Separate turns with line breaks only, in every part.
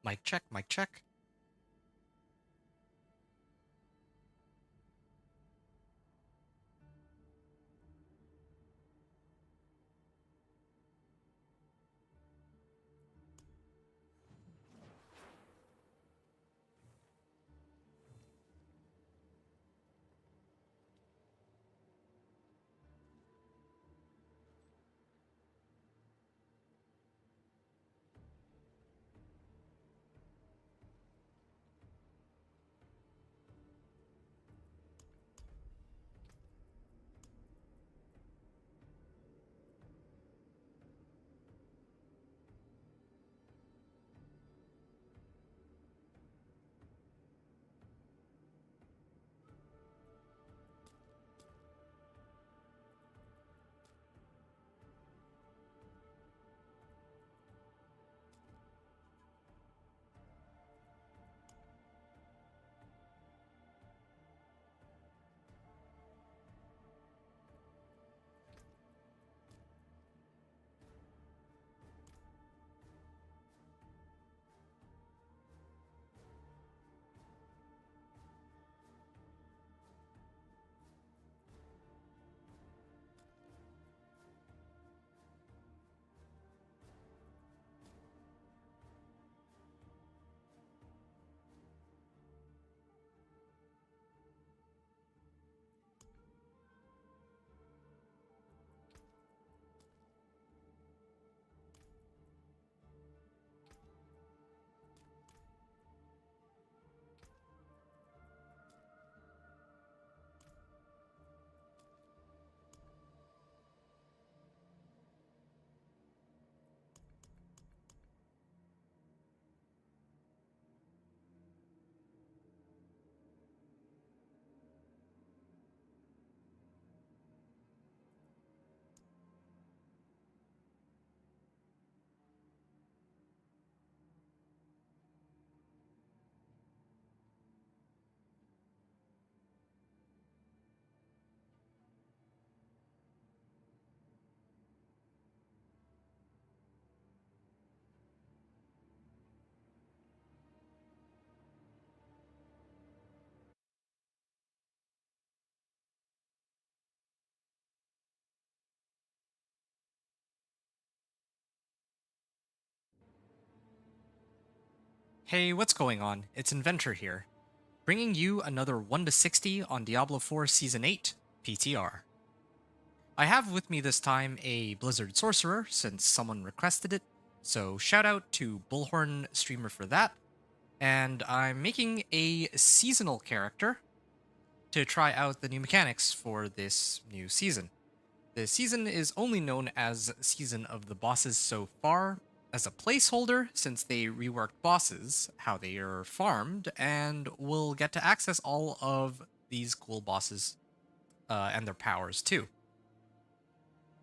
Mic check, mic check. Hey, what's going on? It's Inventor here, bringing you another 1 to 60 on Diablo 4 Season 8 PTR. I have with me this time a Blizzard Sorcerer since someone requested it, so shout out to Bullhorn Streamer for that. And I'm making a seasonal character to try out the new mechanics for this new season. The season is only known as Season of the Bosses so far as a placeholder since they reworked bosses, how they are farmed, and we'll get to access all of these cool bosses and their powers too.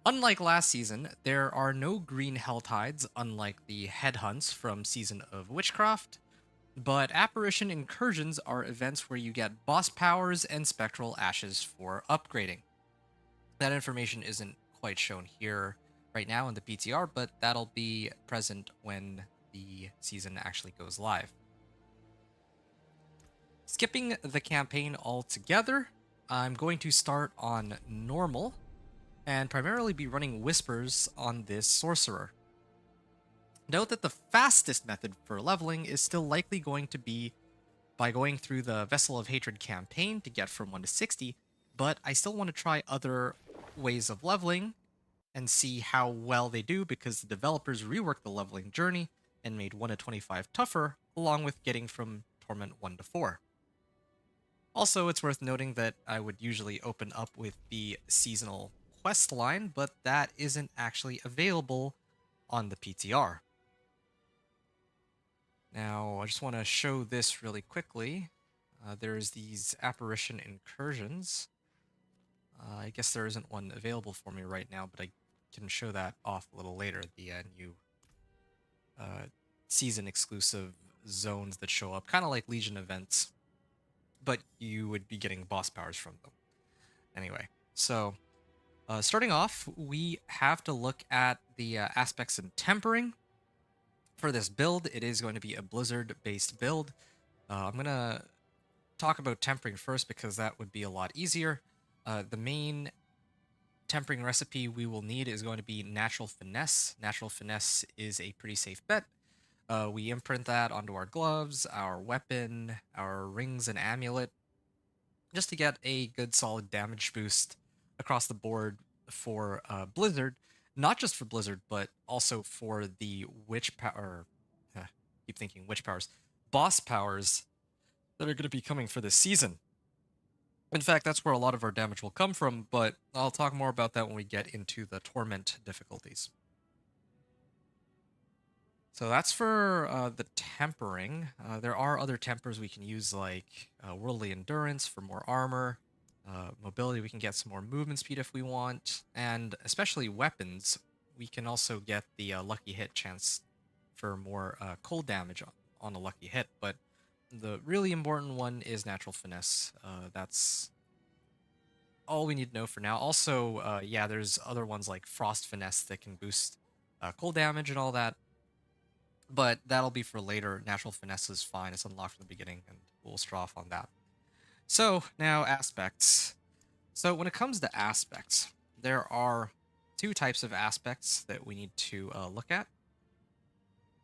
Unlike last season, there are no green hell tides unlike the headhunts from Season of Witchcraft, but apparition incursions are events where you get boss powers and spectral ashes for upgrading. That information isn't quite shown here right now in the PTR, but that'll be present when the season actually goes live. Skipping the campaign altogether, I'm going to start on normal and primarily be running whispers on this sorcerer. Note that the fastest method for leveling is still likely going to be by going through the Vessel of Hatred campaign to get from 1 to 60, but I still want to try other ways of leveling and see how well they do because the developers reworked the leveling journey and made 1 to 25 tougher, along with getting from Torment 1 to 4. Also, it's worth noting that I would usually open up with the seasonal quest line, but that isn't actually available on the PTR. Now, I just want to show this really quickly. There's these apparition incursions. I guess there isn't one available for me right now, but I can show that off a little later. The new season exclusive zones that show up, kind of like Legion events, but you would be getting boss powers from them. Anyway, so starting off, we have to look at the aspects in tempering. For this build, it is going to be a Blizzard-based build. I'm going to talk about tempering first because that would be a lot easier. The main tempering recipe we will need is going to be Natural Finesse. Natural Finesse is a pretty safe bet. We imprint that onto our gloves, our weapon, our rings and amulet, just to get a good solid damage boost across the board for Blizzard. Not just for Blizzard, but also for the witch power. Keep thinking witch powers, boss powers that are going to be coming for this season. In fact, that's where a lot of our damage will come from, but I'll talk more about that when we get into the Torment difficulties. So that's for the tempering. There are other tempers we can use, like Worldly Endurance for more armor, mobility, we can get some more movement speed if we want, and especially weapons, we can also get the lucky hit chance for more cold damage on a lucky hit, but the really important one is Natural Finesse. That's all we need to know for now. Also, yeah, there's other ones like Frost Finesse that can boost cold damage and all that, but that'll be for later. Natural Finesse is fine. It's unlocked from the beginning, and we'll straw off on that. So, now aspects. So, when it comes to aspects, there are two types of aspects that we need to look at.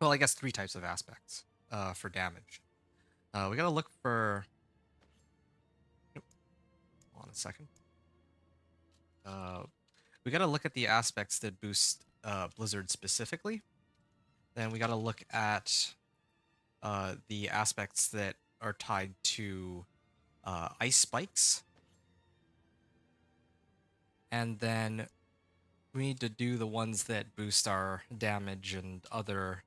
Well, I guess three types of aspects for damage. We gotta look for... Hold on a second. We gotta look at the aspects that boost Blizzard specifically. Then we gotta look at the aspects that are tied to ice spikes. And then we need to do the ones that boost our damage and other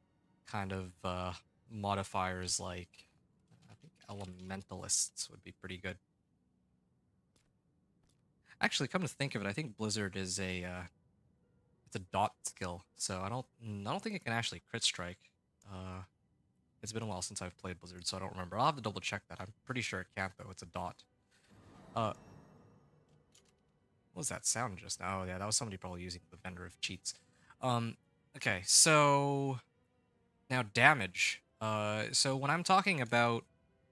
kind of modifiers, like I think elementalists would be pretty good. Actually, come to think of it, I think Blizzard is a it's a dot skill, so I don't think it can actually crit strike. It's been a while since I've played Blizzard, so I don't remember. I'll have to double check that. I'm pretty sure it can't though. It's a dot. What was that sound just now? Oh yeah, that was somebody probably using the vendor of cheats. Okay, so now damage. So when I'm talking about,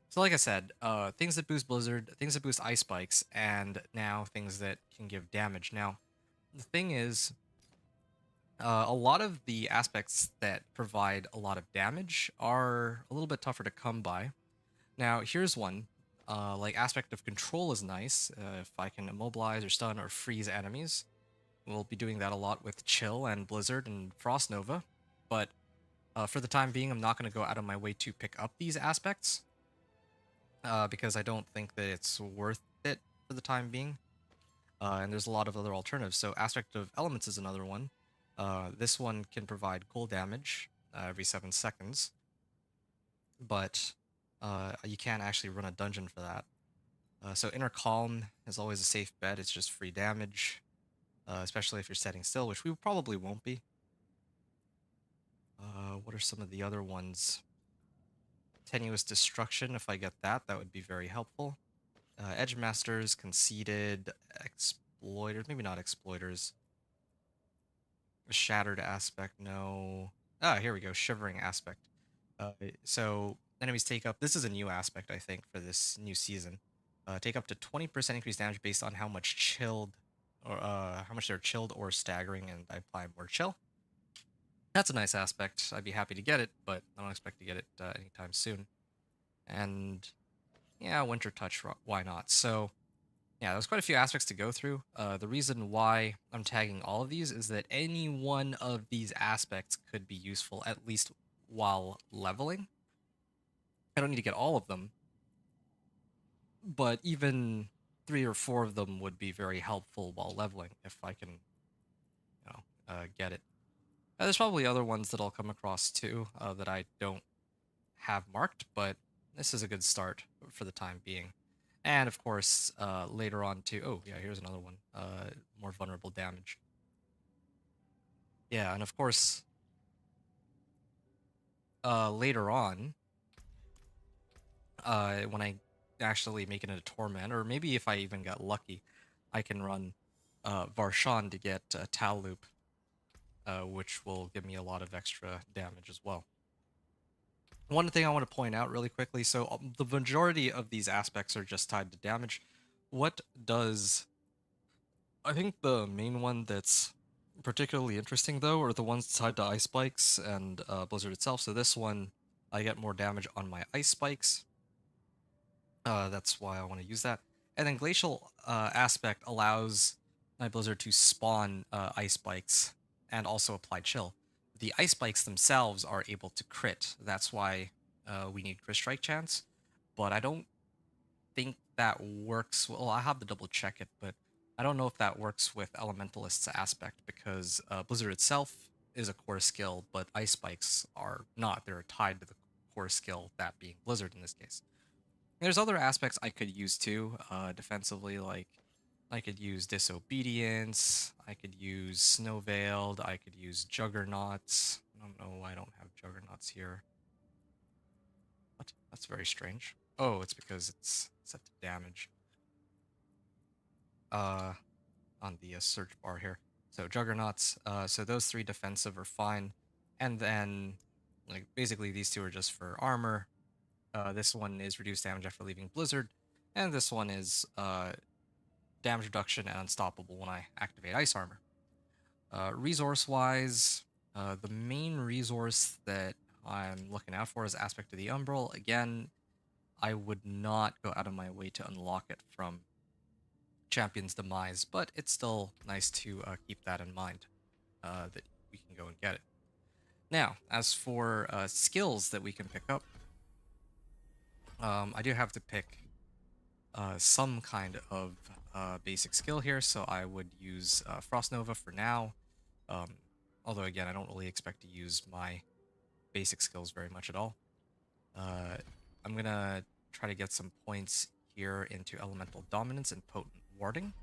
so like I said, things that boost Blizzard, things that boost ice spikes, and now things that can give damage. Now, the thing is, a lot of the aspects that provide a lot of damage are a little bit tougher to come by. Now, here's one. Like Aspect of Control is nice. If I can immobilize or stun or freeze enemies, we'll be doing that a lot with Chill and Blizzard and Frost Nova. But for the time being, I'm not going to go out of my way to pick up these aspects because I don't think that it's worth it for the time being. And there's a lot of other alternatives. So Aspect of Elements is another one. This one can provide cold damage every 7 seconds, but you can't actually run a dungeon for that. So Inner Calm is always a safe bet. It's just free damage, especially if you're setting still, which we probably won't be. What are some of the other ones? Tenuous Destruction, if I get that, that would be very helpful. Edge Masters, Conceited, Exploiters, maybe not Exploiters. Shattered Aspect, no. Ah, here we go, Shivering Aspect. So enemies take up, this is a new aspect, I think, for this new season. Take up to 20% increased damage based on how much chilled, or how much they're chilled or staggering, and I apply more chill. That's a nice aspect. I'd be happy to get it, but I don't expect to get it anytime soon. And yeah, Winter Touch, why not? So yeah, there's quite a few aspects to go through. The reason why I'm tagging all of these is that any one of these aspects could be useful, at least while leveling. I don't need to get all of them, but even 3 or 4 of them would be very helpful while leveling if I can, get it. There's probably other ones that I'll come across too that I don't have marked, but this is a good start for the time being. And of course, later on too. Oh yeah, here's another one. More vulnerable damage. Yeah, and of course, later on, when I actually make it into Torment, or maybe if I even got lucky, I can run Varshan to get Tal Loop, which will give me a lot of extra damage as well. One thing I want to point out really quickly, so the majority of these aspects are just tied to damage. What does... I think the main one that's particularly interesting, though, are the ones tied to ice spikes and Blizzard itself. So this one, I get more damage on my ice spikes. That's why I want to use that. And then Glacial Aspect allows my Blizzard to spawn ice spikes and also apply chill. The ice spikes themselves are able to crit. That's why we need crit strike chance. But I don't think that works. Well, I have to double check it, but I don't know if that works with Elementalist's Aspect because Blizzard itself is a core skill, but ice spikes are not. They're tied to the core skill, that being Blizzard in this case. There's other aspects I could use too, defensively, like I could use Disobedience, I could use Snow Veiled, I could use Juggernauts. I don't know why I don't have Juggernauts here. What? That's very strange. Oh, it's because it's set to damage. On the search bar here. So Juggernauts, so those three defensive are fine. And then, like, basically these two are just for armor. This one is reduced damage after leaving Blizzard, and this one is damage reduction and unstoppable when I activate Ice Armor. Resource-wise, the main resource that I'm looking out for is Aspect of the Umbral. Again, I would not go out of my way to unlock it from Champion's Demise, but it's still nice to keep that in mind, that we can go and get it. Now, as for skills that we can pick up, I do have to pick some kind of basic skill here, so I would use Frost Nova for now. Although, again, I don't really expect to use my basic skills very much at all. I'm going to try to get some points here into Elemental Dominance and Potent Warding.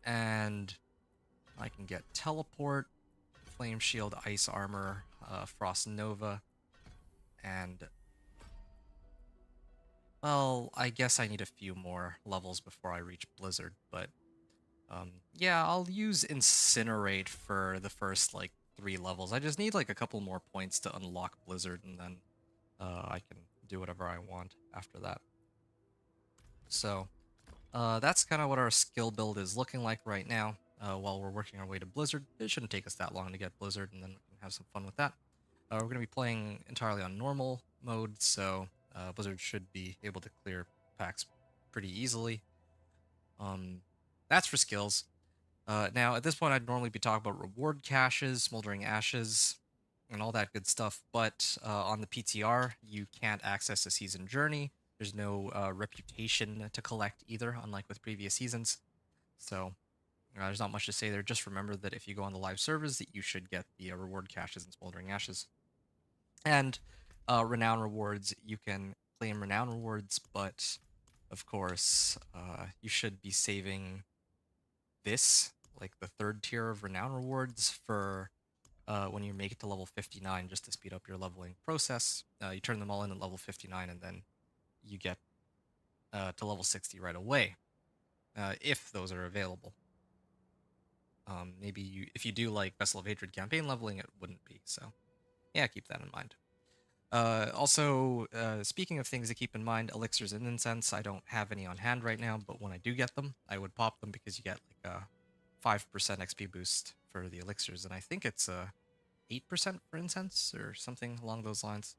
And I can get Teleport, Flame Shield, Ice Armor, Frost Nova, and... well, I guess I need a few more levels before I reach Blizzard, but yeah, I'll use Incinerate for the first, like, 3 levels. I just need, like, a couple more points to unlock Blizzard, and then I can do whatever I want after that. So, that's kind of what our skill build is looking like right now, while we're working our way to Blizzard. It shouldn't take us that long to get Blizzard, and then we can have some fun with that. We're going to be playing entirely on normal mode, so Blizzard should be able to clear packs pretty easily. That's for skills. Now, at this point, I'd normally be talking about reward caches, Smoldering Ashes, and all that good stuff, but on the PTR, you can't access a season journey. There's no reputation to collect either, unlike with previous seasons. So there's not much to say there. Just remember that if you go on the live servers, that you should get the reward caches and Smoldering Ashes. And renown rewards, you can claim renown rewards, but of course, you should be saving this, like the 3rd tier of renown rewards, for when you make it to level 59, just to speed up your leveling process. You turn them all in at level 59, and then you get to level 60 right away, if those are available. Maybe if you do like Vessel of Hatred campaign leveling, it wouldn't be, so yeah, keep that in mind. Also, speaking of things to keep in mind, elixirs and incense, I don't have any on hand right now, but when I do get them, I would pop them because you get like a 5% XP boost for the elixirs, and I think it's 8% for incense or something along those lines.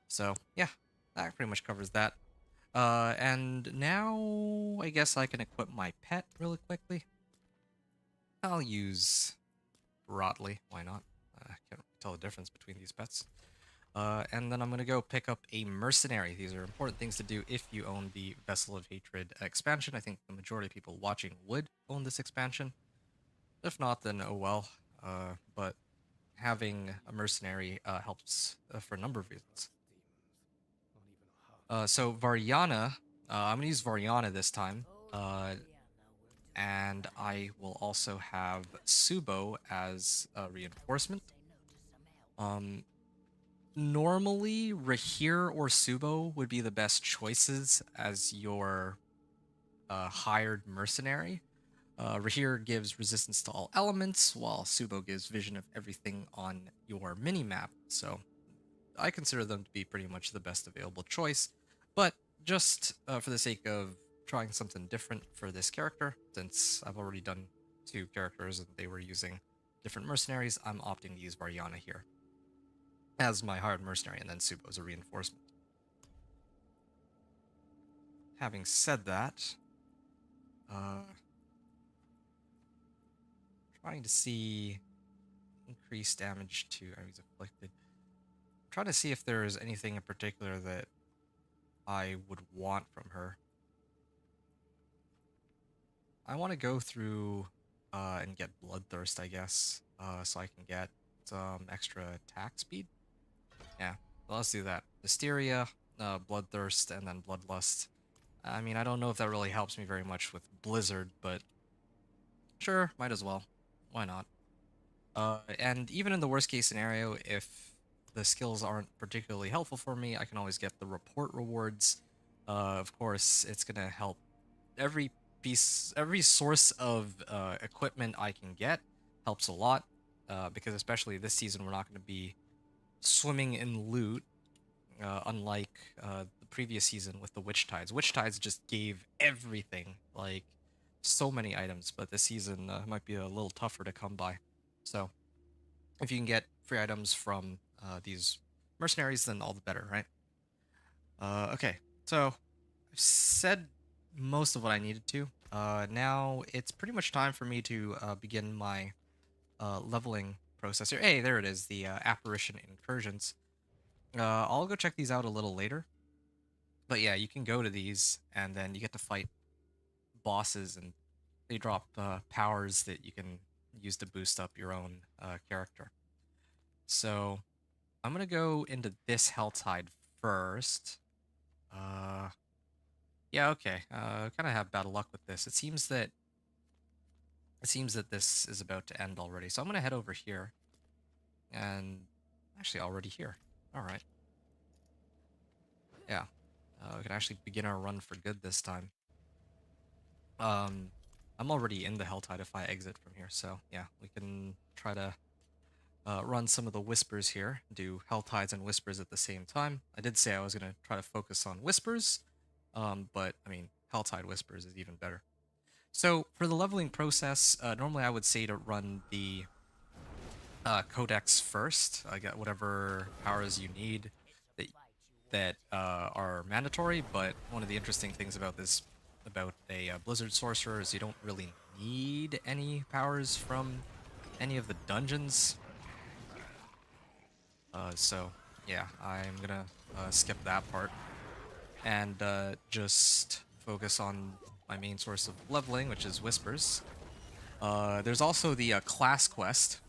So yeah, that pretty much covers that. And now I guess I can equip my pet really quickly. I'll use Broadly, why not? I can't tell the difference between these pets. And then I'm going to go pick up a Mercenary. These are important things to do if you own the Vessel of Hatred expansion. I think the majority of people watching would own this expansion. If not, then oh well. But having a Mercenary helps for a number of reasons. So Variana, I'm going to use Variana this time. And I will also have Subo as a reinforcement. Normally, Rahir or Subo would be the best choices as your hired mercenary. Rahir gives resistance to all elements, while Subo gives vision of everything on your mini-map. So I consider them to be pretty much the best available choice. But just for the sake of trying something different for this character, since I've already done 2 characters and they were using different mercenaries, I'm opting to use Variana here as my hired mercenary, and then Subo as a reinforcement. Having said that, trying to see increased damage to enemies afflicted. I'm trying to see if there is anything in particular that I would want from her. I want to go through and get Bloodthirst, I guess, so I can get some extra attack speed. Yeah, well, let's do that. Hysteria, Bloodthirst, and then Bloodlust. I mean, I don't know if that really helps me very much with Blizzard, but sure, might as well. Why not? And even in the worst case scenario, if the skills aren't particularly helpful for me, I can always get the report rewards. Of course, it's gonna help every every source of equipment I can get helps a lot, because especially this season we're not going to be swimming in loot, unlike the previous season with the Witch Tides. Witch Tides just gave everything, like so many items, but this season might be a little tougher to come by. So if you can get free items from these mercenaries, then all the better, right? Okay, so I've said most of what I needed to. Now it's pretty much time for me to begin my leveling process here. Hey, there it is, the Apparition Incursions. I'll go check these out a little later. But yeah, you can go to these, and then you get to fight bosses, and they drop powers that you can use to boost up your own character. So I'm going to go into this Helltide first. Yeah, okay. Kind of have bad luck with this. It seems that this is about to end already. So I'm gonna head over here, and actually already here. All right. Yeah, we can actually begin our run for good this time. I'm already in the Helltide if I exit from here. So yeah, we can try to run some of the Whispers here. Do Helltides and Whispers at the same time. I did say I was gonna try to focus on Whispers, but I mean Helltide Whispers is even better. So for the leveling process, normally I would say to run the Codex first. I got whatever powers you need that are mandatory. But one of the interesting things about a Blizzard Sorcerer is you don't really need any powers from any of the dungeons. So yeah, I'm gonna skip that part and just focus on my main source of leveling, which is Whispers. There's also the class quest.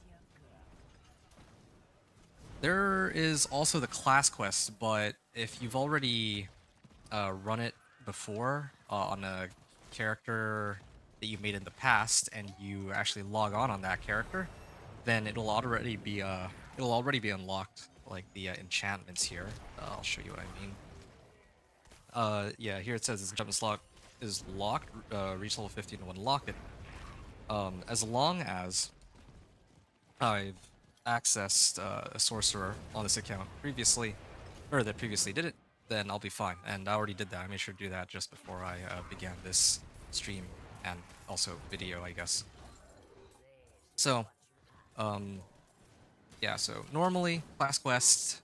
There is also the class quest, but if you've already run it before on a character that you made in the past, and you actually log on that character, then it'll already be unlocked, like the enchantments here. I'll show you what I mean. Yeah, here it says this enchantment slot is locked. Reach level 15 to unlock it. As long as I've accessed a sorcerer on this account previously, or that previously did it, then I'll be fine. And I already did that. I made sure to do that just before I began this stream and also video, I guess. So, yeah. So normally class quest,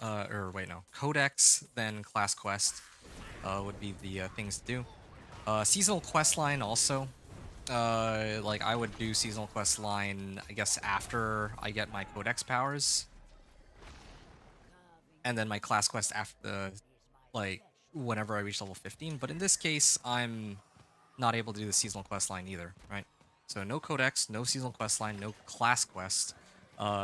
or wait, no, codex, then class quest would be the things to do. Seasonal quest line also. Like I would do seasonal quest line, I guess, after I get my codex powers, and then my class quest after like whenever I reach level 15. But in this case, I'm not able to do the seasonal quest line either, right? So no codex, no seasonal quest line, no class quest.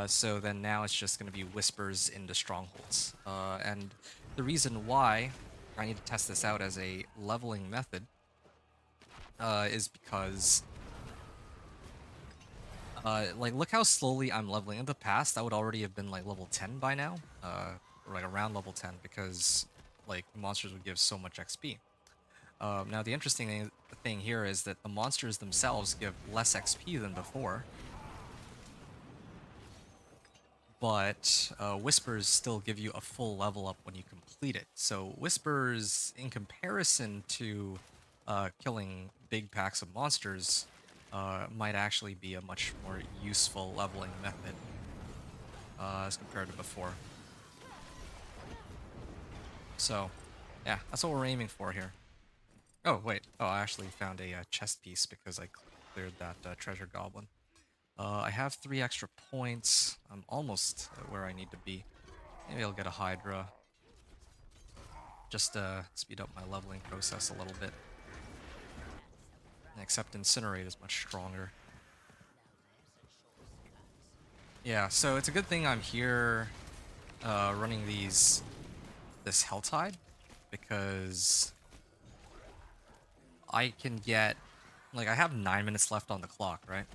So then now it's just going to be whispers into strongholds. And the reason why I need to test this out as a leveling method is because like look how slowly I'm leveling. In the past, I would already have been like level 10 by now, or like around level 10, because like monsters would give so much XP. Now the interesting thing here is that the monsters themselves give less XP than before, but Whispers still give you a full level up when you complete it. So Whispers, in comparison to killing big packs of monsters, might actually be a much more useful leveling method as compared to before. So, yeah, that's what we're aiming for here. Oh, wait. Oh, I actually found a chest piece because I cleared that treasure goblin. I have 3 extra points. I'm almost where I need to be. Maybe I'll get a Hydra. Just to speed up my leveling process a little bit. Except Incinerate is much stronger. Yeah, so it's a good thing I'm here running this Helltide, because I can get, like, I have 9 minutes left on the clock, right?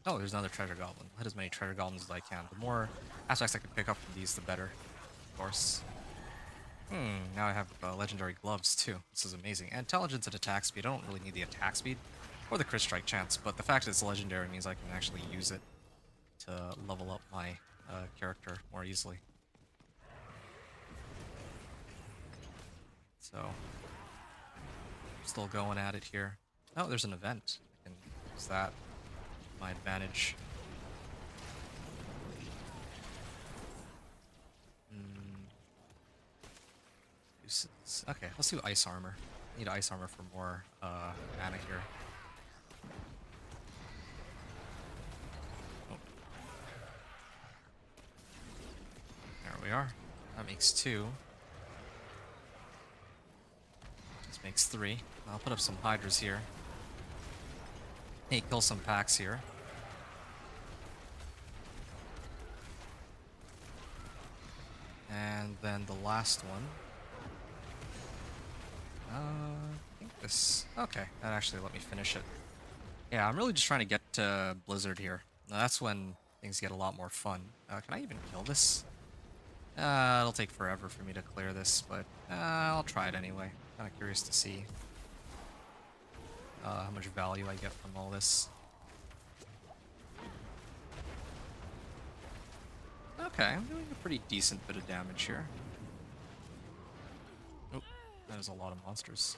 Oh, there's another treasure goblin. I'll hit as many treasure goblins as I can. The more aspects I can pick up from these, the better, of course. Now I have legendary gloves too. This is amazing. And intelligence and attack speed. I don't really need the attack speed or the crit strike chance, but the fact that it's legendary means I can actually use it to level up my character more easily. So, still going at it here. Oh, there's an event. I can use that to my advantage. Okay, let's do ice armor. I need ice armor for more mana here. Oh. There we are. That makes 2. This makes 3. I'll put up some hydras here. Hey, kill some packs here. And then the last one. I think this... Okay, that actually let me finish it. Yeah, I'm really just trying to get to Blizzard here. Now, that's when things get a lot more fun. Can I even kill this? It'll take forever for me to clear this, but I'll try it anyway. Kind of curious to see how much value I get from all this. Okay, I'm doing a pretty decent bit of damage here. Oh, that is a lot of monsters.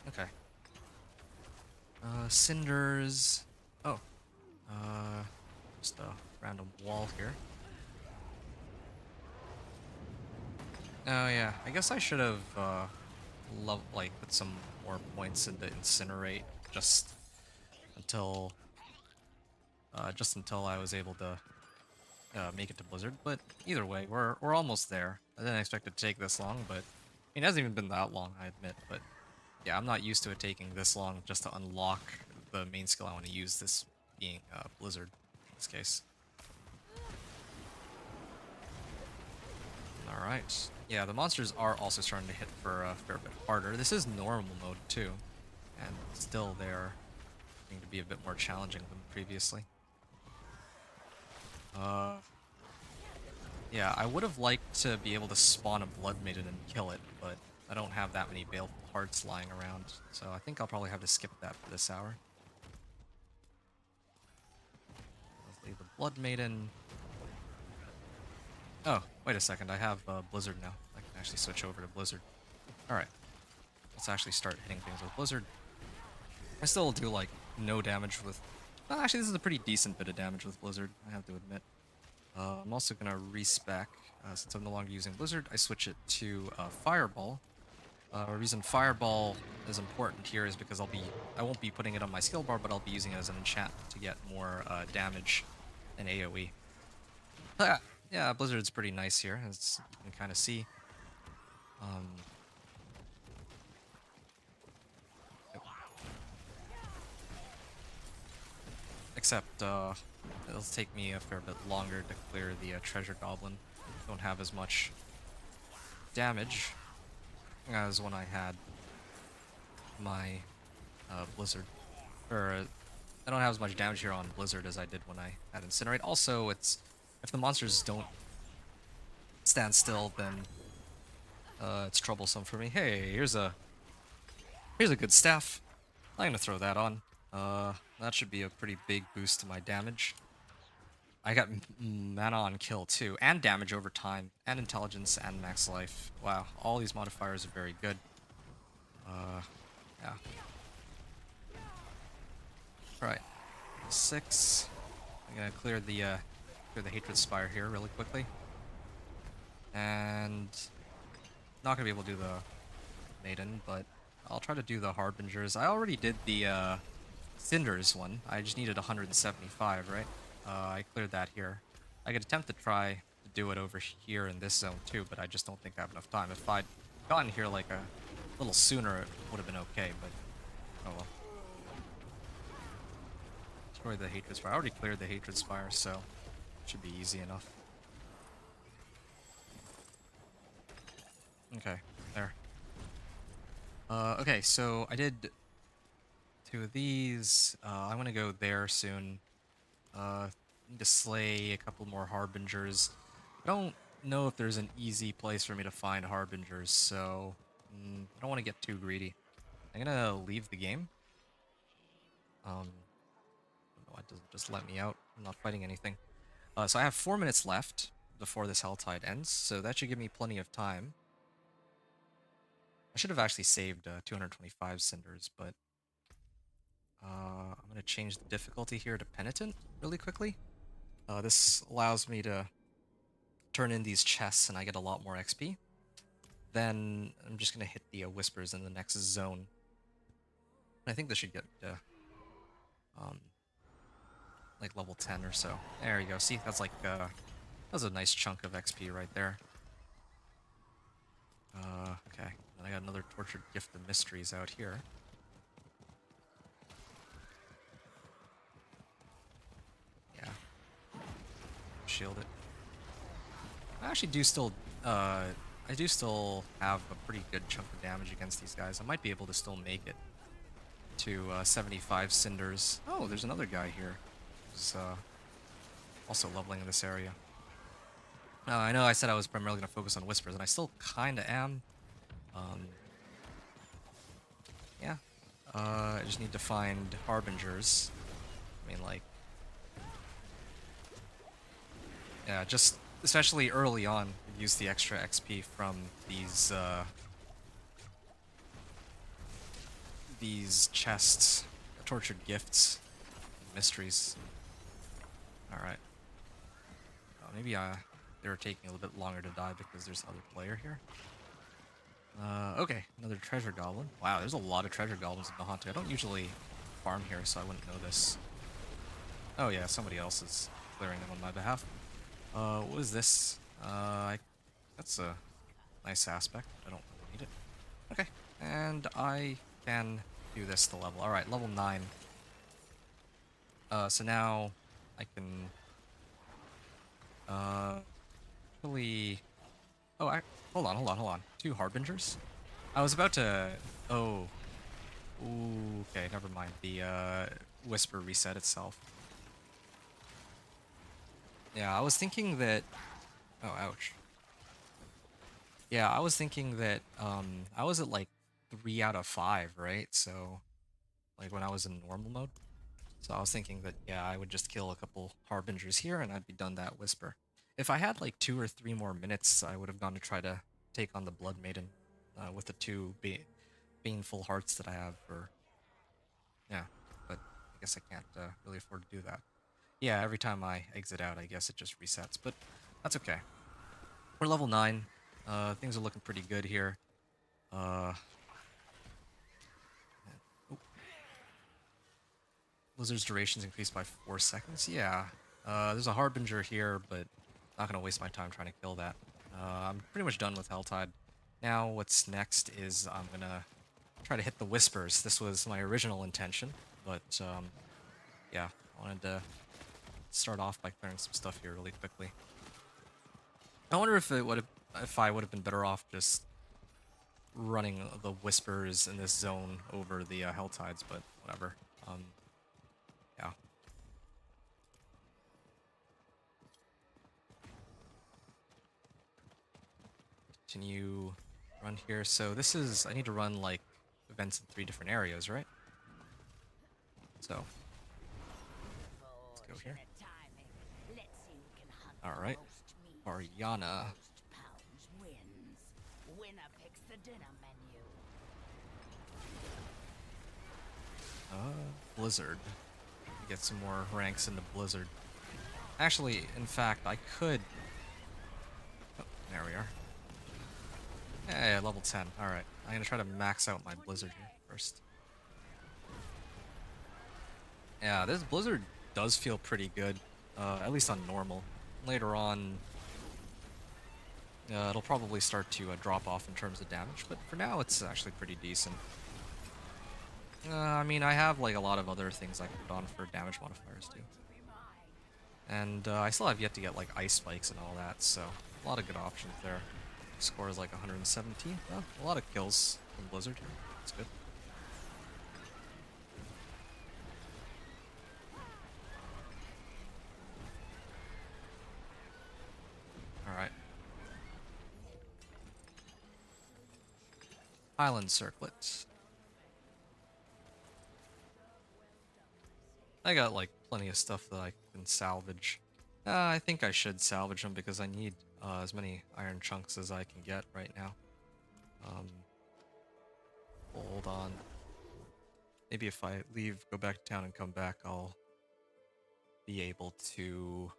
Okay. Cinders. Oh. Just a random wall here. Oh yeah, I guess I should have put some more points into Incinerate just until I was able to make it to Blizzard. But either way, we're almost there. I didn't expect it to take this long, but I mean, it hasn't even been that long, I admit. But yeah, I'm not used to it taking this long just to unlock the main skill I want to use, this being Blizzard in this case. Alright. Yeah, the monsters are also starting to hit for a fair bit harder. This is normal mode too, and still they're going to be a bit more challenging than previously. Yeah, I would have liked to be able to spawn a Blood Maiden and kill it, but I don't have that many Baleful Hearts lying around, so I think I'll probably have to skip that for this hour. Let's leave the Blood Maiden. Oh, wait a second, I have Blizzard now. I can actually switch over to Blizzard. Alright, let's actually start hitting things with Blizzard. I still do, like, no damage with... Well, actually, this is a pretty decent bit of damage with Blizzard, I have to admit. I'm also going to respec, since I'm no longer using Blizzard, I switch it to Fireball. The reason Fireball is important here is because I won't be putting it on my skill bar, but I'll be using it as an enchantment to get more damage and AoE. Yeah, Blizzard's pretty nice here, as you can kind of see. Except, it'll take me a fair bit longer to clear the treasure goblin. Don't have as much damage as when I had my Blizzard. Or, I don't have as much damage here on Blizzard as I did when I had Incinerate. Also, it's if the monsters don't stand still, then it's troublesome for me. Hey, here's a good staff. I'm gonna throw that on. That should be a pretty big boost to my damage. I got mana on kill too, and damage over time, and intelligence, and max life. Wow, all these modifiers are very good. Yeah. Alright. 6. I'm gonna clear the Hatred Spire here really quickly. And not gonna be able to do the Maiden, but I'll try to do the Harbingers. I already did the Cinders one. I just needed 175, right? I cleared that here. I could attempt to try to do it over here in this zone too, but I just don't think I have enough time. If I'd gotten here like a little sooner, it would have been okay, but oh well. Destroy the Hatred Spire. I already cleared the Hatred Spire, so it should be easy enough. Okay, there. Okay, so I did 2 of these. I'm gonna go there soon. Need to slay a couple more Harbingers. I don't know if there's an easy place for me to find Harbingers, so I don't want to get too greedy. I'm gonna leave the game. No, it doesn't just let me out. I'm not fighting anything. So I have 4 minutes left before this Helltide ends, so that should give me plenty of time. I should have actually saved 225 cinders, but I'm going to change the difficulty here to Penitent really quickly. This allows me to turn in these chests and I get a lot more XP. Then I'm just going to hit the Whispers in the next zone. I think this should get like level 10 or so. There you go. See, that's like that's a nice chunk of XP right there. Okay. And I got another Tortured Gift of Mysteries out here. Yeah. Shield it. I actually do still, I do still have a pretty good chunk of damage against these guys. I might be able to still make it to 75 cinders. Oh, there's another guy here who's also leveling in this area. I know I said I was primarily going to focus on Whispers, and I still kind of am. Yeah. I just need to find Harbingers. I mean, like... Yeah, just especially early on, use the extra XP from these chests, tortured gifts, mysteries. Alright. Maybe they were taking a little bit longer to die because there's another player here. Okay, another treasure goblin. Wow, there's a lot of treasure goblins in the Haunt. I don't usually farm here, so I wouldn't know this. Oh yeah, somebody else is clearing them on my behalf. What is this? That's a nice aspect. I don't really need it. Okay, and I can do this to level. Alright, level 9. So now I can... actually... Oh, hold on. 2 Harbingers? I was about to... Oh. Ooh, okay, never mind. The, Whisper reset itself. Yeah, I was thinking that... Oh, ouch. Yeah, I was thinking that, I was at, like, 3 out of 5, right? So, like, when I was in normal mode. So I was thinking that, yeah, I would just kill a couple Harbingers here and I'd be done that Whisper. If I had, like, 2 or 3 more minutes, I would have gone to try to take on the Blood Maiden, with the 2 baneful hearts that I have, or... Yeah, but I guess I can't, really afford to do that. Yeah, every time I exit out, I guess it just resets, but that's okay. We're level 9. Things are looking pretty good here. Blizzard's duration's increased by 4 seconds. Yeah. There's a Harbinger here, but not gonna waste my time trying to kill that. I'm pretty much done with Helltide. Now, what's next is I'm gonna try to hit the Whispers. This was my original intention, but yeah, I wanted to start off by clearing some stuff here really quickly. I wonder if I would have been better off just running the Whispers in this zone over the Helltides, but whatever. Yeah. Continue run here. So this is, I need to run like events in 3 different areas, right? So let's go here. All right, Ariana. Blizzard. Get some more ranks into Blizzard. Actually, in fact, I could. Oh, there we are. Yeah, level 10. Alright. I'm gonna try to max out my Blizzard here first. Yeah, this Blizzard does feel pretty good. At least on normal. Later on, it'll probably start to drop off in terms of damage, but for now it's actually pretty decent. I mean, I have like a lot of other things I can put on for damage modifiers too. And I still have yet to get like ice spikes and all that, so a lot of good options there. Score is like 117. Oh, a lot of kills from Blizzard here. That's good. Alright. Island Circlet. I got like plenty of stuff that I can salvage. I think I should salvage them because I need as many iron chunks as I can get right now. Hold on. Maybe if I leave, go back to town and come back, I'll be able to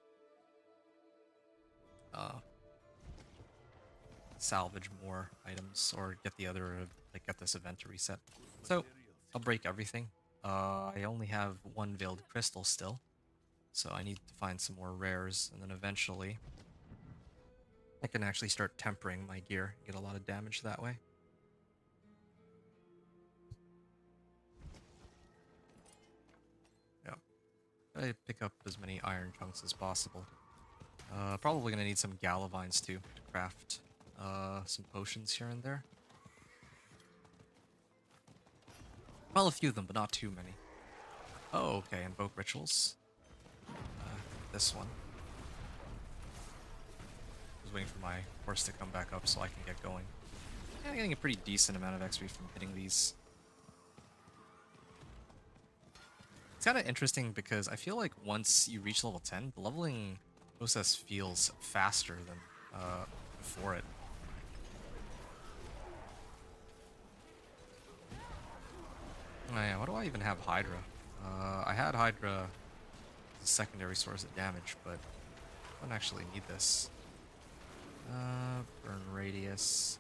salvage more items or get the other, like get this event to reset. So I'll break everything. I only have one veiled crystal still, so I need to find some more rares, and then eventually I can actually start tempering my gear, get a lot of damage that way. Yeah, I pick up as many iron chunks as possible. Probably gonna need some Galavines too to craft some potions here and there. Well, a few of them, but not too many. Oh, okay, invoke rituals. This one. I was waiting for my horse to come back up so I can get going. Yeah, I'm getting a pretty decent amount of XP from hitting these. It's kind of interesting because I feel like once you reach level 10, the leveling process feels faster than before it. Oh yeah, why do I even have Hydra? I had Hydra as a secondary source of damage, but I don't actually need this. Burn radius.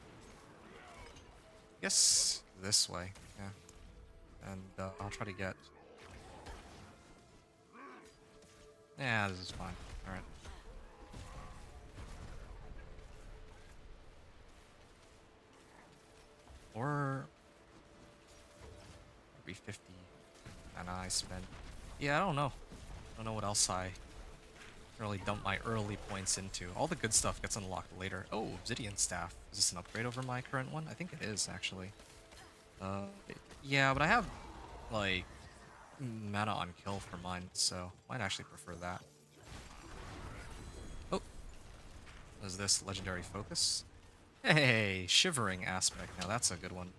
I guess this way, yeah. And I'll try to get... Yeah, this is fine. Alright. Or... 350 mana I spent. Yeah, I don't know. I don't know what else I really dump my early points into. All the good stuff gets unlocked later. Oh, Obsidian Staff. Is this an upgrade over my current one? I think it is, actually. Yeah, but I have, like, mana on kill for mine, so might actually prefer that. Oh. Is this Legendary Focus? Hey, Shivering Aspect. Now that's a good one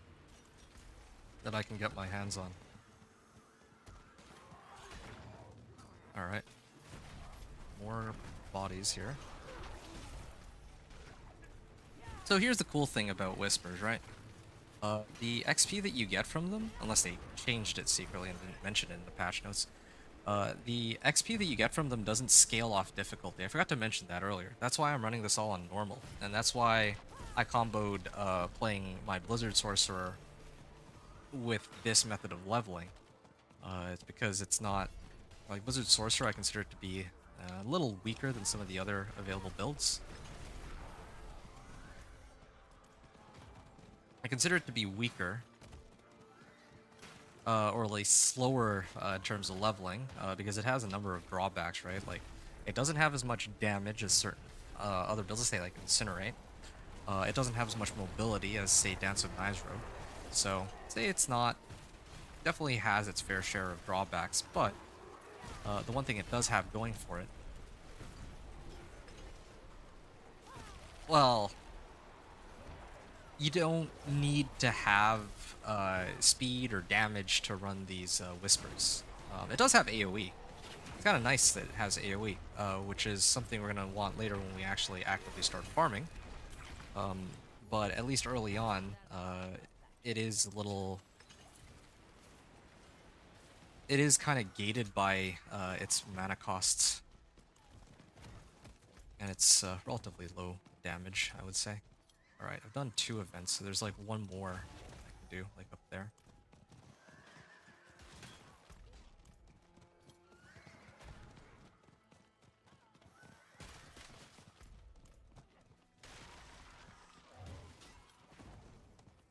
that I can get my hands on. Alright. More bodies here. So here's the cool thing about Whispers, right? The XP that you get from them, unless they changed it secretly and didn't mention it in the patch notes, the XP that you get from them doesn't scale off difficulty. I forgot to mention that earlier. That's why I'm running this all on normal, and that's why I comboed playing my Blizzard Sorcerer with this method of leveling. It's because it's not... Like, Blizzard Sorcerer, I consider it to be a little weaker than some of the other available builds. I consider it to be weaker, or at least slower in terms of leveling, because it has a number of drawbacks, right? Like, it doesn't have as much damage as certain other builds, say like Incinerate. It doesn't have as much mobility as, say, Dance with Knives Rogue. So, say it's not... Definitely has its fair share of drawbacks, but the one thing it does have going for it... Well... You don't need to have speed or damage to run these Whispers. It does have AoE. It's kind of nice that it has AoE, which is something we're going to want later when we actually actively start farming. But at least early on, it is a little... It is kind of gated by its mana costs. And it's relatively low damage, I would say. Alright, I've done 2 events, so there's like one more I can do, like up there.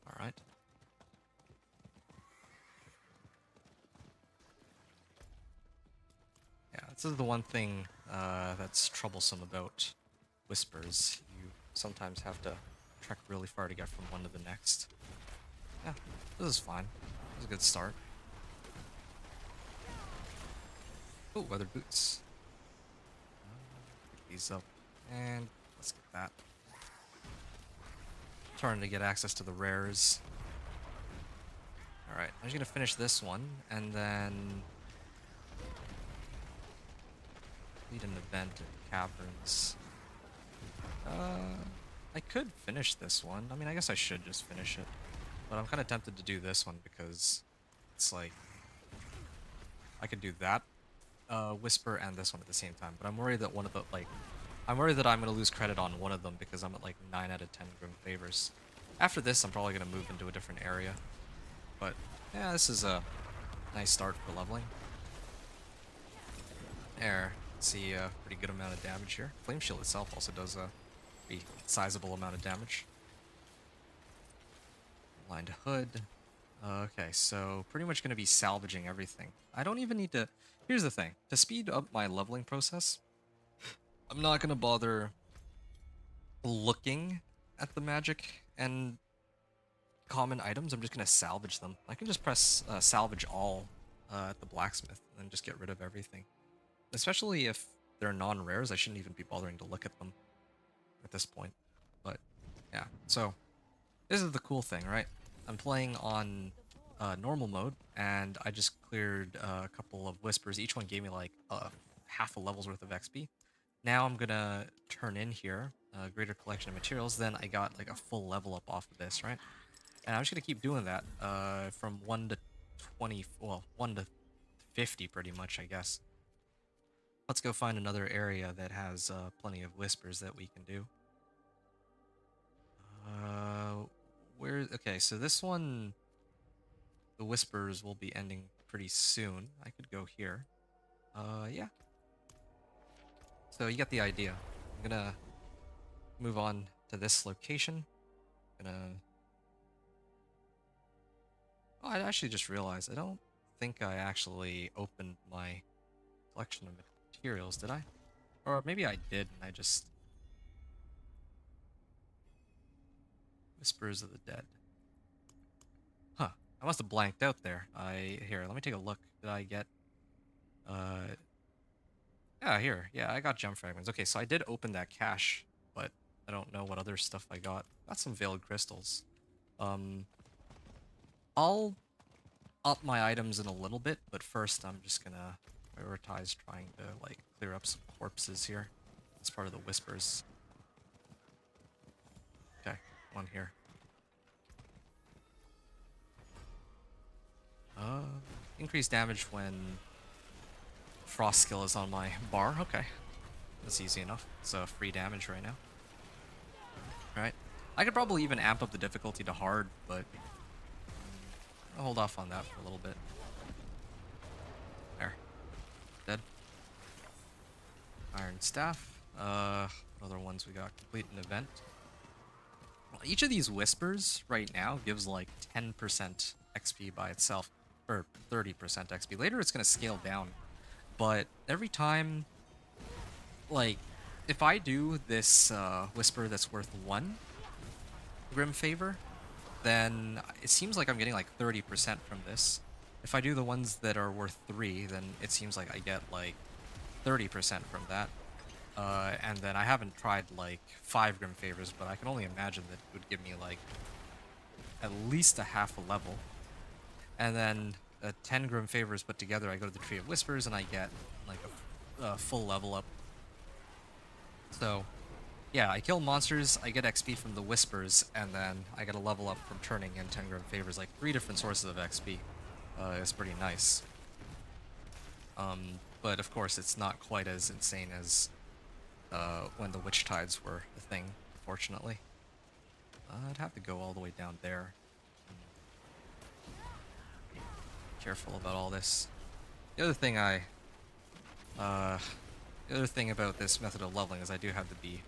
Alright. Yeah, this is the one thing that's troublesome about Whispers. You sometimes have to trek really far to get from one to the next. Yeah, this is fine. This is a good start. Oh, weathered boots. Pick these up, and let's get that. Trying to get access to the rares. Alright, I'm just gonna finish this one, and then lead an event in Caverns. I could finish this one. I mean, I guess I should just finish it. But I'm kind of tempted to do this one because it's like... I could do that Whisper and this one at the same time. But I'm worried that one of the, like... I'm worried that I'm going to lose credit on one of them because I'm at like 9 out of 10 Grim Favors. After this, I'm probably going to move into a different area. But, yeah, this is a nice start for leveling. There. See a pretty good amount of damage here. Flame Shield itself also does a pretty sizable amount of damage. Lined Hood. Okay, so pretty much going to be salvaging everything. I don't even need to... Here's the thing. To speed up my leveling process, I'm not going to bother looking at the magic and common items. I'm just going to salvage them. I can just press salvage all at the blacksmith and then just get rid of everything. Especially if they're non-rares, I shouldn't even be bothering to look at them at this point. But, yeah. So, this is the cool thing, right? I'm playing on normal mode, and I just cleared a couple of Whispers. Each one gave me like half a level's worth of XP. Now I'm gonna turn in here, a greater collection of materials, then I got like a full level up off of this, right? And I'm just gonna keep doing that from 1 to 20, well, 1 to 50 pretty much, I guess. Let's go find another area that has plenty of Whispers that we can do. Okay, so this one, the Whispers will be ending pretty soon. I could go here. Yeah. So you get the idea. I'm gonna move on to this location. Oh, I actually just realized I don't think I actually opened my collection of materials, did I? Or maybe I did, and I just... Whispers of the Dead. Huh. I must have blanked out there. Here, let me take a look. Did I get... Yeah, here. Yeah, I got gem fragments. Okay, so I did open that cache, but I don't know what other stuff I got. Got some veiled crystals. I'll up my items in a little bit, but first I'm just gonna prioritize trying to, like, clear up some corpses here. That's part of the Whispers. Okay, one here. Increased damage when Frost skill is on my bar. Okay, that's easy enough. It's free damage right now. Alright. I could probably even amp up the difficulty to hard, but I'll hold off on that for a little bit. There. Dead. Iron Staff. What other ones we got? Complete an event. Well, each of these Whispers right now gives like 10% XP by itself. Or 30% XP. Later it's going to scale down. But every time, like, if I do this Whisper that's worth 1 Grim Favor, then it seems like I'm getting like 30% from this. If I do the ones that are worth 3, then it seems like I get like 30% from that. And then I haven't tried like 5 Grim Favors, but I can only imagine that it would give me like at least a half a level. And then 10 Grim Favors put together, I go to the Tree of Whispers and I get like a full level up. So yeah, I kill monsters, I get XP from the Whispers, and then I get a level up from turning in 10 Grim Favors, like 3 different sources of XP. It's pretty nice. But of course, it's not quite as insane as when the Witch Tides were a thing, unfortunately. I'd have to go all the way down there. Careful about all this. The other thing the other thing about this method of leveling is I do have to be...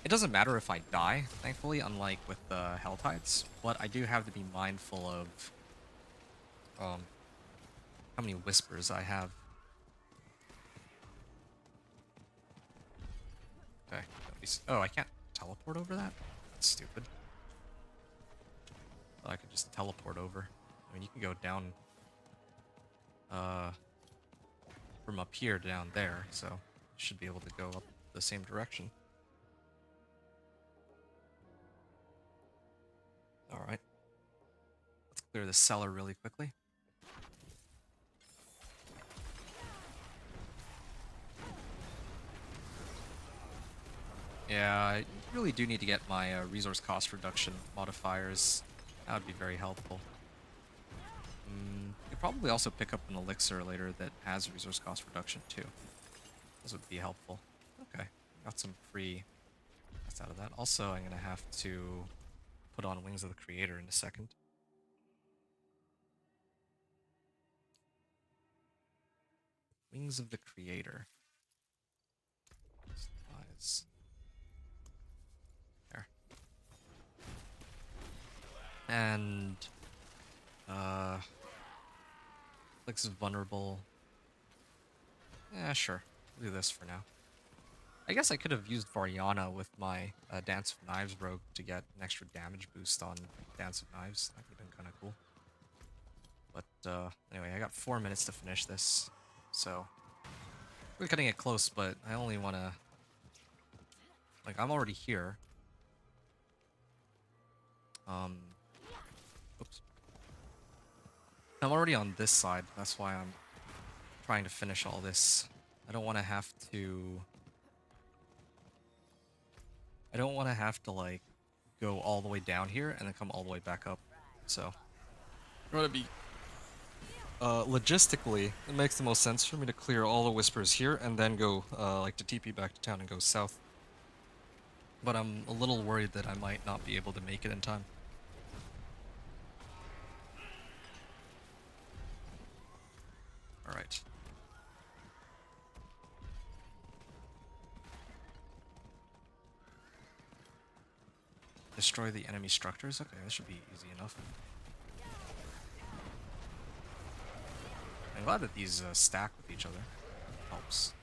It doesn't matter if I die, thankfully, unlike with the Hell Tides, but I do have to be mindful of how many Whispers I have. Okay. Oh, I can't teleport over that? That's stupid. I could just teleport over. I mean, you can go down from up here to down there, so you should be able to go up the same direction. Alright. Let's clear the cellar really quickly. Yeah, I really do need to get my resource cost reduction modifiers. That would be very helpful. You could probably also pick up an elixir later that has resource cost reduction too. Those would be helpful. Okay, got some free quests out of that. Also, I'm gonna have to put on Wings of the Creator in a second. Wings of the Creator. Supplies. There. And Looks vulnerable. Yeah, sure. We'll do this for now. I guess I could have used Variana with my Dance of Knives rogue to get an extra damage boost on Dance of Knives. That would have been kind of cool. But anyway, I got 4 minutes to finish this, so we're cutting it close. But I only want to, like, I'm already here. Oops. I'm already on this side. That's why I'm trying to finish all this. I don't want to have to. I don't want to have to, like, go all the way down here and then come all the way back up. So, I want to be... logistically, it makes the most sense for me to clear all the Whispers here and then go, like, to TP back to town and go south. But I'm a little worried that I might not be able to make it in time. Alright. Destroy the enemy structures? Okay, this should be easy enough. I'm glad that these stack with each other. Helps.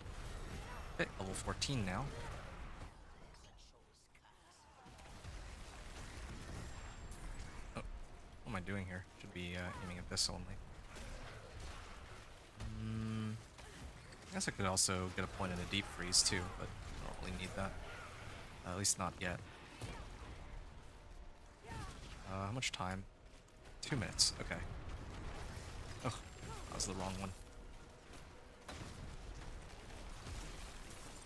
Okay, level 14 now. Oh, what am I doing here? Should be aiming at this only. I guess I could also get a point in a deep freeze too, but I don't really need that. At least not yet. How much time? 2 minutes. Okay. Oh, that was the wrong one.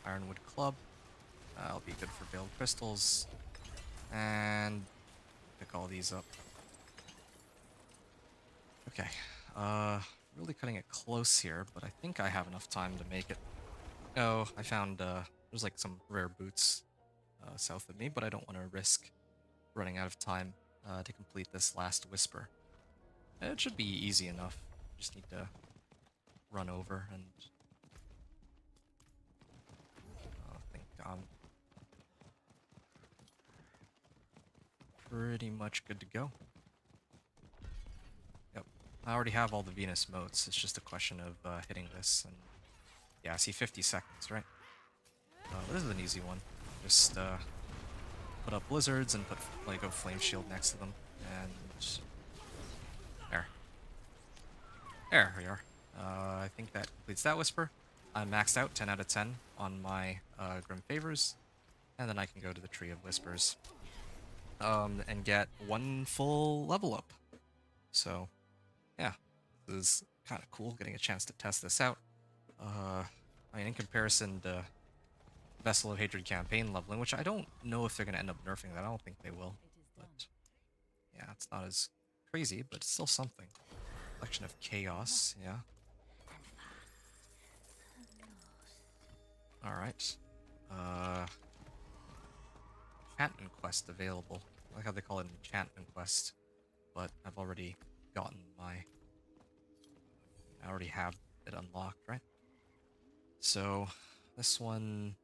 Ironwood Club. That'll be good for Veiled Crystals. And pick all these up. Okay. Really cutting it close here, but I think I have enough time to make it. Oh, I found there's like some rare boots south of me, but I don't want to risk running out of time to complete this last Whisper. It should be easy enough. Just need to run over and I think I'm pretty much good to go. Yep, I already have all the Venus motes. It's just a question of hitting this, and yeah, I see 50 seconds, right? This is an easy one. Just put up blizzards and put like a flame shield next to them, and there we are. I think that completes that Whisper. I'm maxed out 10 out of 10 on my Grim Favors, and then I can go to the Tree of Whispers and get 1 full level up. So, yeah, This is kind of cool, getting a chance to test this out. I mean, in comparison to Vessel of Hatred campaign leveling, which I don't know if they're going to end up nerfing that. I don't think they will. But yeah, it's not as crazy, but it's still something. Collection of Chaos, yeah. Alright. Enchantment quest available. I like how they call it an enchantment quest. But I've already gotten my... I already have it unlocked, right? So, this one...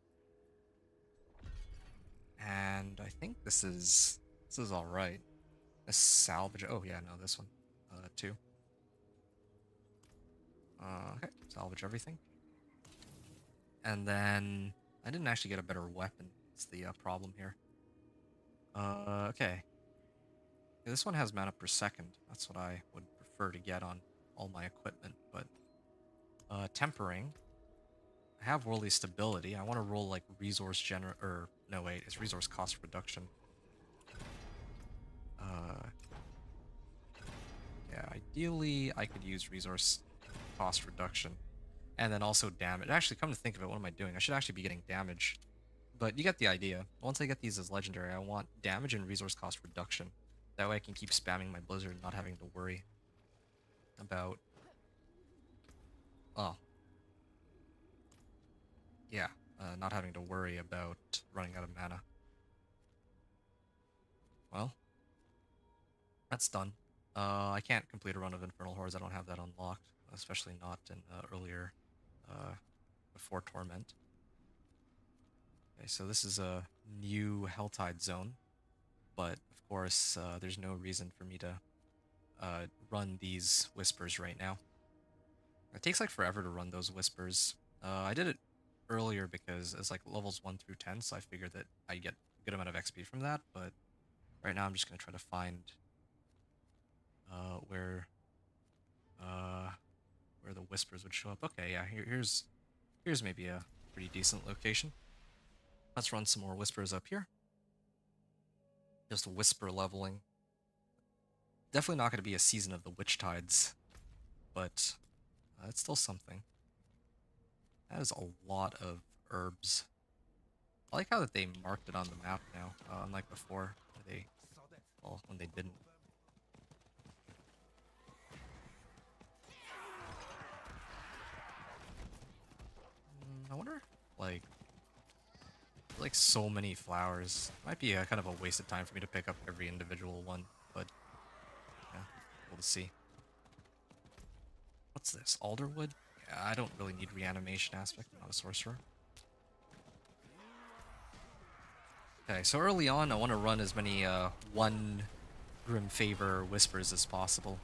And I think this is alright. This salvage... Oh yeah, no, this one. Too. Okay, salvage everything. And then... I didn't actually get a better weapon. It's the problem here. Okay. Yeah, this one has mana per second. That's what I would prefer to get on all my equipment, but... tempering. I have worldly stability. I want to roll like resource or no wait, it's resource cost reduction. Yeah, ideally I could use resource cost reduction. And then also damage. Actually, come to think of it, what am I doing? I should actually be getting damage. But you get the idea. Once I get these as legendary, I want damage and resource cost reduction. That way I can keep spamming my blizzard, not having to worry about... Oh. Yeah, not having to worry about running out of mana. Well, that's done. I can't complete a run of Infernal Hordes. I don't have that unlocked, especially not in earlier, before Torment. Okay, so this is a new Helltide zone, but of course, there's no reason for me to run these Whispers right now. It takes like forever to run those Whispers. I did it earlier because it's like levels 1 through 10, so I figured that I'd get a good amount of XP from that, but right now I'm just going to try to find where the Whispers would show up. Okay, yeah, here's maybe a pretty decent location. Let's run some more Whispers up here. Just Whisper leveling. Definitely not going to be a season of the Witch Tides, but it's still something. That is a lot of herbs. I like how that they marked it on the map now, unlike before, where they, well, when they didn't. I wonder, like so many flowers. Might be a kind of a waste of time for me to pick up every individual one, but yeah, we'll see. What's this? Alderwood? Yeah, I don't really need reanimation aspect. I'm not a sorcerer. Okay, so early on, I want to run as many 1 Grim Favor Whispers as possible,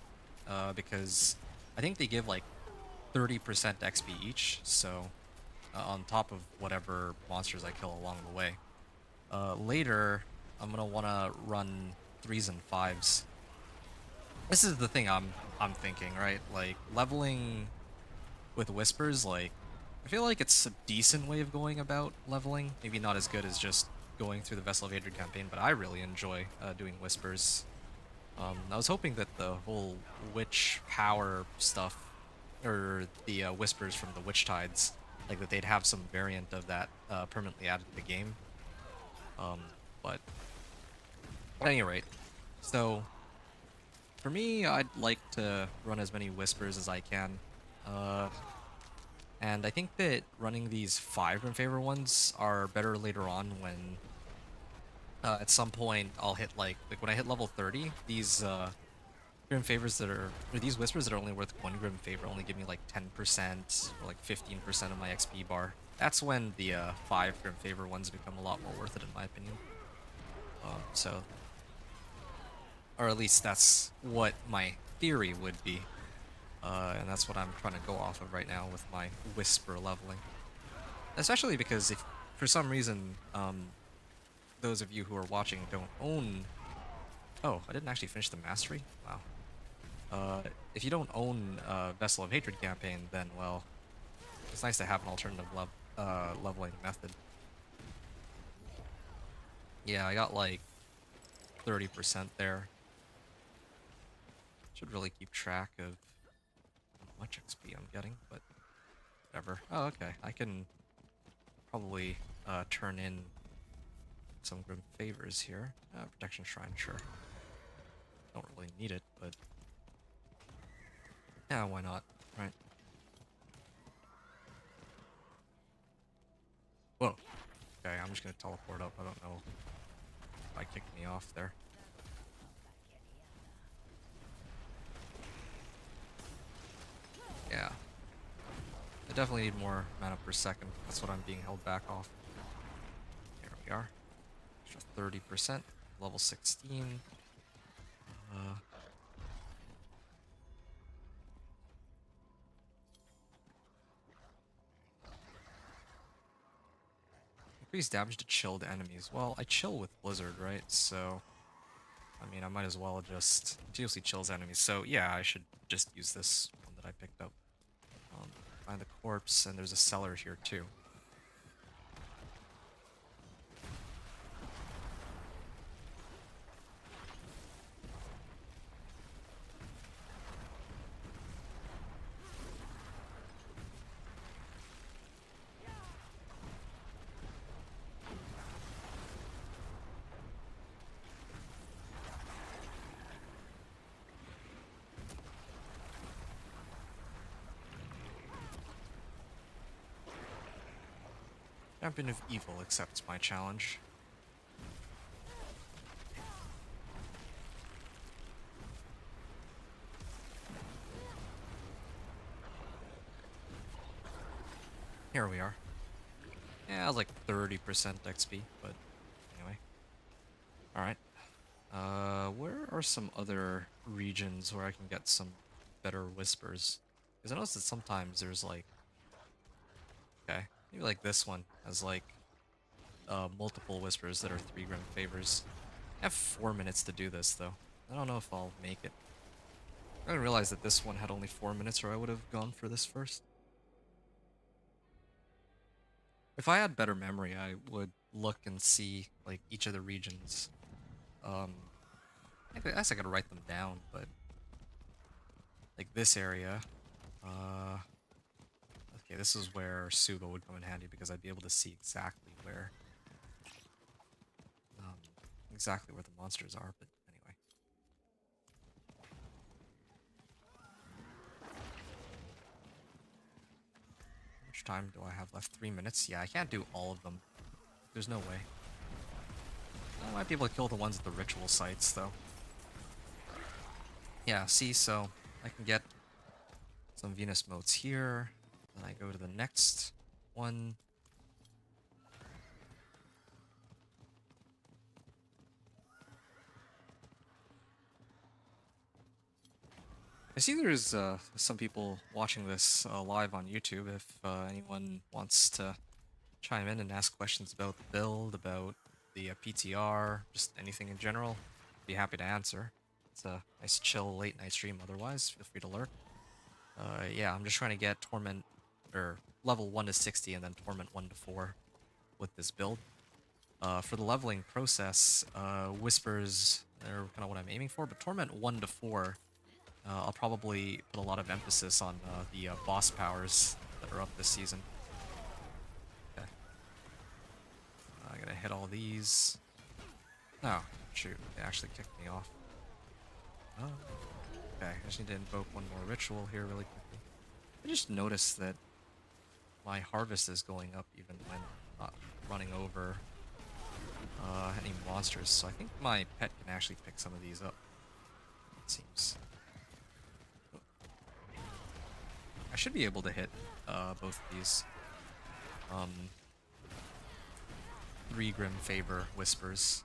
because I think they give like 30% XP each, so on top of whatever monsters I kill along the way. Later, I'm gonna want to run 3s and 5s. This is the thing I'm thinking, right? Like, leveling with Whispers, like, I feel like it's a decent way of going about leveling. Maybe not as good as just going through the Vessel of Hatred campaign, but I really enjoy doing Whispers. I was hoping that the whole Witch Power stuff, or the Whispers from the Witch Tides, like that they'd have some variant of that permanently added to the game. But at any rate, so for me, I'd like to run as many Whispers as I can. And I think that running these 5 Grim Favor ones are better later on when at some point I'll hit like when I hit level 30, these Grim Favors that are, or these Whispers that are only worth 1 Grim Favor only give me like 10% or like 15% of my XP bar. That's when the 5 Grim Favor ones become a lot more worth it in my opinion. So, or at least that's what my theory would be. And that's what I'm trying to go off of right now with my Whisper leveling. Especially because if, for some reason, those of you who are watching don't own... Oh, I didn't actually finish the Mastery? Wow. If you don't own Vessel of Hatred campaign, then, well, it's nice to have an alternative leveling method. Yeah, I got like 30% there. Should really keep track of much XP I'm getting, but whatever. Oh, okay. I can probably turn in some grim favors here. Protection Shrine, sure. Don't really need it, but yeah, why not, right? Whoa. Okay, I'm just gonna teleport up. I don't know if I kicked me off there. Yeah. I definitely need more mana per second. That's what I'm being held back off. Here we are. Extra 30%. Level 16. Increased damage to chilled enemies. Well, I chill with Blizzard, right? So, I mean, I might as well just continuously chills enemies. So, yeah, I should just use this one that I picked up. Find the corpse, and there's a cellar here too. Champion of Evil accepts my challenge. Here we are. Yeah, I was like 30% XP, but anyway. Alright. Where are some other regions where I can get some better whispers? Because I noticed that sometimes there's like... Okay, maybe like this one has like multiple whispers that are 3 grim favors. I have 4 minutes to do this though. I don't know if I'll make it. I didn't realize that this one had only 4 minutes, or I would have gone for this first. If I had better memory, I would look and see like each of the regions. I guess I could write them down, but like this area, okay, this is where Suba would come in handy because I'd be able to see exactly where the monsters are. But anyway, how much time do I have left? 3 minutes. Yeah, I can't do all of them. There's no way. I might be able to kill the ones at the ritual sites, though. Yeah, see, so I can get some Venus motes here. Then I go to the next one. I see there's some people watching this live on YouTube. If anyone wants to chime in and ask questions about the build, about the PTR, just anything in general, be happy to answer. It's a nice chill late night stream otherwise, feel free to lurk. Yeah, I'm just trying to get Torment, or level 1 to 60 and then Torment 1 to 4 with this build. For the leveling process, Whispers are kind of what I'm aiming for, but Torment 1 to 4, I'll probably put a lot of emphasis on the boss powers that are up this season. Okay. I gotta hit all these. Oh, shoot, they actually kicked me off. Oh. Okay, I just need to invoke one more ritual here really quickly. I just noticed that my harvest is going up even when I'm not running over any monsters, so I think my pet can actually pick some of these up, it seems. I should be able to hit both of these 3 Grim Favor Whispers.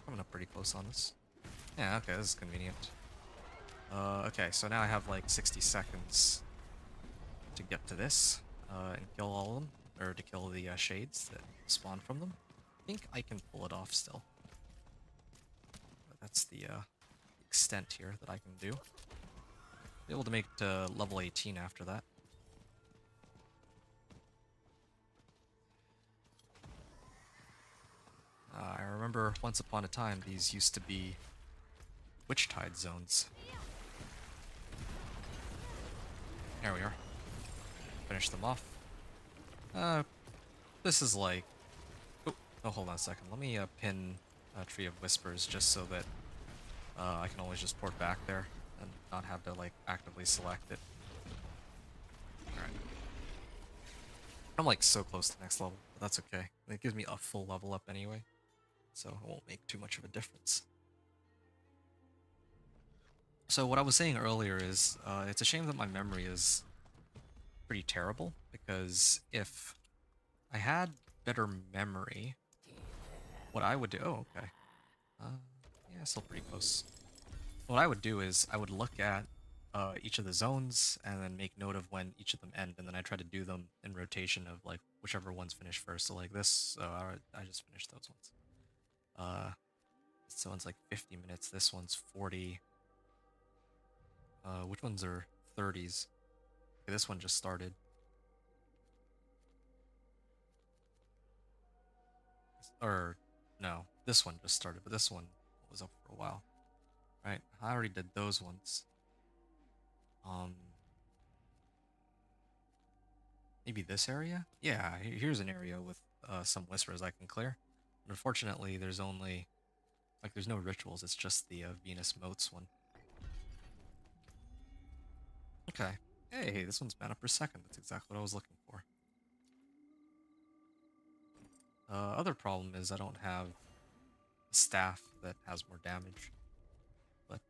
Coming up pretty close on this. Yeah, okay, this is convenient. Okay, so now I have like 60 seconds to get to this and kill all of them, or to kill the shades that spawn from them. I think I can pull it off still. But that's the extent here that I can do. Be able to make it to level 18 after that. I remember once upon a time these used to be Witch Tide zones. There we are. Finish them off. This is like... Oh, hold on a second. Let me pin Tree of Whispers just so that I can always just port back there and not have to like actively select it. Alright. I'm like so close to next level, but that's okay. It gives me a full level up anyway, so it won't make too much of a difference. So what I was saying earlier is, it's a shame that my memory is pretty terrible, because if I had better memory, what I would do... Oh, okay. Yeah, still pretty close. What I would do is, I would look at each of the zones, and then make note of when each of them end, and then I try to do them in rotation of, like, whichever ones finish first. So like this, I just finished those ones. This one's like 50 minutes, this one's 40. Which ones are 30s? Okay, this one just started. Or, no, this one just started, but this one was up for a while. Right, I already did those ones. Maybe this area? Yeah, here's an area with some whispers I can clear. But unfortunately, there's only... Like, there's no rituals, it's just the Venus Motes one. Okay. Hey, this one's mana per second. That's exactly what I was looking for. Other problem is I don't have a staff that has more damage. But,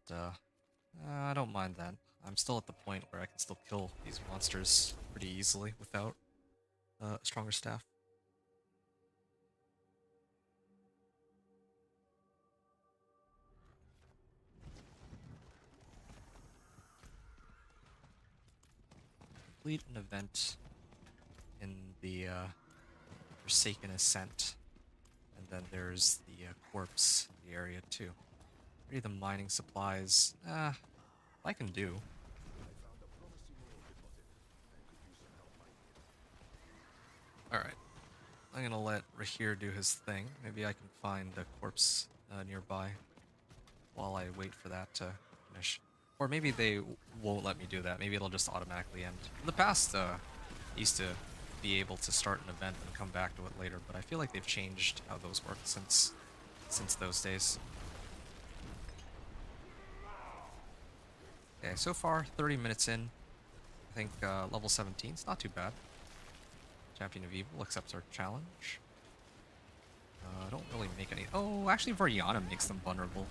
I don't mind that. I'm still at the point where I can still kill these monsters pretty easily without a stronger staff. Complete an event in the Forsaken Ascent, and then there's the corpse in the area too. Ready the mining supplies. I can do. Alright. I'm gonna let Rahir do his thing. Maybe I can find a corpse nearby while I wait for that to finish. Or maybe they won't let me do that. Maybe it'll just automatically end. In the past, I used to be able to start an event and come back to it later, but I feel like they've changed how those work since those days. Okay, so far, 30 minutes in. I think level 17 is not too bad. Champion of Evil accepts our challenge. I don't really make any... Oh, actually Variana makes them vulnerable.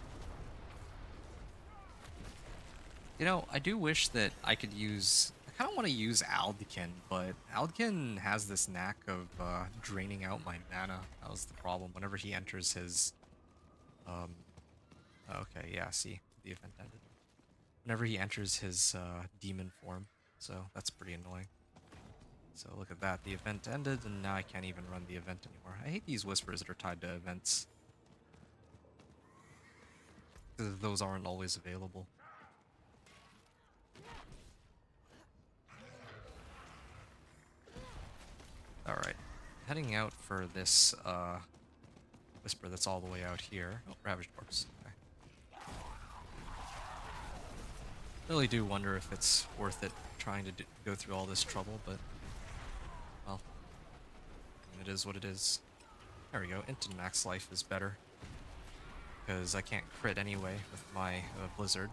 You know, I do wish that I could use... I kind of want to use Aldekin, but Aldekin has this knack of draining out my mana. That was the problem. Whenever he enters his... Okay, yeah, see, the event ended. Whenever he enters his demon form, so that's pretty annoying. So look at that, the event ended, and now I can't even run the event anymore. I hate these whispers that are tied to events, because those aren't always available. Alright, heading out for this whisper that's all the way out here. Oh, Ravaged Corpse. Okay. Really do wonder if it's worth it trying to go through all this trouble, but well, it is what it is. There we go, instant max life is better, because I can't crit anyway with my Blizzard.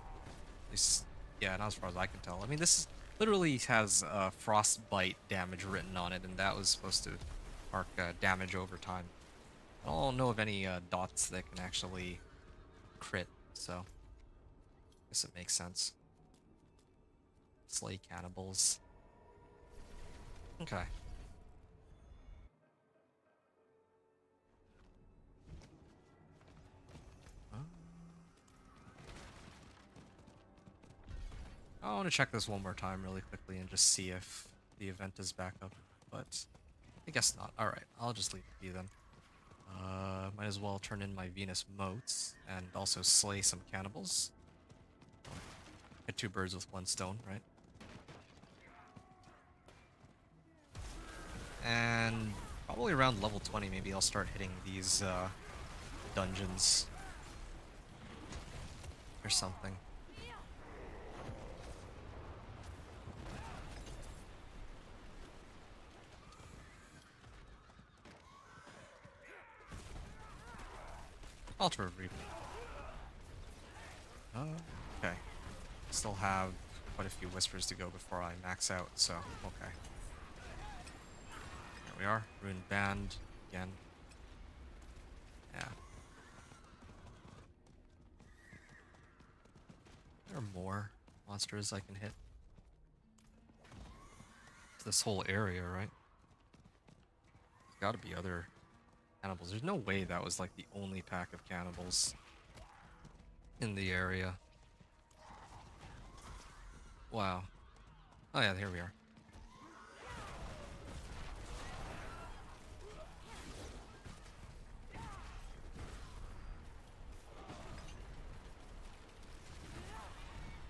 At least, yeah, not as far as I can tell. I mean, this literally has frostbite damage written on it, and that was supposed to mark damage over time. I don't know of any dots that can actually crit, so I guess it makes sense. Slay cannibals. Okay. I want to check this one more time really quickly and just see if the event is back up, but I guess not. Alright, I'll just leave it be then. Might as well turn in my Venus Motes and also slay some cannibals. Hit two birds with one stone, right? And probably around level 20 maybe I'll start hitting these dungeons or something. Altar of Reaping. Okay. Still have quite a few whispers to go before I max out, so okay. There we are. Ruined Band again. Yeah. There are more monsters I can hit. It's this whole area, right? There's gotta be other cannibals. There's no way that was like the only pack of cannibals in the area. Wow. Oh yeah, here we are.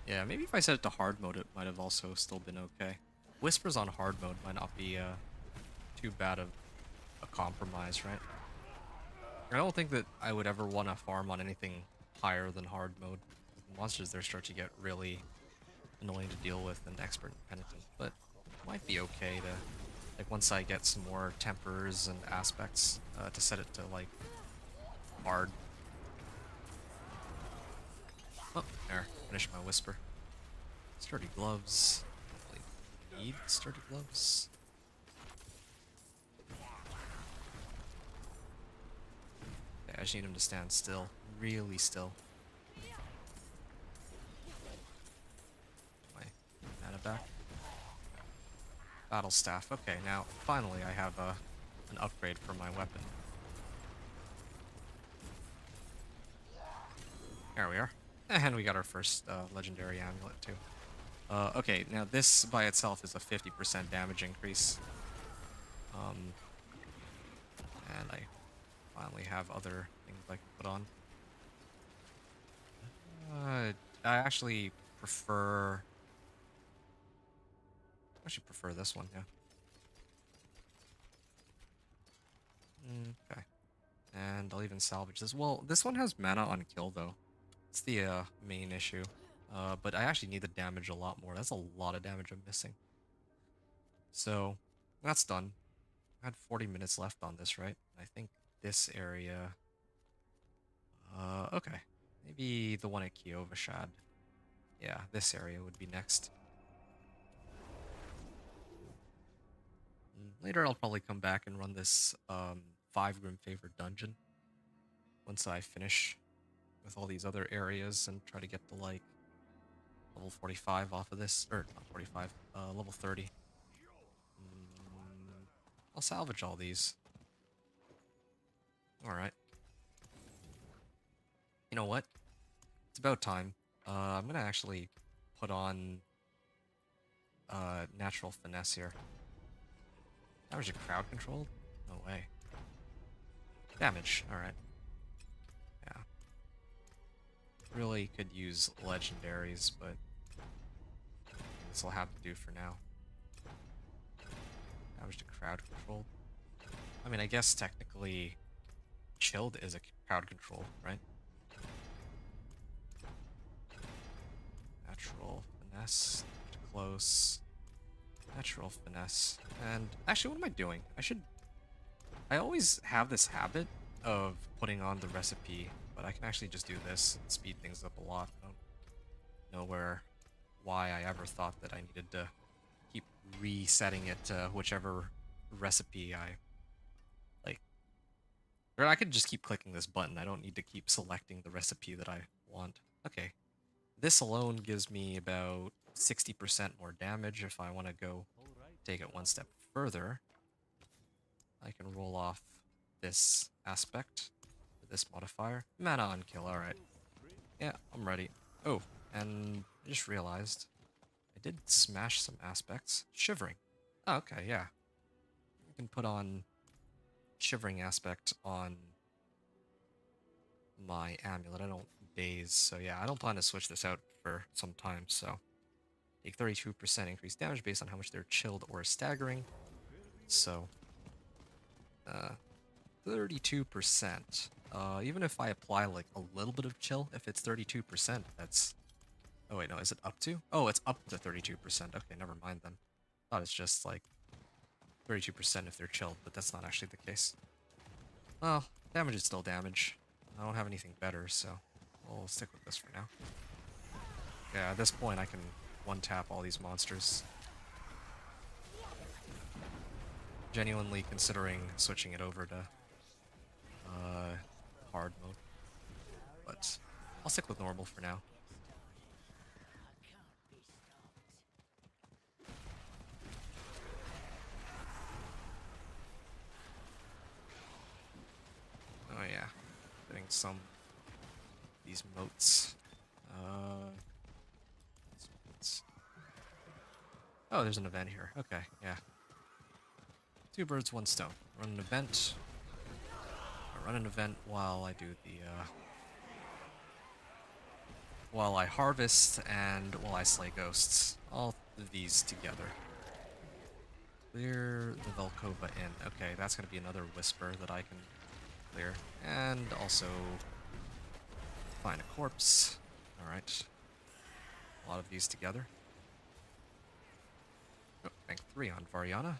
Yeah, maybe if I set it to hard mode, it might have also still been okay. Whispers on hard mode might not be too bad of a compromise, right? I don't think that I would ever want to farm on anything higher than hard mode. The monsters there start to get really annoying to deal with and expert and penitent, but it might be okay to, like, once I get some more tempers and aspects, to set it to, like, hard. Oh, there. Finish my whisper. Sturdy gloves. Really need sturdy gloves. Okay, I just need him to stand still. Really still. My mana back. Battle staff. Okay, now finally I have an upgrade for my weapon. There we are. And we got our first legendary amulet too. Okay, now this by itself is a 50% damage increase. And I finally have other things I can put on. I actually prefer... this one, yeah. Okay. And I'll even salvage this. Well, this one has mana on kill, though. It's the main issue. But I actually need the damage a lot more. That's a lot of damage I'm missing. So, that's done. I had 40 minutes left on this, right? I think this area... okay. Maybe the one at Kiovashad. Yeah, this area would be next. Later I'll probably come back and run this 5 Grim Favor dungeon. Once I finish with all these other areas and try to get to, like, level 45 off of this. Or, not 45, level 30. I'll salvage all these. Alright. You know what? It's about time. I'm gonna actually put on natural finesse here. Damage to crowd controlled? No way. Damage, alright. Yeah. Really could use legendaries, but this will have to do for now. Damage to crowd controlled. I mean, I guess technically chilled is a crowd control, right? Natural finesse, close, natural finesse, and actually, what am I doing? I always have this habit of putting on the recipe, but I can actually just do this and speed things up a lot. I don't know why I ever thought that I needed to keep resetting it to whichever recipe I like. Or I could just keep clicking this button. I don't need to keep selecting the recipe that I want. Okay. This alone gives me about 60% more damage. If I want to go take it one step further, I can roll off this aspect, this modifier. Mana on kill, alright. Yeah, I'm ready. Oh, and I just realized I did smash some aspects. Shivering. Oh, okay, yeah. You can put on Shivering aspect on my amulet. I don't daze, so yeah, I don't plan to switch this out for some time, so take 32% increased damage based on how much they're chilled or staggering. So 32%. Even if I apply like a little bit of chill, if it's 32%, that's... Oh wait, no, is it up to? Oh, it's up to 32%. Okay, never mind then. Thought it's just like 32% if they're chilled, but that's not actually the case. Well, damage is still damage. I don't have anything better, so we'll stick with this for now. Yeah, at this point I can one-tap all these monsters. Genuinely considering switching it over to hard mode, but I'll stick with normal for now. Oh yeah, getting some of these moats. Oh, there's an event here. Okay, yeah. Two birds, one stone. Run an event. I run an event while I do the while I harvest and while I slay ghosts. All of these together. Clear the Velkova Inn. Okay, that's gonna be another whisper that I can clear. And also find a corpse. Alright. A lot of these together. Oh, rank 3 on Variana.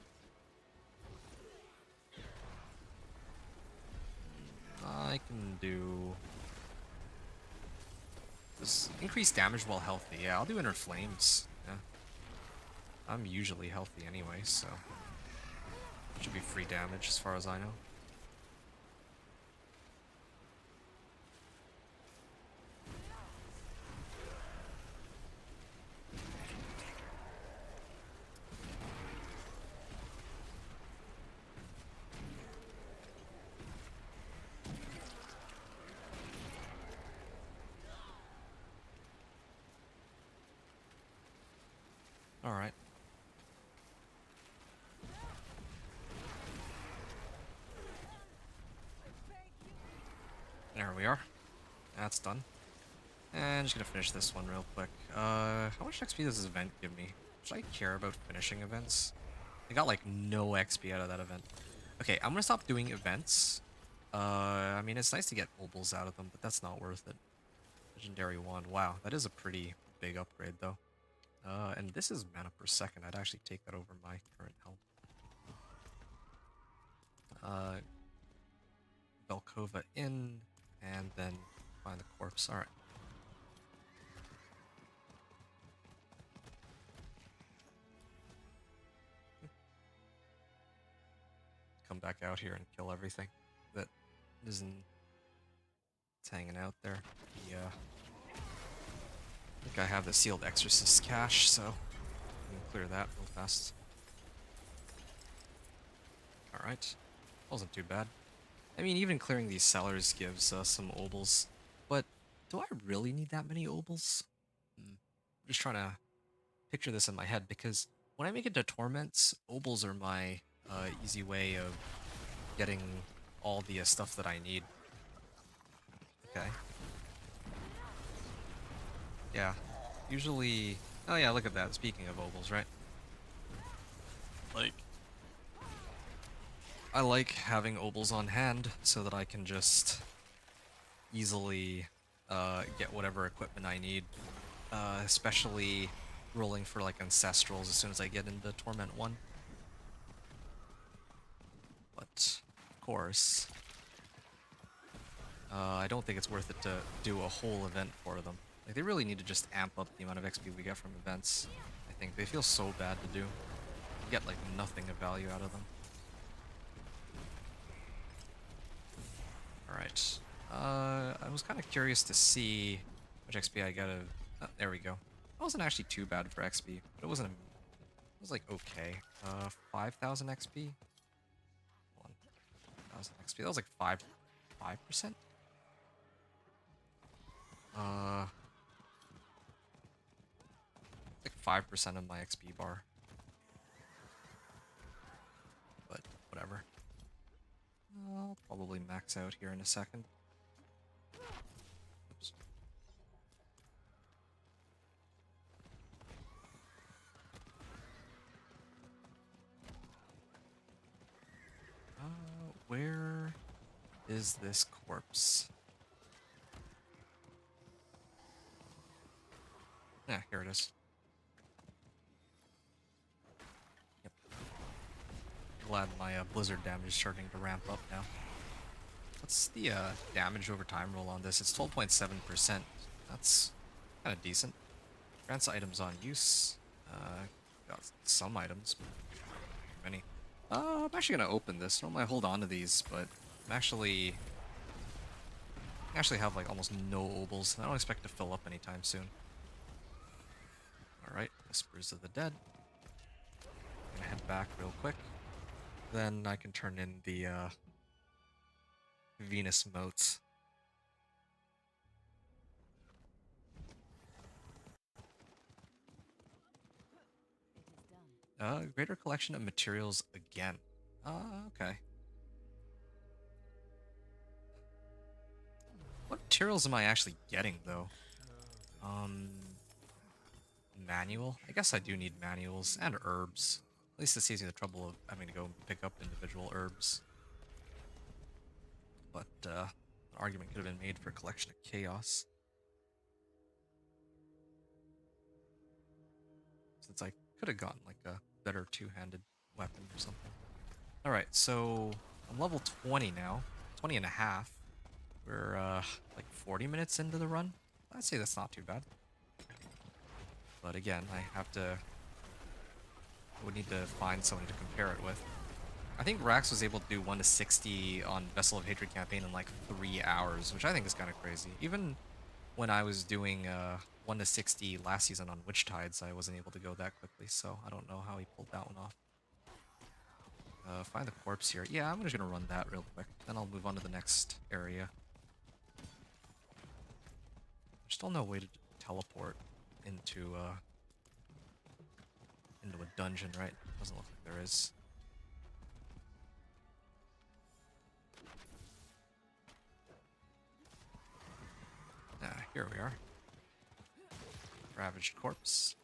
I can do this increased damage while healthy. Yeah, I'll do Inner Flames. Yeah. I'm usually healthy anyway, so should be free damage as far as I know. Alright. There we are. That's done. And just gonna finish this one real quick. How much XP does this event give me? Should I care about finishing events? I got like no XP out of that event. Okay, I'm gonna stop doing events. I mean, it's nice to get mobiles out of them, but that's not worth it. Legendary wand. Wow, that is a pretty big upgrade though. And this is mana per second. I'd actually take that over my current health. Velkova Inn, and then find the corpse. Alright. Come back out here and kill everything that isn't hanging out there. Yeah. I think I have the Sealed Exorcist cache, so I can clear that real fast. Alright. Wasn't too bad. I mean, even clearing these cellars gives some obols, but do I really need that many obols? I'm just trying to picture this in my head, because when I make it to Torments, obols are my easy way of getting all the stuff that I need. Okay. Yeah. Usually... Oh yeah, look at that. Speaking of obols, right? Like... I like having obols on hand so that I can just easily get whatever equipment I need. Especially rolling for like Ancestrals as soon as I get into Torment 1. But, of course, I don't think it's worth it to do a whole event for them. Like, they really need to just amp up the amount of XP we get from events. I think they feel so bad to do. You get like nothing of value out of them. Alright. I was kind of curious to see how much XP I got of... Oh, there we go. That wasn't actually too bad for XP, but it wasn't... It was like okay. 5,000 XP? 1,000 XP. That was like 5%? Like 5% of my XP bar. But whatever. I'll probably max out here in a second. Oops. Where is this corpse? Yeah, here it is. Yep. Glad my blizzard damage is starting to ramp up now. What's the damage over time roll on this? It's 12.7%. That's kind of decent. Grants items on use. Got some items, but not many. I'm actually gonna open this. Normally I hold on to these, but I actually have like almost no obols. I don't expect to fill up anytime soon. Alright, Whispers of the Dead. I'm gonna head back real quick. Then I can turn in the Venus motes. Greater collection of materials again. Okay. What materials am I actually getting though? Manual? I guess I do need manuals and herbs. At least it saves you the trouble of having to go pick up individual herbs. But an argument could have been made for a collection of chaos. Since I could have gotten like a better two-handed weapon or something. Alright, so I'm level 20 now. 20 and a half. We're like 40 minutes into the run. I'd say that's not too bad. But again, I would need to find someone to compare it with. I think Rax was able to do 1 to 60 on Vessel of Hatred campaign in like 3 hours, which I think is kind of crazy. Even when I was doing 1 to 60 last season on Witch Tides, I wasn't able to go that quickly, so I don't know how he pulled that one off. Find the corpse here. Yeah, I'm just gonna run that real quick, then I'll move on to the next area. There's still no way to teleport into a dungeon, right? Doesn't look like there is. Here we are. Ravaged corpse.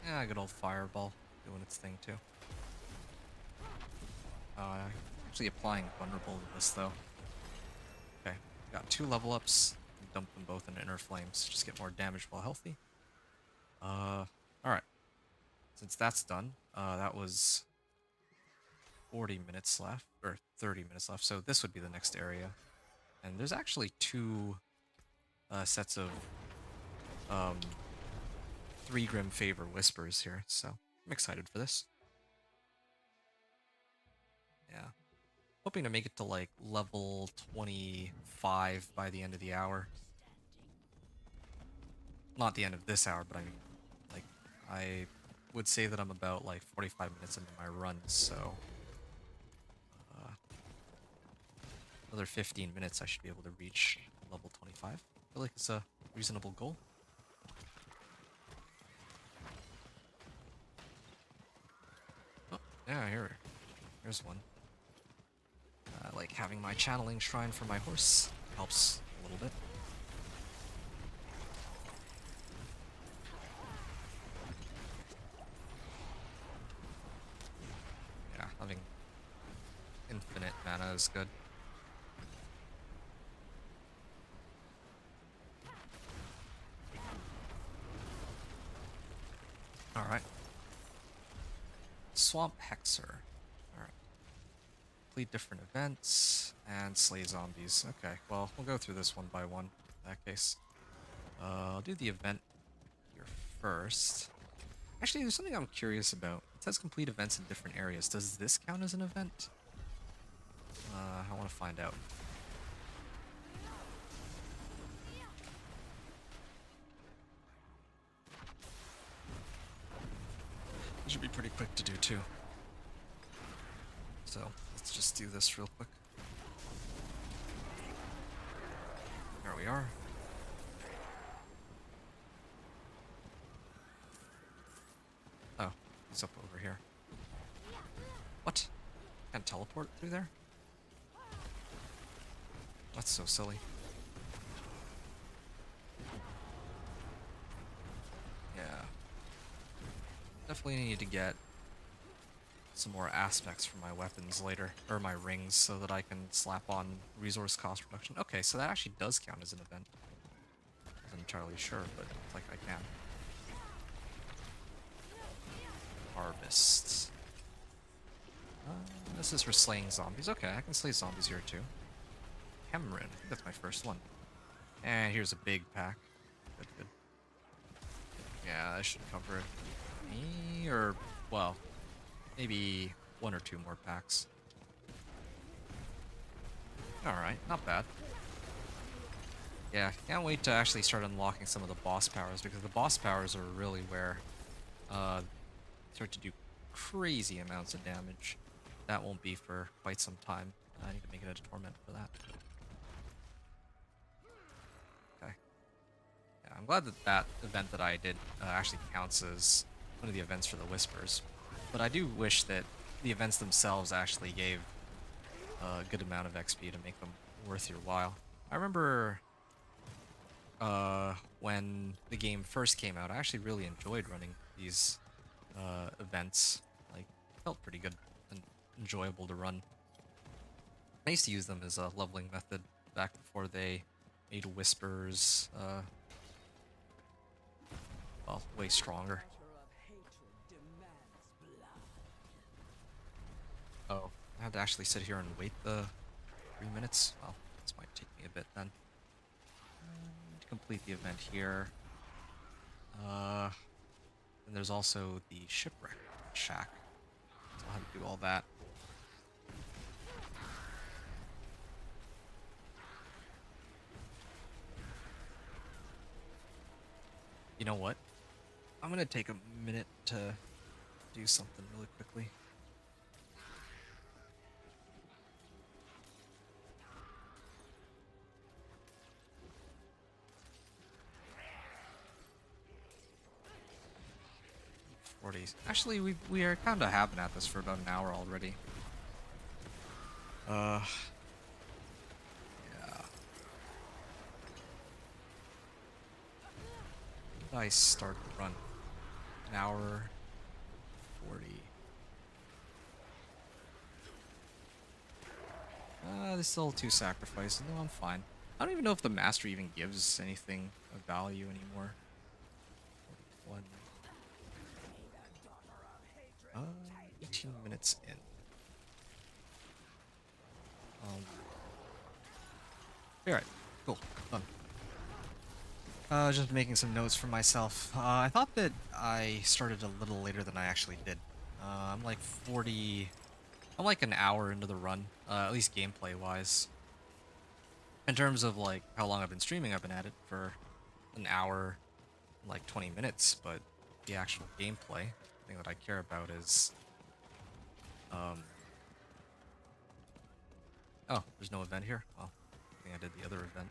Yeah, good old fireball doing its thing too. Actually applying vulnerable to this though. Okay, got 2 level ups. Dump them both into inner flames. Just get more damage while healthy. Alright. Since that's done, that was 40 minutes left, or 30 minutes left, so this would be the next area. And there's actually 2 sets of 3 Grim Favor Whispers here, so I'm excited for this. Yeah. Hoping to make it to like level 25 by the end of the hour. Not the end of this hour, but I mean, like, I would say that I'm about like 45 minutes into my run, so another 15 minutes I should be able to reach level 25. I feel like it's a reasonable goal. Oh, yeah, here's one. Like having my channeling shrine for my horse helps a little bit. Yeah, having infinite mana is good. Alright. Swamp Hexer. Alright. Complete different events and slay zombies. Okay, well, we'll go through this one by one in that case. I'll do the event here first. Actually, there's something I'm curious about. It says complete events in different areas. Does this count as an event? I want to find out. It should be pretty quick to do too. So let's just do this real quick. There we are. Oh, he's up over here. What? Can't teleport through there? That's so silly. Yeah. Definitely need to get some more aspects for my weapons later, or my rings, so that I can slap on resource cost reduction. Okay, so that actually does count as an event. I wasn't entirely sure, but it's like I can. Harvest. This is for slaying zombies. Okay, I can slay zombies here too. Cameron, I think that's my first one. And here's a big pack. Good, good. Yeah, that should cover it. Me, or, well, maybe 1 or 2 more packs. Alright, not bad. Yeah, can't wait to actually start unlocking some of the boss powers, because the boss powers are really where start to do crazy amounts of damage. That won't be for quite some time. I need to make it a Torment for that. Okay. Yeah, I'm glad that that event that I did actually counts as one of the events for the Whispers. But I do wish that the events themselves actually gave a good amount of XP to make them worth your while. I remember when the game first came out, I actually really enjoyed running these events. Like, felt pretty good and enjoyable to run. I used to use them as a leveling method back before they made Whispers, well, way stronger. Oh, I had to actually sit here and wait the 3 minutes? Well, this might take me a bit then. To complete the event here. And there's also the shipwreck shack. So I'll have to do all that. You know what? I'm gonna take a minute to do something really quickly. Actually, we are kind of having at this for about an hour already. Yeah. When did I start the run? An hour 40. There's still 2 sacrifices. No, I'm fine. I don't even know if the master even gives anything of value anymore. 41. 18 minutes in. Alright, cool. Done. Just making some notes for myself. I thought that I started a little later than I actually did. I'm like 40... I'm like an hour into the run, at least gameplay-wise. In terms of like how long I've been streaming, I've been at it for an hour, like 20 minutes, but the actual gameplay, the thing that I care about is... Oh, there's no event here? Well, I think I did the other event.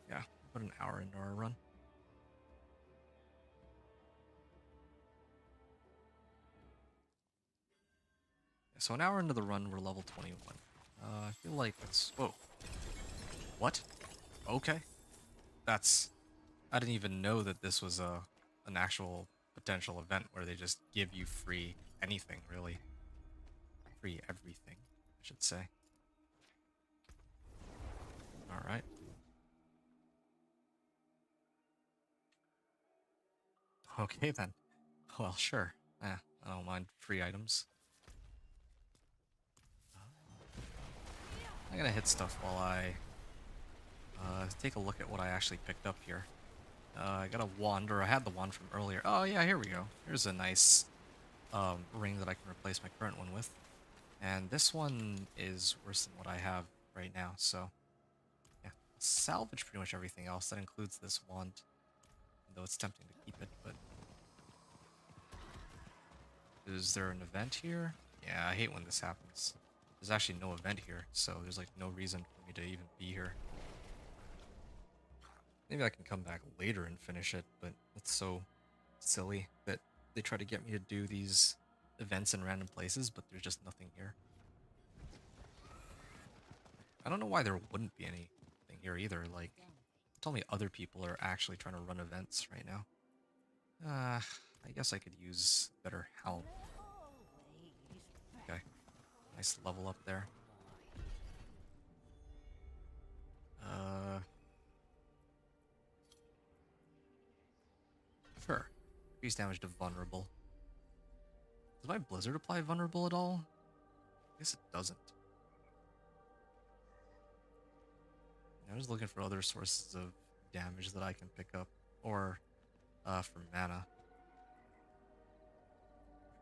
Yeah, put an hour into our run. Yeah, so an hour into the run, we're level 21. I feel like that's... Whoa. What? Okay. That's... I didn't even know that this was an actual potential event where they just give you free anything, really. Free everything, I should say. Alright. Okay then. Well, sure. Yeah, I don't mind free items. I'm gonna hit stuff while I take a look at what I actually picked up here. I got a wand, or I had the wand from earlier. Oh yeah, here we go. Here's a nice ring that I can replace my current one with. And this one is worse than what I have right now, so yeah. Salvage pretty much everything else. That includes this wand. Though it's tempting to keep it, but... Is there an event here? Yeah, I hate when this happens. There's actually no event here, so there's like no reason for me to even be here. Maybe I can come back later and finish it, but it's so silly that they try to get me to do these events in random places, but there's just nothing here. I don't know why there wouldn't be anything here either. Like, tell me other people are actually trying to run events right now. I guess I could use better helm. Okay, nice level up there. Uh, sure. Increase damage to vulnerable. Does my blizzard apply vulnerable at all? I guess it doesn't. I was looking for other sources of damage that I can pick up, or for mana.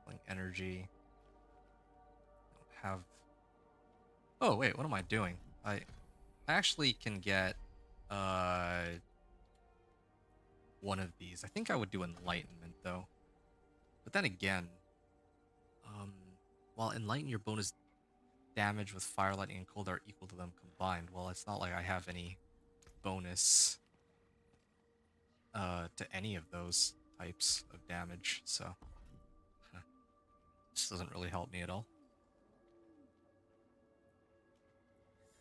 Like energy. I don't have. Oh wait, what am I doing? I actually can get one of these. I think I would do enlightenment though. But then again, um, while enlighten your bonus damage with fire, lightning, and cold are equal to them combined. Well, it's not like I have any bonus to any of those types of damage, so this doesn't really help me at all.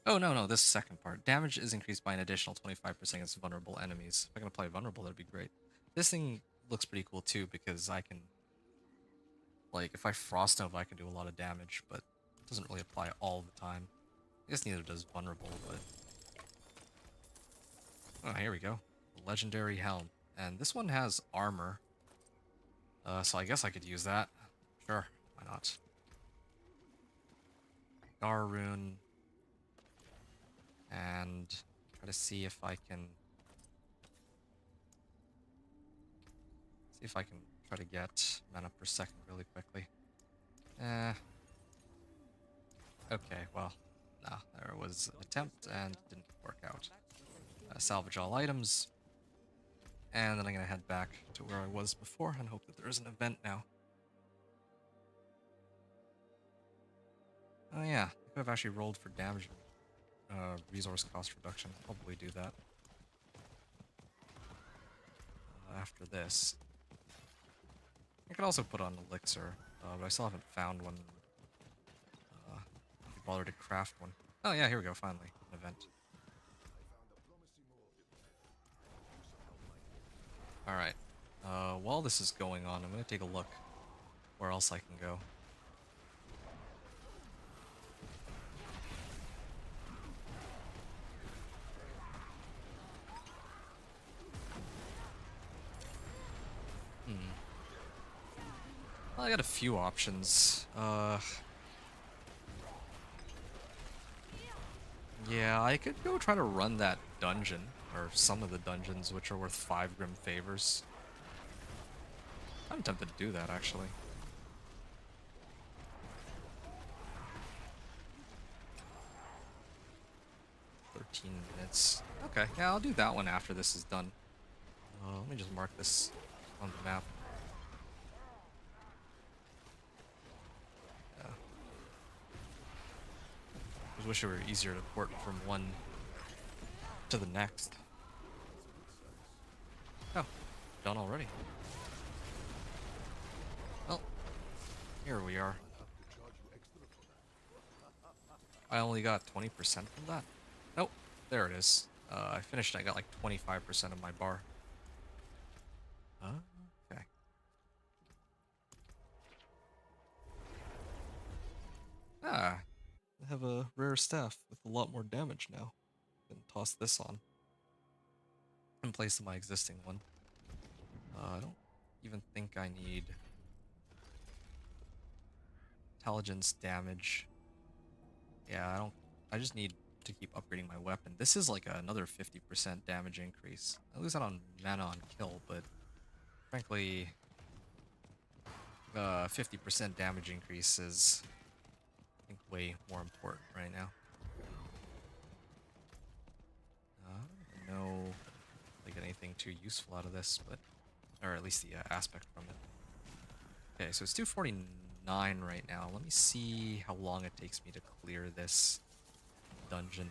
Oh, no, this second part. Damage is increased by an additional 25% against vulnerable enemies. If I can apply vulnerable, that'd be great. This thing looks pretty cool too, because I can, like, if I Frost Nova, I can do a lot of damage, but it doesn't really apply all the time. I guess neither does vulnerable, but... Oh, here we go. Legendary Helm. And this one has armor. So I guess I could use that. Sure, why not? Gar Rune. And try to see if I can... try to get mana per second really quickly. Okay, well, nah, there was an attempt and it didn't work out. Salvage all items. And then I'm gonna head back to where I was before and hope that there is an event now. Oh yeah, I could have actually rolled for damage resource cost reduction. I'll probably do that. After this. I could also put on Elixir, but I still haven't found one. Bother to craft one. Oh yeah, here we go, finally. An event. Alright. While this is going on, I'm gonna take a look where else I can go. Well, I got a few options. Yeah, I could go try to run that dungeon, or some of the dungeons, which are worth 5 Grim Favors. I'm tempted to do that, actually. .13 minutes. Okay, yeah, I'll do that one after this is done. Let me just mark this on the map. Yeah. I just wish it were easier to port from one to the next. Oh, done already. Well, here we are. I only got 20% from that. Nope, there it is. I finished, I got like 25% of my bar. Okay. Ah, I have a rare staff with a lot more damage now. Can toss this on in place of my existing one. I don't even think I need intelligence damage. Yeah, I don't. I just need to keep upgrading my weapon. This is like another 50% damage increase. I lose that on mana on kill, but frankly, 50% damage increase is, I think, way more important right now. I don't know if I get anything too useful out of this, but, or at least the aspect from it. Okay, so it's 249 right now. Let me see how long it takes me to clear this dungeon.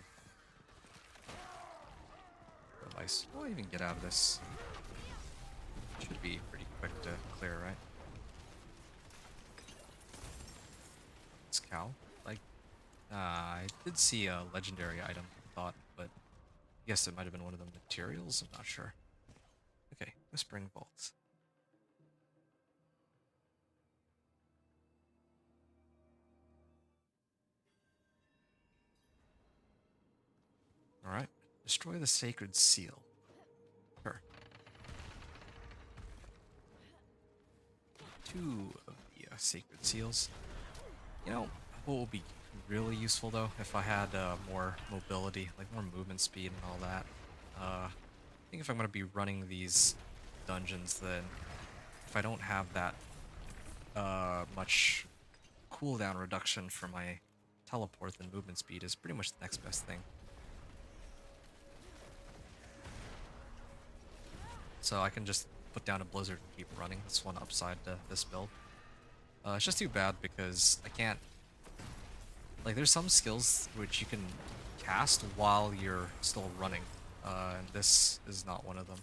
Device. What do I even get out of this? Should be pretty quick to clear, right? This cow. Like, I did see a legendary item, I thought, but I guess it might have been one of the materials. I'm not sure. Okay, Whispering Vaults. Alright, Destroy the sacred seal. Sure. 2 of the sacred seals. You know, what would be really useful though, if I had more mobility, like more movement speed and all that. I think if I'm going to be running these dungeons, then if I don't have that much cooldown reduction for my teleport, then movement speed is pretty much the next best thing. So I can just put down a blizzard and keep running. That's one upside to this build. It's just too bad because I can't... Like, there's some skills which you can cast while you're still running. And this is not one of them,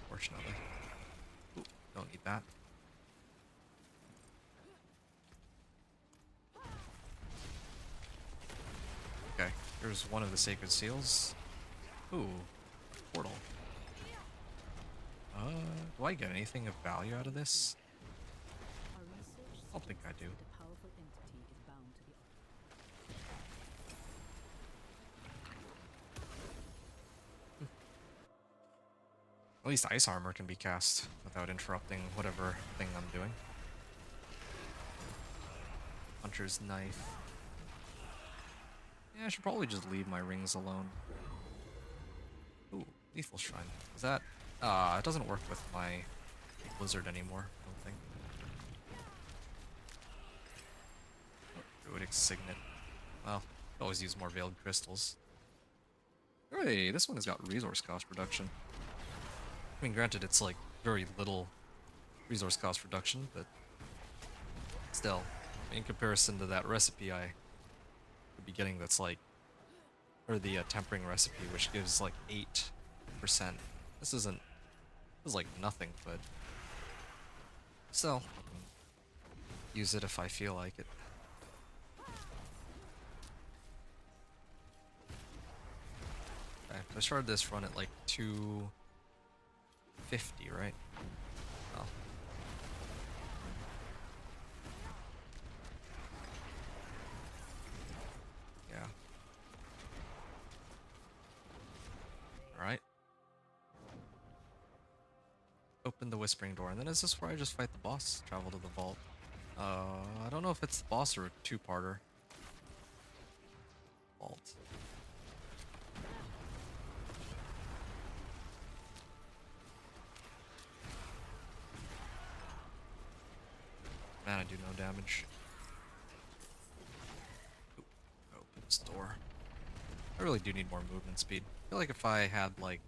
fortunately. Ooh, don't need that. Okay, here's one of the sacred seals. Ooh, portal. Do I get anything of value out of this? I don't think I do. At least ice armor can be cast without interrupting whatever thing I'm doing. Hunter's knife. Yeah, I should probably just leave my rings alone. Ooh, lethal shrine. Is that... it doesn't work with my blizzard anymore, I don't think. Druidic signet. Well, could always use more veiled crystals. Hey, this one has got resource cost reduction. I mean, granted, it's like very little resource cost reduction, but still, in comparison to that recipe I would be getting that's like, or the tempering recipe, which gives like 8%. This isn't, this is like nothing, but still, I can use it if I feel like it. Okay, so I started this run at like 250, right? Oh. Yeah. Alright. Open the whispering door, and then is this where I just fight the boss? Travel to the vault. I don't know if it's the boss or a two-parter. Vault. Man, I do no damage. Ooh, open this door. I really do need more movement speed. I feel like if I had, like,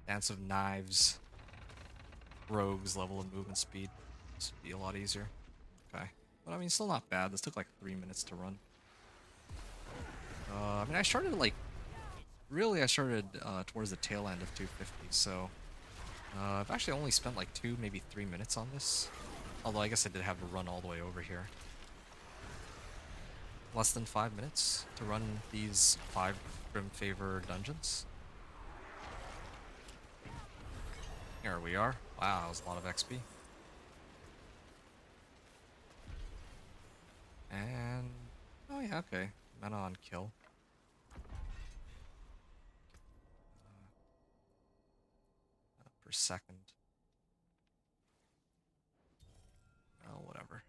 Dance of Knives, Rogue's level of movement speed, this would be a lot easier. Okay. But I mean, still not bad. This took like 3 minutes to run. I mean, I started, like, really, I started towards the tail end of 250, so I've actually only spent like 2, maybe 3 minutes on this. Although I guess I did have to run all the way over here. Less than 5 minutes to run these 5 Grim Favor dungeons. Here we are. Wow, that was a lot of XP. And... oh yeah, okay. Mana on kill. Per second. Oh, whatever.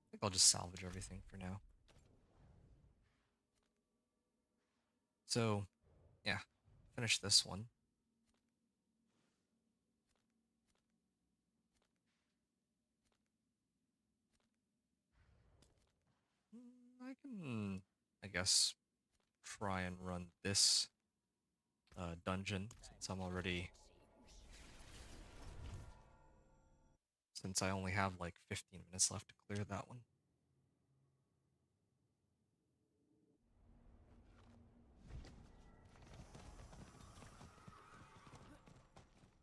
I think I'll just salvage everything for now. So, yeah. Finish this one. I can, I guess, try and run this dungeon since I'm already... since I only have like 15 minutes left to clear that one.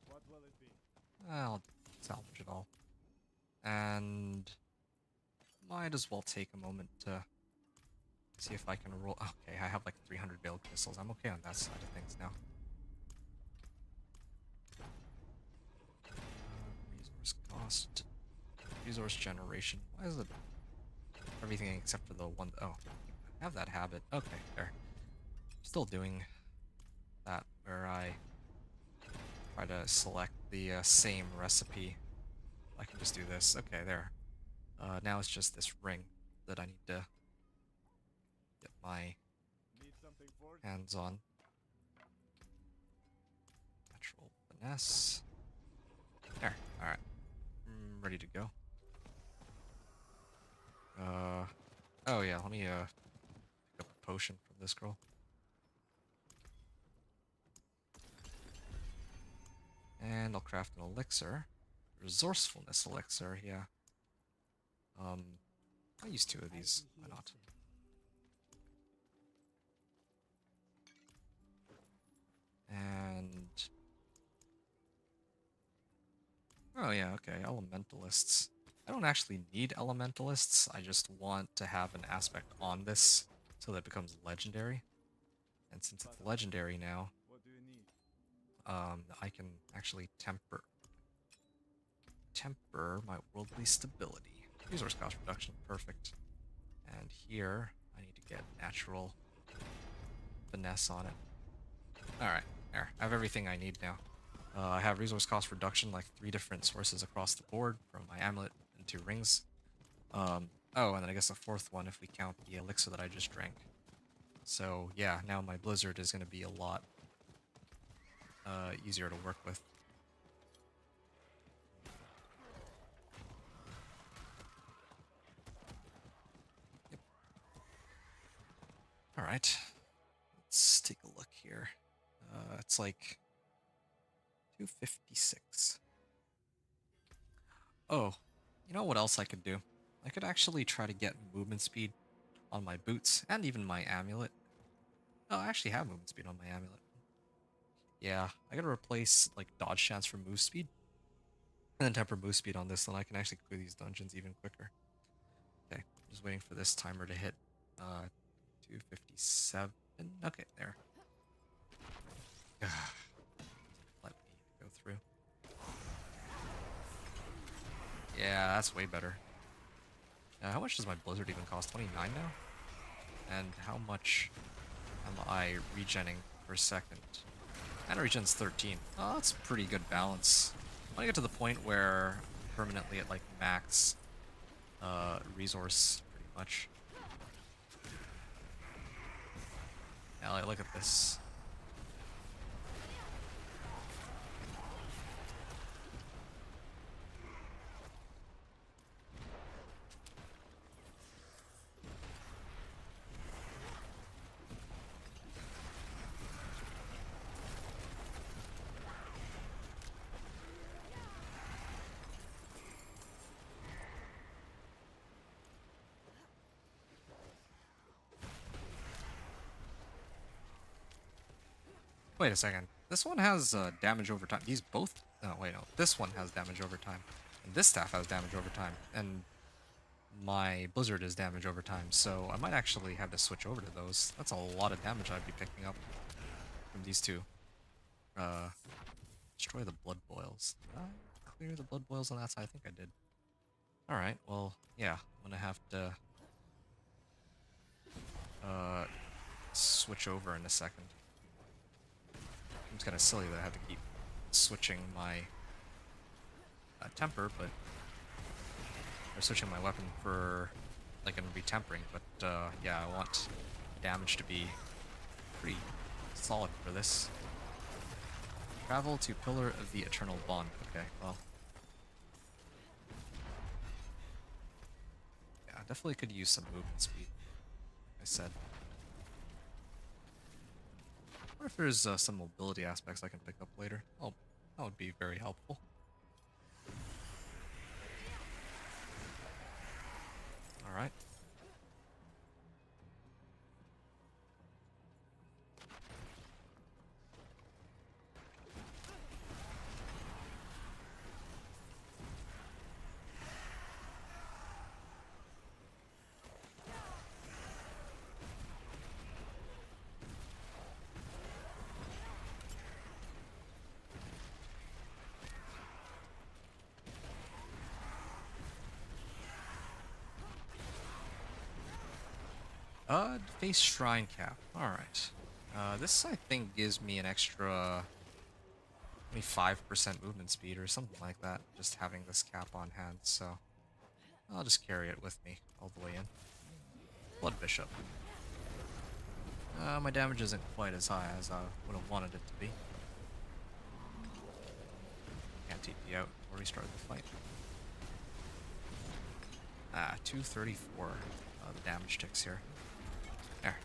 What will it be?
I'll salvage it all. And might as well take a moment to see if I can roll... okay, I have like 300 veiled crystals. I'm okay on that side of things now. Resource cost. Resource generation. Why is it everything except for the one... oh, I have that habit. Okay, there. Still still doing that where I try to select the same recipe. I can just do this. Okay, there. Now it's just this ring that I need to get my
Need something forged?
hands on. Natural finesse. There. Alright. Ready to go. Oh yeah, let me pick up a potion from this girl. And I'll craft an elixir. Resourcefulness elixir, yeah. I'll use 2 of these. Why not? And oh yeah, okay, elementalists. I don't actually need elementalists, I just want to have an aspect on this so that it becomes legendary. And since it's legendary now,
What do you need?
I can actually temper my worldly stability. Resource cost reduction, perfect. And here, I need to get natural finesse on it. Alright, there. I have everything I need now. I have resource cost reduction, like 3 different sources across the board from my amulet and 2 rings. Oh, and then I guess the 4th one if we count the elixir that I just drank. So yeah, now my blizzard is going to be a lot easier to work with. Yep. Alright, let's take a look here. It's like 256. Oh, you know what else I could do? I could actually try to get movement speed on my boots and even my amulet. Oh, I actually have movement speed on my amulet. Yeah, I gotta replace like dodge chance for move speed and then temper move speed on this, then I can actually clear these dungeons even quicker. Okay, just waiting for this timer to hit 257. Okay, there. Let me go through. Yeah, that's way better. How much does my blizzard even cost? 29 now? And how much am I regenning per second? And regen's 13. Oh, that's pretty good balance. I want to get to the point where I'm permanently at like max resource, pretty much. Yeah, like, look at this. Wait a second. This one has damage over time. These both... Oh, wait, no. This one has damage over time. And this staff has damage over time. And my blizzard is damage over time. So I might actually have to switch over to those. That's a lot of damage I'd be picking up from these two. Destroy the blood boils. Did I clear the blood boils on that side? I think I did. Alright, well, yeah. I'm gonna have to switch over in a second. It's kind of silly that I have to keep switching my temper, but or switching my weapon for like an retempering. But yeah, I want damage to be pretty solid for this. Travel to Pillar of the Eternal Bond. Okay, well, yeah, definitely could use some movement speed. Like I said. Or if there's some mobility aspects I can pick up later. Oh, that would be very helpful. Alright. Face Shrine Cap. Alright. This I think gives me an extra 25% movement speed or something like that, just having this cap on hand, so I'll just carry it with me all the way in. Blood Bishop. My damage isn't quite as high as I would have wanted it to be. Can't TP out or restart the fight. 234. The damage ticks here. There.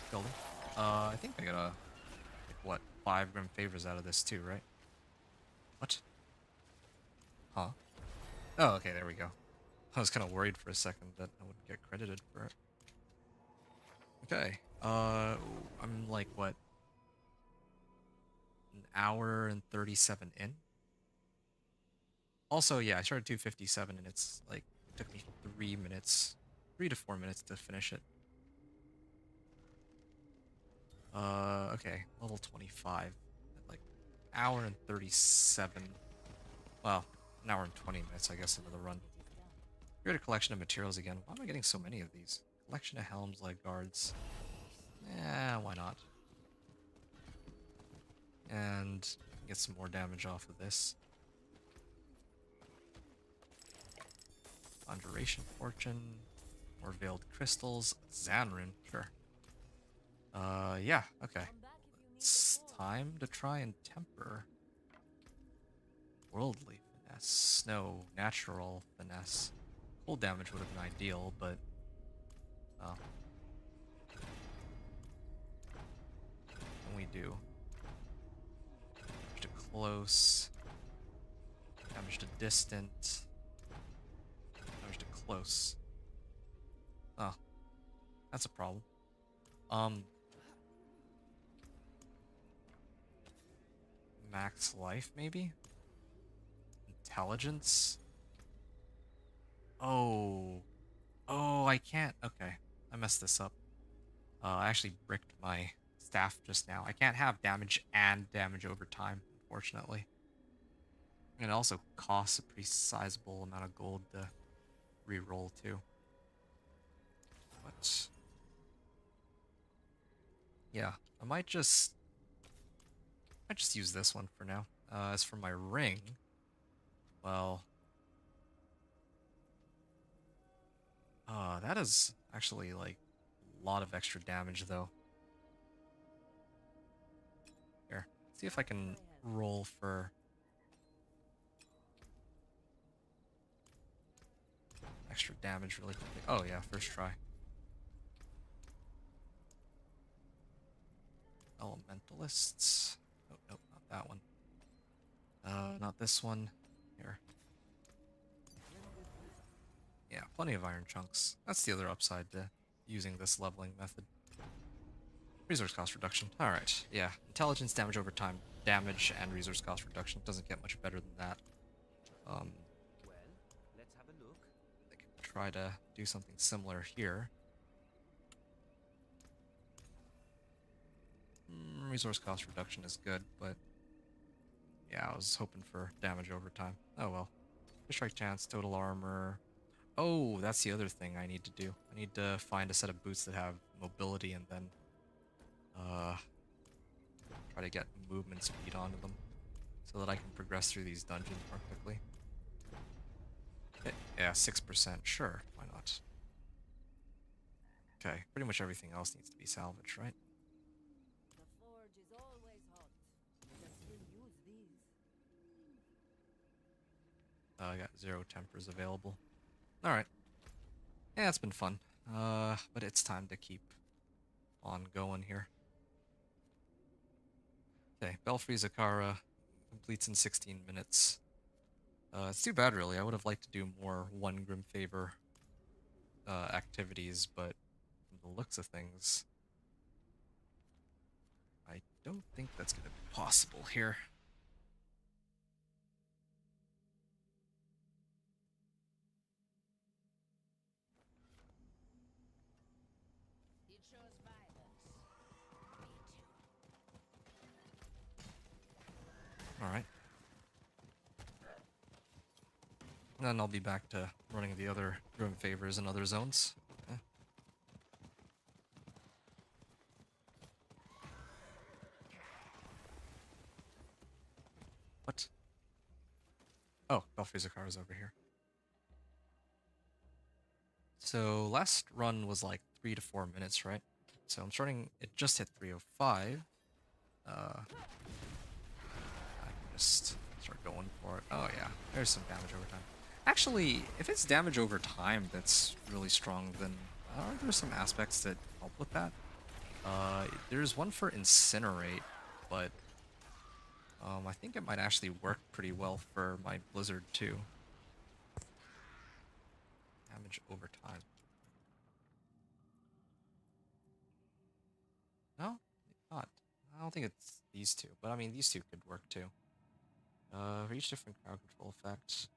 Killed him. I think I got a, like, what, 5 Grim Favors out of this too, right? What? Huh? Oh, okay, there we go. I was kind of worried for a second that I wouldn't get credited for it. Okay. I'm like, what? An hour and 37 in? Also, yeah, I started 257 and it's like, it took me 3 minutes, 3 to 4 minutes to finish it. Okay, level 25. Like, hour and 37. Well, an hour and 20 minutes, I guess, into the run. Create a collection of materials again. Why am I getting so many of these? Collection of helms, leg guards. Yeah, why not? And get some more damage off of this. Conjuration Fortune. More Veiled Crystals. Zanrin, sure. Yeah, okay. It's time to try and temper. Worldly Finesse. No, natural Finesse. Cold damage would have been ideal, but... oh. What can we do? Damage to close. Damage to distant. Damage to close. Oh. That's a problem. Max life, maybe? Intelligence? Oh. Oh, I can't. Okay. I messed this up. I actually bricked my staff just now. I can't have damage and damage over time, unfortunately. And it also costs a pretty sizable amount of gold to re-roll too. But yeah, I might just use this one for now. As for my ring, well, that is actually like a lot of extra damage though. Here, see if I can roll for extra damage really quickly. Oh yeah, first try. Elementalists. Oh, nope, not that one. Not this one. Here. Yeah, plenty of iron chunks. That's the other upside to using this leveling method. Resource cost reduction. Alright, yeah. Intelligence, damage over time, damage, and resource cost reduction. Doesn't get much better than that.
Well, let's have a look.
I could try to do something similar here. Resource cost reduction is good, but yeah, I was hoping for damage over time. Oh well. Strike chance, total armor. Oh, that's the other thing I need to do. I need to find a set of boots that have mobility and then try to get movement speed onto them so that I can progress through these dungeons more quickly. Yeah, 6%. Sure, why not? Okay, pretty much everything else needs to be salvaged, right?
The forge is always hot. We can still use these.
I got 0 tempers available. Alright. Yeah, it's been fun. But it's time to keep on going here. Okay, Belfry Zakara completes in 16 minutes. It's too bad, really. I would have liked to do more 1 Grim Favor activities, but from the looks of things, I don't think that's going to be possible here.
It shows violence. Me too.
Alright. And then I'll be back to running the other Grim Favors in other zones. Oh, Belfry is over here. So last run was like 3 to 4 minutes, right? So I'm starting, it just hit 3:05. I can just start going for it. Oh yeah, there's some damage over time. Actually, if it's damage over time that's really strong, then aren't there some aspects that help with that? There's one for Incinerate, but I think it might actually work pretty well for my Blizzard too. Damage over time. No, not. I don't think it's these two, but I mean these two could work too. For each different crowd control effect.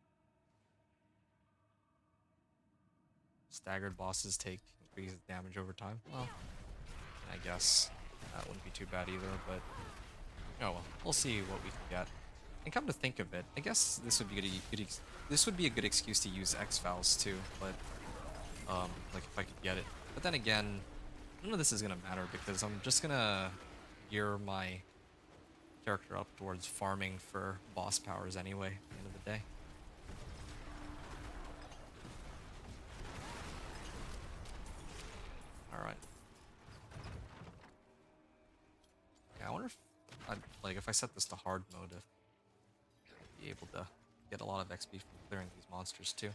Staggered bosses take increased damage over time. Well, I guess that wouldn't be too bad either, but oh well, we'll see what we can get. And come to think of it, I guess this would be this would be a good excuse to use X-Files too, but like if I could get it. But then again, none of this is gonna matter because I'm just gonna gear my character up towards farming for boss powers anyway at the end of the day. Alright. Yeah, I wonder if if I set this to hard mode, if I'd be able to get a lot of XP from clearing these monsters too.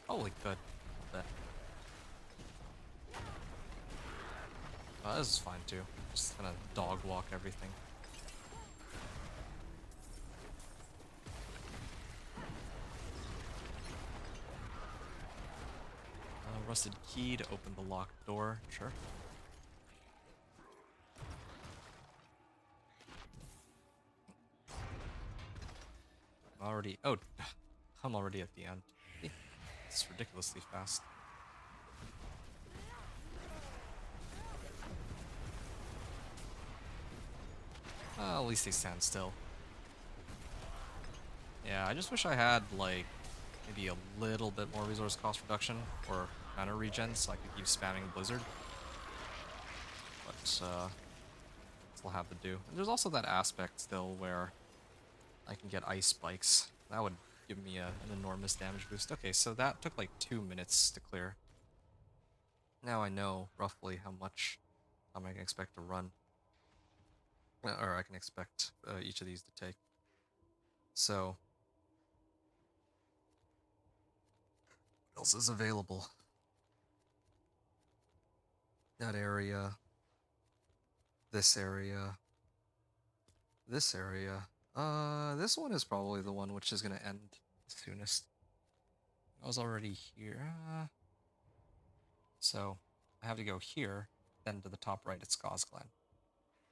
Probably could. But this is fine too. Just gonna dog walk everything. Rusted key to open the locked door. Sure. Already. Oh, I'm already at the end. It's ridiculously fast. At least they stand still. Yeah, I just wish I had, like, maybe a little bit more resource cost reduction or mana regen so I could keep spamming Blizzard. But, still have to do. And there's also that aspect still where I can get ice spikes. That would give me an enormous damage boost. Okay, so that took like 2 minutes to clear. Now I know roughly how much I can expect to run. Or I can expect each of these to take. So, what else is available? That area. This area. This area. This one is probably the one which is going to end the soonest. I was already here. So, I have to go here, then to the top right at Skazglen.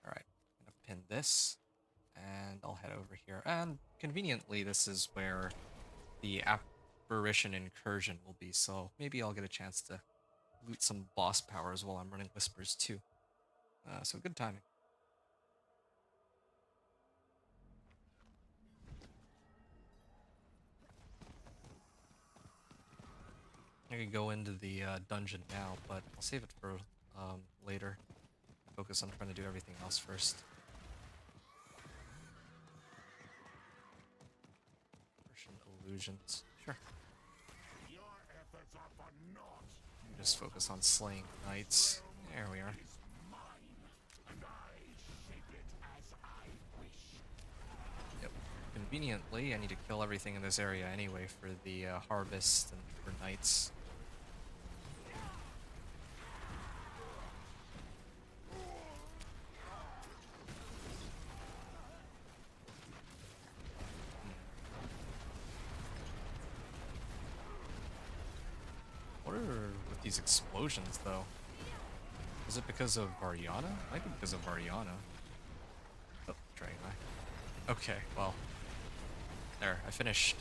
Alright, I'm going to pin this, and I'll head over here. And conveniently, this is where the Apparition Incursion will be, so maybe I'll get a chance to loot some boss powers while I'm running Whispers too. So good timing. I could go into the dungeon now, but I'll save it for later. Focus on trying to do everything else first. Persian illusions. Sure.
Your efforts are for naught.
Just focus on slaying knights. There we are.
Is mine, and I shape it as I wish.
Yep. Conveniently, I need to kill everything in this area anyway for the harvest and for knights. What are with these explosions, though? Is it because of Variana? Might be because of Variana. Oh, Dragon Eye. Okay, well. There, I finished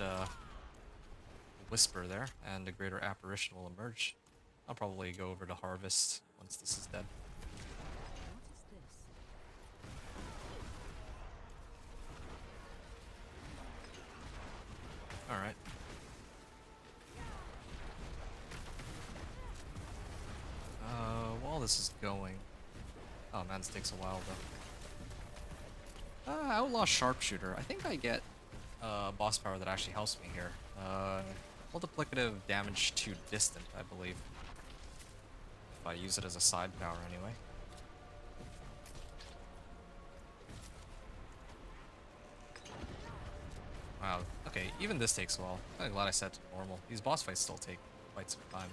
Whisper there, and a greater apparition will emerge. I'll probably go over to Harvest once this is dead.
What is this?
Alright. While this is going... Oh man, this takes a while though. Outlaw Sharpshooter. I think I get boss power that actually helps me here. Multiplicative damage to distant, I believe. If I use it as a side power anyway. Wow, okay, even this takes a while. I'm glad I set to normal. These boss fights still take quite some time.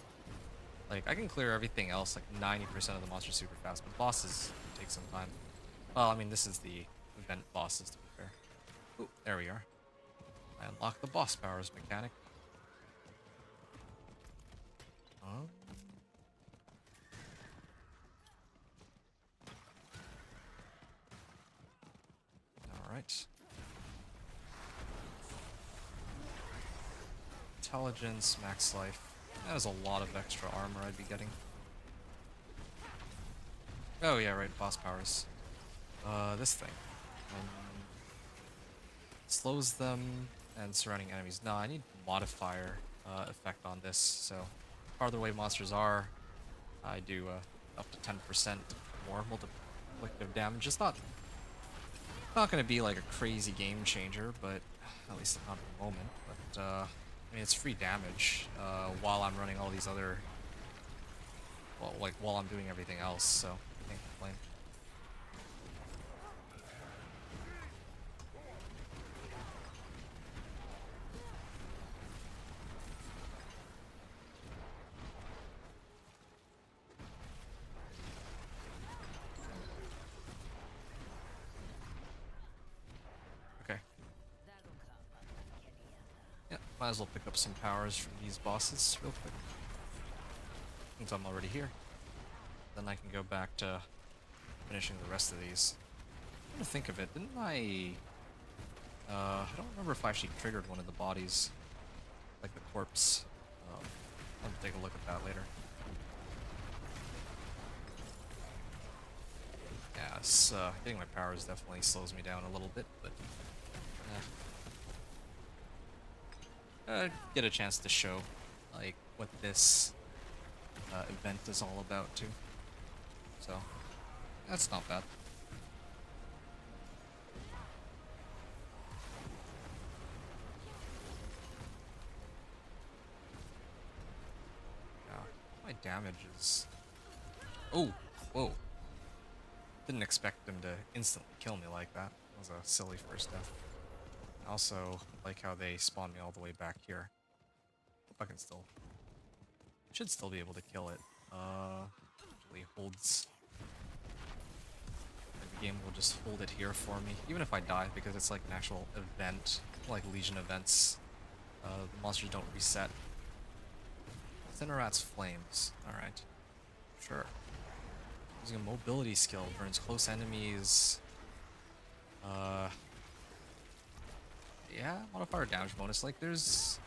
Like, I can clear everything else, like 90% of the monsters super fast, but bosses take some time. Well, I mean, this is the event bosses, to be fair. Ooh, there we are. I unlocked the boss powers mechanic. Oh. Alright. Intelligence, max life. That is a lot of extra armor I'd be getting. Oh yeah, right, boss powers. This thing. Slows them and surrounding enemies. No, I need modifier effect on this, so farther away monsters are, I do up to 10% more multiplicative damage. It's not gonna be like a crazy game changer, but at least not at the moment. But I mean, it's free damage while I'm running all these other, well, like while I'm doing everything else. So can't complain. Okay. Yeah, might as well pick up some powers from these bosses real quick. Since I'm already here. Then I can go back to finishing the rest of these. I'm to think of it, didn't I don't remember if I actually triggered one of the bodies. Like the corpse. I'll take a look at that later. Yeah, it's, getting my powers definitely slows me down a little bit, but get a chance to show like what this event is all about too. So that's not bad. Yeah, my damage is. Oh, whoa! Didn't expect them to instantly kill me like that. That was a silly first death. Also, like how they spawned me all the way back here. Hope I can still. Should still be able to kill it. Usually holds. Like the game will just hold it here for me, even if I die, because it's like an actual event, like Legion events. The monsters don't reset. Thinnerat's Flames. Alright. Sure. Using a mobility skill, burns close enemies. Yeah, modifier damage bonus. Like, there's...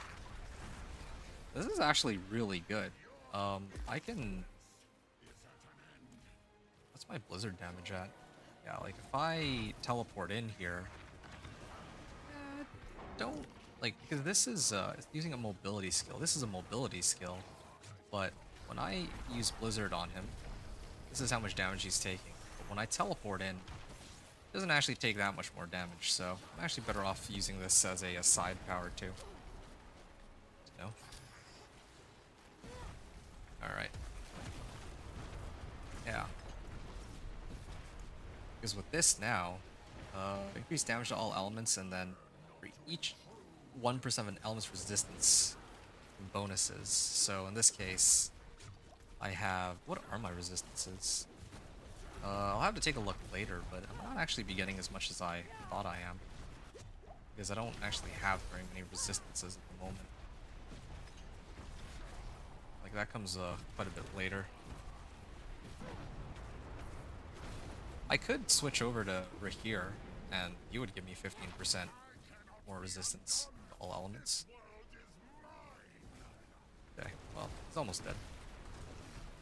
This is actually really good. I can... What's my blizzard damage at? Yeah, like, if I teleport in here... don't... Like, because this is, using a mobility skill. This is a mobility skill. But when I use blizzard on him, this is how much damage he's taking. But when I teleport in, it doesn't actually take that much more damage, so I'm actually better off using this as a side power too. No? Alright. Yeah. Because with this now, increase damage to all elements, and then for each 1% of an element's resistance bonuses. So in this case, I have... What are my resistances? I'll have to take a look later, but I'm not actually be getting as much as I thought I am. Because I don't actually have very many resistances at the moment. Like, that comes quite a bit later. I could switch over to Rahir, and you would give me 15% more resistance to all elements. Okay, well, it's almost dead.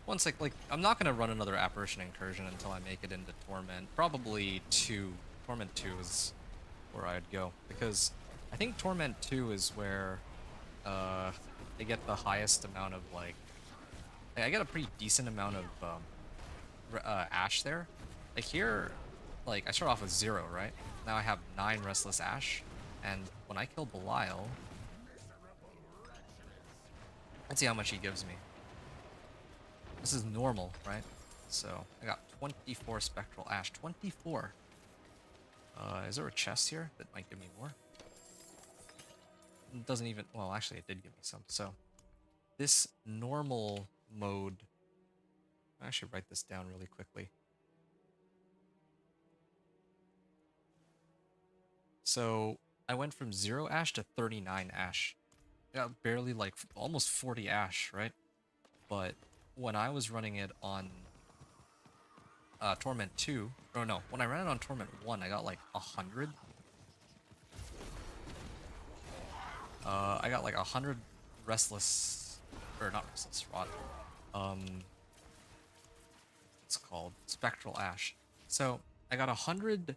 Once like I'm not gonna run another Apparition Incursion until I make it into Torment. Probably 2. Torment 2 is where I'd go, because I think Torment 2 is where I get the highest amount of like I get a pretty decent amount of ash there. Like here, like I start off with 0, right? Now I have 9 Restless Ash. And when I kill Belial, let's see how much he gives me. This is normal, right? So I got 24 Spectral Ash. 24. Is there a chest here that might give me more? It doesn't even... Well, actually, it did give me some. So this normal mode... I'll actually write this down really quickly. So I went from 0 ash to 39 ash. I got barely like almost 40 ash, right? But when I was running it on Torment 2, or no, when I ran it on Torment 1, I got like 100. I got like 100 restless, or not restless, rot. It's called Spectral Ash. So I got 100,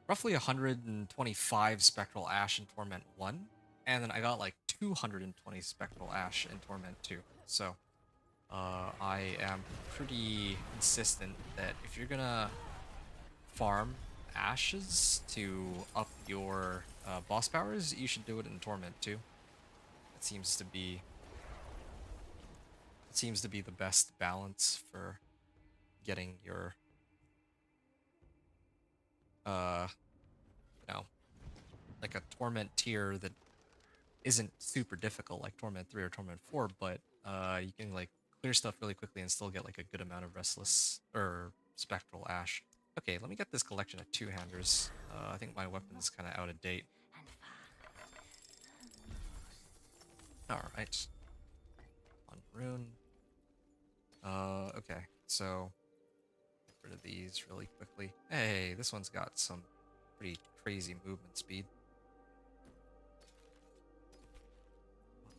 roughly 125 Spectral Ash in Torment 1, and then I got like 220 Spectral Ash in Torment 2. So I am pretty insistent that if you're gonna farm ashes to up your boss powers, you should do it in Torment 2. It seems to be the best balance for getting your you know, like a Torment tier that isn't super difficult like Torment 3 or Torment 4, but you can like clear stuff really quickly and still get like a good amount of restless or spectral ash. Okay, let me get this collection of two-handers. I think my weapon's kind of out of date. Alright. On rune. Okay, so get rid of these really quickly. Hey, this one's got some pretty crazy movement speed.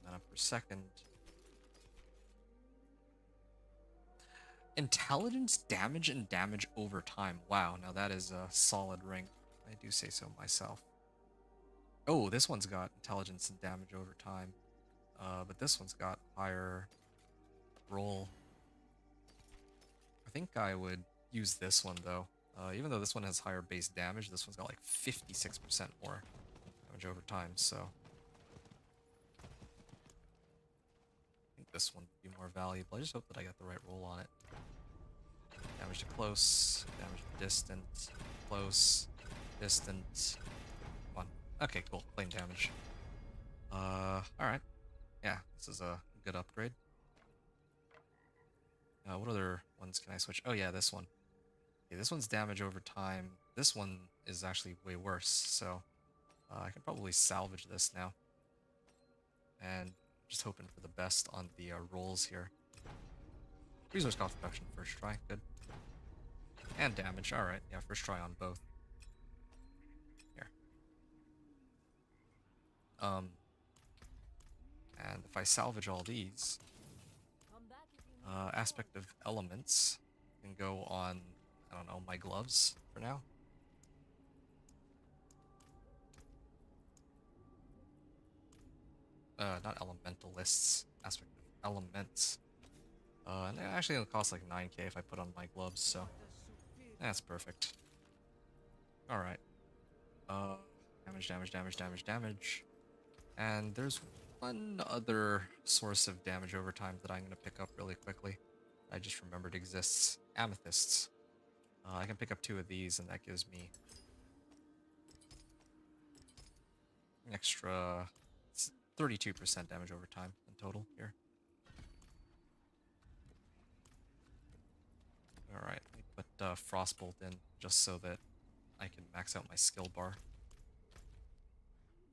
1 mana per second. Intelligence, damage, and damage over time. Wow, now that is a solid ring. I do say so myself. Oh, this one's got intelligence and damage over time. But this one's got higher roll. I think I would use this one, though. Even though this one has higher base damage, this one's got like 56% more damage over time, so... I think this one would be more valuable. I just hope that I got the right roll on it. Damage to close, damage to distant, close, distant. Come on. Okay, cool. Flame damage. Alright. Yeah, this is a good upgrade. What other ones can I switch? Oh yeah, this one. Okay, this one's damage over time. This one is actually way worse, so I can probably salvage this now. And just hoping for the best on the rolls here. Resource cost reduction first try, good. And damage, alright, yeah, first try on both. Here. And if I salvage all these, aspect of elements can go on, I don't know, my gloves for now. Not elementalists, aspect of elements. And actually it'll cost like 9k if I put on my gloves, so that's perfect. Alright. Damage, damage, damage, damage, damage. And there's one other source of damage over time that I'm going to pick up really quickly. I just remembered exists. Amethysts. I can pick up 2 of these, and that gives me an extra 32% damage over time in total here. Alright, let me put Frostbolt in just so that I can max out my skill bar.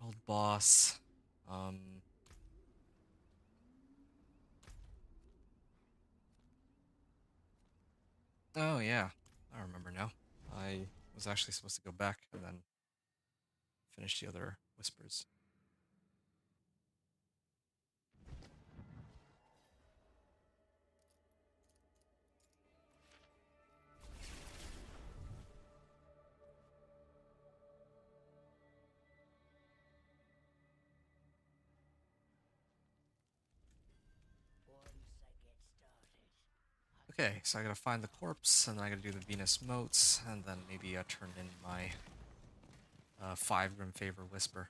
Old boss. Oh yeah, I remember now. I was actually supposed to go back and then finish the other whispers. Okay, so I gotta find the corpse, and then I gotta do the Venus motes, and then maybe turn in my 5 Grim Favor Whisper.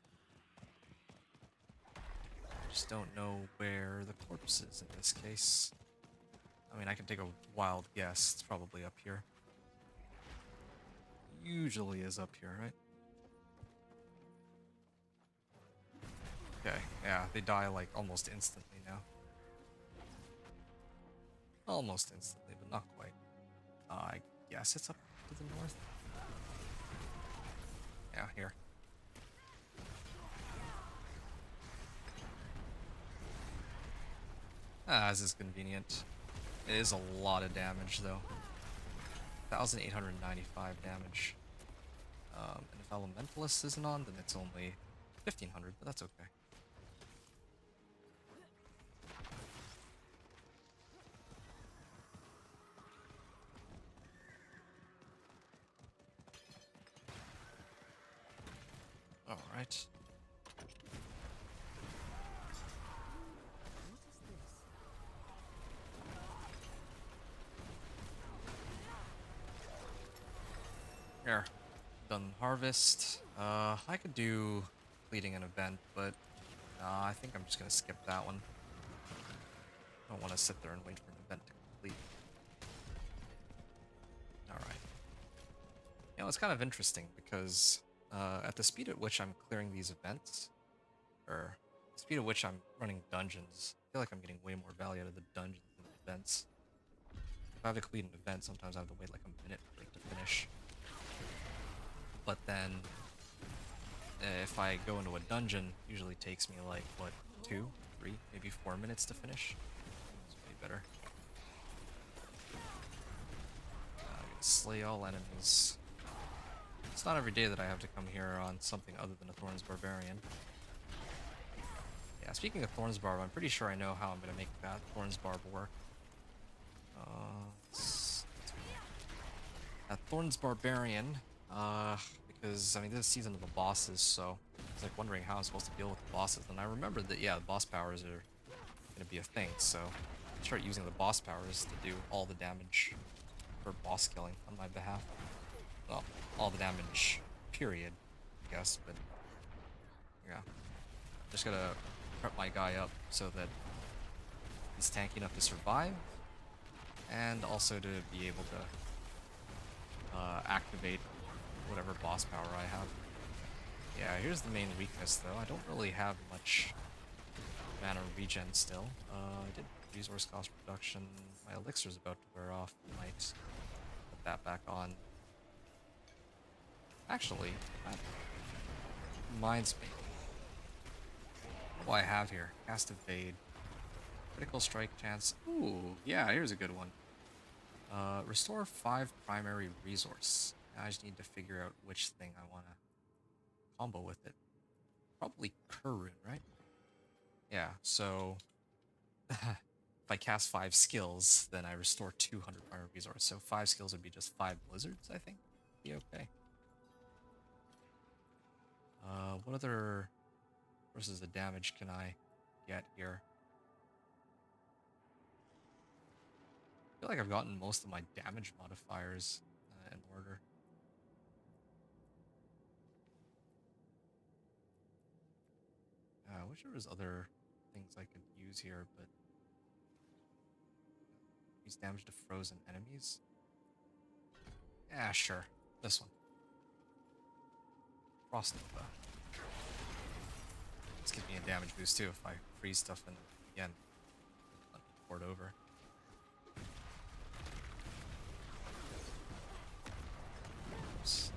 I just don't know where the corpse is in this case. I mean, I can take a wild guess. It's probably up here. Usually is up here, right? Okay, yeah, they die like almost instantly now. Almost instantly, but not quite. I guess it's up to the north. Yeah, here. This is convenient. It is a lot of damage, though. 1,895 damage. And if Elementalist isn't on, then it's only 1,500, but that's okay. Alright. Here. Done harvest. I could do leading an event, but I think I'm just gonna skip that one. I don't want to sit there and wait for an event to complete. Alright. You know, it's kind of interesting because at the speed at which I'm clearing these events, or the speed at which I'm running dungeons, I feel like I'm getting way more value out of the dungeons than the events. If I have to complete an event, sometimes I have to wait like a minute for it to finish. But then, if I go into a dungeon, it usually takes me like, what, 2, 3, maybe 4 minutes to finish. It's way better. I'm gonna slay all enemies. It's not every day that I have to come here on something other than a Thorns Barbarian. Yeah, speaking of Thorns Barb, I'm pretty sure I know how I'm gonna make that Thorns Barb work. That Thorns Barbarian, because, I mean, this is season of the bosses, so I was like wondering how I'm supposed to deal with the bosses, and I remembered that, yeah, the boss powers are gonna be a thing, so I start using the boss powers to do all the damage for boss killing on my behalf. Well, all the damage, period, I guess, but yeah. Just gotta prep my guy up so that he's tanky enough to survive, and also to be able to activate whatever boss power I have. Yeah, here's the main weakness though. I don't really have much mana regen still. I did resource cost reduction. My elixir's about to wear off. Might put that back on. Actually, that reminds me. What do I have here? Cast Evade. Critical strike chance. Ooh, yeah, here's a good one. Restore 5 primary resource. I just need to figure out which thing I want to combo with it. Probably Kurun, right? Yeah, so if I cast 5 skills, then I restore 200 primary resource. So 5 skills would be just 5 blizzards, I think. Be okay. What other sources of damage can I get here? I feel like I've gotten most of my damage modifiers in order. I wish there was other things I could use here, but use damage to frozen enemies. Yeah, sure. This one. Frost Nova. This gives me a damage boost too if I freeze stuff and again let me port over. Oops.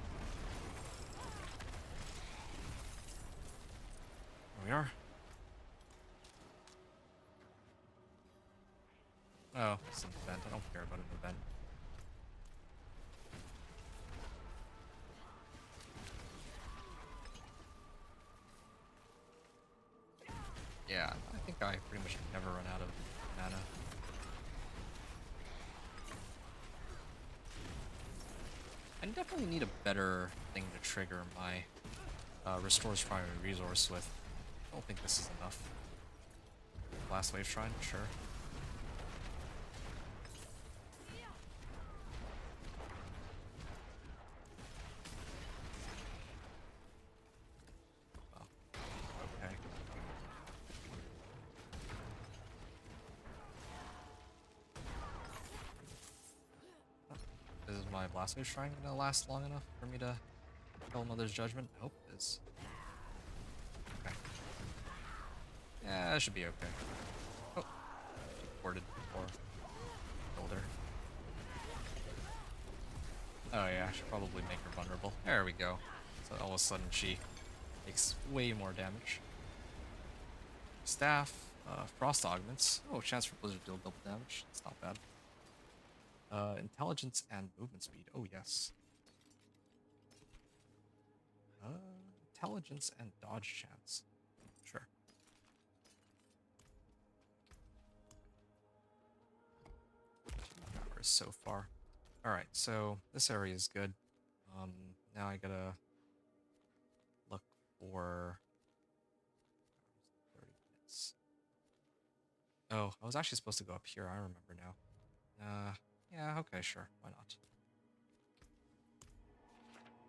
There we are. Oh, it's an event. I don't care about an event. Yeah, I think I pretty much never run out of mana. I definitely need a better thing to trigger my restores primary resource with. I don't think this is enough. Last wave shrine, sure. my Blastoise Shrine gonna last long enough for me to kill Mother's Judgment? I hope it is. Okay. Yeah, that should be okay. Oh, she ported before. Killed her. Oh yeah, I should probably make her vulnerable. There we go. So all of a sudden she takes way more damage. Staff, Frost Augments. Oh, chance for Blizzard to deal double damage. It's not bad. Intelligence and movement speed. Oh yes. Intelligence and dodge chance. Sure. Hours so far. Alright, so this area is good. Now I gotta look for 30 minutes. Oh, I was actually supposed to go up here, I remember now. Yeah, okay, sure, why not?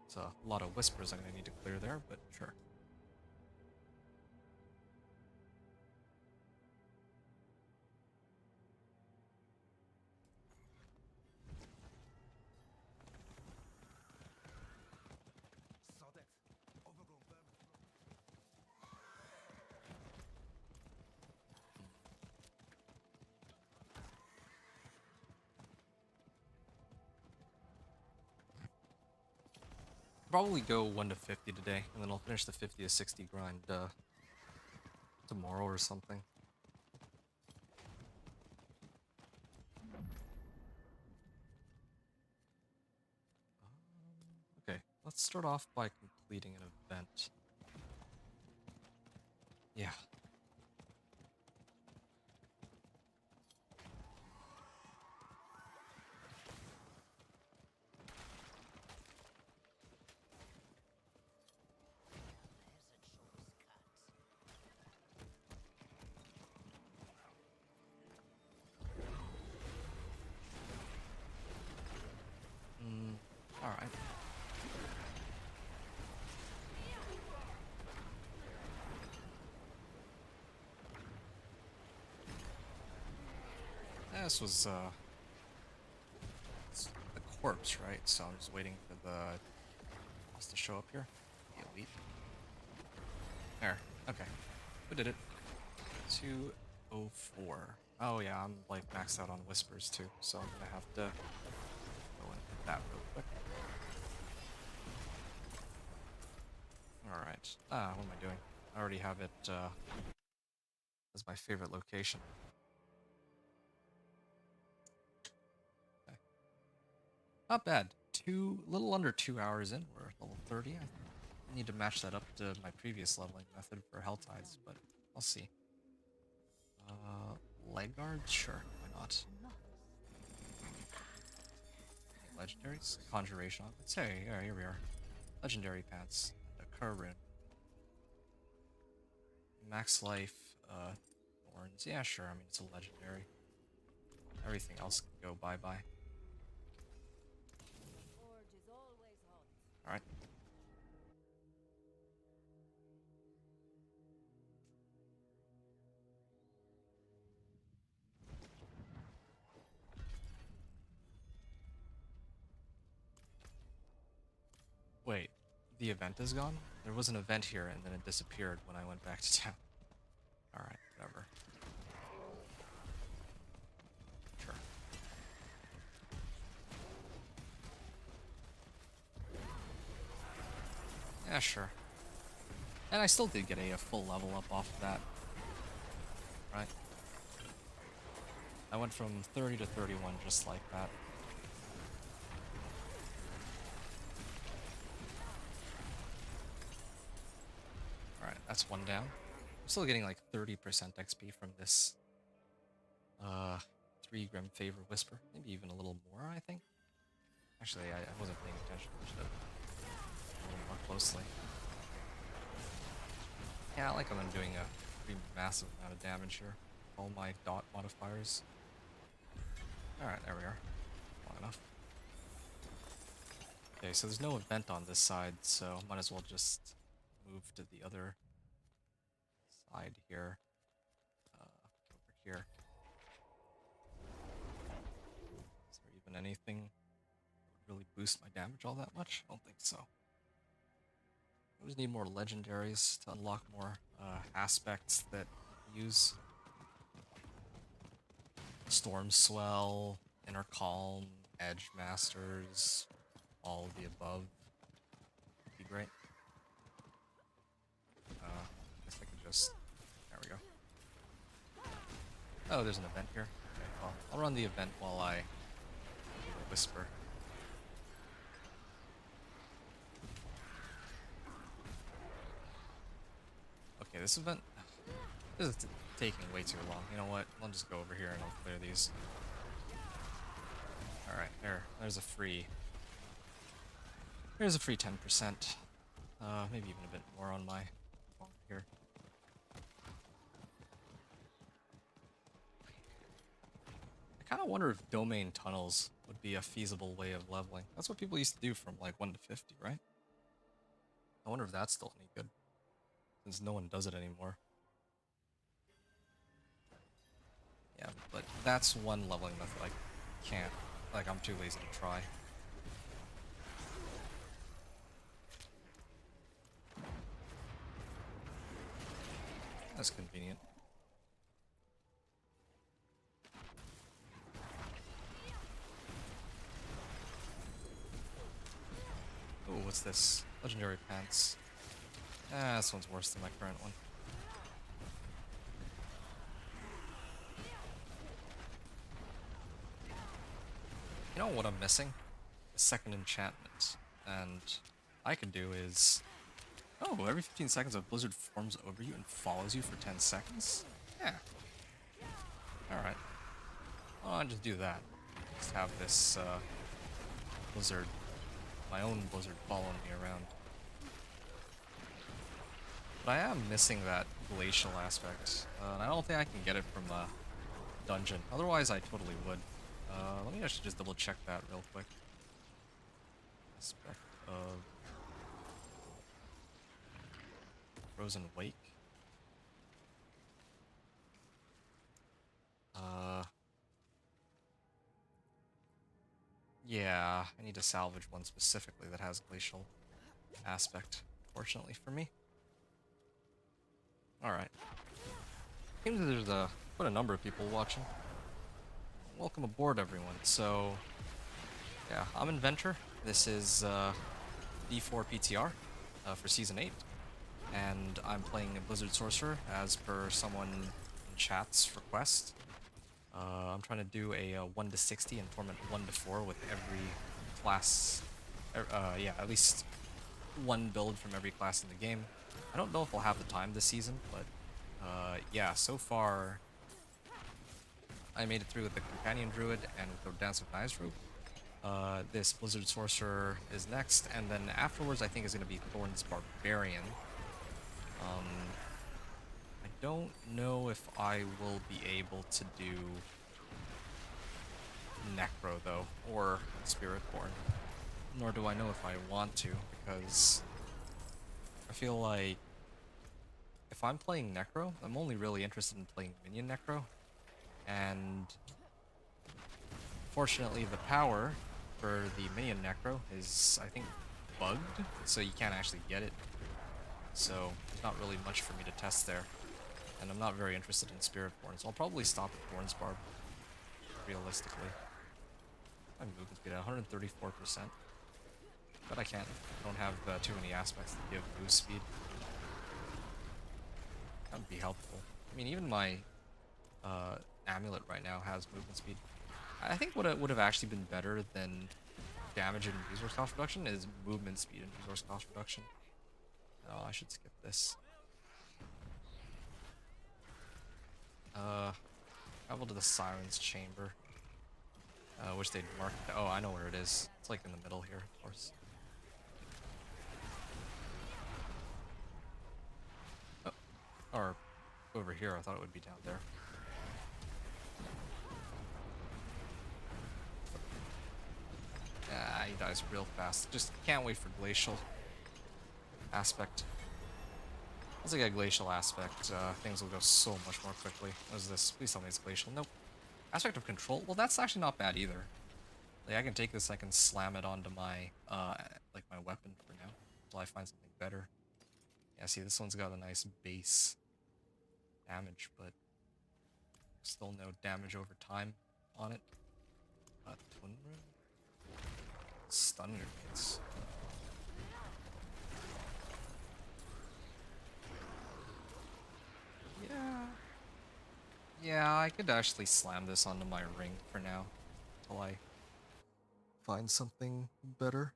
It's a lot of whispers I'm gonna need to clear there, but sure.
So that overgrown vermin.
Probably go 1 to 50 today, and then I'll finish the 50 to 60 grind tomorrow or something. Okay, let's start off by completing an event. Yeah. Alright. This was, it's the corpse, right? So I'm just waiting for the boss to show up here. The elite. There. Okay. We did it. 204. Oh yeah, I'm like maxed out on whispers too, so I'm gonna have to go and hit that real quick. Alright. What am I doing? I already have it, as my favorite location. Okay. Not bad. Little under 2 hours in, we're level 30. I need to match that up to my previous leveling method for Helltides, but I'll see. Leg guards? Sure, why not? Legendaries? Conjuration Augments. Hey, yeah, here we are. Legendary pants. And a Current. Max life, thorns. Yeah, sure, I mean, it's a legendary. Everything else can go bye-bye.
Forge is always hot.
Alright. Wait, the event is gone? There was an event here and then it disappeared when I went back to town. Alright, whatever. Sure. Yeah, sure. And I still did get a full level up off of that. Right? I went from 30 to 31 just like that. Alright, that's one down. I'm still getting like 30% XP from this 3 Grim Favor Whisper. Maybe even a little more, I think. Actually, I wasn't paying attention. I should have looked a little more closely. Yeah, I like how I'm doing a pretty massive amount of damage here. All my dot modifiers. Alright, there we are. Long enough. Okay, so there's no event on this side, so might as well just move to the other side here. Over here. Is there even anything really boost my damage all that much. I don't think so. We just need more legendaries to unlock more aspects that use Storm Swell, Inner Calm, Edge Masters, all of the above. Would be great. I guess I could just... There we go. Oh, there's an event here. Okay, well, I'll run the event while I do the Whisper. Okay, this event... This is taking way too long. You know what? I'll just go over here and I'll clear these. Alright, there's a free... There's a free 10%. Maybe even a bit more on my phone here. I kind of wonder if domain tunnels would be a feasible way of leveling. That's what people used to do from like 1 to 50, right? I wonder if that's still any good, since no one does it anymore. Yeah, but that's one leveling method I can't, like I'm too lazy to try. That's convenient. Oh, what's this? Legendary pants. Ah, this one's worse than my current one. You know what I'm missing? A second enchantment. And I can do is... Oh, every 15 seconds a blizzard forms over you and follows you for 10 seconds? Yeah. Alright. I'll just do that. Just have this blizzard, my own blizzard, following me around. But I am missing that glacial aspect. And I don't think I can get it from a dungeon. Otherwise I totally would. Let me actually just double check that real quick. Aspect of Frozen Wake. Yeah, I need to salvage one specifically that has glacial aspect, fortunately for me. Alright. Seems there's quite a number of people watching. Welcome aboard, everyone. So, yeah, I'm Inventor. This is D4 PTR for Season 8. And I'm playing a Blizzard Sorcerer as per someone in chat's request. I'm trying to do a 1 to 60 and Torment 1 to 4 with every class. Yeah, at least one build from every class in the game. I don't know if I'll have the time this season, but yeah, so far I made it through with the Companion Druid and with the Dance of Knives route. This Blizzard Sorcerer is next, and then afterwards I think is going to be Thorn's Barbarian. I don't know if I will be able to do Necro though, or Spiritborn. Nor do I know if I want to, because I feel like if I'm playing Necro, I'm only really interested in playing Minion Necro, and fortunately the power for the Minion Necro is, I think, bugged, so you can't actually get it. So there's not really much for me to test there, and I'm not very interested in Spiritborn, so I'll probably stop at Thorn's Barb, realistically. My movement speed at 134%, but I can't. I don't have too many aspects that give move speed. That would be helpful. I mean, even my amulet right now has movement speed. I think what would have actually been better than damage and resource cost reduction is movement speed and resource cost reduction. Oh, I should skip this. Travel to the Siren's Chamber. Wish they'd mark. Oh, I know where it is. It's like in the middle here, of course. Oh, or over here. I thought it would be down there. Yeah, he dies real fast. Just can't wait for glacial aspect. Once I get glacial aspect, things will go so much more quickly. What is this? Please tell me it's glacial. Nope. Aspect of control? Well, that's actually not bad either. Like I can take this, I can slam it onto my like my weapon for now until I find something better. Yeah, see, this one's got a nice base damage, but still no damage over time on it. Twin Rune? Stun grenades. Yeah. Yeah, I could actually slam this onto my ring for now until I find something better.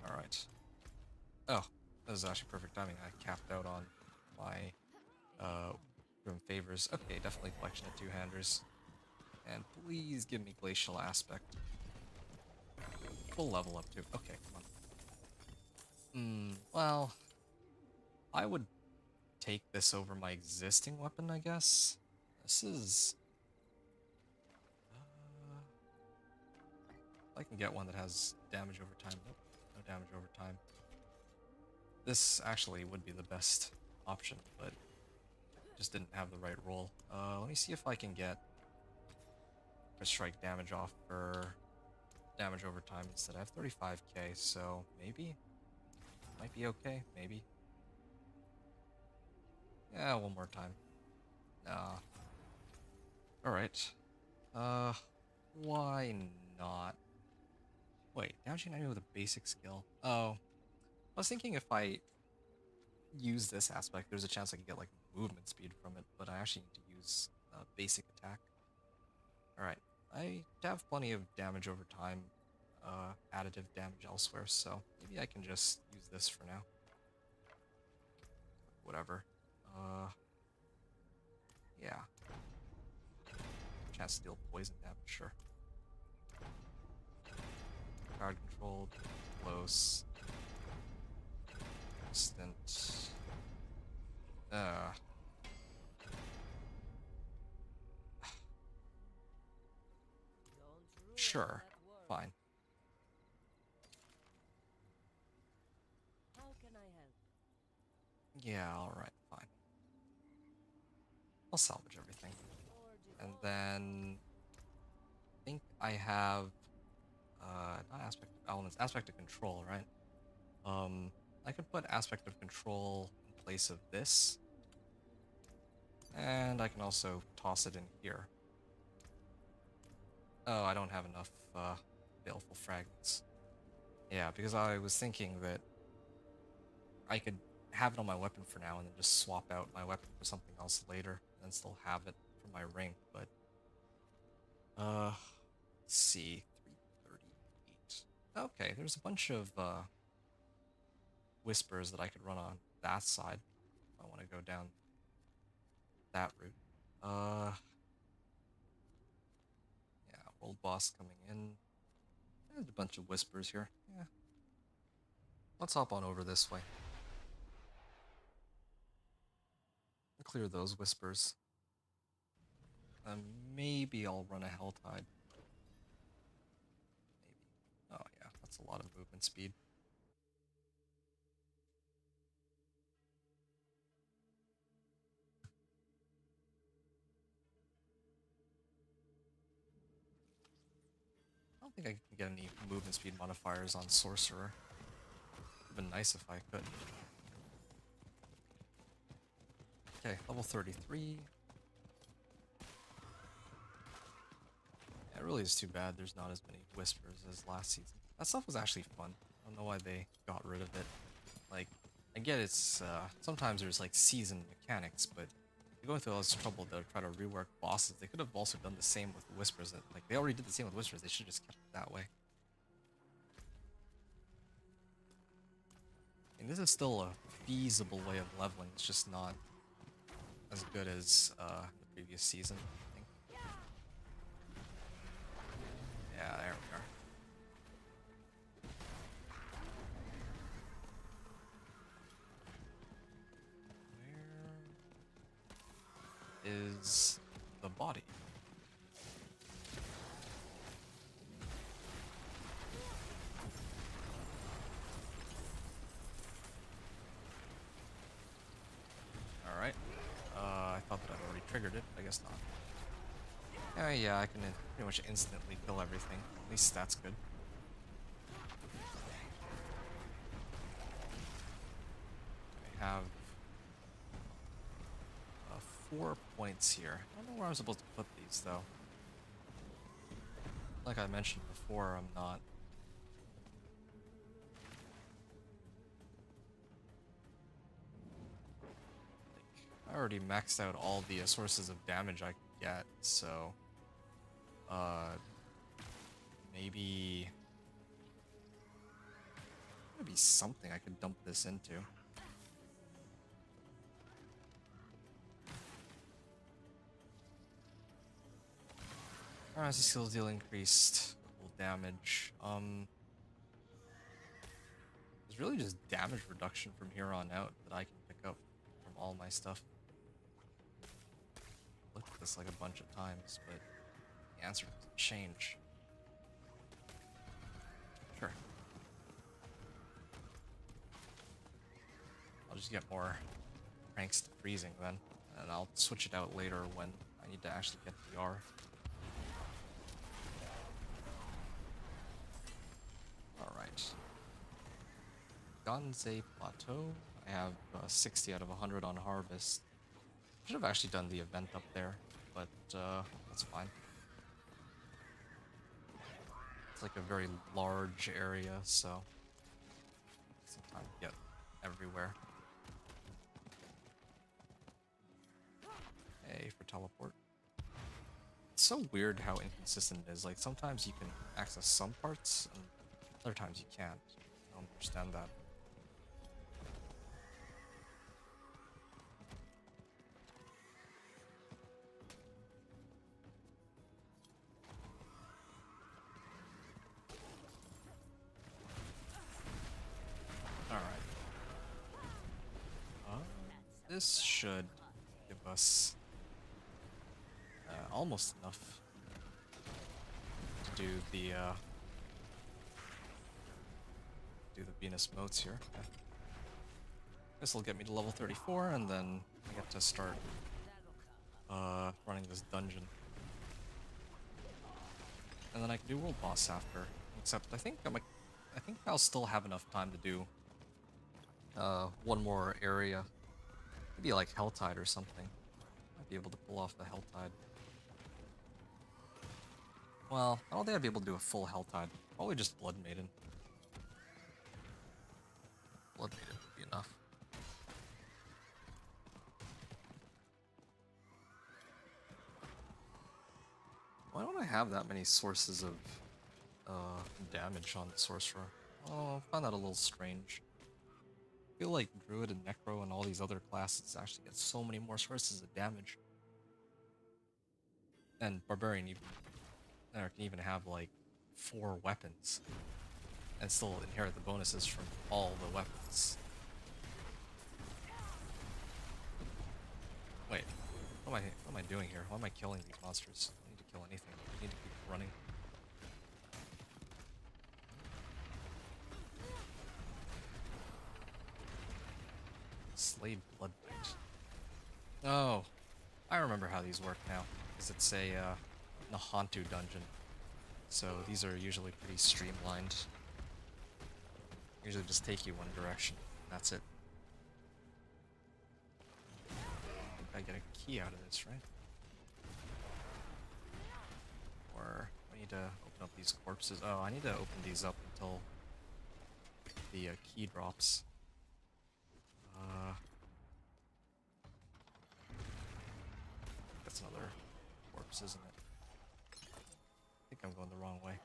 Alright. Oh, that was actually perfect timing. I capped out on my room favors. Okay, definitely collection of two-handers. And please give me glacial aspect. Full level up too. Okay, come on. Well, I would take this over my existing weapon, I guess. This is... I can get one that has damage over time. Nope, no damage over time. This actually would be the best option, but just didn't have the right roll. Let me see if I can get a strike damage off for damage over time instead. I have 35k, so maybe? Might be okay, maybe. Yeah, one more time. Nah. Alright. Why not? Wait, damaging enemy with a basic skill. Oh. I was thinking if I use this aspect, there's a chance I could get like movement speed from it, but I actually need to use basic attack. Alright. I have plenty of damage over time, additive damage elsewhere, so maybe I can just use this for now. Whatever. Yeah. Chance to deal poison damage, sure. Card controlled, close, instant.
Don't ruin
Sure,
that word.
fine.
How can I help?
Yeah, alright, fine. I'll salvage everything.
Forge is
And
always
then I think I have not aspect of elements, aspect of control, right? I could put aspect of control in place of this. And I can also toss it in here. Oh, I don't have enough baleful fragments. Yeah, because I was thinking that I could have it on my weapon for now and then just swap out my weapon for something else later and then still have it for my ring, but let's see, 338. Okay, there's a bunch of whispers that I could run on that side if I want to go down that route. Yeah, world boss coming in. There's a bunch of whispers here. Yeah. Let's hop on over this way. Clear those whispers. Maybe I'll run a Helltide. Maybe. Oh yeah, that's a lot of movement speed. I don't think I can get any movement speed modifiers on Sorcerer. Would have been nice if I could. Okay, level 33. Yeah, it really is too bad there's not as many whispers as last season. That stuff was actually fun. I don't know why they got rid of it. Like, I get it's, sometimes there's like season mechanics, but they're going through all this trouble to try to rework bosses. They could have also done the same with whispers. Like, they already did the same with whispers. They should have just kept it that way. And this is still a feasible way of leveling. It's just not as good as the previous season, I think. Yeah, there we are. Where is the body? Alright. triggered it, but I guess not. Yeah, I can pretty much instantly kill everything. At least that's good. I have 4 points here. I don't know where I'm supposed to put these though. Like I mentioned before, I'm not. I already maxed out all the sources of damage I could get, so maybe something I could dump this into. Alright, the skills deal increased damage. There's really just damage reduction from here on out that I can pick up from all my stuff. Looked at this like a bunch of times, but the answer doesn't change. Sure. I'll just get more ranks to freezing then, and I'll switch it out later when I need to actually get the R. Alright. Ganze Plateau. I have 60 out of 100 on Harvest. Should have actually done the event up there, but that's fine. It's like a very large area, so some time to get everywhere. A for teleport. It's so weird how inconsistent it is. Like sometimes you can access some parts, and other times you can't. I don't understand that. This should give us almost enough to do the Venus motes here. Okay. This will get me to level 34, and then I get to start running this dungeon, and then I can do world boss after. Except I think I'll still have enough time to do one more area. Maybe like Helltide or something. Might be able to pull off the Helltide. Well, I don't think I'd be able to do a full Helltide. Probably just Blood Maiden. Blood Maiden would be enough. Why don't I have that many sources of damage on Sorcerer? Oh, I found that a little strange. I feel like Druid and Necro and all these other classes actually get so many more sources of damage. And Barbarian can even have like 4 weapons and still inherit the bonuses from all the weapons. Wait, what am I doing here? Why am I killing these monsters? I don't need to kill anything. I need to keep running. Slave Bloodbite. Oh, I remember how these work now. Because it's a Nahantu dungeon. So these are usually pretty streamlined. Usually just take you one direction. That's it. I get a key out of this, right? Or I need to open up these corpses. Oh, I need to open these up until the key drops. That's another corpse, isn't it? I think I'm going the wrong way.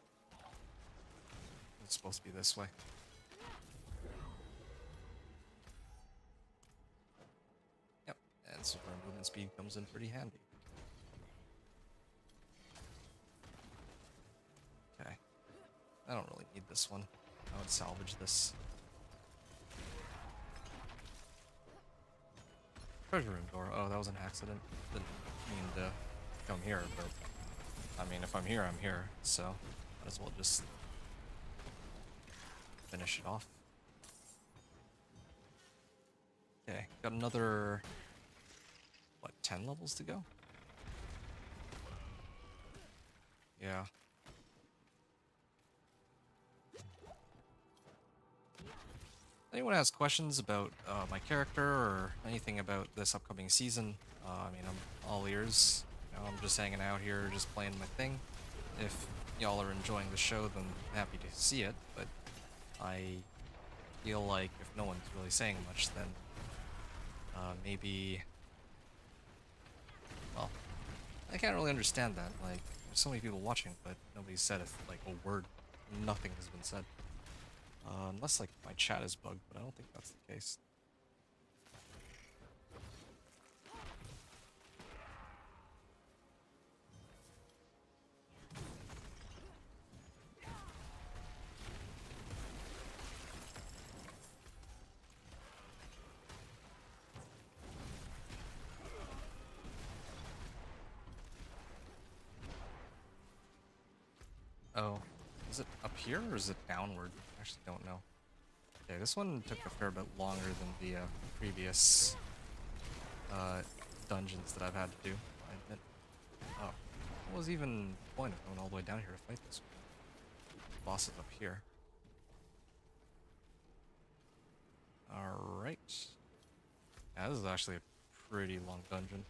It's supposed to be this way. Yep, and super movement speed comes in pretty handy. Okay. I don't really need this one. I would salvage this. Treasure room door. Oh, that was an accident. Didn't mean to come here, but I mean, if I'm here, I'm here. So might as well just finish it off. Okay, got another, what, 10 levels to go? Yeah. Anyone has questions about my character or anything about this upcoming season? I mean, I'm all ears. You know, I'm just hanging out here, just playing my thing. If y'all are enjoying the show, then I'm happy to see it. But I feel like if no one's really saying much, then maybe, well, I can't really understand that. Like, there's so many people watching, but nobody's said like a word. Nothing has been said. Unless like my chat is bugged, but I don't think that's the case. Oh, is it up here or is it downward? I actually don't know. Okay, this one took a fair bit longer than the previous dungeons that I've had to do. I admit. Oh, what was even the point of going all the way down here to fight this one? Boss is up here. Alright. Yeah, this is actually a pretty long dungeon.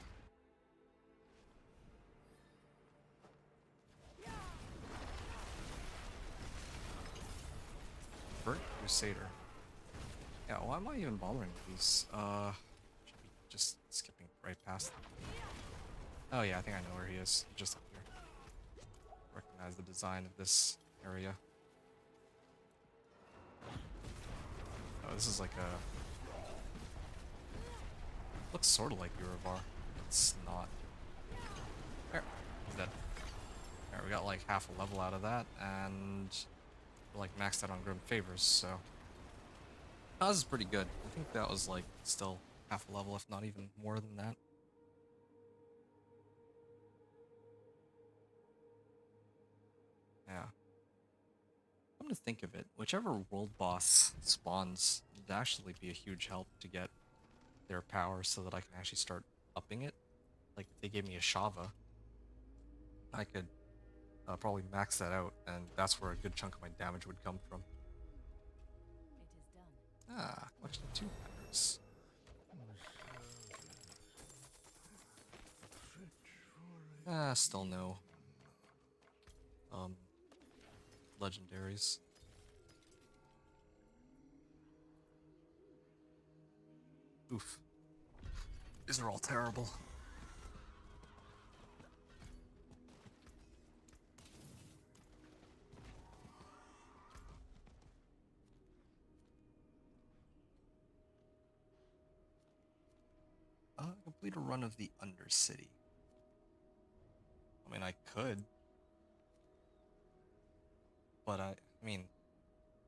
Burnt Crusader. Yeah, why am I even bothering with these? Should be just skipping right past them. Oh yeah, I think I know where he is. Just up here. Recognize the design of this area. Oh, this is like a... looks sort of like Uravar. It's not. There. He's dead. Alright, we got like half a level out of that, and we're like maxed out on Grim Favors, so... that was pretty good. I think that was like still half a level, if not even more than that. Yeah. Come to think of it, whichever world boss spawns would actually be a huge help to get their power so that I can actually start upping it. Like, if they gave me a Shava, I could probably max that out, and that's where a good chunk of my damage would come from.
It is done.
Ah, collection of 2 matters. Ah, still no. Legendaries. Oof. These are all terrible. Complete a run of the Undercity. I mean, I could. But I mean,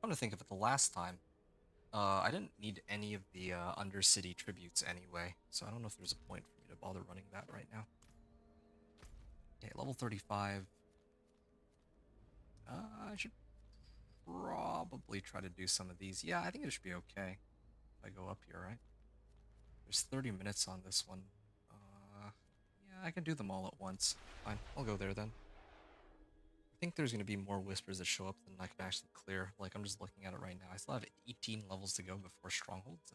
come to think of it, the last time, I didn't need any of the Undercity tributes anyway, so I don't know if there's a point for me to bother running that right now. Okay, level 35. I should probably try to do some of these. Yeah, I think it should be okay if I go up here, right? There's 30 minutes on this one. Yeah, I can do them all at once. Fine, I'll go there then. I think there's going to be more whispers that show up than I can actually clear. Like, I'm just looking at it right now. I still have 18 levels to go before Strongholds.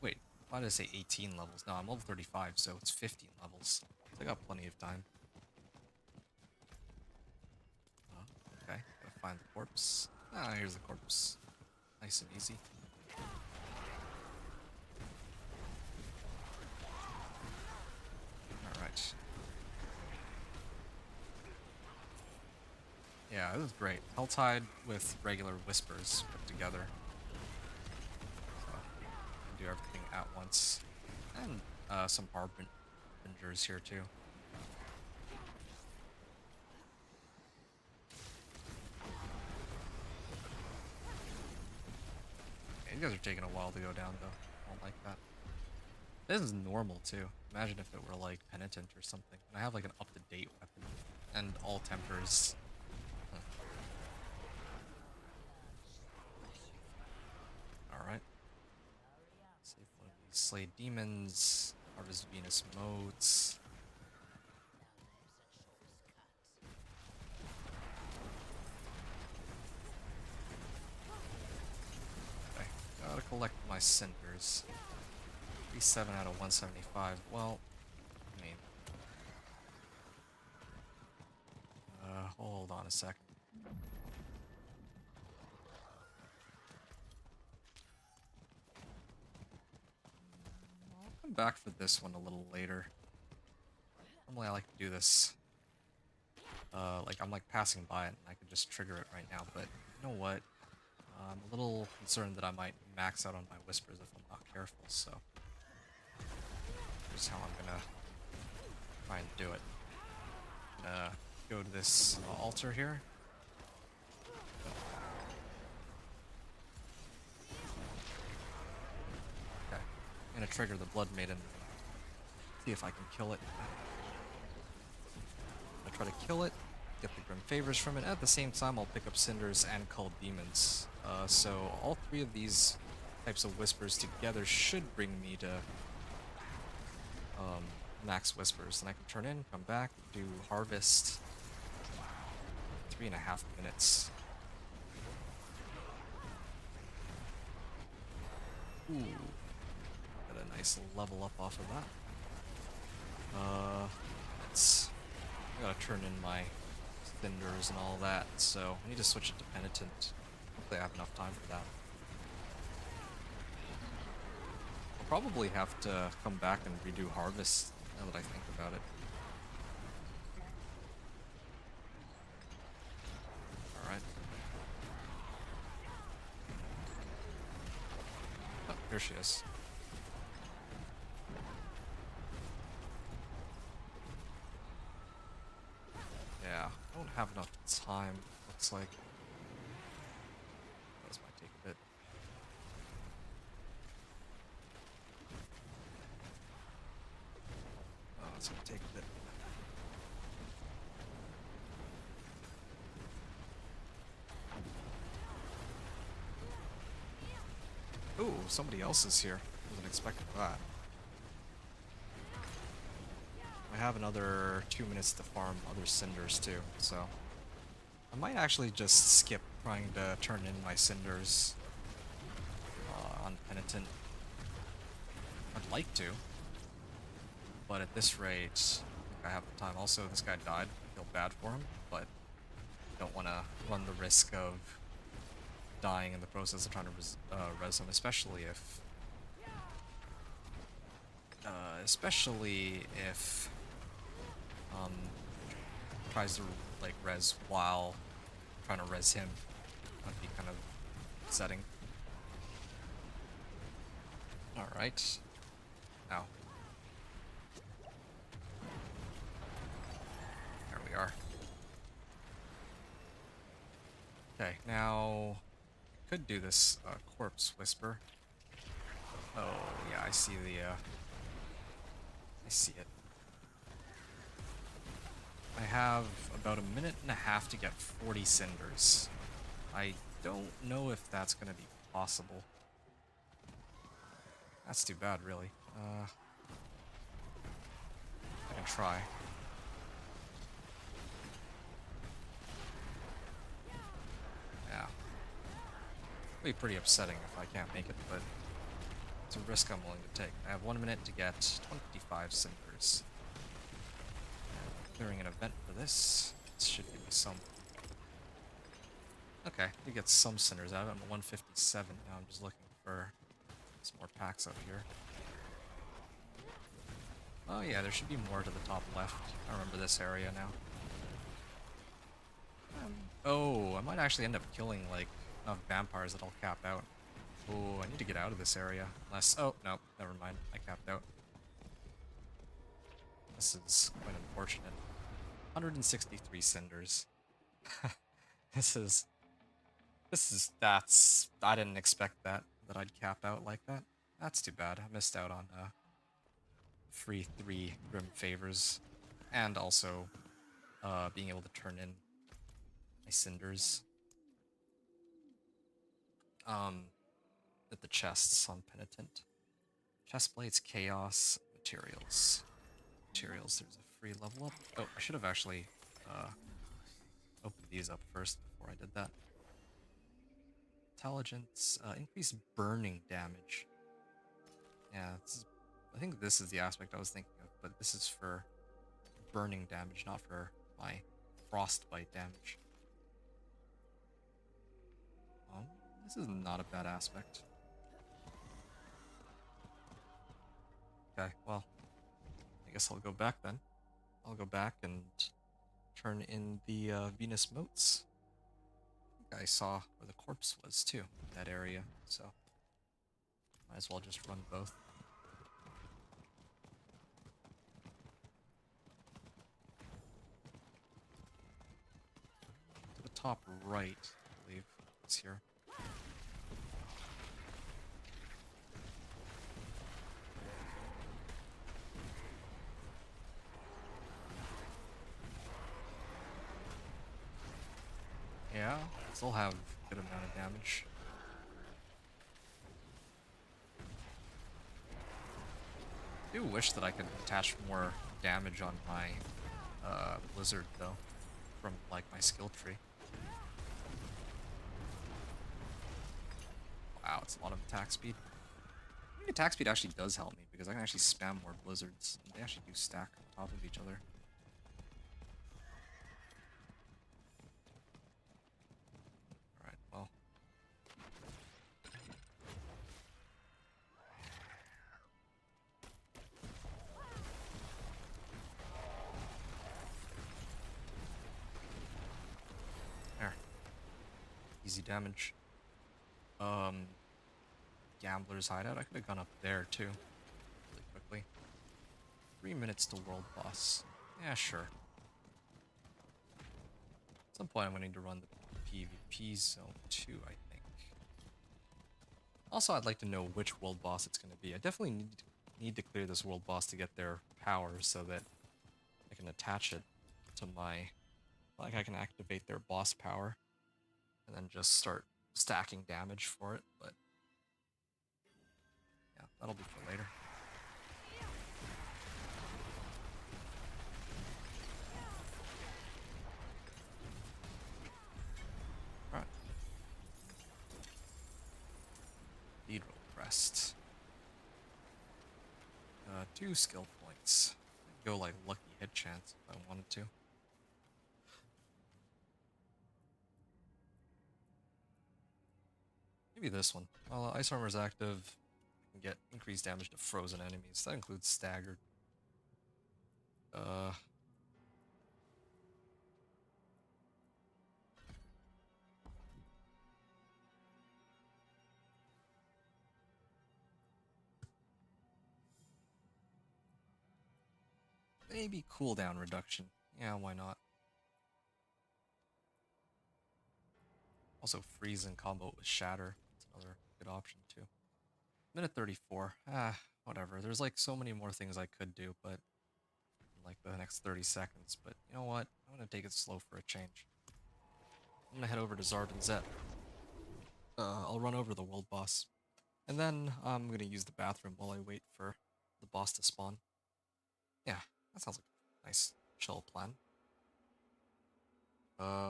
Wait, why did I say 18 levels? No, I'm level 35, so it's 15 levels. So I got plenty of time. Okay, gotta find the corpse. Ah, here's the corpse. Nice and easy. Alright. Yeah, this is great. Helltide with regular whispers put together. So, do everything at once. And some harbingers here too. Okay, you guys are taking a while to go down though. I don't like that. This is normal too. Imagine if it were like Penitent or something. And I have like an up-to-date weapon. And all tempers. Alright. Save one of these Slay Demons. Harvest Venus modes. my cinders. 37 out of 175. Well, I mean... hold on a second. I'll come back for this one a little later. Normally I like to do this. Like I'm like passing by it and I could just trigger it right now, but you know what? I'm a little concerned that I might max out on my whispers if I'm not careful, so... here's how I'm gonna try and do it. I'm gonna go to this altar here. Okay, I'm gonna trigger the Blood Maiden. See if I can kill it. I'm gonna try to kill it, get the Grim Favors from it. At the same time, I'll pick up Cinders and Cull Demons. So all three of these types of Whispers together should bring me to max Whispers. Then I can turn in, come back, do Harvest. 3.5 minutes. Ooh. Got a nice level up off of that. I gotta turn in my Cinders and all that, so I need to switch it to Penitent. Hopefully I have enough time for that. I'll probably have to come back and redo Harvest now that I think about it. Alright. Oh, here she is. Yeah, I don't have enough time, looks like. This might take a bit. Oh, it's gonna take a bit. Ooh, somebody else is here. Wasn't expecting that. I have another 2 minutes to farm other Cinders too, so I might actually just skip trying to turn in my Cinders on Penitent. I'd like to, but at this rate, I think I have the time. Also, this guy died. I feel bad for him, but I don't want to run the risk of dying in the process of trying to res him, especially if tries to like res while trying to res him. That'd be kind of upsetting. Alright. Now. There we are. Okay, now I could do this Corpse Whisper. Oh yeah, I see the I see it. I have about 1.5 minutes to get 40 Cinders. I don't know if that's gonna be possible. That's too bad, really. I can try. Yeah. It'll be pretty upsetting if I can't make it, but it's a risk I'm willing to take. I have 1 minute to get 25 Cinders. Clearing an event for this. This should give me some. Okay, we get some Cinders out of it. I'm at 157 now. I'm just looking for some more packs up here. Oh yeah, there should be more to the top left. I remember this area now. Oh, I might actually end up killing like enough vampires that I'll cap out. Oh, I need to get out of this area. Unless, oh, no, never mind. I capped out. This is quite unfortunate. 163 Cinders. That's, I didn't expect that I'd cap out like that. That's too bad. I missed out on free 3 Grim Favors. And also being able to turn in my Cinders. At the chests on Penitent. Chestplates, Chaos, Materials. Materials, there's a free level up. Oh, I should have actually opened these up first before I did that. intelligence, increased burning damage. Yeah, I think this is the aspect I was thinking of, but this is for burning damage, not for my frostbite damage. This is not a bad aspect. Okay, well, I guess I'll go back then. I'll go back and turn in the Venus motes. I think I saw where the corpse was too, in that area, so might as well just run both. To the top right, I believe, it's here. Yeah, still have a good amount of damage. I do wish that I could attach more damage on my blizzard though, from like my skill tree. Wow, it's a lot of attack speed. I think attack speed actually does help me because I can actually spam more blizzards. And they actually do stack on top of each other. Alright, well. There. Easy damage. Gambler's hideout. I could have gone up there too. Really quickly. 3 minutes to world boss. Yeah, sure. At some point I'm going to need to run the PvP zone too, I think. Also, I'd like to know which world boss it's going to be. I definitely need to clear this world boss to get their power so that I can attach it to my... Like, I can activate their boss power and then just start stacking damage for it, but... Yeah, that'll be for later. Alright. Lead roll rest. 2 skill points. I'd go like lucky hit chance if I wanted to. Maybe this one. While Ice Armor is active, I can get increased damage to frozen enemies. That includes staggered. Maybe cooldown reduction. Yeah, why not? Also freeze in combo with shatter. That's another good option too. Minute 34. Whatever. There's like so many more things I could do, but in like the next 30 seconds. But you know what? I'm gonna take it slow for a change. I'm gonna head over to Zard and Zet. I'll run over the world boss. And then I'm gonna use the bathroom while I wait for the boss to spawn. Yeah, that sounds like a nice, chill plan.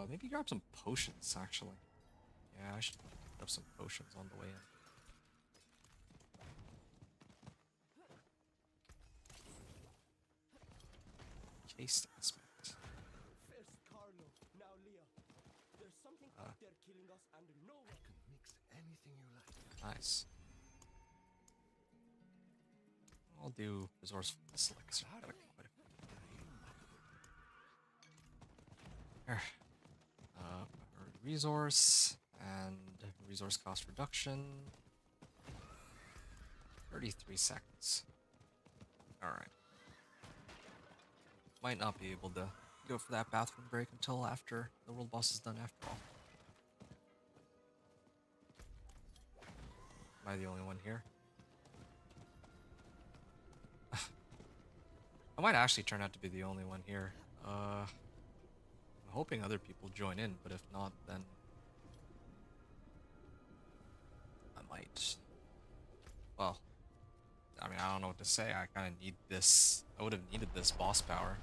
Maybe grab some potions, actually. Yeah, I should grab some potions on the way in. Case aspect.
First Carlo, now Leah. There's something out there killing us and no one can mix anything you like.
Nice. I'll do resourcefulness elixir. Got quite a few. Here. Resource and resource cost reduction. 33 seconds. Alright. Might not be able to go for that bathroom break until after the world boss is done after all. Am I the only one here? I might actually turn out to be the only one here. I'm hoping other people join in, but if not, then I might. Well, I mean, I don't know what to say. I kind of need this. I would have needed this boss power.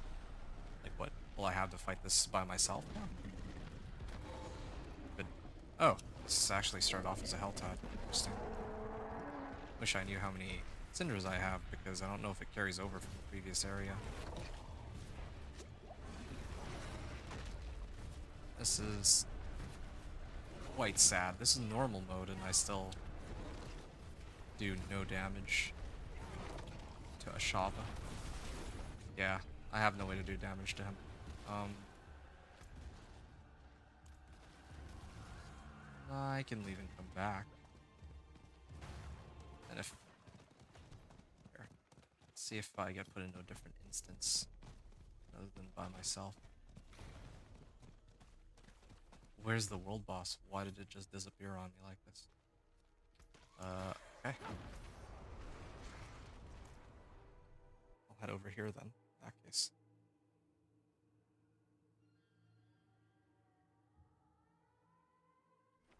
Like, what? Will I have to fight this by myself now? But, oh, This actually started off as a Helltide. Interesting. Wish I knew how many cinders I have, because I don't know if it carries over from the previous area. This is quite sad. This is normal mode and I still do no damage to Ashava. Yeah, I have no way to do damage to him. I can leave and come back. And if... Here. Let's see if I get put into a different instance other than by myself. Where's the world boss? Why did it just disappear on me like this? Okay. I'll head over here then, in that case.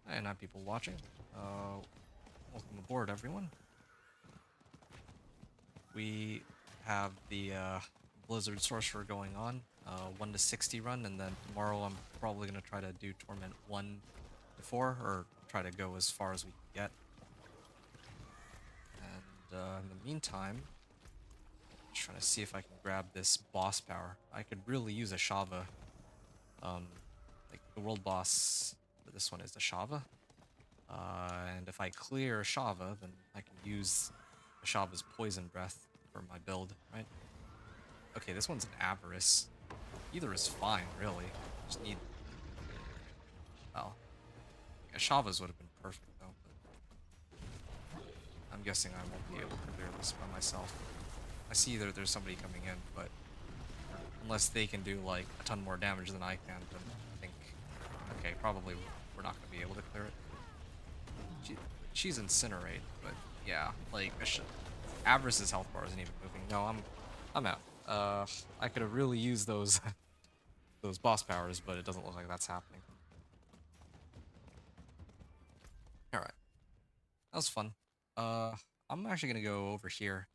And not people watching. Welcome aboard, everyone. We have the Blizzard Sorcerer going on, 1 to 60 run, and then tomorrow I'm probably going to try to do Torment 1 to 4, or try to go as far as we can get. And in the meantime, I'm trying to see if I can grab this boss power. I could really use a Shava. Like the world boss for this one is the Shava. And if I clear Shava, then I can use Shava's poison breath for my build, right? Okay, this one's an Avarice. Either is fine, really. Just need... Well, yeah, Shava's would have been perfect, though. But I'm guessing I won't be able to clear this by myself. I see that there's somebody coming in, but unless they can do, like, a ton more damage than I can, then I think... Okay, probably we're not going to be able to clear it. She's Incinerate, but yeah, like, Avarice's health bar isn't even moving. No, I'm out. I could have really used those those boss powers, but it doesn't look like that's happening. Alright. That was fun. I'm actually gonna go over here,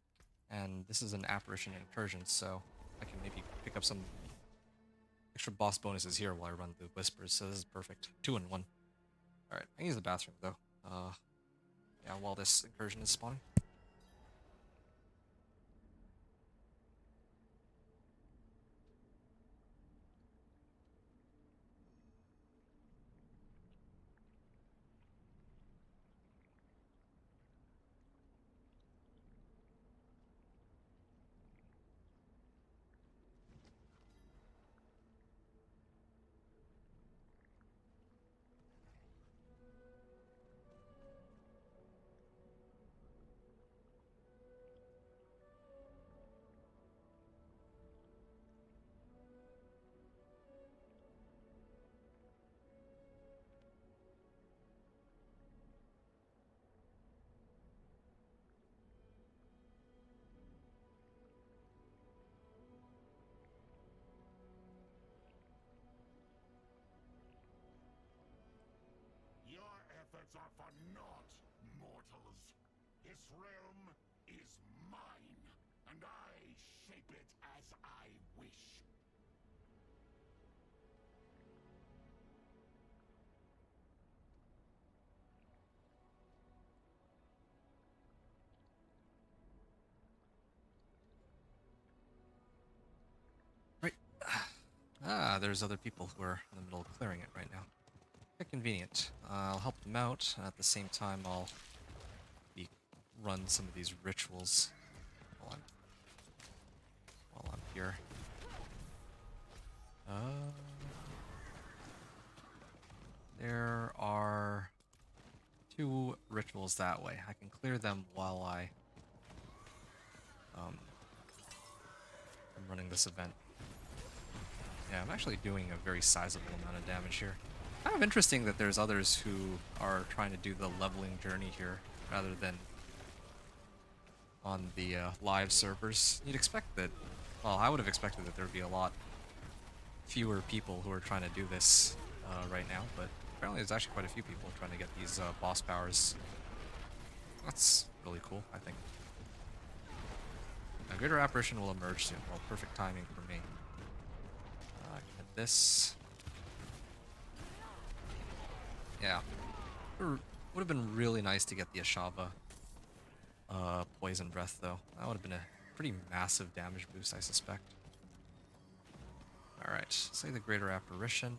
and this is an Apparition Incursion, so I can maybe pick up some extra boss bonuses here while I run the Whispers, so this is perfect. 2 in 1. Alright, I can use the bathroom, though. Yeah, while this incursion is spawning.
Your efforts are for naught, mortals. This realm is mine, and I shape it as I wish.
Right. Ah, there's other people who are in the middle of clearing it right now. Quite convenient. I'll help them out, and at the same time I'll run some of these rituals while I'm here. There are 2 rituals that way. I can clear them while I'm running this event. Yeah, I'm actually doing a very sizable amount of damage here. Kind of interesting that there's others who are trying to do the leveling journey here rather than on the live servers. You'd expect that, well, I would have expected that there'd be a lot fewer people who are trying to do this right now, but apparently there's actually quite a few people trying to get these boss powers. That's really cool, I think. A greater apparition will emerge soon. Well, perfect timing for me. I can hit this. Yeah. Would have been really nice to get the Ashava Poison Breath, though. That would have been a pretty massive damage boost, I suspect. Alright, say the Greater Apparition.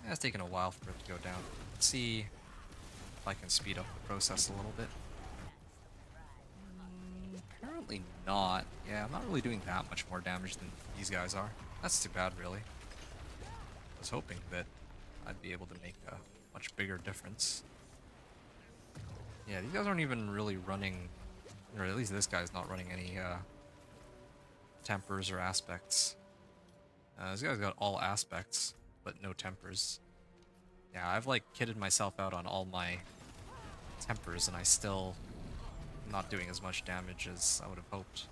Yeah, it's taken a while for it to go down. Let's see if I can speed up the process a little bit. Apparently not. Yeah, I'm not really doing that much more damage than these guys are. That's too bad, really. I was hoping that I'd be able to make a much bigger difference. Yeah, these guys aren't even really running, or at least this guy's not running any tempers or aspects. This guy's got all aspects, but no tempers. Yeah, I've like kitted myself out on all my tempers, and I still am not doing as much damage as I would have hoped.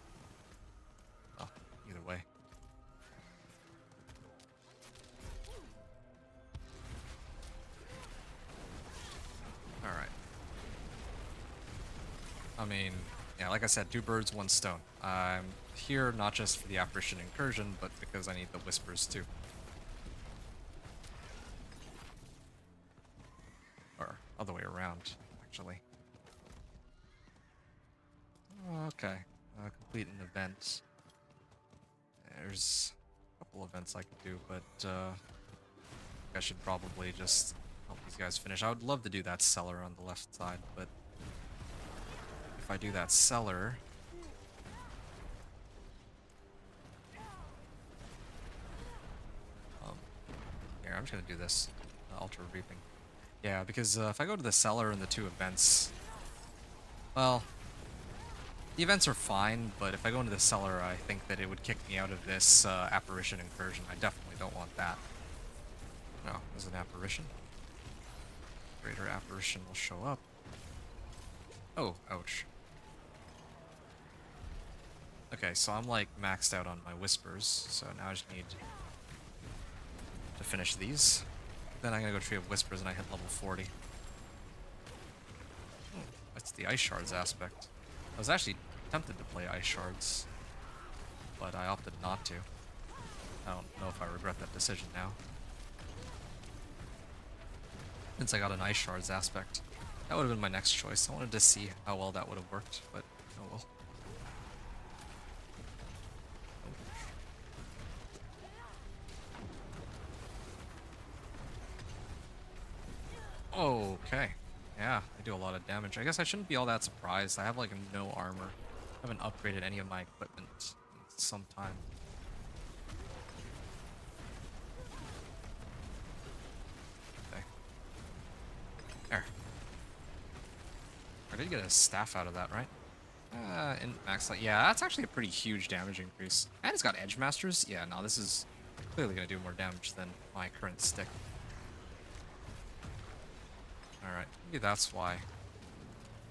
Oh, either way. Alright. I mean, yeah, like I said, 2 birds, 1 stone. I'm here not just for the Apparition Incursion, but because I need the Whispers too. Or other way around, actually. Okay, complete an event. There's a couple events I could do, but I should probably just help these guys finish. I would love to do that cellar on the left side, but if I do that cellar... here, I'm just gonna do this. Ultra Reaping. Yeah, because if I go to the cellar and the 2 events... well... the events are fine, but if I go into the cellar, I think that it would kick me out of this Apparition Incursion. I definitely don't want that. No, there's an Apparition. Greater Apparition will show up. Oh, ouch. Okay, so I'm like maxed out on my Whispers, so now I just need to finish these. Then I'm gonna go Tree of Whispers and I hit level 40. Oh, that's the Ice Shards aspect. I was actually tempted to play Ice Shards, but I opted not to. I don't know if I regret that decision now. Since I got an Ice Shards aspect. That would have been my next choice. I wanted to see how well that would have worked, but oh well. Okay. Yeah, I do a lot of damage. I guess I shouldn't be all that surprised. I have like no armor. I haven't upgraded any of my equipment in some time. Okay. There. I did get a staff out of that, right? In max light. Yeah, that's actually a pretty huge damage increase. And it's got Edge Masters. Yeah, no, this is clearly going to do more damage than my current stick. Alright, maybe that's why.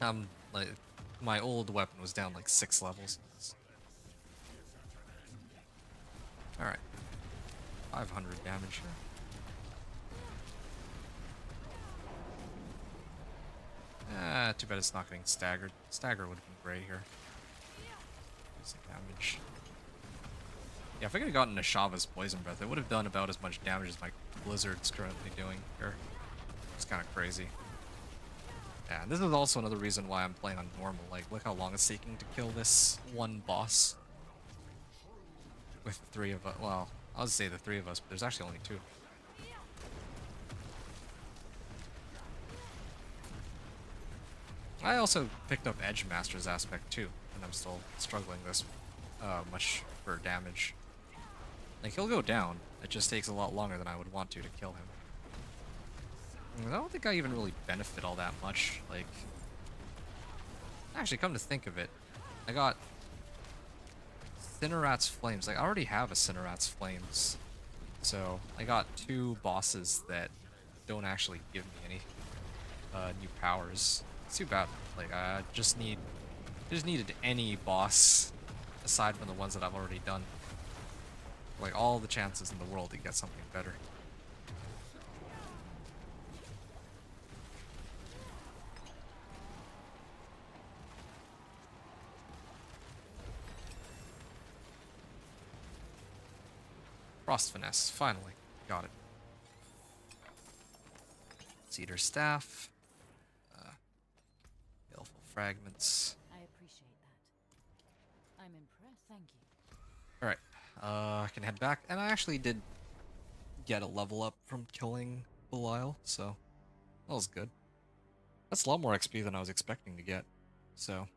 Like, my old weapon was down like 6 levels. Alright. 500 damage here. Too bad it's not getting staggered. Stagger would have been great here. Some damage. Yeah, if I could have gotten Ashava's Poison Breath, it would have done about as much damage as my Blizzard's currently doing here. It's kind of crazy. Yeah, this is also another reason why I'm playing on normal. Like, look how long it's taking to kill this one boss. With the 3 of us. Well, I'll just say the 3 of us, but there's actually only 2. I also picked up Edge Master's aspect too, and I'm still struggling this much for damage. Like, he'll go down. It just takes a lot longer than I would want to kill him. I don't think I even really benefit all that much. Like, actually, come to think of it, I got Cineraat's Flames. Like, I already have a Cineraat's Flames, so I got 2 bosses that don't actually give me any new powers. It's too bad. Like, I just needed any boss aside from the ones that I've already done. Like, all the chances in the world to get something better. Frost Finesse, finally. Got it. Cedar Staff. fragments.
I appreciate that. I'm impressed. Thank you.
Alright, I can head back. And I actually did get a level up from killing Belial, so that was good. That's a lot more XP than I was expecting to get. So,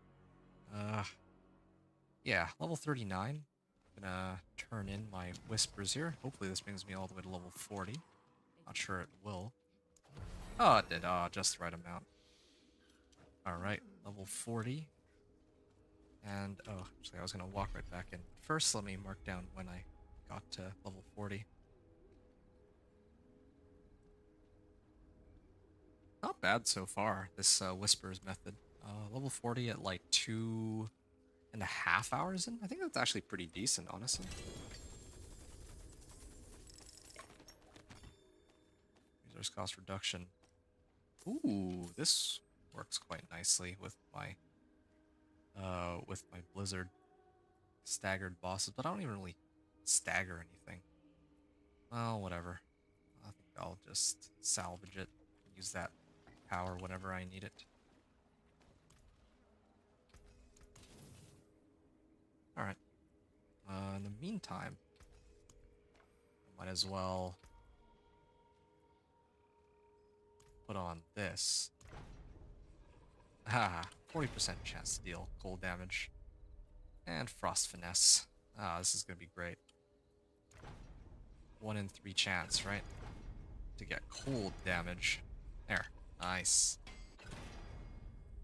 yeah, level 39. Gonna turn in my whispers here. Hopefully this brings me all the way to level 40. Not sure it will. Oh, it did. Oh, just the right amount. Alright, level 40. And, oh, actually I was gonna walk right back in. First, let me mark down when I got to level 40. Not bad so far, this Whispers method. Level 40 at like 2.5 hours in? I think that's actually pretty decent, honestly. Resource cost reduction. Ooh, this works quite nicely with my Blizzard staggered bosses, but I don't even really stagger anything. Well, whatever. I think I'll just salvage it, use that power whenever I need it. Alright. In the meantime, I might as well put on this. Ah, 40% chance to deal cold damage. And Frost Finesse. Ah, this is gonna be great. 1 in 3 chance, right? To get cold damage. There. Nice.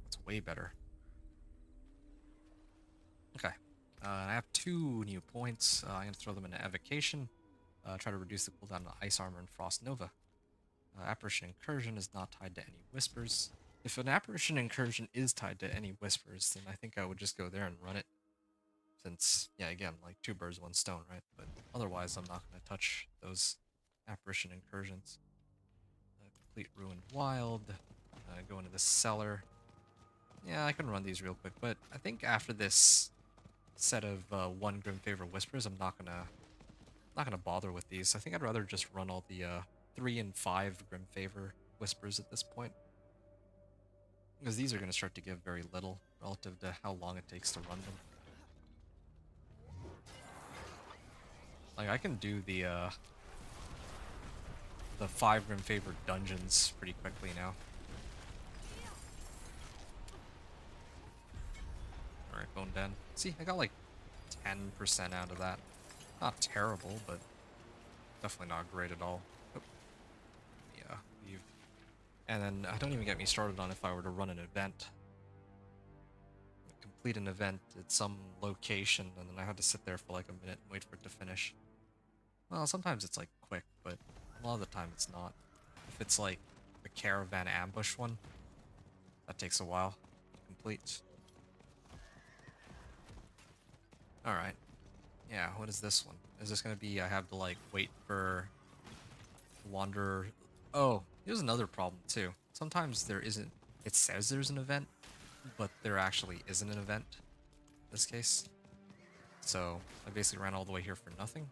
That's way better. Okay. And I have 2 new points. I'm gonna throw them into Evocation. Try to reduce the cooldown of Ice Armor and Frost Nova. Apparition Incursion is not tied to any Whispers. If an Apparition Incursion is tied to any Whispers, then I think I would just go there and run it. Since, yeah, again, like 2 birds, 1 stone, right? But otherwise, I'm not going to touch those Apparition Incursions. Complete Ruined Wild. Go into the cellar. Yeah, I can run these real quick, but I think after this set of 1 Grim Favor Whispers, I'm not gonna bother with these. I think I'd rather just run all the 3 and 5 Grim Favor Whispers at this point. Because these are going to start to give very little relative to how long it takes to run them. Like, I can do the 5 Grim Favor dungeons pretty quickly now. Alright, Bone Den. See, I got like 10% out of that. Not terrible, but definitely not great at all. Oh. Yeah, leave. And then don't even get me started on if I were to run an event. Complete an event at some location, and then I had to sit there for like a minute and wait for it to finish. Well, sometimes it's like quick, but a lot of the time it's not. If it's like the caravan ambush one, that takes a while to complete. Alright. Yeah, what is this one? Is this gonna be I have to like wait for Wanderer? Oh, here's another problem too. Sometimes there isn't, it says there's an event, but there actually isn't an event in this case. So I basically ran all the way here for nothing.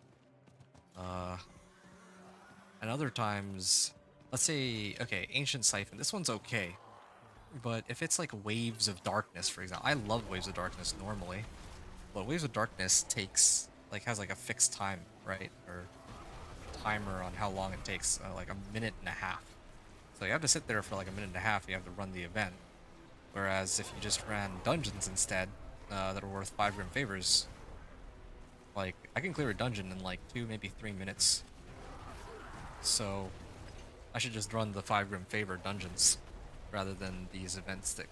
And other times, let's say, okay, Ancient Siphon, this one's okay. But if it's like Waves of Darkness, for example, I love Waves of Darkness normally, but Waves of Darkness takes, like, has like a fixed time, right? Or timer on how long it takes, like 1.5 minutes. So you have to sit there for like 1.5 minutes, you have to run the event. Whereas if you just ran dungeons instead, that are worth 5 Grim Favors, like, I can clear a dungeon in like 2, maybe 3 minutes. So I should just run the 5 Grim Favor dungeons rather than these events that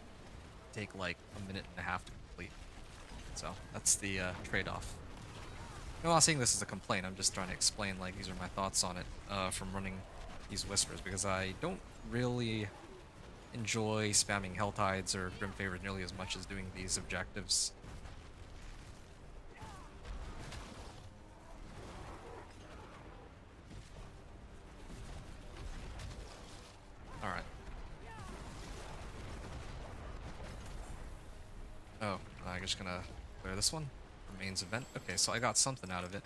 take like 1.5 minutes to complete. So that's the trade-off. I'm not saying this is a complaint, I'm just trying to explain, like, these are my thoughts on it from running these Whispers, because I don't really enjoy spamming Helltides or Grim Favors nearly as much as doing these objectives. Alright. Oh, I'm just gonna clear this one. Remains event. Okay, so I got something out of it.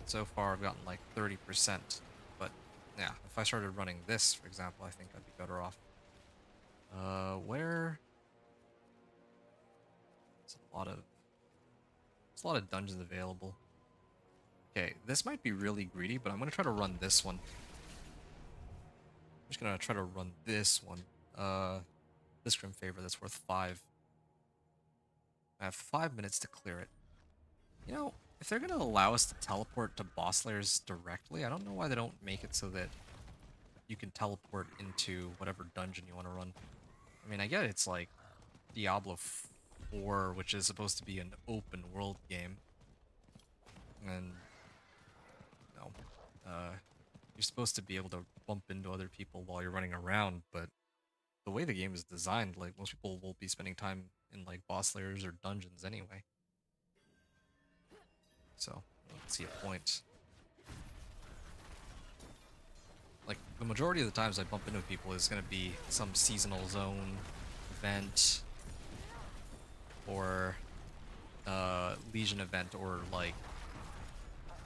So far I've gotten like 30%. But yeah, if I started running this, for example, I think I'd be better off. Where there's a lot of dungeons available. Okay, this might be really greedy, but I'm gonna try to run this one. I'm just gonna try to run this one. This Grim Favor that's worth 5. I have 5 minutes to clear it. You know, if they're gonna allow us to teleport to boss layers directly, I don't know why they don't make it so that you can teleport into whatever dungeon you want to run. I mean, I get it's like Diablo 4, which is supposed to be an open world game. And, you know, you're supposed to be able to bump into other people while you're running around, but the way the game is designed, like, most people will be spending time in, like, boss layers or dungeons anyway. So, I don't see a point. Like, the majority of the times I bump into people is going to be some seasonal zone event or Legion event or like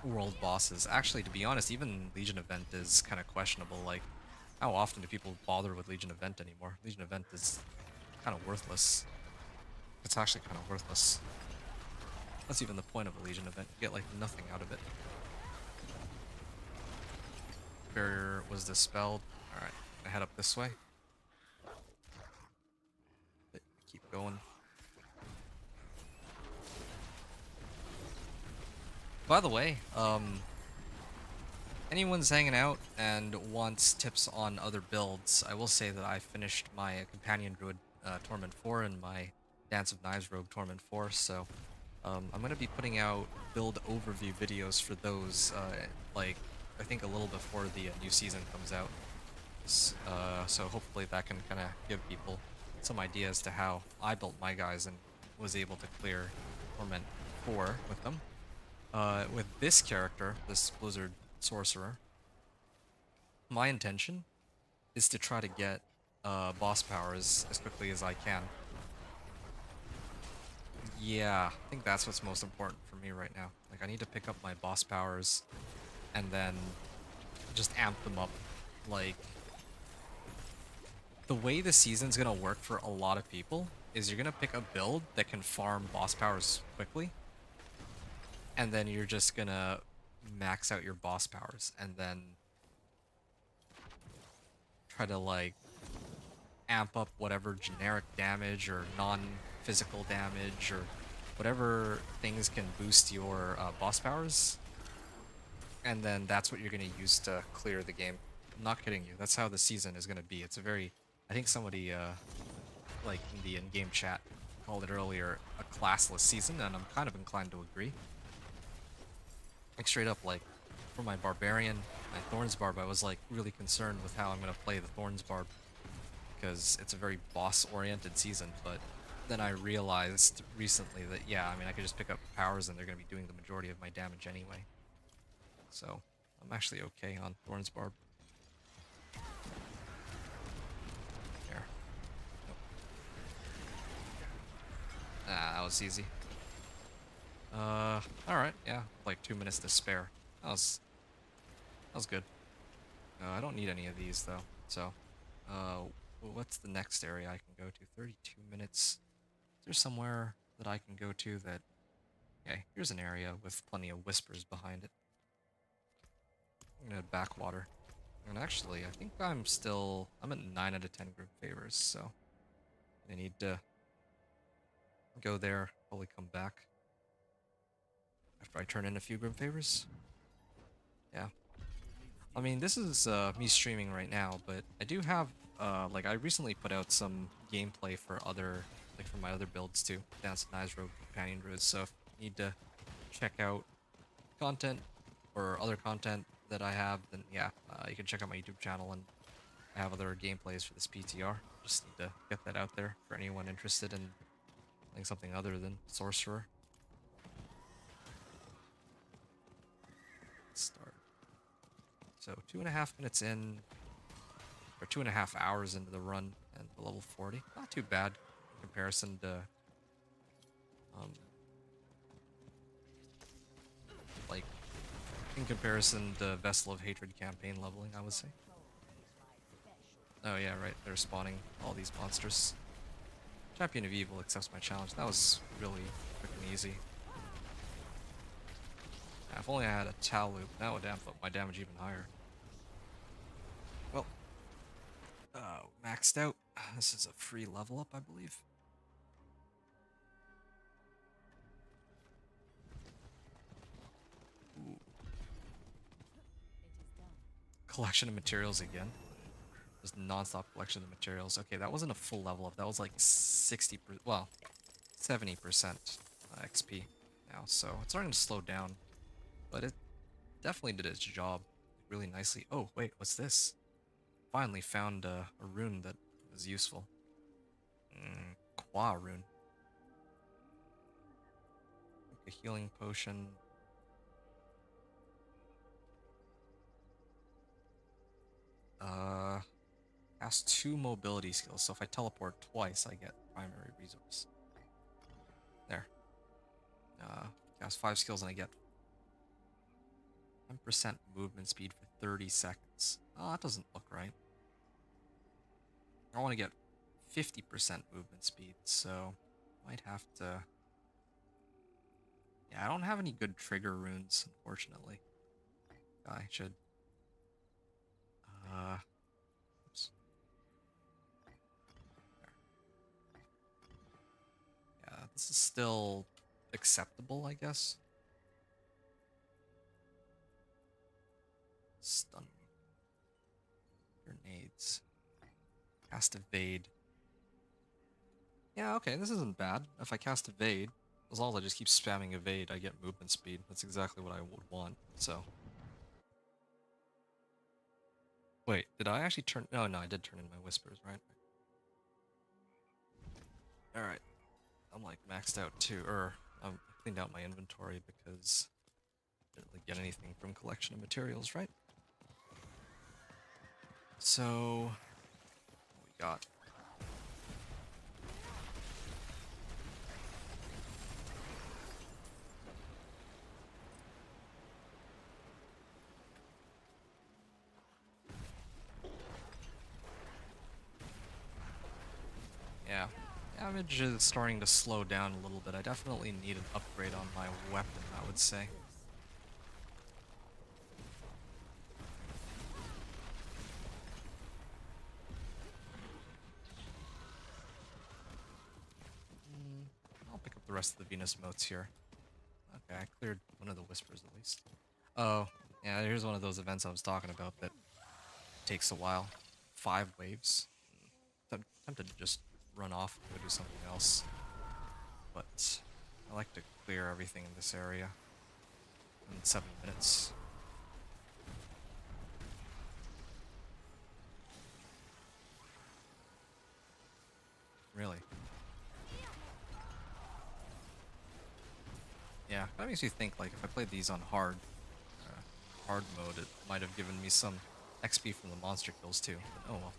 world bosses. Actually, to be honest, even Legion event is kind of questionable. Like, how often do people bother with Legion event anymore? Legion event is kind of worthless. It's actually kind of worthless. That's even the point of a Legion event. You get like nothing out of it. Barrier was dispelled. Alright, I head up this way. Keep going. By the way, anyone's hanging out and wants tips on other builds, I will say that I finished my Companion Druid Torment 4 and my Dance of Knives Rogue Torment 4, so I'm going to be putting out build overview videos for those, like, I think a little before the new season comes out. So hopefully that can kind of give people some idea as to how I built my guys and was able to clear Torment 4 with them. With this character, this Blizzard Sorcerer, my intention is to try to get boss power as quickly as I can. Yeah, I think that's what's most important for me right now. Like, I need to pick up my boss powers and then just amp them up. Like, the way the season's gonna work for a lot of people is you're gonna pick a build that can farm boss powers quickly, and then you're just gonna max out your boss powers and then try to like amp up whatever generic damage or non-physical damage or whatever things can boost your boss powers, and then that's what you're gonna use to clear the game. I'm not kidding you. That's how the season is gonna be. It's a very, I think somebody like in the in-game chat called it earlier, a classless season, and I'm kind of inclined to agree. Like, straight up, like, for my Barbarian, my Thorns Barb, I was like really concerned with how I'm gonna play the Thorns Barb because it's a very boss-oriented season, but then I realized recently that, yeah, I mean, I could just pick up powers and they're gonna be doing the majority of my damage anyway. So, I'm actually okay on Thorns Barb. There. Nope. Ah, that was easy. Alright, yeah, like 2 minutes to spare. That was good. I don't need any of these, though, so, what's the next area I can go to? 32 minutes. Is there somewhere that I can go to that... Okay, here's an area with plenty of whispers behind it. I'm gonna backwater. And actually, I think I'm at 9 out of 10 group favors, so I need to go there, probably come back after I turn in a few group favors. Yeah. I mean, this is me streaming right now, but I do have, like, I recently put out some gameplay for other, like, for my other builds too. Dance of Knives Rogue Companion Druids, so if you need to check out content or other content that I have, then yeah, you can check out my YouTube channel, and I have other gameplays for this PTR. Just need to get that out there for anyone interested in playing something other than Sorcerer. Let's start. So 2.5 minutes in, or 2.5 hours into the run, and the level 40. Not too bad in comparison to, like, in comparison to Vessel of Hatred campaign leveling, I would say. Oh yeah, right, they're spawning all these monsters. Champion of Evil accepts my challenge. That was really quick and easy. Yeah, if only I had a Tal loop, that would amp up my damage even higher. Well, maxed out. This is a free level up, I believe. Ooh.
It is done.
Collection of materials again. Just non-stop collection of materials. Okay, that wasn't a full level up. That was like 60%, well, 70% XP now. So it's starting to slow down, but it definitely did its job really nicely. Oh, wait, what's this? Finally found a rune that is useful. Qua rune. A healing potion. Has 2 mobility skills, so if I teleport twice, I get primary resource. There. Cast 5 skills and I get 10% movement speed for 30 seconds. Oh, that doesn't look right. I want to get 50% movement speed, so might have to... Yeah, I don't have any good trigger runes, unfortunately. I should... Oops. There. Yeah, this is still acceptable, I guess. Stun. Grenades. Cast Evade. Yeah, okay, this isn't bad. If I cast Evade, as long as I just keep spamming Evade, I get movement speed. That's exactly what I would want, so... Wait, did I actually turn... No, I did turn in my Whispers, right? Alright. I'm like maxed out too, or I cleaned out my inventory because I didn't really get anything from collection of materials, right? So... What we got? Yeah, damage is starting to slow down a little bit. I definitely need an upgrade on my weapon, I would say. I'll pick up the rest of the Venus motes here. Okay, I cleared one of the Whispers at least. Oh, yeah, here's one of those events I was talking about that takes a while. 5 waves. I'm tempted to just run off and go do something else. But I like to clear everything in this area in 7 minutes. Really? Yeah, that makes me think, like, if I played these on hard mode, it might have given me some XP from the monster kills too. But oh well.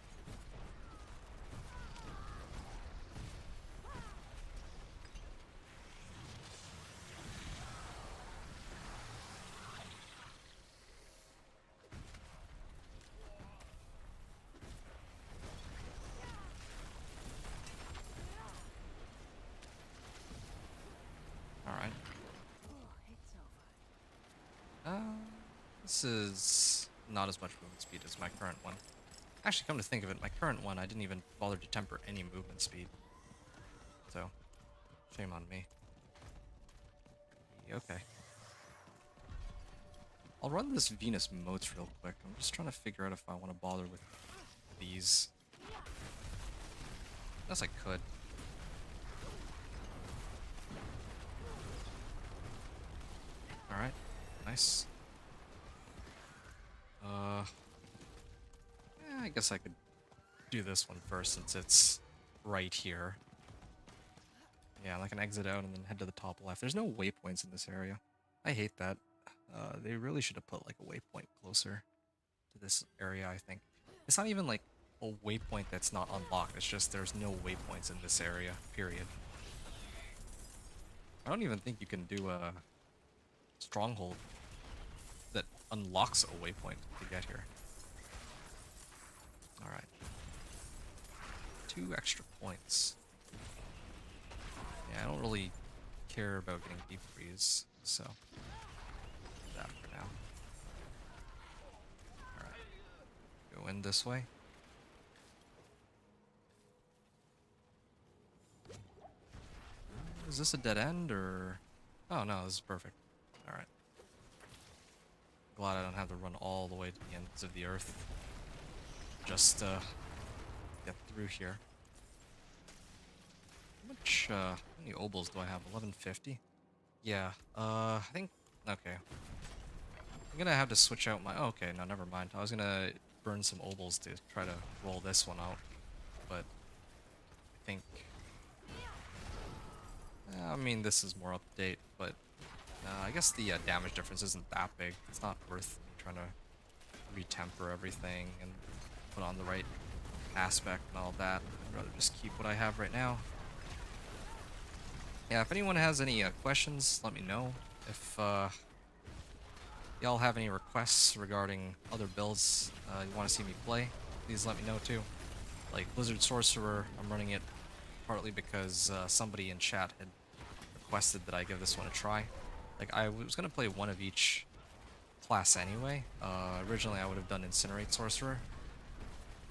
Alright. This is not as much movement speed as my current one. Actually, come to think of it, my current one, I didn't even bother to temper any movement speed. So, shame on me. Okay. I'll run this Venus motes real quick. I'm just trying to figure out if I want to bother with these. Unless I could. Alright. Nice. Yeah, I guess I could do this one first since it's right here. Yeah, I can exit out and then head to the top left. There's no waypoints in this area. I hate that. They really should have put like a waypoint closer to this area, I think. It's not even like a waypoint that's not unlocked. It's just there's no waypoints in this area, period. I don't even think you can do a stronghold that unlocks a waypoint to get here. Alright. 2 extra points. Yeah, I don't really care about getting deep freeze, so that for now. Alright. Go in this way. Is this a dead end or... Oh no, this is perfect. Alright. Glad I don't have to run all the way to the ends of the earth. Just get through here. How many obols do I have? 1150? Yeah, I think... Okay. I'm gonna have to switch out my... Oh, okay, no, never mind. I was gonna burn some obols to try to roll this one out. But I think... I mean, this is more up to date, but I guess the damage difference isn't that big. It's not worth me trying to retemper everything and put on the right aspect and all that. I'd rather just keep what I have right now. Yeah, if anyone has any questions, let me know. If y'all have any requests regarding other builds you want to see me play, please let me know too. Like Blizzard Sorcerer, I'm running it partly because somebody in chat had requested that I give this one a try. Like, I was going to play one of each class anyway. Originally I would have done Incinerate Sorcerer,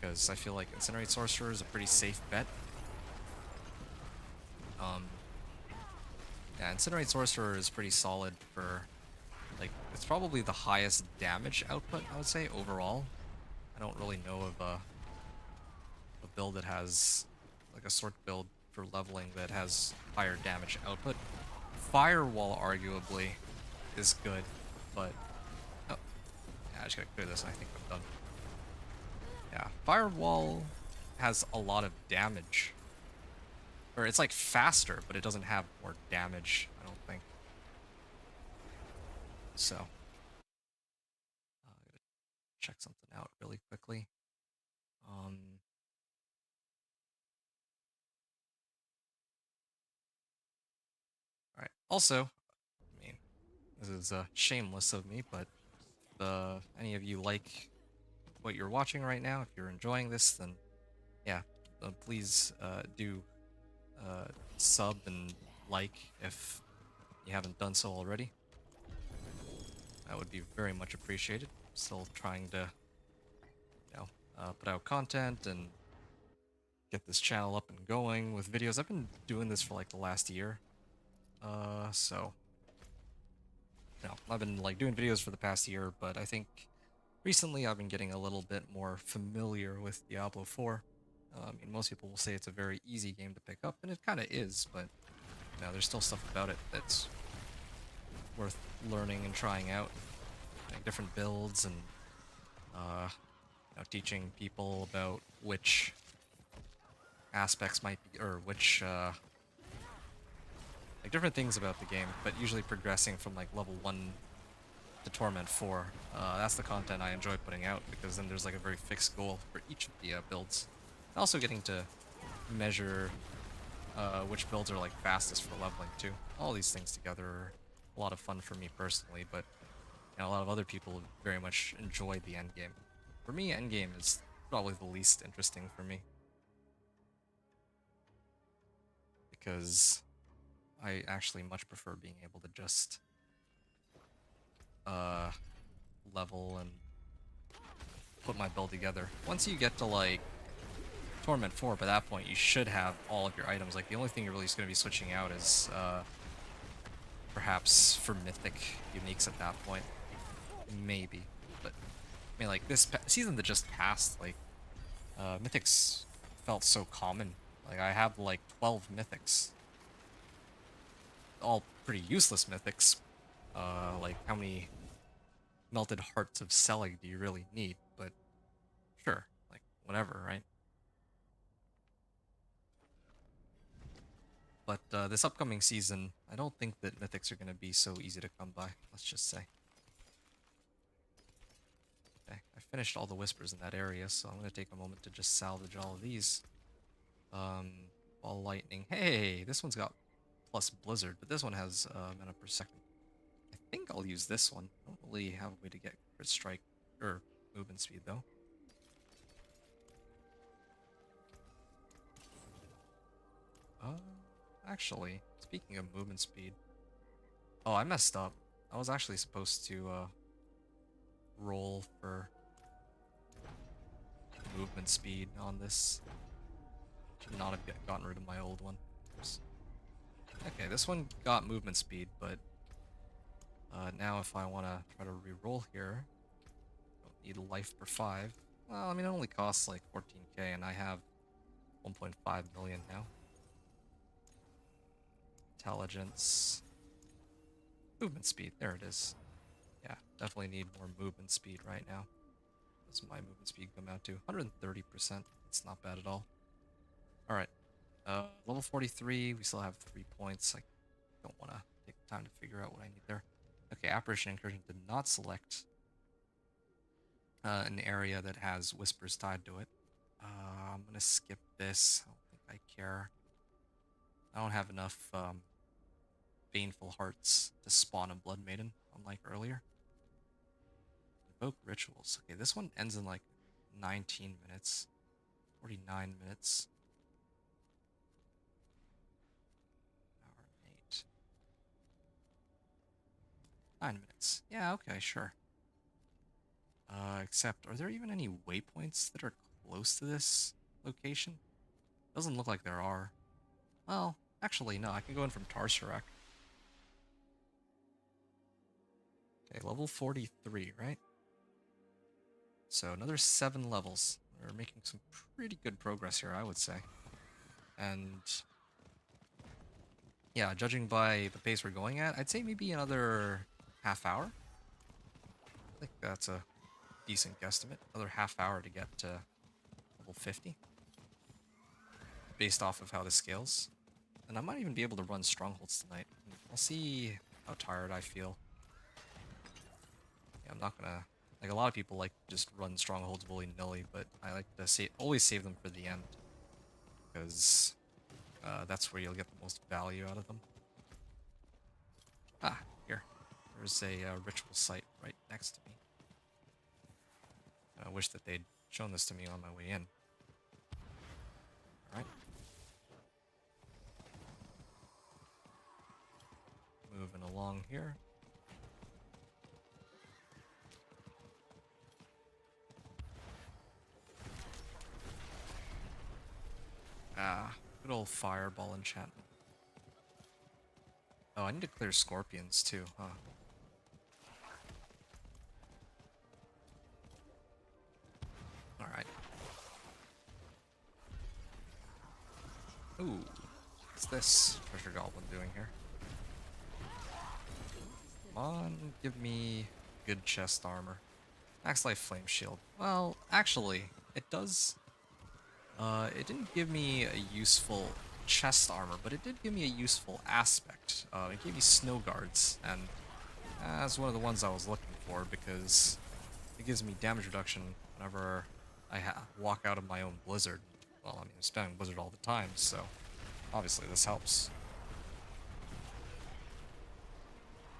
because I feel like Incinerate Sorcerer is a pretty safe bet. Yeah, Incinerate Sorcerer is pretty solid for, like, it's probably the highest damage output, I would say, overall. I don't really know of a build that has, like a sort build for leveling that has higher damage output. Firewall, arguably, is good, but... Oh, yeah, I just gotta clear this and I think I'm done. Yeah, Firewall has a lot of damage. Or it's like faster, but it doesn't have more damage, I don't think. So, I'm gonna check something out really quickly. Alright, also, I mean, this is shameless of me, but if any of you like what you're watching right now, if you're enjoying this, then yeah, please do sub and like if you haven't done so already. That would be very much appreciated. Still trying to, you know, put out content and get this channel up and going with videos. I've been doing this for like the last year. So, you know, I've been like doing videos for the past year, but I think recently I've been getting a little bit more familiar with Diablo 4. I mean, most people will say it's a very easy game to pick up, and it kind of is, but you know, there's still stuff about it that's worth learning and trying out, like different builds and you know, teaching people about which aspects might be, or which like different things about the game, but usually progressing from like level 1 to Torment 4. That's the content I enjoy putting out, because then there's like a very fixed goal for each of the builds. And also getting to measure which builds are like fastest for leveling too. All these things together are a lot of fun for me personally, but you know, a lot of other people very much enjoy the end game. For me, end game is probably the least interesting for me, because I actually much prefer being able to just level and put my build together. Once you get to like Torment 4, by that point you should have all of your items. Like the only thing you're really going to be switching out is perhaps for mythic uniques at that point, maybe. But I mean, like this season that just passed, like mythics felt so common. Like I have like 12 mythics, all pretty useless mythics. Like how many melted hearts of Selig do you really need? But sure, like whatever, right? But this upcoming season, I don't think that mythics are going to be so easy to come by, let's just say. Okay, I finished all the whispers in that area, so I'm going to take a moment to just salvage all of these. Ball lightning. Hey, this one's got plus blizzard, but this one has mana per second. I think I'll use this one. I don't really have a way to get crit strike or movement speed though. Actually, speaking of movement speed. Oh, I messed up. I was actually supposed to roll for movement speed on this. Should not have gotten rid of my old one. Oops. Okay, this one got movement speed, but now if I want to try to re-roll here, don't need life per 5. Well, I mean, it only costs like 14k, and I have 1.5 million now. Intelligence. Movement speed, there it is. Yeah, definitely need more movement speed right now. What does my movement speed come out to? 130%. It's not bad at all. Alright. Level 43, we still have 3 points. I don't want to take the time to figure out what I need there. Okay, Apparition Incursion did not select an area that has Whispers tied to it. I'm going to skip this. I don't think I care. I don't have enough Baneful Hearts to spawn a Blood Maiden, unlike earlier. Invoke Rituals. Okay, this one ends in like 19 minutes. 49 minutes. Hour and 8. 9 minutes. Yeah, okay, sure. Except, are there even any waypoints that are close to this location? Doesn't look like there are. Well, actually, no, I can go in from Sorcerer. Okay, level 43, right? So another 7 levels. We're making some pretty good progress here, I would say. And yeah, judging by the pace we're going at, I'd say maybe another half hour. I think that's a decent guesstimate. Another half hour to get to level 50. Based off of how this scales. And I might even be able to run strongholds tonight. I'll see how tired I feel. Yeah, I'm not gonna... Like, a lot of people like to just run strongholds willy-nilly, but I like to always save them for the end. Because that's where you'll get the most value out of them. Ah, here. There's a ritual site right next to me. And I wish that they'd shown this to me on my way in. Alright. Moving along here. Ah, good old fireball enchantment. Oh, I need to clear scorpions too, huh? Alright. Ooh, what's this treasure goblin doing here? Come on, give me good chest armor. Max life flame shield. Well, actually, it does... it didn't give me a useful chest armor, but it did give me a useful aspect. It gave me snow guards, and that's one of the ones I was looking for because it gives me damage reduction whenever I walk out of my own blizzard. Well, I mean, I'm spamming blizzard all the time, so obviously this helps.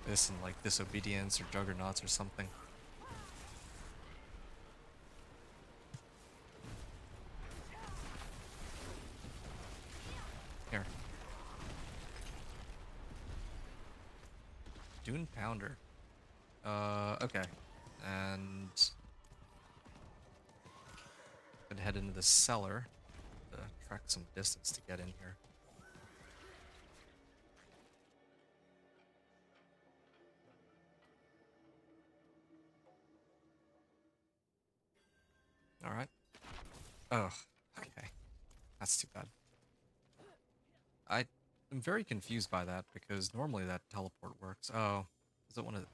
This and like disobedience or juggernauts or something. Here. Dune Pounder. Okay. And gonna head into the cellar to track some distance to get in here. Alright. Oh, okay. That's too bad. I'm very confused by that because normally that teleport works. Oh, is it one of the...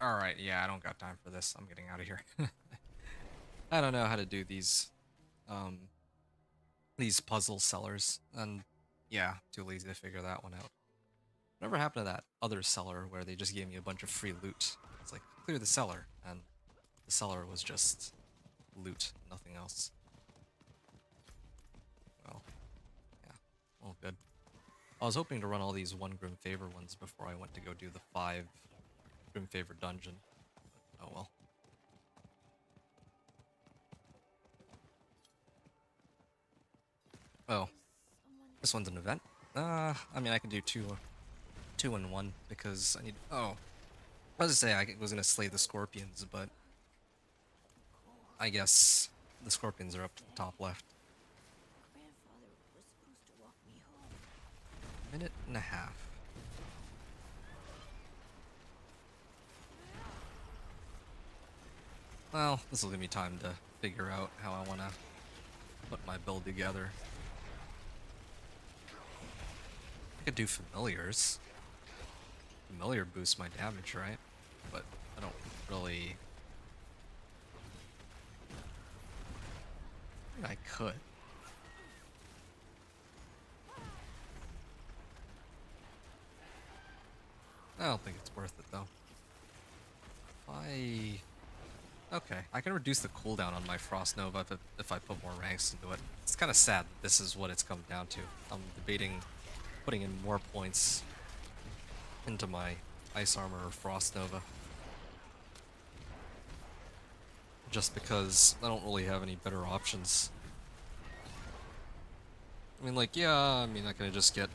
Alright, yeah, I don't got time for this. I'm getting out of here. I don't know how to do these puzzle sellers, and yeah, too lazy to figure that one out. Whatever happened to that other seller where they just gave me a bunch of free loot? It's like, clear the cellar, and the cellar was just loot, nothing else. I was hoping to run all these 1 Grim Favor ones before I went to go do the 5 Grim Favor dungeon. But, oh well. Oh, this one's an event? I mean, I can do two in one because I need. Oh, I was gonna say I was gonna slay the scorpions, but I guess the scorpions are up to the top left.
Grandfather was supposed to walk me home.
Minute and a half. Well, this will give me time to figure out how I want to put my build together. I could do familiars. Familiar boosts my damage, right? But I don't really... I mean, I could. I don't think it's worth it, though. Okay, I can reduce the cooldown on my Frost Nova if I put more ranks into it. It's kind of sad that this is what it's come down to. I'm debating putting in more points into my Ice Armor or Frost Nova. Just because I don't really have any better options. I mean, like, yeah, I mean, I can just get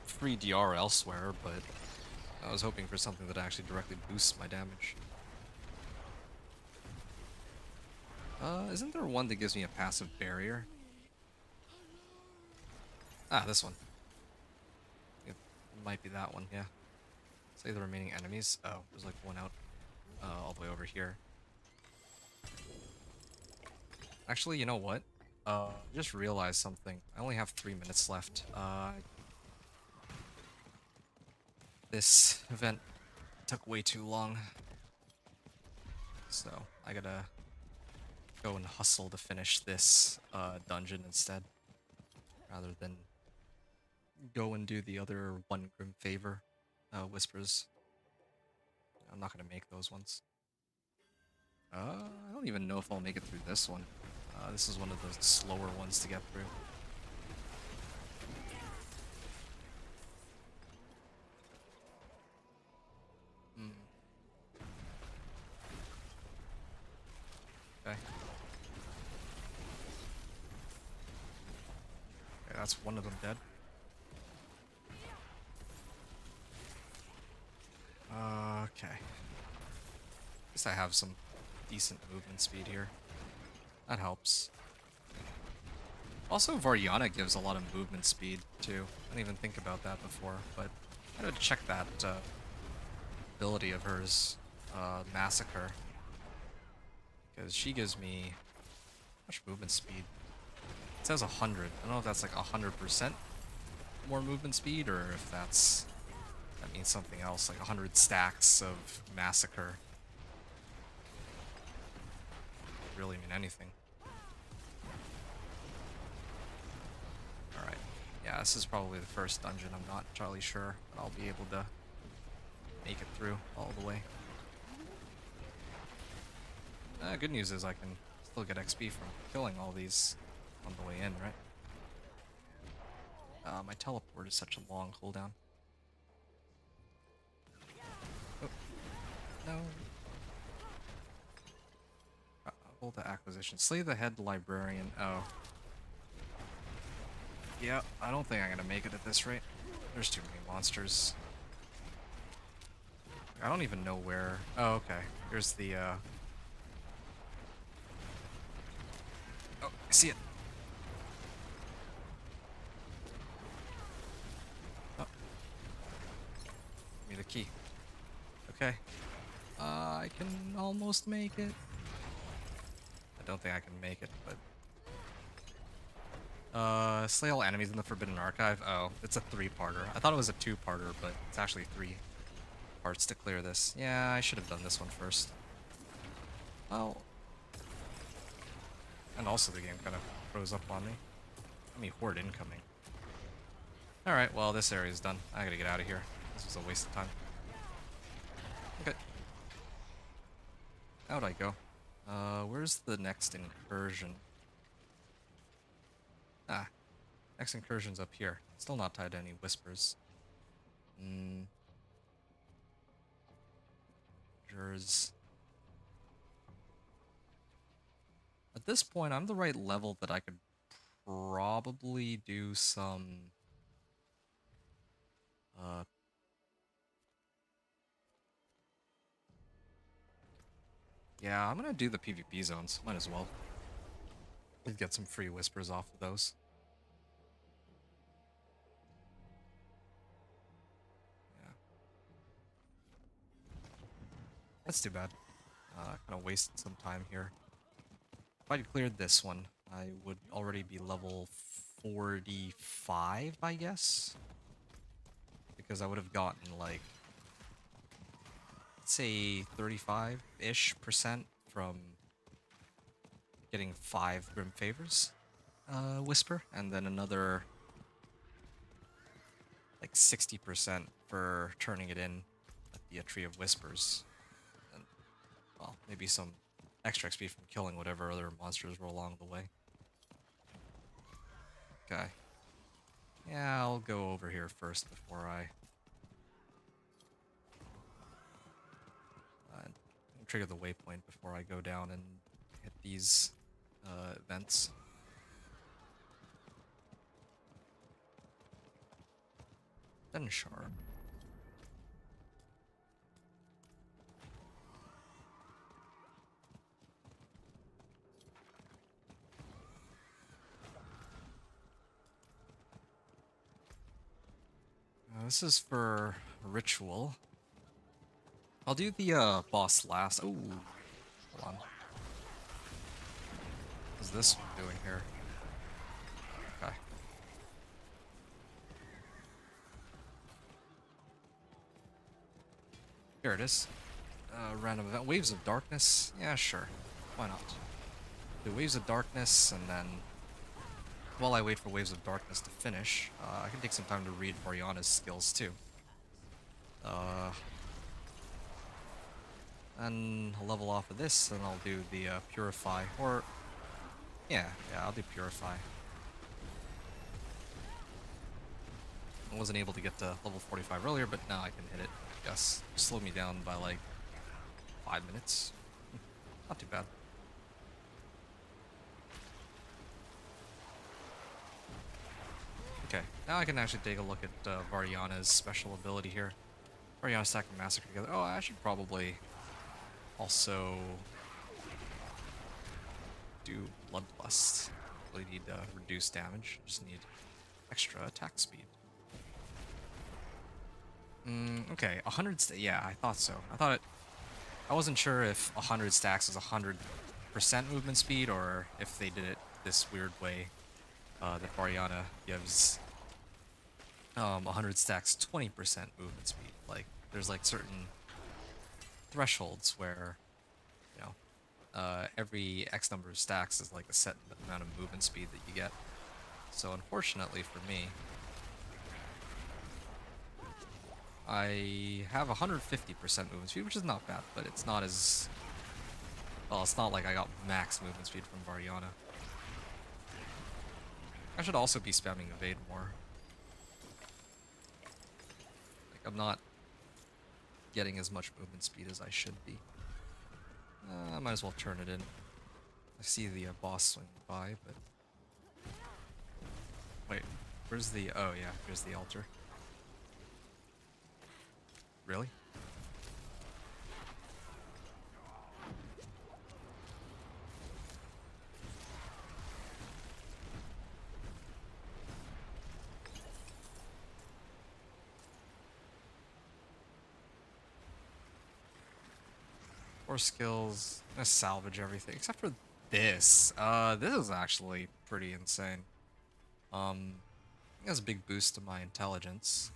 free DR elsewhere, but I was hoping for something that actually directly boosts my damage. Isn't there one that gives me a passive barrier? Ah, this one. It might be that one, yeah. Say the remaining enemies. Oh, there's like one out all the way over here. Actually, you know what? I just realized something. I only have 3 minutes left. This event took way too long. So, I gotta go and hustle to finish this dungeon instead. Rather than go and do the other 1 Grim Favor whispers. I'm not gonna make those ones. I don't even know if I'll make it through this one. This is one of the slower ones to get through. Okay. Okay, that's one of them dead. Okay. At least I have some decent movement speed here. That helps. Also, Varyana gives a lot of movement speed, too. I didn't even think about that before, but I gotta check that ability of hers, Massacre. Because she gives me... how much movement speed? It says 100. I don't know if that's like 100% more movement speed, or if that means something else, like 100 stacks of Massacre. Doesn't really mean anything. Alright. Yeah, this is probably the first dungeon. I'm not entirely sure, but I'll be able to make it through all the way. Good news is I can still get XP from killing all these on the way in, right? My teleport is such a long cooldown. Oh, no. Hold the acquisition. Slay the head librarian. Oh. Yeah, I don't think I'm gonna make it at this rate. There's too many monsters. I don't even know where. Oh, okay. Here's the, oh, I see it. Oh. Give me the key. Okay. I can almost make it. I don't think I can make it, but... slay all enemies in the Forbidden Archive. Oh, it's a 3-parter. I thought it was a 2-parter, but it's actually 3 parts to clear this. Yeah, I should have done this one first. Well... and also the game kind of froze up on me. I mean, horde incoming. Alright, well, this area is done. I gotta get out of here. This was a waste of time. Okay. How'd I go? Where's the next incursion? Ah, next incursion's up here. Still not tied to any whispers. Jurors. At this point, I'm the right level that I could probably do some yeah, I'm gonna do the PvP zones. Might as well. We'd get some free whispers off of those. Yeah. That's too bad. Kind of wasted some time here. If I'd cleared this one, I would already be level 45, I guess? Because I would have gotten, like, let's say 35-ish% from getting 5 Grim Favors Whisper, and then another, like, 60% for turning it in at the Tree of Whispers. And, well, maybe some extra XP from killing whatever other monsters were along the way. Okay. Yeah, I'll go over here first before I trigger the waypoint before I go down and hit these events. Then Shar. This is for ritual. I'll do the boss last. Ooh, hold on. What's this one doing here? Okay. Here it is. Random event. Waves of Darkness? Yeah, sure. Why not? Do Waves of Darkness, and then while I wait for Waves of Darkness to finish, I can take some time to read Mariana's skills too. And I'll level off of this, and I'll do the Purify, or yeah, I'll do Purify. I wasn't able to get to level 45 earlier, but now I can hit it. Yes, slowed me down by like 5 minutes. Not too bad. Okay, now I can actually take a look at Variana's special ability here. Variana stack and Massacre together. Oh, I should probably also do Bloodlust. Really need to reduce damage. Just need extra attack speed. Okay, 100 yeah, I thought so. I wasn't sure if 100 stacks is 100% movement speed, or if they did it this weird way that Variana gives 100 stacks 20% movement speed. Like, there's like certain thresholds where, you know, every X number of stacks is like a set amount of movement speed that you get. So unfortunately for me, I have 150% movement speed, which is not bad, but it's not as... well, it's not like I got max movement speed from Variana. I should also be spamming evade more. Like, I'm not getting as much movement speed as I should be. I might as well turn it in. I see the boss swing by, but... wait, where's the... oh yeah, here's the altar. Really? Or skills. I'm gonna salvage everything except for this. This is actually pretty insane. It has a big boost to my intelligence.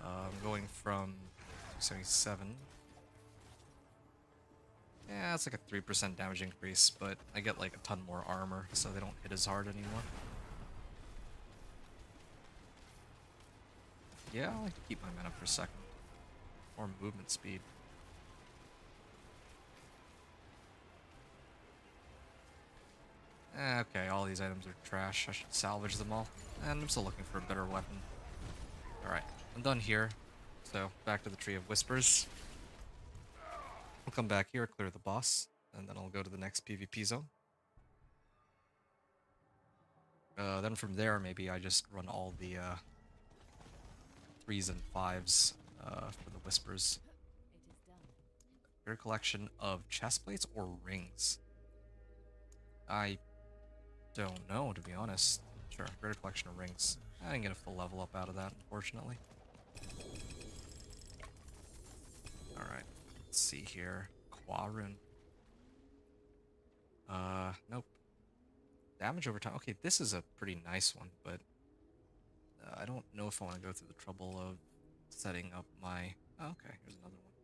I'm going from 277. Yeah, it's like a 3% damage increase, but I get like a ton more armor, so they don't hit as hard anymore. Yeah, I like to keep my mana per second. Or movement speed. Okay, all these items are trash. I should salvage them all. And I'm still looking for a better weapon. Alright, I'm done here. So, back to the Tree of Whispers. I'll come back here, clear the boss, and then I'll go to the next PvP zone. Then from there, maybe I just run all the 3s and 5s for the Whispers.
It is done.
Your collection of chest plates or rings? I don't know, to be honest. Sure, greater collection of rings. I didn't get a full level up out of that, unfortunately. Alright, let's see here. Quarun. Nope. Damage over time. Okay, this is a pretty nice one, but I don't know if I want to go through the trouble of setting up my... Oh, okay, here's another one.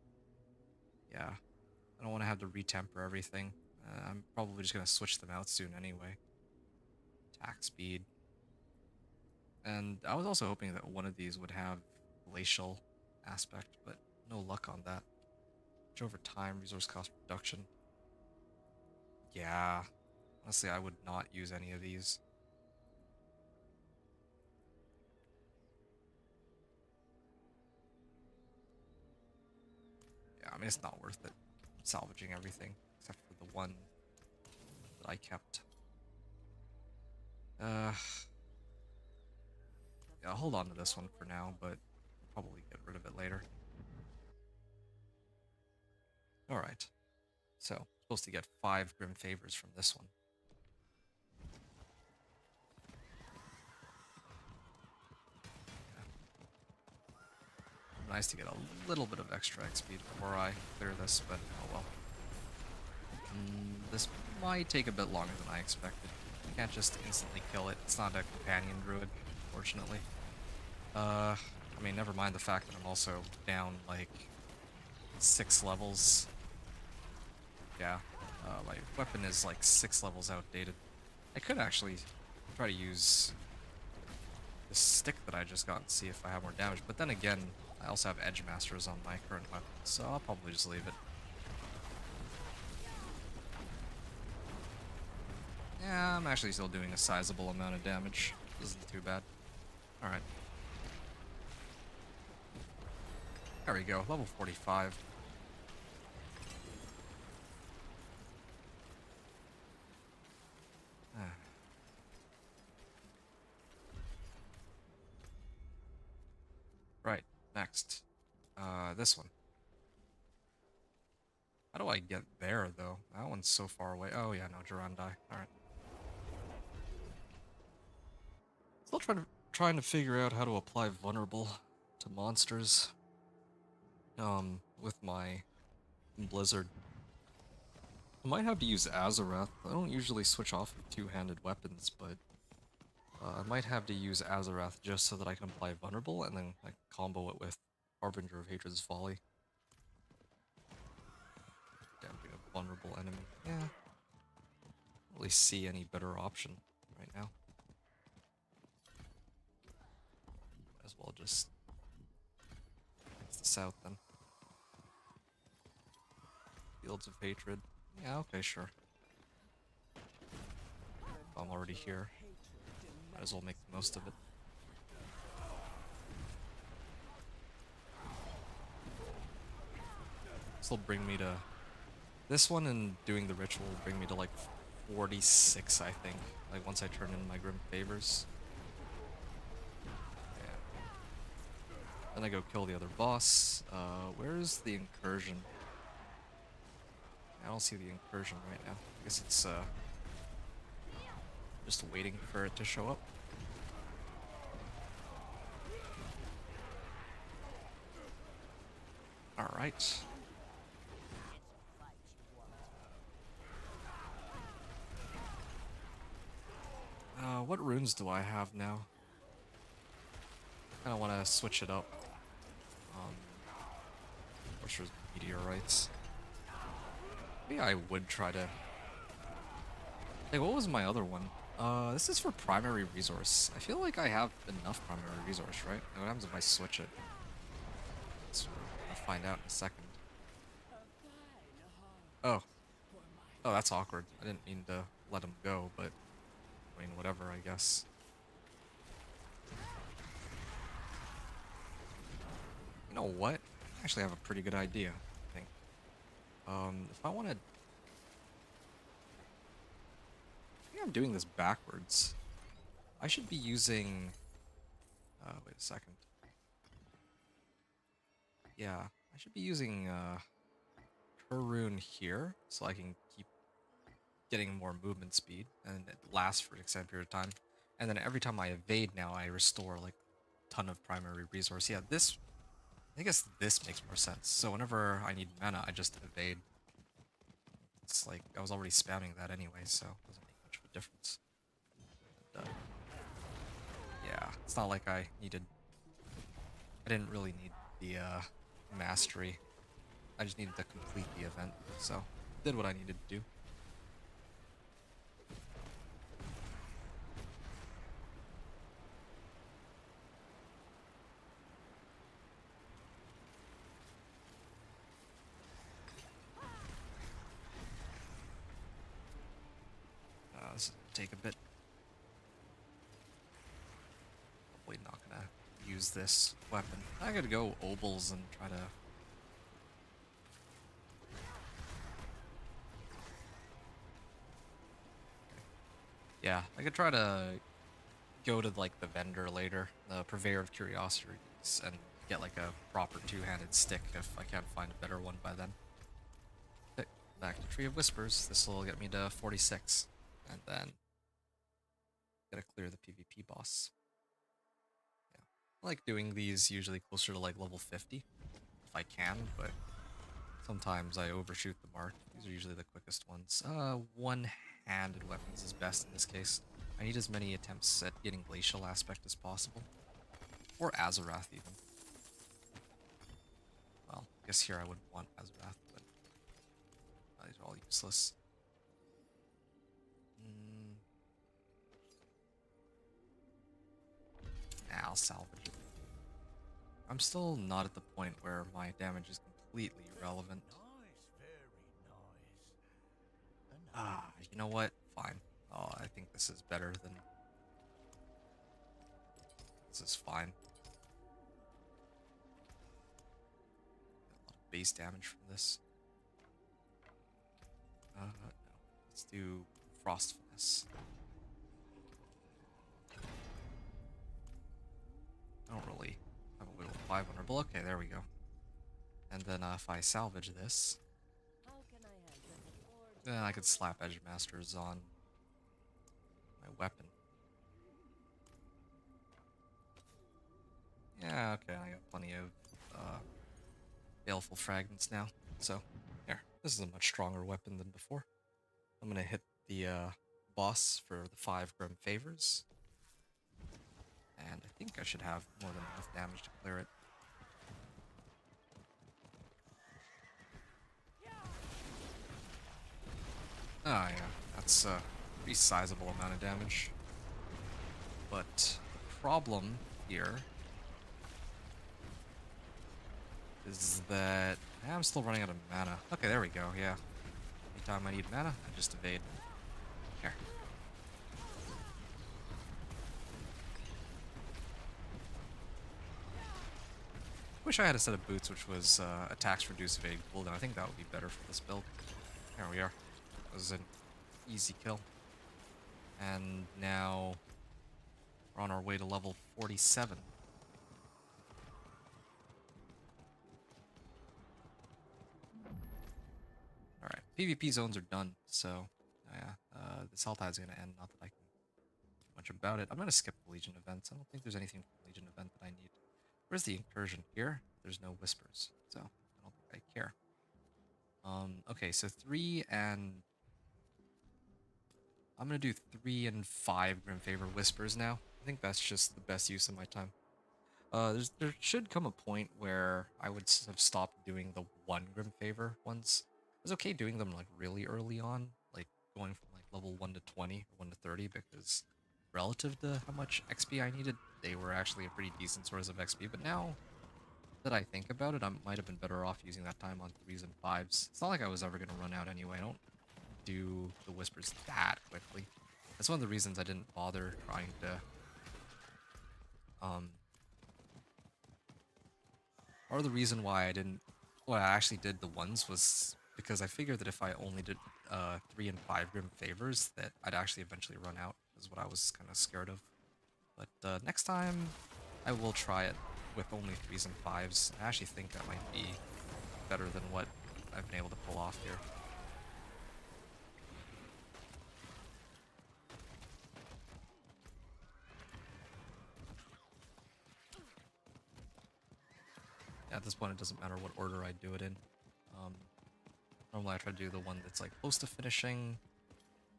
Yeah, I don't want to have to retemper everything. I'm probably just going to switch them out soon anyway. Attack speed. And I was also hoping that one of these would have glacial aspect, but no luck on that. Which over time, resource cost reduction. Yeah, honestly, I would not use any of these. Yeah, I mean, it's not worth it salvaging everything except for the one that I kept. Yeah, I'll hold on to this one for now, but I'll probably get rid of it later. Alright. So, supposed to get 5 Grim Favors from this one. Yeah. Nice to get a little bit of extra XP before I clear this, but oh well. This might take a bit longer than I expected. You can't just instantly kill it. It's not a companion druid, unfortunately. I mean, never mind the fact that I'm also down, like, 6 levels. Yeah, my weapon is, like, 6 levels outdated. I could actually try to use the stick that I just got and see if I have more damage, but then again, I also have Edge Masters on my current weapon, so I'll probably just leave it. Yeah, I'm actually still doing a sizable amount of damage. This isn't too bad. Alright. There we go, level 45. Right, next. This one. How do I get there, though? That one's so far away. Oh, yeah, no, Durandai. Alright. Still trying to figure out how to apply Vulnerable to monsters. With my Blizzard. I might have to use Azarath. I don't usually switch off of two-handed weapons, but I might have to use Azarath just so that I can apply Vulnerable, and then I can combo it with Harbinger of Hatred's Folly. Damping a vulnerable enemy. Yeah. Don't really see any better option right now. Might as well just fix this out then. Fields of Hatred. Yeah, okay, sure. If I'm already here, might as well make the most of it. This will bring me to... This one and doing the ritual will bring me to like 46, I think. Like once I turn in my Grim Favors. Yeah. Then I go kill the other boss. Where's the incursion? I don't see the incursion right now. I guess it's just waiting for it to show up. Alright. What runes do I have now? I kinda wanna switch it up. Sorcerer's Meteorites. Maybe I would try to... Hey, what was my other one? This is for primary resource. I feel like I have enough primary resource, right? What happens if I switch it? I'll find out in a second. Oh. Oh, that's awkward. I didn't mean to let him go, but I mean, whatever, I guess. You know what? I actually have a pretty good idea, I think. If I want to... I think I'm doing this backwards. I should be using... wait a second. Yeah, I should be using, Karun here, so I can keep getting more movement speed, and it lasts for an extended period of time. And then every time I evade now, I restore, like, a ton of primary resource. Yeah, this... I guess this makes more sense. So whenever I need mana, I just evade. It's like, I was already spamming that anyway, so it doesn't make much of a difference. And, yeah, it's not like I didn't really need the, mastery. I just needed to complete the event, so did what I needed to do. This is gonna take a bit. Probably not gonna use this weapon. I gotta go Obols and try to... Yeah, I could try to go to, like, the vendor later, the Purveyor of Curiosities, and get, like, a proper two-handed stick if I can't find a better one by then. Okay, back to Tree of Whispers. This will get me to 46, and then gotta clear the PvP boss. Yeah, I like doing these usually closer to, like, level 50, if I can, but sometimes I overshoot the mark. These are usually the quickest ones. One-handed weapons is best in this case. I need as many attempts at getting Glacial Aspect as possible. Or Azarath, even. Well, I guess here I wouldn't want Azarath, but these are all useless. Nah, I'll salvage it. I'm still not at the point where my damage is completely irrelevant. Ah, you know what? Fine. Oh, I think this is better than... This is fine. Get a lot of base damage from this. No. Let's do Frost Finesse. I don't really have a Whittle of 5 vulnerable. Okay, there we go. And then if I salvage this,
How can I help when the forge
then I could slap Edge Masters on my weapon. Yeah, okay, I got plenty of baleful fragments now. So, here, this is a much stronger weapon than before. I'm gonna hit the boss for the 5 Grim Favors. And I think I should have more than enough damage to clear it. Oh yeah, that's a pretty sizable amount of damage. But the problem here is that I'm still running out of mana. Okay, there we go, yeah. Anytime I need mana, I just evade. Here. Wish I had a set of boots which was attacks reduce evade cooldown. I think that would be better for this build. There we are. That was an easy kill. And now we're on our way to level 47. Alright, PvP zones are done, so yeah, this health is gonna end, not that I can do much about it. I'm gonna skip the Legion events. I don't think there's anything from the Legion event that I need. Where's the incursion? Here? There's no whispers, so I don't think I care. Okay, so 3 and... I'm gonna do 3 and 5 Grim Favor Whispers now. I think that's just the best use of my time. There should come a point where I would have stopped doing the 1 Grim Favor ones. It was okay doing them like really early on, like going from like level 1 to 20 or 1 to 30, because relative to how much XP I needed, they were actually a pretty decent source of XP. But now that I think about it, I might have been better off using that time on 3s and 5s. It's not like I was ever going to run out anyway. I don't do the Whispers that quickly. That's one of the reasons I didn't bother trying to, or the reason why I didn't, why I actually did the ones was because I figured that if I only did 3 and 5 Grim Favors, that I'd actually eventually run out, is what I was kind of scared of. But next time, I will try it with only 3s and 5s. I actually think that might be better than what I've been able to pull off here. Yeah, at this point, it doesn't matter what order I do it in. Normally, I try to do the one that's like close to finishing,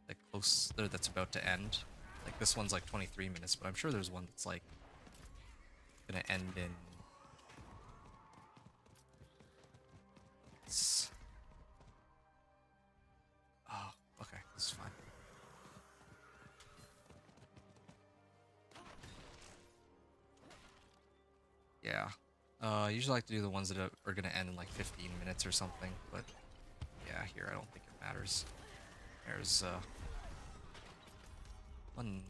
like close there that's about to end. Like this one's like 23 minutes, but I'm sure there's one that's like gonna end in. Oh, okay, this is fine. Yeah. I usually like to do the ones that are gonna end in like 15 minutes or something, but yeah, here I don't think it matters. There's one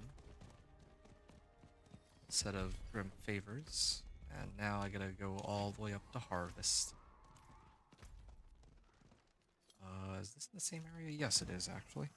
set of Grim Favors, and now I gotta go all the way up to Harvest. Is this in the same area? Yes, it is actually.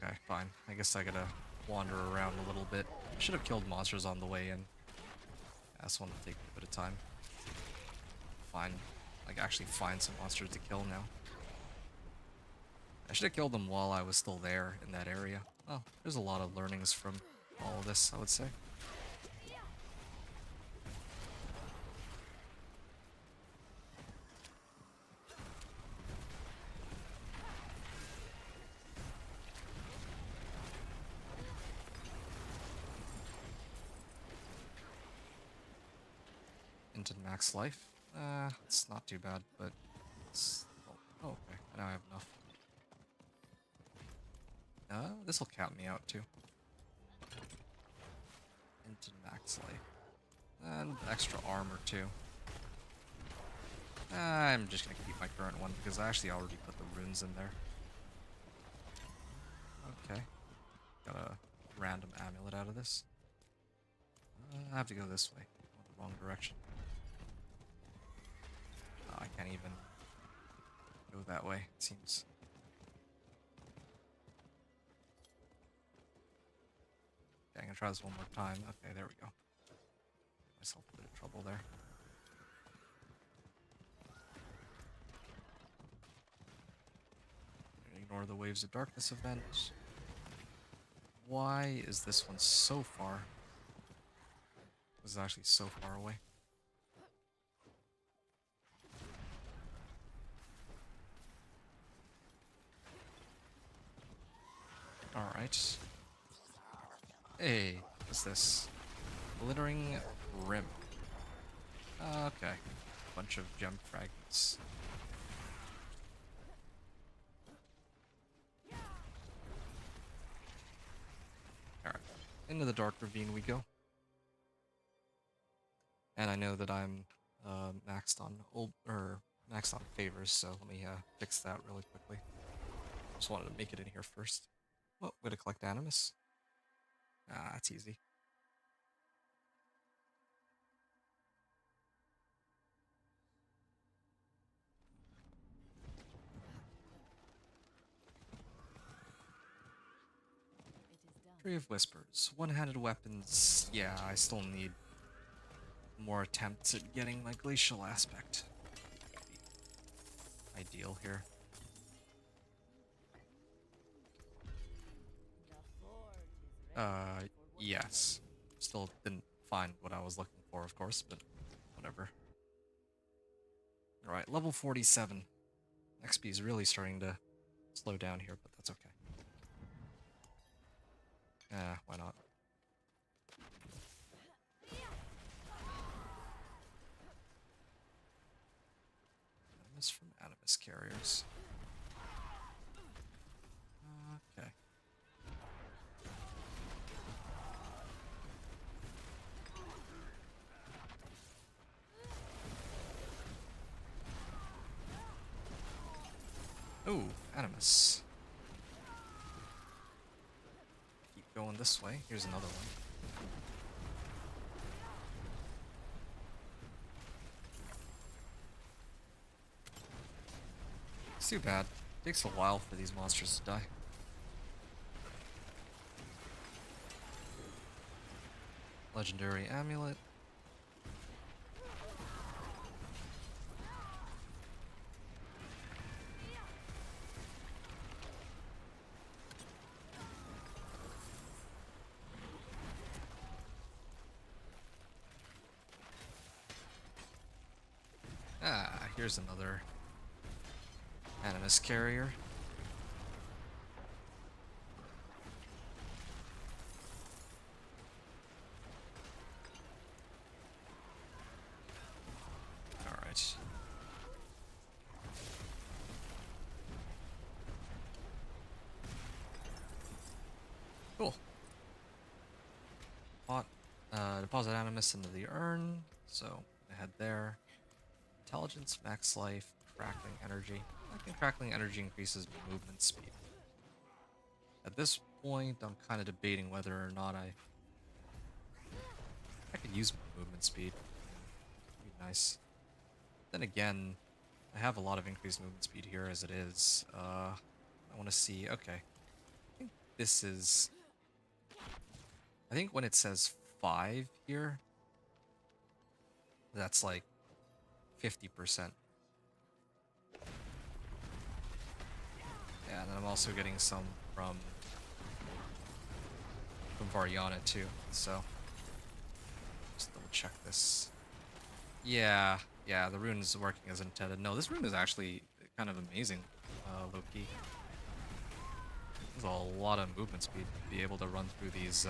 Okay, fine. I guess I gotta wander around a little bit. I should have killed monsters on the way in. Yeah, this one will take a bit of time. Actually find some monsters to kill now. I should have killed them while I was still there in that area. Oh, there's a lot of learnings from all of this, I would say. Into max life. It's not too bad, but it's... Oh, okay. Now I have enough. This will cap me out too. Into max life. And extra armor too. I'm just gonna keep my current one because I actually already put the runes in there. Okay. Got a random amulet out of this. I have to go this way. I went the wrong direction. I can't even go that way, it seems. Okay, I'm gonna try this one more time. Okay, there we go. Get myself a bit of trouble there. Ignore the Waves of Darkness event. Why is this one so far? This is actually so far away. Alright. Hey, what's this? Glittering Rim. Okay. Bunch of gem fragments. Alright. Into the Dark Ravine we go. And I know that I'm maxed on favors, so let me fix that really quickly. Just wanted to make it in here first. Oh, way to collect Animus. Ah, that's easy. Tree of Whispers. One-handed weapons. Yeah, I still need more attempts at getting my glacial aspect. Ideal here. Yes. Still didn't find what I was looking for, of course, but whatever. Alright, level 47. XP is really starting to slow down here, but that's okay. Why not? Animus from Animus carriers. Ooh, Animus. Keep going this way. Here's another one. It's too bad. Takes a while for these monsters to die. Legendary amulet. Ah, here's another Animus carrier. Alright. Cool. Deposit Animus into the urn, so I head there. Intelligence, max life, crackling energy. I think crackling energy increases movement speed. At this point, I'm kind of debating whether or not I could use movement speed. It'd be nice. Then again, I have a lot of increased movement speed here as it is. I want to see. Okay, I think this is. I think when it says 5 here, that's like 50%. Yeah, and then I'm also getting some from Variana too, so just double check this. Yeah, the rune is working as intended. No, this rune is actually kind of amazing, low-key. There's a lot of movement speed to be able to run through these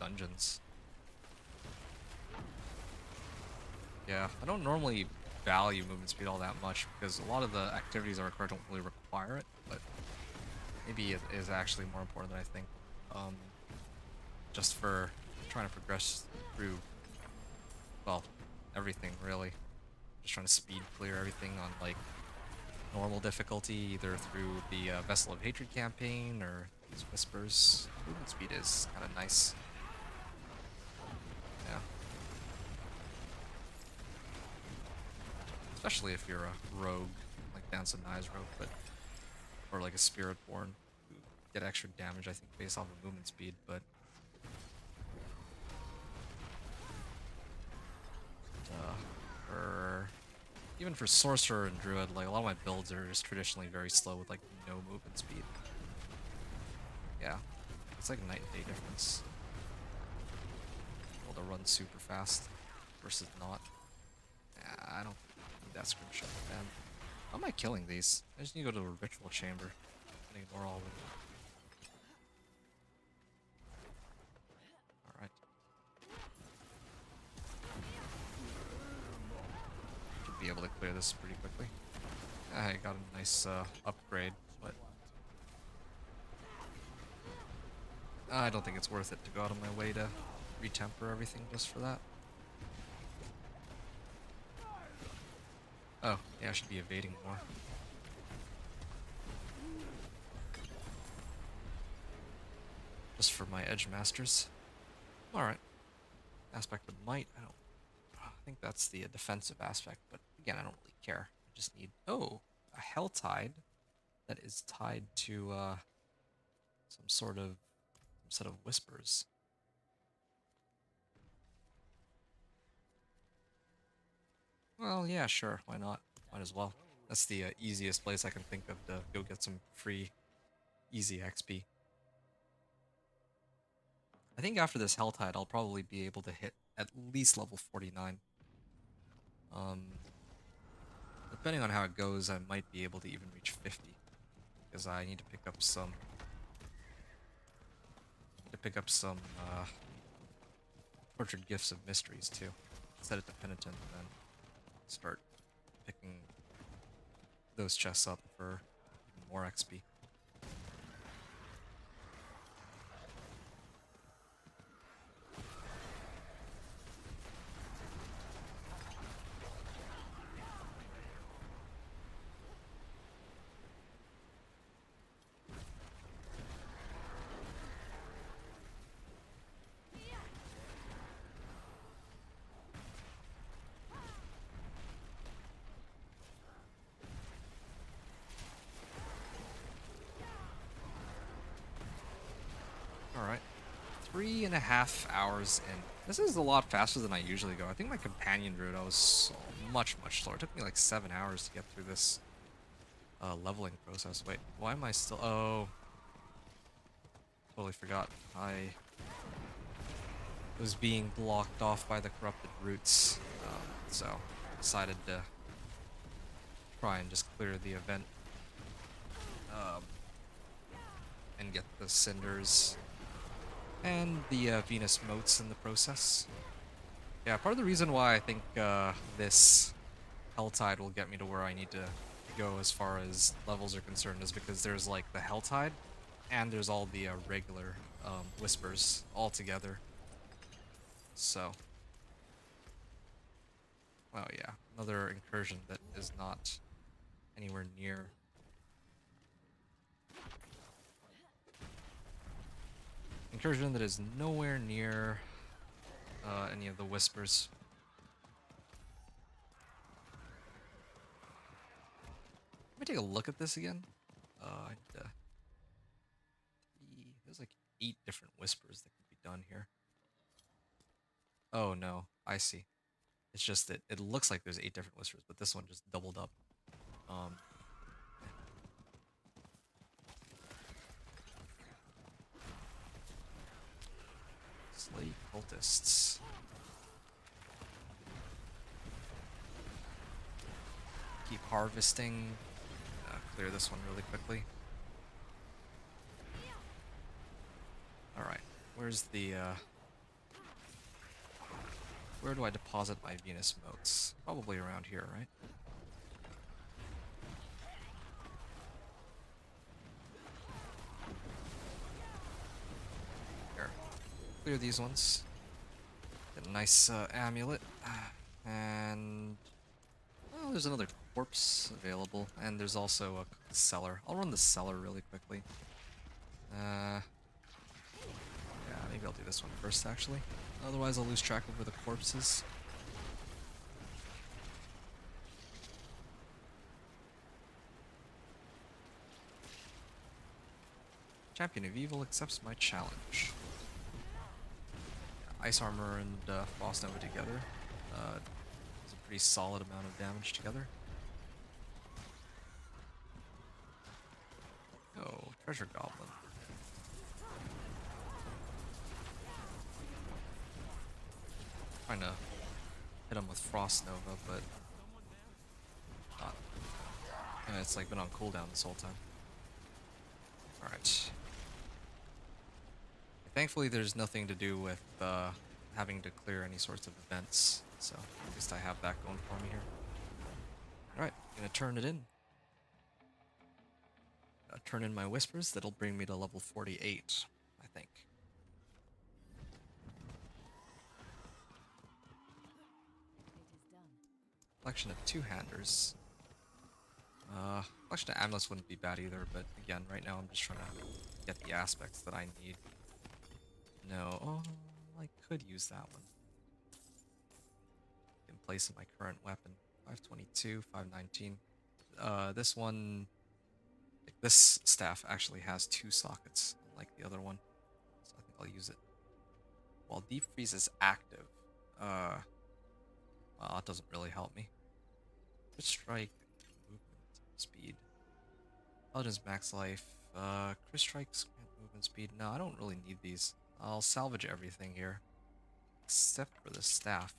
dungeons. Yeah, I don't normally value movement speed all that much because a lot of the activities I require don't really require it, but maybe it is actually more important than I think. Just for trying to progress through, well, everything really. Just trying to speed clear everything on like normal difficulty, either through the Vessel of Hatred campaign or these Whispers. Movement speed is kind of nice. Yeah. Especially if you're a rogue, like Dance and Nye's rogue, but or like a Spiritborn, who get extra damage, I think, based off of movement speed, but even for Sorcerer and Druid, like a lot of my builds are just traditionally very slow with like no movement speed. Yeah, it's like a night and day difference. Able to run super fast versus not. Yeah, I don't need that screenshot, man. How am I killing these? I just need to go to a ritual chamber and ignore all of it. Alright. Should be able to clear this pretty quickly. I got a nice upgrade, but I don't think it's worth it to go out of my way to retemper everything just for that. Oh, yeah, I should be evading more. Just for my edge masters. Alright. Aspect of might, I think that's the defensive aspect, but again, I don't really care. I just need, oh, a hell tide that is tied to some set of whispers. Well, yeah, sure, why not? Might as well. That's the easiest place I can think of to go get some free, easy XP. I think after this Helltide, I'll probably be able to hit at least level 49. Depending on how it goes, I might be able to even reach 50. Because I need to pick up some... Tortured Gifts of Mysteries, too. Set it to Penitent, and then start picking those chests up for even more XP. 3.5 hours in. This is a lot faster than I usually go. I think my companion route, I was so much slower. It took me like 7 hours to get through this leveling process. Wait, why am I still... Oh. Totally forgot. I was being blocked off by the corrupted roots. So I decided to try and just clear the event. And get the cinders and the Venus motes in the process. Yeah, part of the reason why I think this Helltide will get me to where I need to go as far as levels are concerned is because there's like the Helltide and there's all the regular Whispers all together. So, well, yeah, another incursion that is not anywhere near. Incursion that is nowhere near any of the Whispers. Let me take a look at this again. There's like 8 different Whispers that can be done here. Oh no, I see. It's just that it looks like there's 8 different Whispers, but this one just doubled up. Slay cultists. Keep harvesting. Clear this one really quickly. Alright, where's the, where do I deposit my Venus motes? Probably around here, right? Here. Clear these ones. Get a nice, amulet. And... well, there's another corpse available, and there's also a cellar. I'll run the cellar really quickly. Yeah, maybe I'll do this one first, actually. Otherwise, I'll lose track of where the corpse is. Champion of Evil accepts my challenge. Yeah, Ice Armor and Frost Nova together. It's a pretty solid amount of damage together. Oh, Treasure Goblin. Trying to hit him with Frost Nova, but not. Yeah, it's like been on cooldown this whole time. Alright. Thankfully there's nothing to do with having to clear any sorts of events, so at least I have that going for me here. Alright, gonna turn it in. Turn in my Whispers, that'll bring me to level 48, I think.
It is done.
Collection of two-handers. Collection of amulets wouldn't be bad either, but again, right now I'm just trying to get the aspects that I need. No, oh, I could use that one. In place of my current weapon. 522, 519. This one, like this staff actually has 2 sockets, unlike the other one. So I think I'll use it. While Deep Freeze is active, well, that doesn't really help me. Crit Strike, movement, speed. Paladin's max life. Crit Strikes, movement speed. No, I don't really need these. I'll salvage everything here. Except for the staff.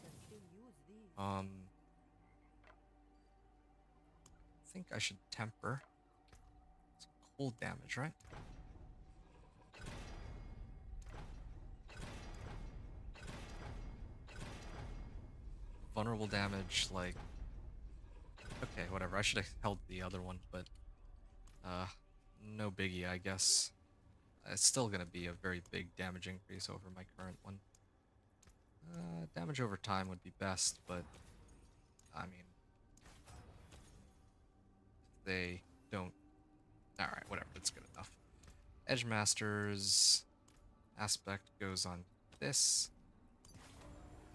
Can still use these.
I think I should temper. It's cold damage, right? Vulnerable damage, like... okay, whatever. I should have held the other one, but... no biggie, I guess. It's still gonna be a very big damage increase over my current one. Damage over time would be best, but... I mean... they don't... alright, whatever, it's good enough. Edge Master's aspect goes on this.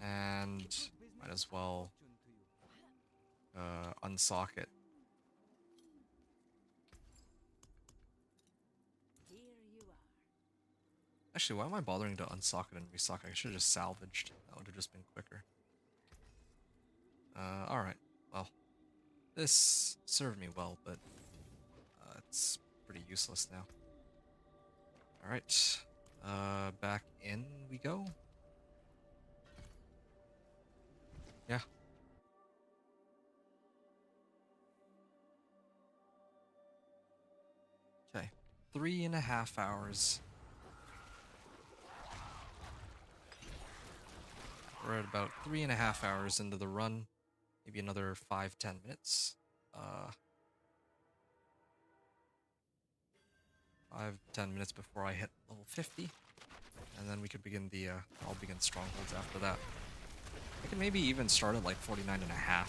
And might as well unsock it.
Here you
Actually, why am I bothering to unsock it and resock it? I should have just salvaged. That would have just been quicker. Alright. Well, this served me well, but it's pretty useless now. Alright. Back in we go. Yeah. Okay. 3.5 hours. We're at about 3.5 hours into the run. Maybe another 5-10 minutes. 5-10 minutes before I hit level 50. And then we could begin the, I'll begin strongholds after that. I could maybe even start at like 49.5. I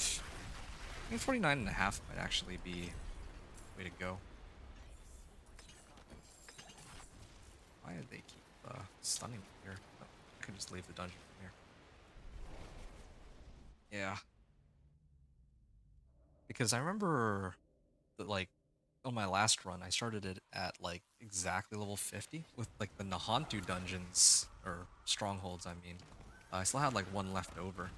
think 49.5 might actually be the way to go. Why did they keep stunning me here? Oh, I could just leave the dungeon from here. Yeah. Because I remember that, like, on my last run, I started it at like exactly level 50 with like the Nahantu dungeons, or strongholds, I mean. I still had like one left over.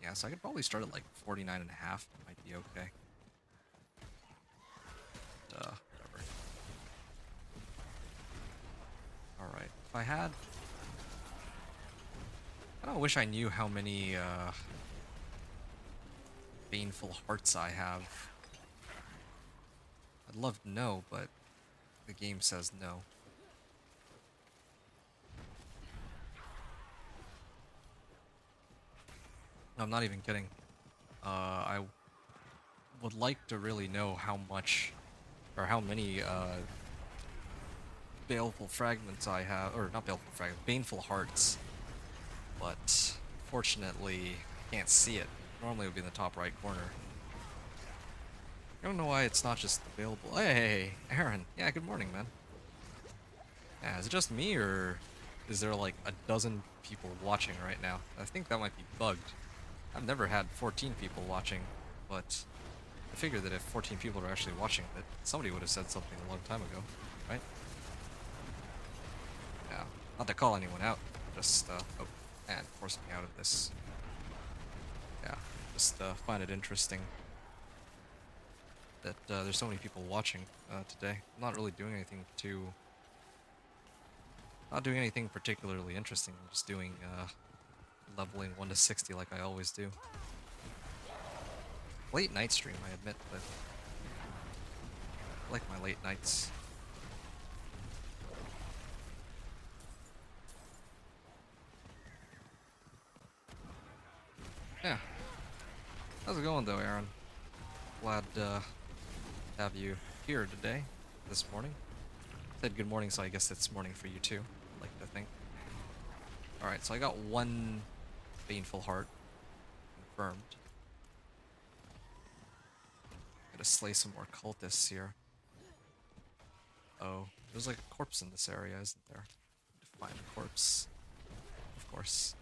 Yeah, so I could probably start at like 49.5. Might be okay. Whatever. Alright, if I had... I don't wish I knew how many, baneful hearts I have. I'd love to know, but the game says no. No, I'm not even kidding. I would like to really know how much, or how many, baleful fragments I have, or not baleful fragments, baneful hearts. But fortunately, I can't see it. Normally it would be in the top right corner. I don't know why it's not just available. Hey, Aaron. Yeah, good morning, man. Yeah, is it just me, or is there like a dozen people watching right now? I think that might be bugged. I've never had 14 people watching, but I figure that if 14 people are actually watching, that somebody would have said something a long time ago, right? Yeah, not to call anyone out, just, oh, and force me out of this. Yeah, just find it interesting that there's so many people watching today. I'm not really doing anything not doing anything particularly interesting. I'm just doing leveling 1 to 60 like I always do. Late night stream, I admit, but I like my late nights. Yeah. How's it going though, Aaron? Glad to have you here today, this morning. Said good morning, so I guess it's morning for you too, I'd like to think. Alright, so I got one baneful heart confirmed. Gotta slay some more cultists here. Oh, there's like a corpse in this area, isn't there? Need to find a corpse. Of course.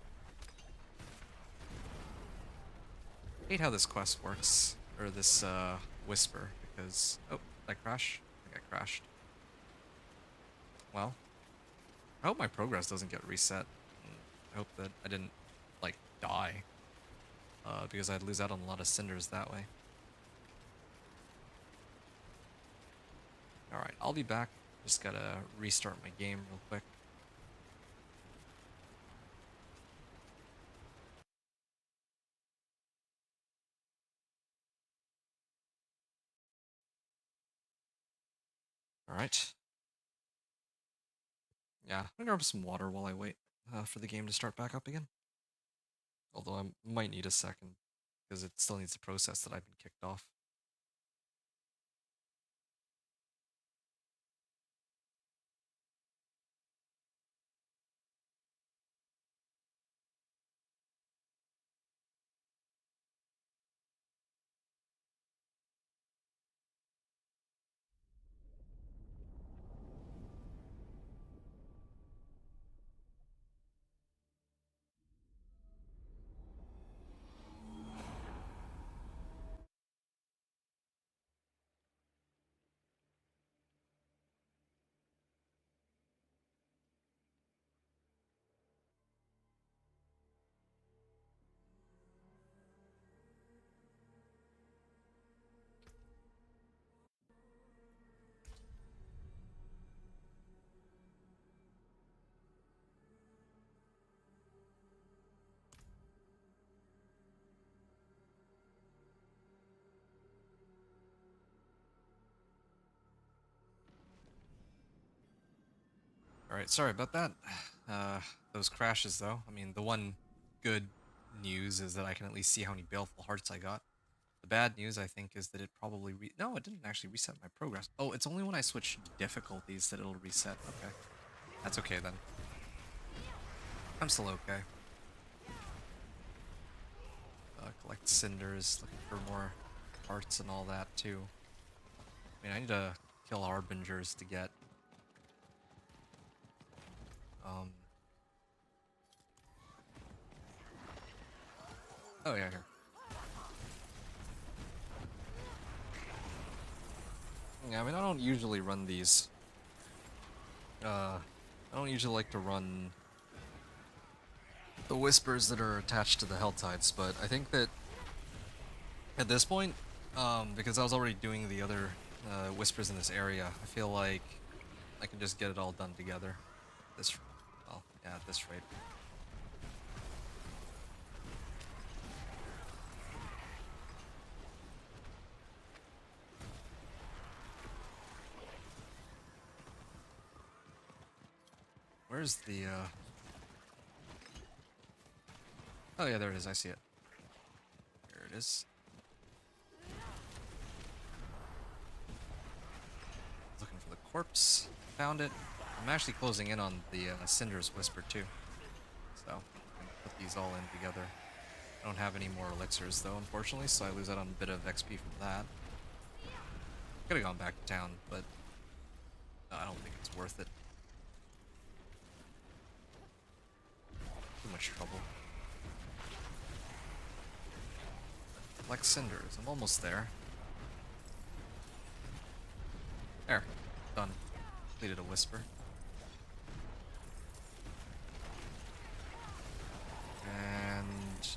I hate how this quest works, or this whisper, because... Oh, did I crash? I think I crashed. Well, I hope my progress doesn't get reset. I hope that I didn't, like, die. Because I'd lose out on a lot of cinders that way. Alright, I'll be back. Just gotta restart my game real quick. Alright. Yeah, I'm gonna grab some water while I wait for the game to start back up again. Although I might need a second, because it still needs to process that I've been kicked off. Alright, sorry about that. Those crashes, though. I mean, the one good news is that I can at least see how many baleful hearts I got. The bad news, I think, is that it probably no, it didn't actually reset my progress. Oh, it's only when I switch difficulties that it'll reset. Okay. That's okay, then. I'm still okay. Collect cinders, looking for more hearts and all that, too. I mean, I need to kill harbingers to get... Oh, yeah, here. Yeah, I mean, I don't usually run these. I don't usually like to run the whispers that are attached to the Helltides, but I think that at this point, because I was already doing the other whispers in this area, I feel like I can just get it all done together. Well, yeah, at this rate. Where's the, Oh yeah, there it is, I see it. There it is. Looking for the corpse. Found it. I'm actually closing in on the Cinder's Whisper too. So, I can put these all in together. I don't have any more elixirs though, unfortunately, so I lose out on a bit of XP from that. Could have gone back to town, but I don't think it's worth it. Too much trouble. Collect cinders. I'm almost there. There. Done. Completed a whisper. And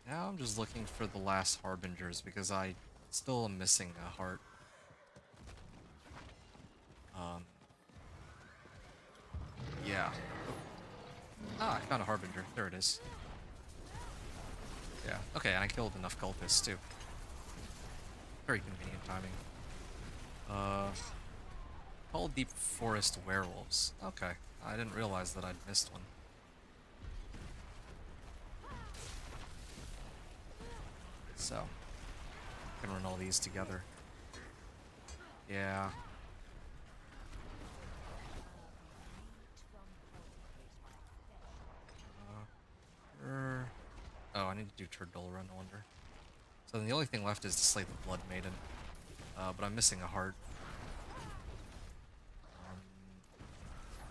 now I'm just looking for the last harbingers because I still am missing a heart. Yeah. Ah, I found a harbinger. There it is. Yeah. Okay, and I killed enough cultists too. Very convenient timing. Called Deep Forest Werewolves. Okay. I didn't realize that I'd missed one. So, I can run all these together. Yeah. Oh, I need to do Turtle Run, I wonder. So then the only thing left is to slay the Blood Maiden. But I'm missing a heart.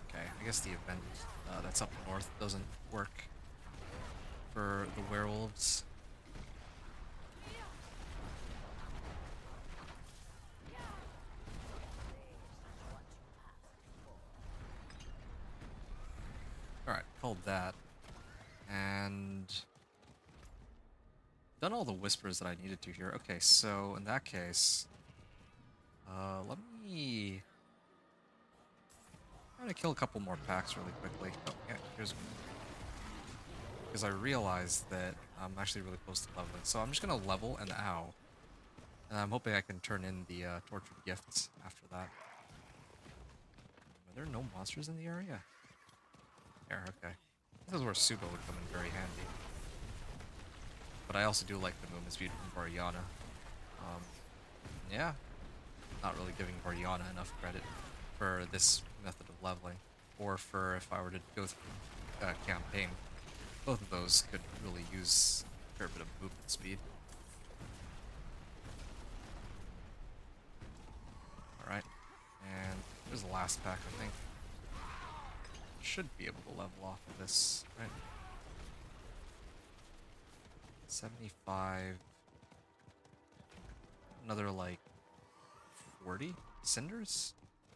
Okay, I guess the event that's up north doesn't work for the werewolves. Alright, called that. And done all the whispers that I needed to here. Okay, so in that case, let me try to kill a couple more packs really quickly. Oh, yeah, here's one. Because I realized that I'm actually really close to leveling. So I'm just gonna level and ow. And I'm hoping I can turn in the tortured gifts after that. Are there no monsters in the area? There, okay. This is where Subo would come in very handy. But I also do like the movement speed from Variana. Yeah. Not really giving Variana enough credit for this method of leveling. Or for if I were to go through a campaign. Both of those could really use a fair bit of movement speed. Alright. And there's the last pack, I think. Should be able to level off of this, right? 75. Another like 40 cinders?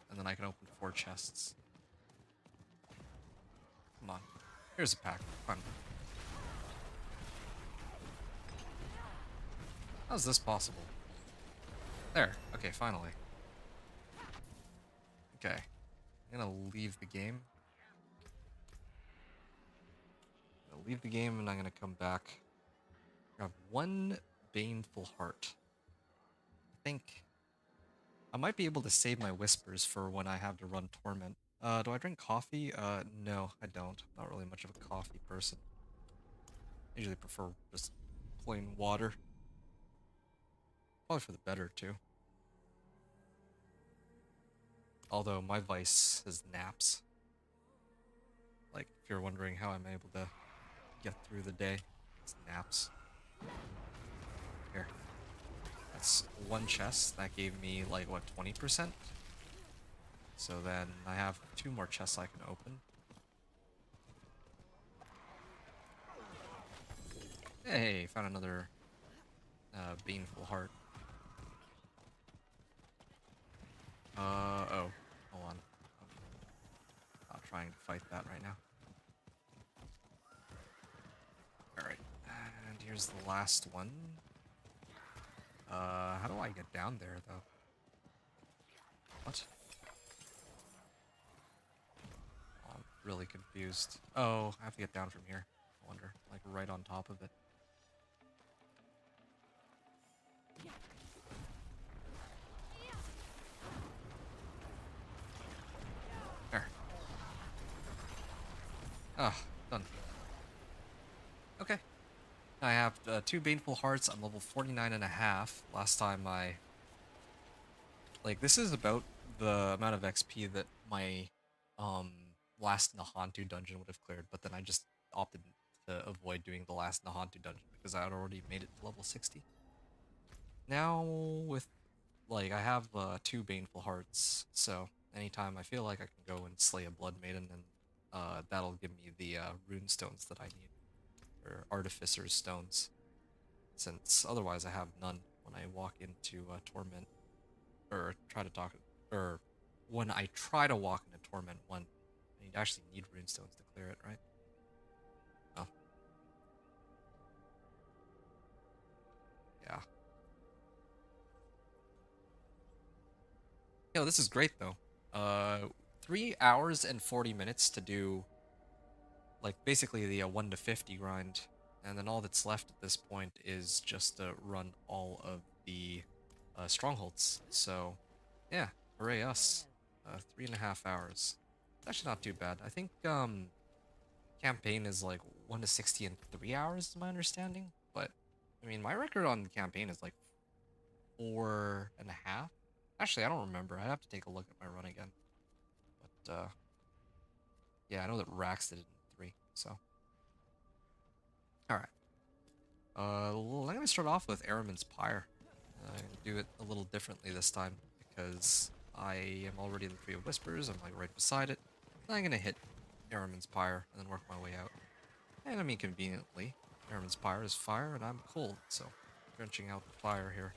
And then I can open 4 chests. Come on. Here's a pack. Fun. How's this possible? There. Okay, finally. Okay. I'm gonna leave the game. I'll leave the game and I'm gonna come back. I have 1 baneful heart. I think I might be able to save my whispers for when I have to run Torment. Do I drink coffee? No, I don't. I'm not really much of a coffee person. I usually prefer just plain water. Probably for the better, too. Although my vice is naps. Like, if you're wondering how I'm able to get through the day, it's naps. Here. That's one chest. That gave me, like, what, 20%? So then I have 2 more chests I can open. Hey, found another baneful heart. Oh. Hold on. I'm not trying to fight that right now. Alright. And here's the last one. How do I get down there, though? What? Oh, I'm really confused. Oh, I have to get down from here. I wonder. Like, right on top of it. There. Ah, done. Okay. I have 2 Baneful Hearts. I'm level 49 and a half. Last time I... Like, this is about the amount of XP that my last Nahantu dungeon would have cleared, but then I just opted to avoid doing the last Nahantu dungeon because I had already made it to level 60. Now, with, like, I have 2 Baneful Hearts, so anytime I feel like I can go and slay a Blood Maiden, then that'll give me the rune stones that I need. Or Artificer's Stones, since otherwise I have none when I walk into Torment, or try to talk, or when I try to walk into Torment 1, I actually need runestones to clear it, right? Oh. Yeah. Yo, this is great though. 3 hours and 40 minutes to do, like, basically the 1 to 50 grind, and then all that's left at this point is just to run all of the strongholds. So, yeah, hooray us. 3.5 hours. It's actually not too bad. I think campaign is like 1 to 60 in 3 hours, is my understanding. But I mean, my record on the campaign is like 4.5. Actually, I don't remember. I'd have to take a look at my run again. But yeah, I know that Rax did it in 3. So, all right. I'm gonna start off with Aramin's Pyre. Do it a little differently this time because I am already in the Tree of Whispers. I'm like right beside it. I'm gonna hit Aramin's Pyre and then work my way out. And I mean, conveniently, Aramin's Pyre is fire and I'm cold, so drenching out the fire here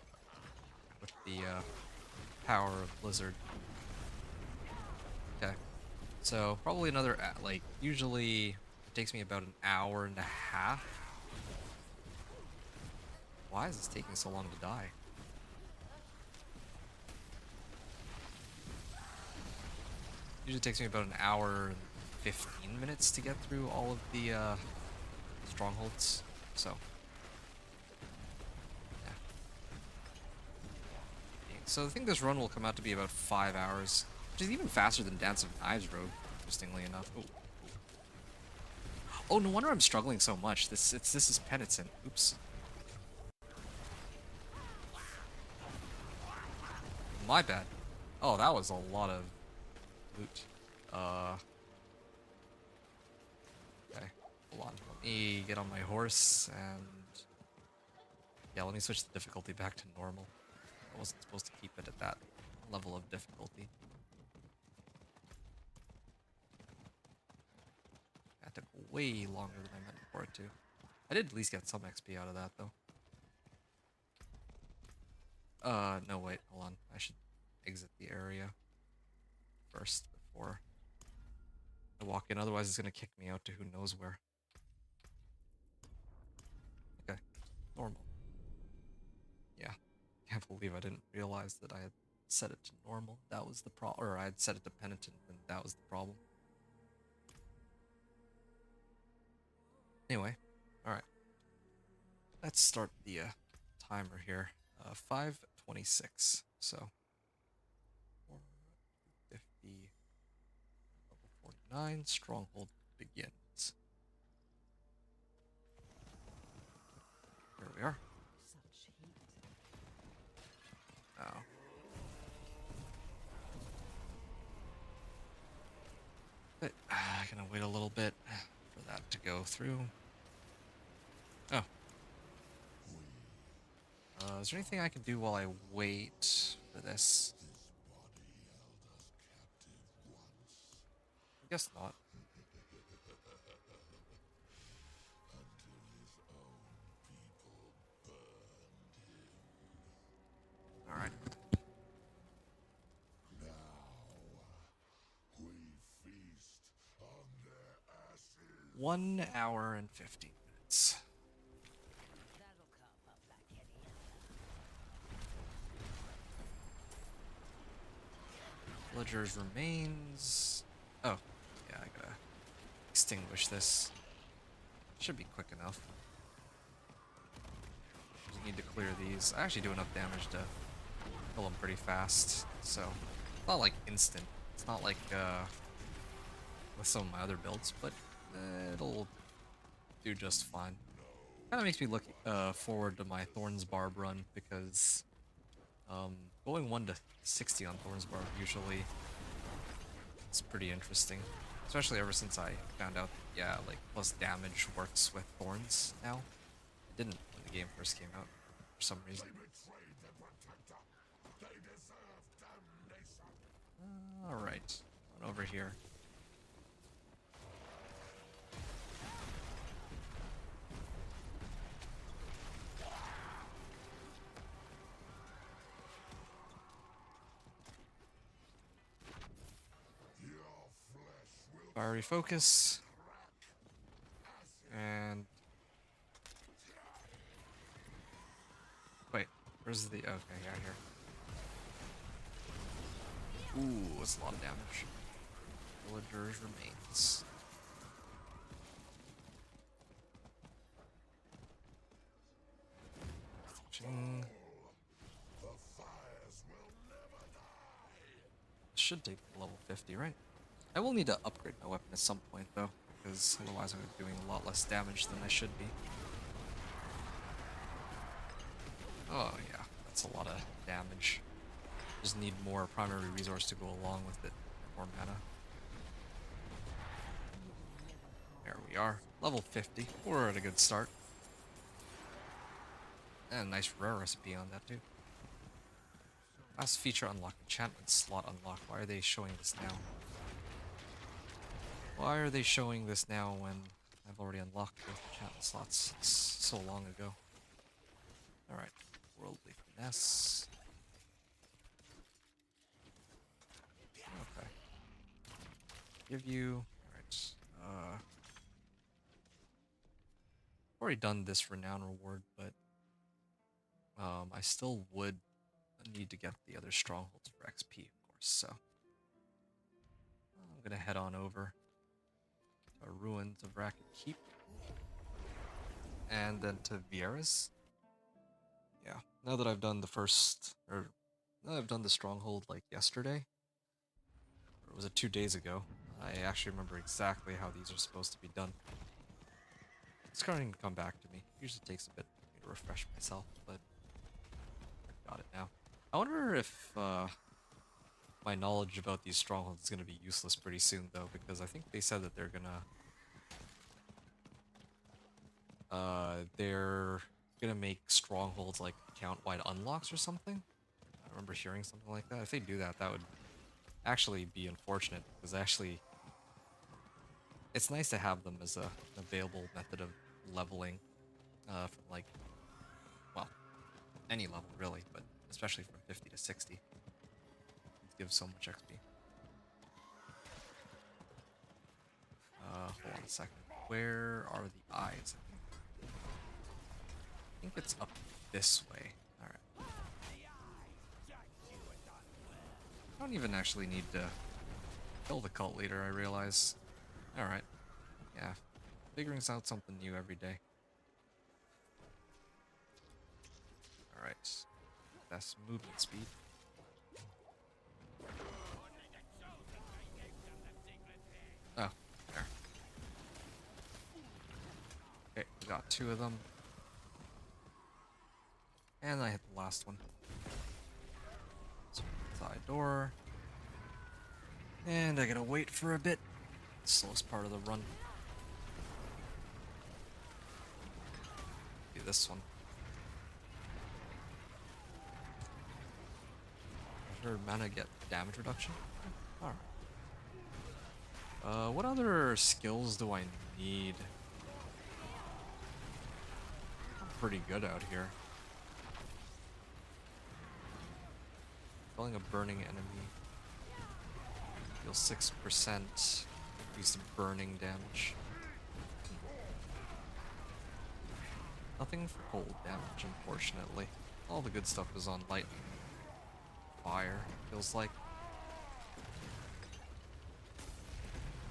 with the power of Blizzard. Okay, so probably another like usually it takes me about an hour and a half. Why is this taking so long to die? Usually takes me about an hour and 15 minutes to get through all of the strongholds, so yeah. So I think this run will come out to be about 5 hours, which is even faster than Dance of Knives Road, interestingly enough. Ooh. Oh, no wonder I'm struggling so much. This is Penitent. Oops. My bad. Oh, that was a lot of loot. Okay, hold on. Let me get on my horse and yeah, let me switch the difficulty back to normal. I wasn't supposed to keep it at that level of difficulty. That took way longer than I meant for it to. I did at least get some XP out of that though. No wait, hold on. I should exit the area first before I walk in, otherwise it's gonna kick me out to who knows where. Okay, normal. Yeah, can't believe I didn't realize that I had set it to normal. That was the problem, or I had set it to penitent, and that was the problem. Anyway, alright. Let's start the timer here. 5:26, so 9 stronghold begins. Here we are.
Such heat.
Oh. But gonna wait a little bit for that to go through. Oh. Is there anything I can do while I wait for this? I guess not. Alright.
We feast on their ashes.
1 hour and 15 minutes.
That'll cop up like any other.
Villagers remains. Oh, yeah, I gotta extinguish this. Should be quick enough. Just need to clear these. I actually do enough damage to kill them pretty fast, so it's not like instant. It's not like with some of my other builds, but it'll do just fine. Kind of makes me look forward to my Thorns Barb run because going 1 to 60 on Thorns Barb usually is pretty interesting, especially ever since I found out that, yeah, like plus damage works with Thorns now. It didn't when the game first came out for some reason.
They betrayed their protector. They deserve damnation.
All right, run over here.
Your flesh will
Fiery focus. And wait, where's the okay, yeah, here. Ooh, that's a lot of damage. Villagers remains. Ching.
the fires will never die.
Should take level 50, right? I will need to upgrade my weapon at some point though, because otherwise I'm doing a lot less damage than I should be. Oh yeah, that's a lot of damage. Just need more primary resource to go along with it. More mana. There we are. Level 50. We're at a good start. And a nice rare recipe on that too. Last feature unlocked. Enchantment slot unlocked. Why are they showing this now? Why are they showing this now when I've already unlocked both enchantment slots so long ago? Alright. Worldly finesse. Okay. Give you... Alright. Already done this renown reward, but I still would need to get the other strongholds for XP, of course, so I'm gonna head on over to Ruins of Racket Keep and then to Vieira's. Yeah, now that I've done the first, or now that I've done the stronghold like yesterday, or was it 2 days ago, I actually remember exactly how these are supposed to be done. It's starting to come back to me. Usually takes a bit for me to refresh myself, but I got it now. I wonder if my knowledge about these strongholds is going to be useless pretty soon, though, because I think they said that they're gonna make strongholds like account-wide unlocks or something. I remember hearing something like that. If they do that, that would actually be unfortunate, because actually, it's nice to have them as an available method of leveling from like, well, any level really, but especially from 50 to 60. It gives so much XP. Hold on a second. Where are the eyes? I think it's up this way. Alright. I don't even actually need to kill the cult leader, I realize. Alright. Yeah. Figuring out something new every day. Alright. That's movement speed. Oh. got 2 of them. And I hit the last one. So, side door. And I gotta wait for a bit. Slowest part of the run. Do this one. I heard mana get damage reduction. Alright. What other skills do I need? I'm pretty good out here. Killing a burning enemy. Deal 6% increased burning damage. Nothing for cold damage, unfortunately. All the good stuff is on lightning. Fire, feels like.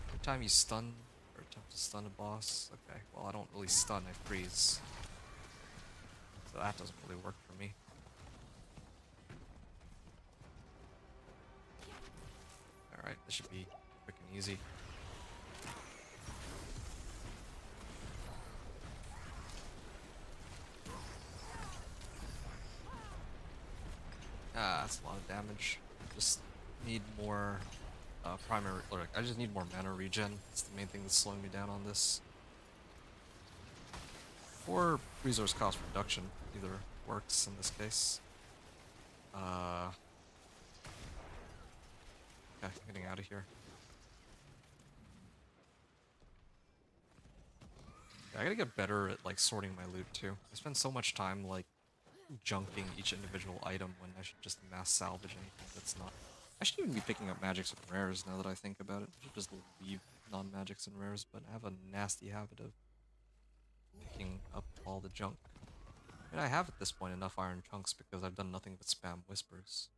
Every time you stun, or attempt to stun a boss. Okay, well I don't really stun, I freeze. So that doesn't really work for me. Alright, this should be quick and easy. Ah, that's a lot of damage. Just need more primary, or I just need more mana regen. It's the main thing that's slowing me down on this. Or resource cost reduction, either works in this case. Okay, getting out of here. Yeah, I gotta get better at like sorting my loot too. I spend so much time like junking each individual item when I should just mass salvage anything that's not. I should even be picking up magics and rares now that I think about it. I should just leave non-magics and rares, but I have a nasty habit of picking up all the junk. I mean, I have at this point enough iron chunks because I've done nothing but spam whispers.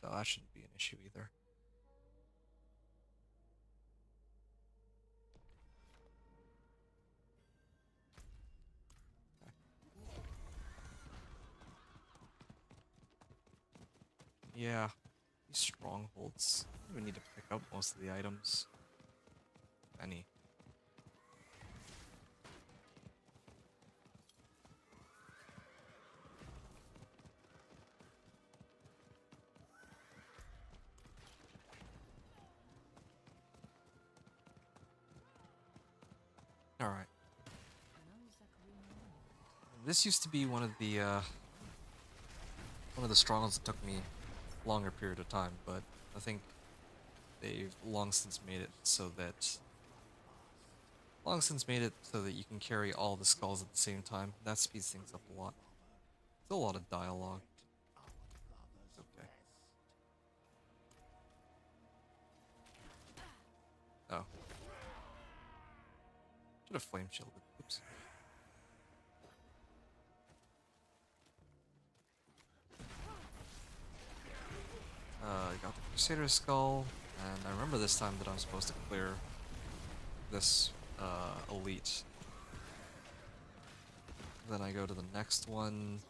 So that shouldn't be an issue either. Yeah, these strongholds. I don't even need to pick up most of the items. If any. Alright. This used to be one of the strongholds that took me a longer period of time, but I think they've long since made it so that you can carry all the skulls at the same time. That speeds things up a lot. Still a lot of dialogue. Okay. Oh. Should have flame shielded. Oops. I got the Crusader skull, and I remember this time that I'm supposed to clear this elite. Then I go to the next one,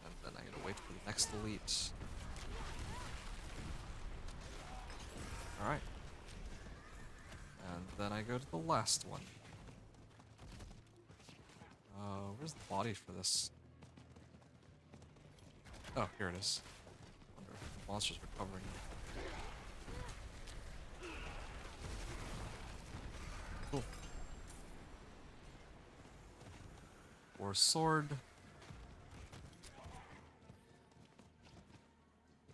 and then I gotta wait for the next elite. Alright. And then I go to the last one. Where's the body for this? Oh, here it is. Wonder if the monsters were covering it. Cool. Or sword.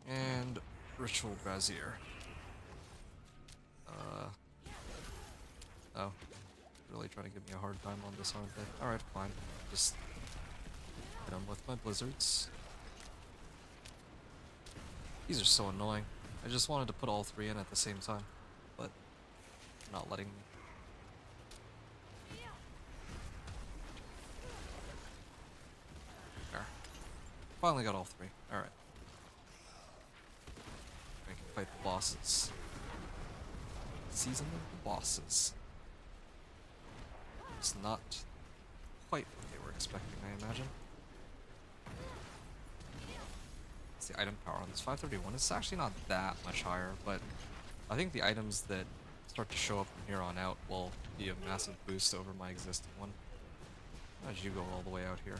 And ritual brazier. Oh. Really trying to give me a hard time on this, aren't they? Alright, fine. Just hit them with my blizzards. These are so annoying. I just wanted to put all 3 in at the same time, but not letting me. There. Finally got all 3. Alright. I can fight the bosses. Season of the bosses. It's not quite what they were expecting, I imagine. It's the item power on this 531. It's actually not that much higher, but I think the items that start to show up from here on out will be a massive boost over my existing one. As you go all the way out here.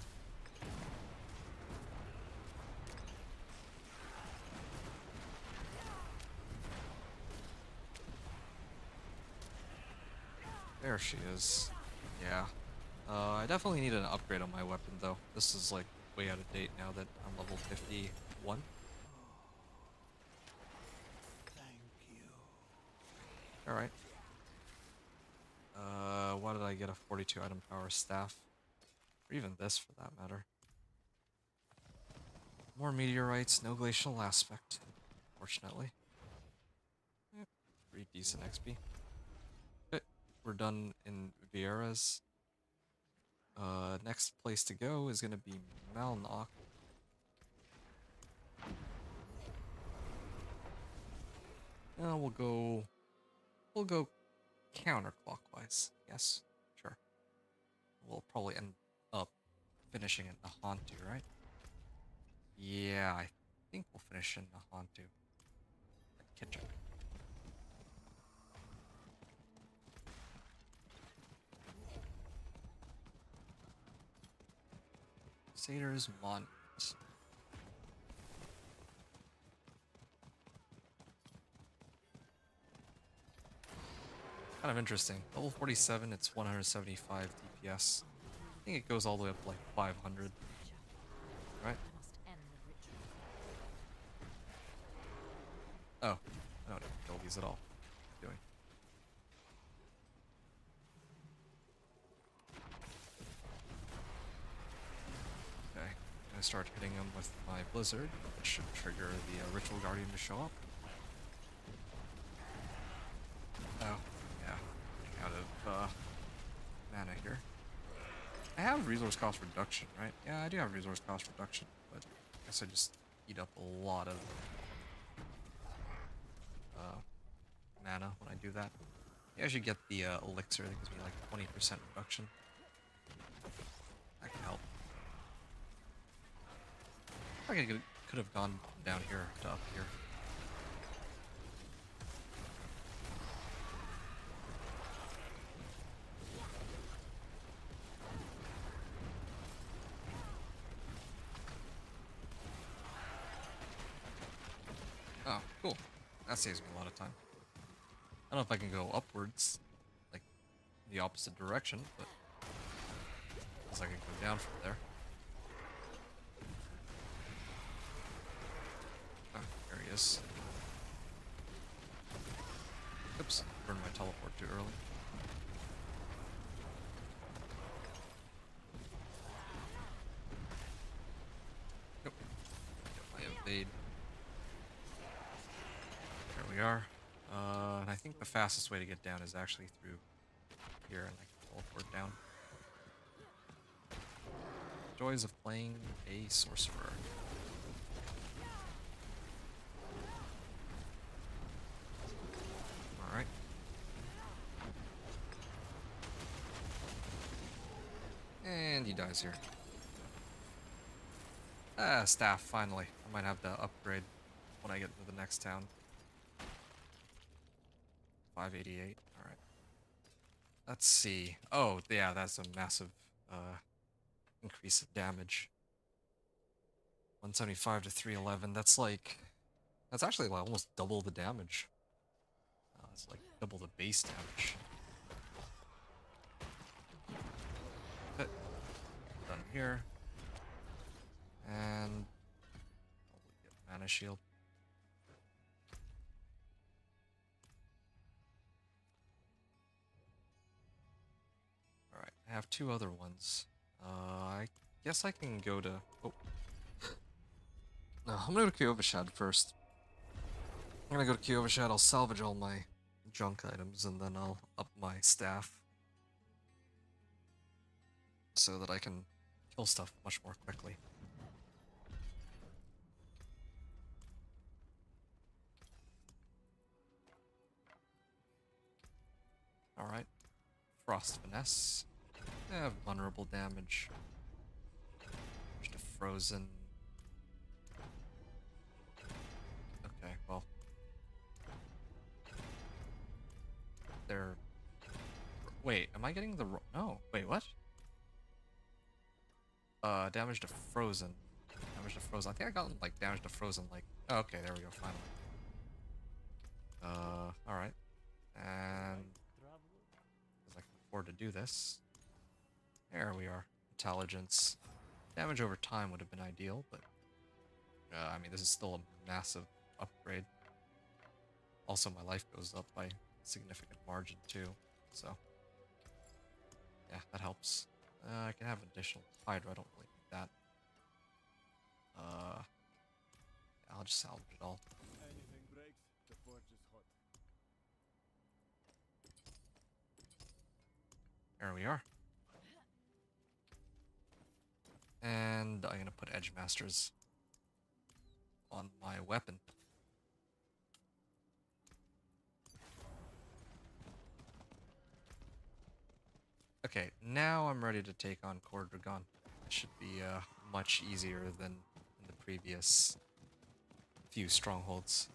There she is. Yeah. I definitely need an upgrade on my weapon though. This is like way out of date now that I'm level 51.
Thank you.
Alright. Why did I get a 42 item power staff? Or even this for that matter. More meteorites, no glacial aspect, fortunately. Yep, pretty decent XP. Okay, we're done in Vieira's. Next place to go is gonna be Malnock. And we'll go counterclockwise. Yes, sure. We'll probably end up finishing in Nahantu, right? Yeah, I think we'll finish in Nahantu. Kitchen. Satyr's Monument. Kind of interesting. Level 47, it's 175 DPS. I think it goes all the way up to like 500. Right?
I must end the ritual.
Oh, I don't kill these at all. What am I doing? Okay, I'm gonna start hitting them with my Blizzard, which should trigger the Ritual Guardian to show up. Oh, yeah, running out of mana here. I have resource cost reduction, right? Yeah, I do have resource cost reduction, but I guess I just eat up a lot of mana when I do that. You actually get the elixir that gives me like 20% reduction. That can help. I could have gone down here to up here. Oh, cool. That saves me a lot of time. I don't know if I can go upwards, like the opposite direction, but I guess I can go down from there. Ah, there he is. Oops, burned my teleport too early. Nope. Get my evade. There we are. And I think the fastest way to get down is actually through here and I can teleport down. Joys of playing a sorcerer. Alright. And he dies here. Ah, staff, finally. I might have to upgrade when I get to the next town. 588, alright. Let's see. Oh, yeah, that's a massive increase of damage. 175 to 311, that's actually like almost double the damage. It's like double the base damage. Okay. Done here. And probably get mana shield. Alright, I have two other ones. I guess I can go to... Oh. No, I'm gonna go to Kyovashad first. I'm gonna go to Kyovashad, I'll salvage all my junk items, and then I'll up my staff. So that I can kill stuff much more quickly. Alright. Frost Finesse. Vulnerable damage. Just a frozen. Okay, well. They're... Wait, am I getting the... No, wait, what? Damage to frozen. Damage to frozen. I think I got, like, damage to frozen, like... Oh, okay, there we go, finally. Alright. And... because I can afford to do this. There we are. Intelligence. Damage over time would have been ideal, but... I mean, this is still a massive upgrade. Also, my life goes up by a significant margin, too, so... yeah, that helps. I can have additional Hydra, I don't really need that. I'll just salvage it all.
Anything breaks, the forge is hot.
There we are. And I'm gonna put Edge Masters on my weapon. Okay, now I'm ready to take on Cordragon. It should be much easier than in the previous few strongholds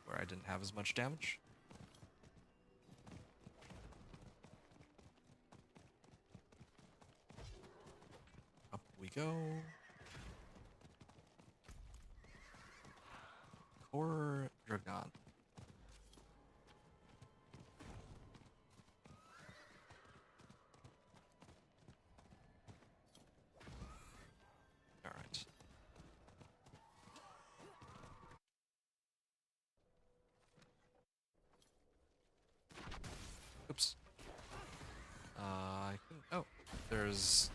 where I didn't have as much damage. Up we go. Cordragon. Alright. Oops. I couldn't... Oh, there's...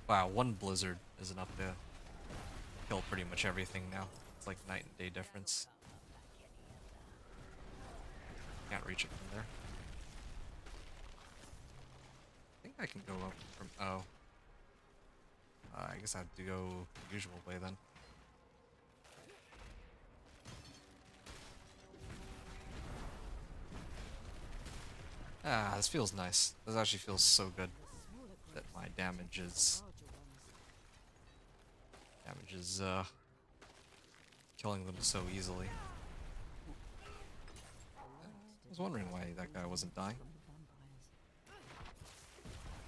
Wow, one blizzard is enough to kill pretty much everything now. It's like night and day difference. Can't reach it from there. I think I can go up from... Oh. I guess I have to go the usual way then. Ah, this feels nice. This actually feels so good that my damage is killing them so easily. I was wondering why that guy wasn't dying.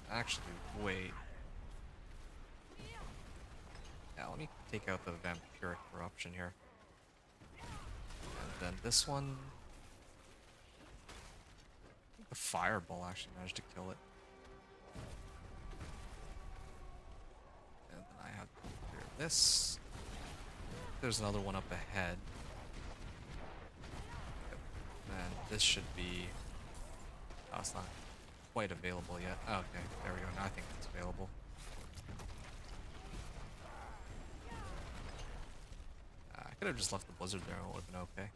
Actually, wait. Yeah, let me take out the vampiric corruption here. And then this one... I think the fireball actually managed to kill it. And then I have to clear this. There's another one up ahead. And this should be... Oh, it's not quite available yet. Oh, okay, there we go. Now I think it's available. I could have just left the blizzard there and it would have been okay.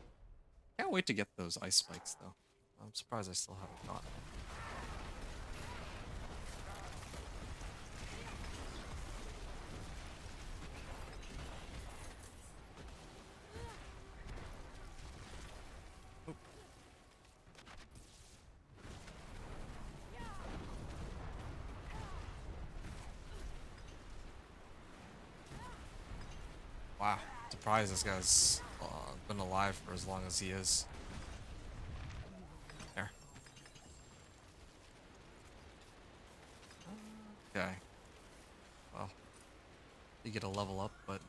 Can't wait to get those ice spikes, though. I'm surprised I still haven't gotten them. Oop. Wow, surprised this guy's been alive for as long as he is. There. Okay. Well, you get a level up, but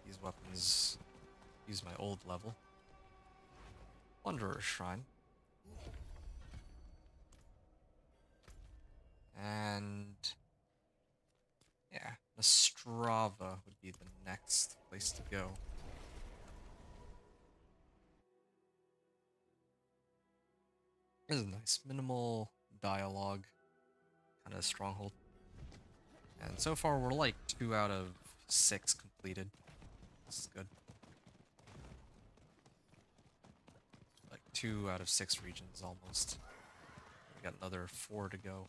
these weapons use my old level. Wanderer's Shrine. And yeah, Nostrava would be the next place to go. This is nice. Minimal dialogue kind of stronghold. And so far we're like 2 out of 6 completed. This is good. Like 2 out of 6 regions almost. We got another 4 to go.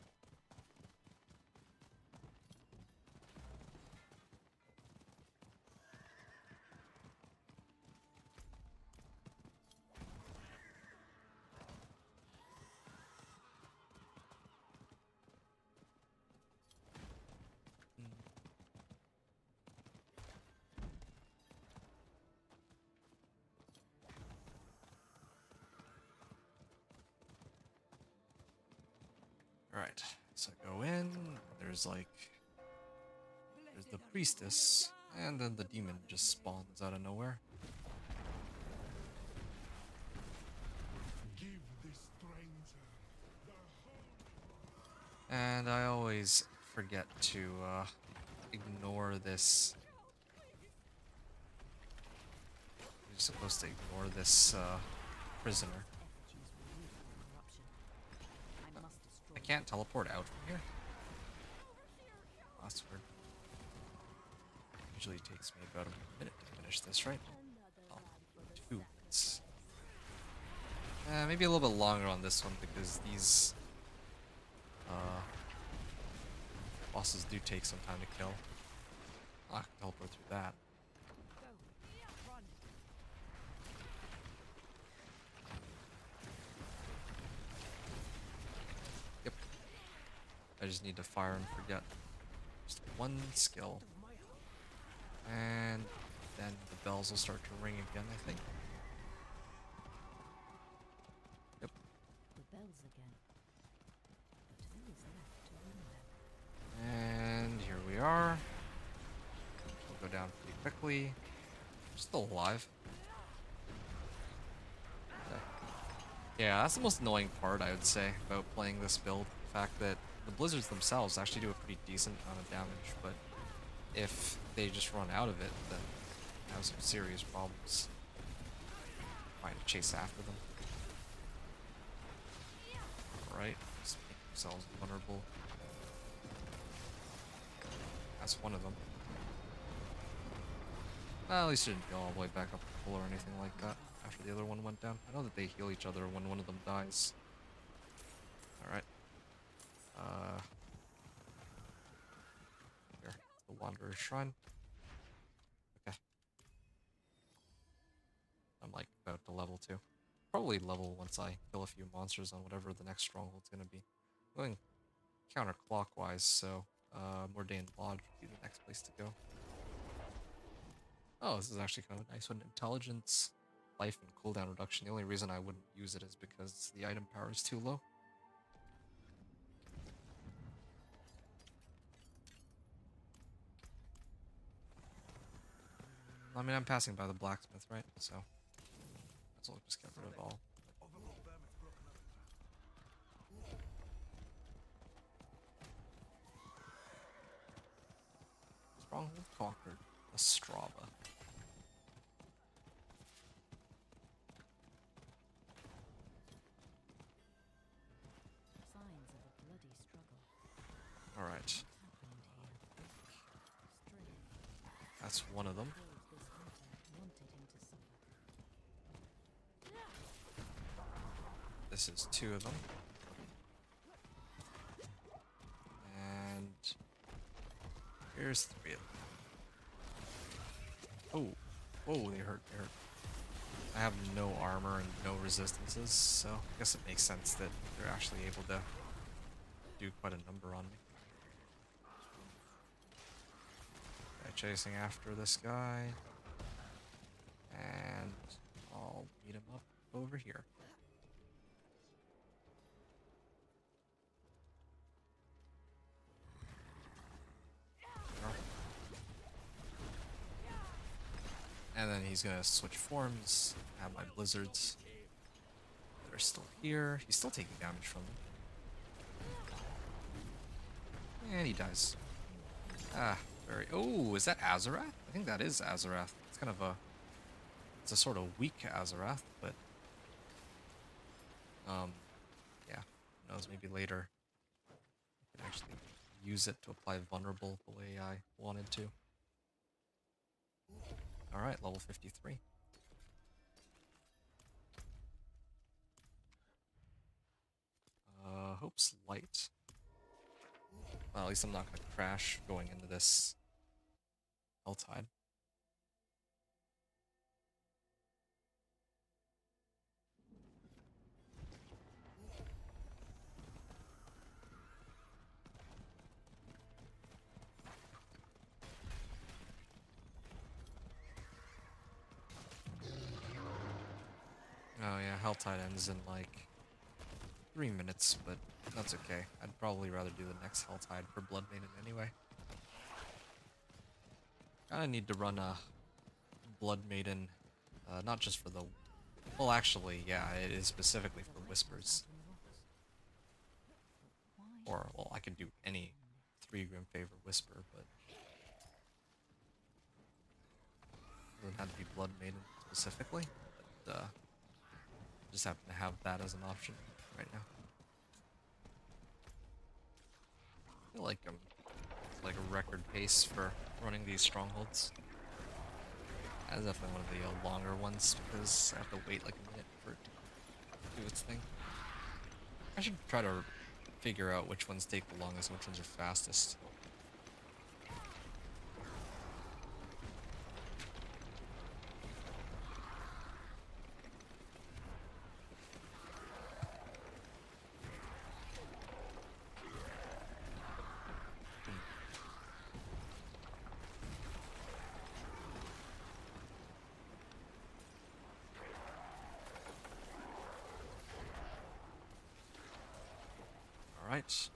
Alright, so I go in, there's like, there's the priestess, and then the demon just spawns out of nowhere.
Give this stranger the whole.
And I always forget to ignore this. You're supposed to ignore this prisoner.
Effigies were used for corruption. I must destroy
I can't teleport out from here. That's weird. Usually takes me about a minute to finish this, right? Oh, 2 minutes. Maybe a little bit longer on this one because these bosses do take some time to kill. I can teleport through that.
Go. Run.
Yep. I just need to fire and forget. Just one skill. And then the bells will start to ring again, I think. Yep.
The bells again. But who is left to ring them?
And here we are. We'll go down pretty quickly. I'm still alive. Okay. Yeah, that's the most annoying part, I would say, about playing this build. The fact that the blizzards themselves actually do a pretty decent amount of damage, but if they just run out of it, then I have some serious problems trying to chase after them. Alright, just make themselves vulnerable. That's one of them. Well, at least it didn't go all the way back up the pole or anything like that after the other one went down. I know that they heal each other when one of them dies. Alright. Here, the Wanderer's Shrine. Okay. I'm like about to level 2. Probably level once I kill a few monsters on whatever the next stronghold's gonna be. I'm going counterclockwise, so Mordain Lodge would be the next place to go. Oh, this is actually kind of a nice one. Intelligence, life, and cooldown reduction. The only reason I wouldn't use it is because the item power is too low. I mean, I'm passing by the blacksmith, right? So, that's all. Just get rid of all. Stronghold conquered. Ostrava.
Signs of a bloody struggle.
Alright,
What's happened here? Strange.
that's one of them.
Those this hunter wanted him to suffer.
This is 2 of them. And here's 3 of them. Oh, whoa, they hurt, they hurt. I have no armor and no resistances, so I guess it makes sense that they're actually able to do quite a number on me. Okay, chasing after this guy. And I'll meet him up over here. And then he's gonna switch forms, have my blizzards. They're still here. He's still taking damage from them. And he dies. Ah, very. Oh, is that Azarath? I think that is Azarath. It's kind of a. It's a sort of weak Azarath, but. Yeah. Who knows? Maybe later I can actually use it to apply vulnerable the way I wanted to. Alright, level 53. Hope's light. Well, at least I'm not going to crash going into this Helltide. Oh yeah, Helltide ends in like 3 minutes, but that's okay. I'd probably rather do the next Helltide for Blood Maiden anyway. Kinda need to run a Blood Maiden, not just for the... Well, actually, yeah, it is specifically for Whispers. Or, well, I could do any 3 Grim Favor Whisper, but... It doesn't have to be Blood Maiden specifically, but, just happen to have that as an option right now. I feel like I'm like a record pace for running these strongholds. That's definitely one of the longer ones because I have to wait like a minute for it to do its thing. I should try to figure out which ones take the longest and which ones are fastest. Alright.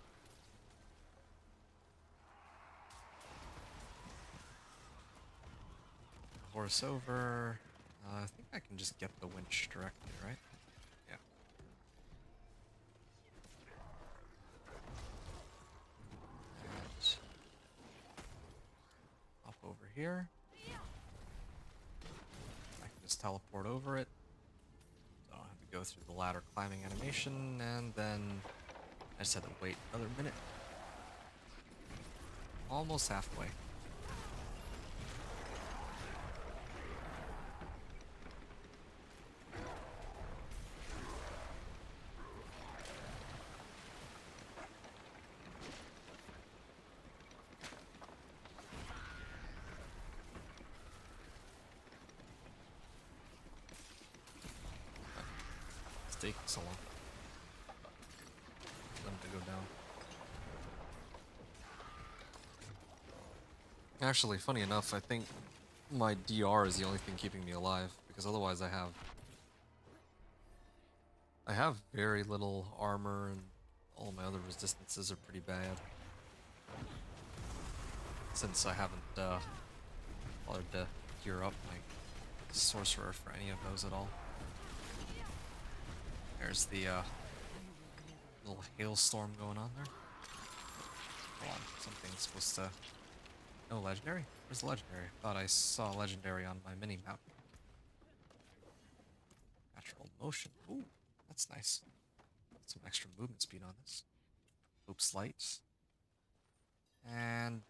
Horse over. I think I can just get the winch directly, right? Yeah. And hop over here. I can just teleport over it. So I don't have to go through the ladder climbing animation, and then I just had to wait another minute. Almost halfway. It's taking so long. For them to go down. Actually, funny enough, I think my DR is the only thing keeping me alive, because otherwise I have very little armor and all my other resistances are pretty bad. Since I haven't bothered to gear up my Sorcerer for any of those at all. There's the little hailstorm going on there. Hold on, something's supposed to... No legendary? Where's the legendary? Thought I saw legendary on my mini map. Natural motion. Ooh, that's nice. Some extra movement speed on this. Oops, light. And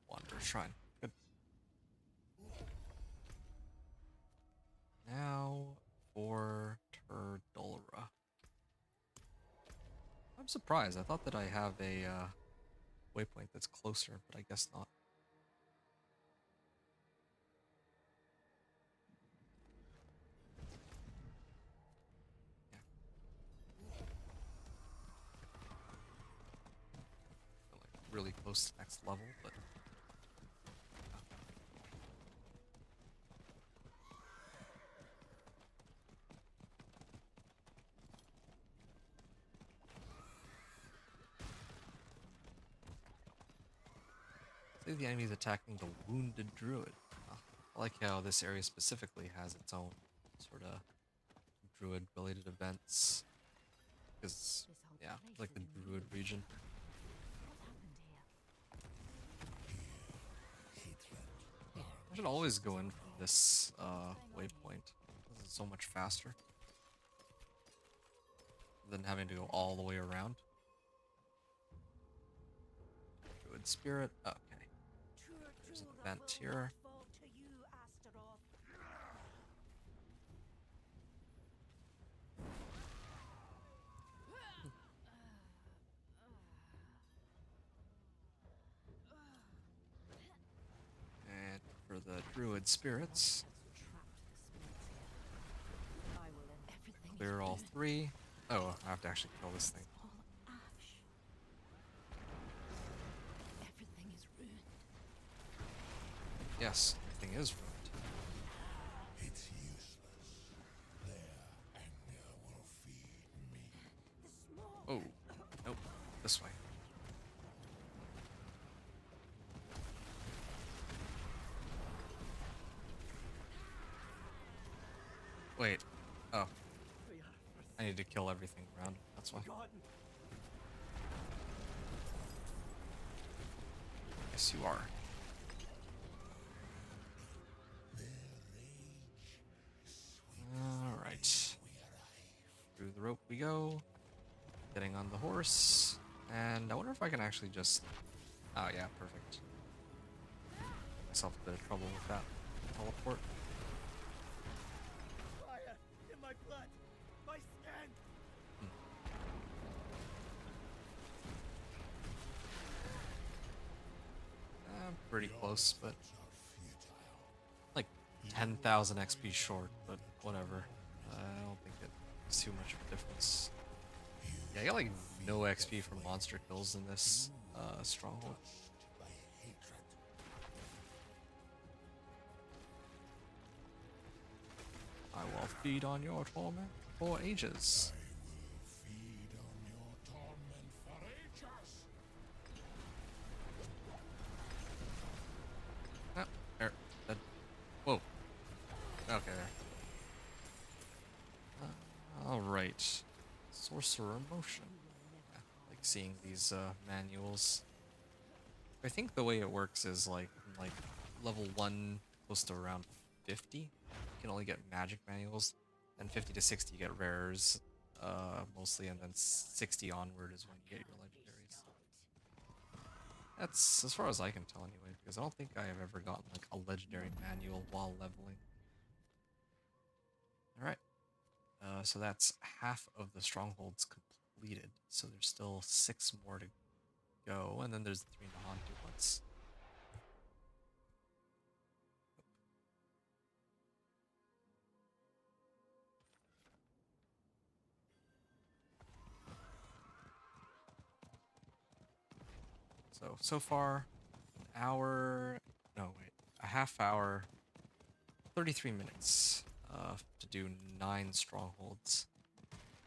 Wanderer Shrine. Good. Now for Turdolra. I'm surprised. I thought that I have a waypoint that's closer, but I guess not. Yeah. Feel like really close to next level, but say the enemy is attacking the wounded druid. I like how this area specifically has its own sort of druid-related events. Because, yeah, like the druid region. I should always go in from this waypoint. This is so much faster than having to go all the way around. Druid spirit. Okay. There's an event here. And for the druid spirits, clear all 3. Oh, I have to actually kill this thing. Yes, everything is ruined.
It's useless. Their anger will feed
Wait. Oh,
They are
I need to kill everything around. That's why.
forgotten.
Yes, you are. Alright. Through the rope we go. Getting on the horse. And I wonder if I can actually just... Oh yeah, perfect. Get myself a bit of trouble with that teleport.
Fire in my blood, my skin.
Pretty close, but like 10,000 XP short, but whatever. I don't think it's too much of a difference. Yeah, I got like no XP from monster kills in this stronghold. I will feed on your torment for ages.
Feed on your torment for ages.
Oh, there. Dead. Whoa. Okay, there. Alright. Sorcerer motion. Yeah, like seeing these manuals. I think the way it works is like level 1 close to around 50. You can only get magic manuals. Then 50 to 60 you get rares mostly, and then 60 onward is when you get your legendaries. That's as far as I can tell anyway, because I don't think I have ever gotten like a legendary manual while leveling. Alright. So that's half of the strongholds completed. So there's still 6 more to go, and then there's the 3 haunted ones. So far, an hour, no wait, a half hour, 33 minutes to do 9 strongholds.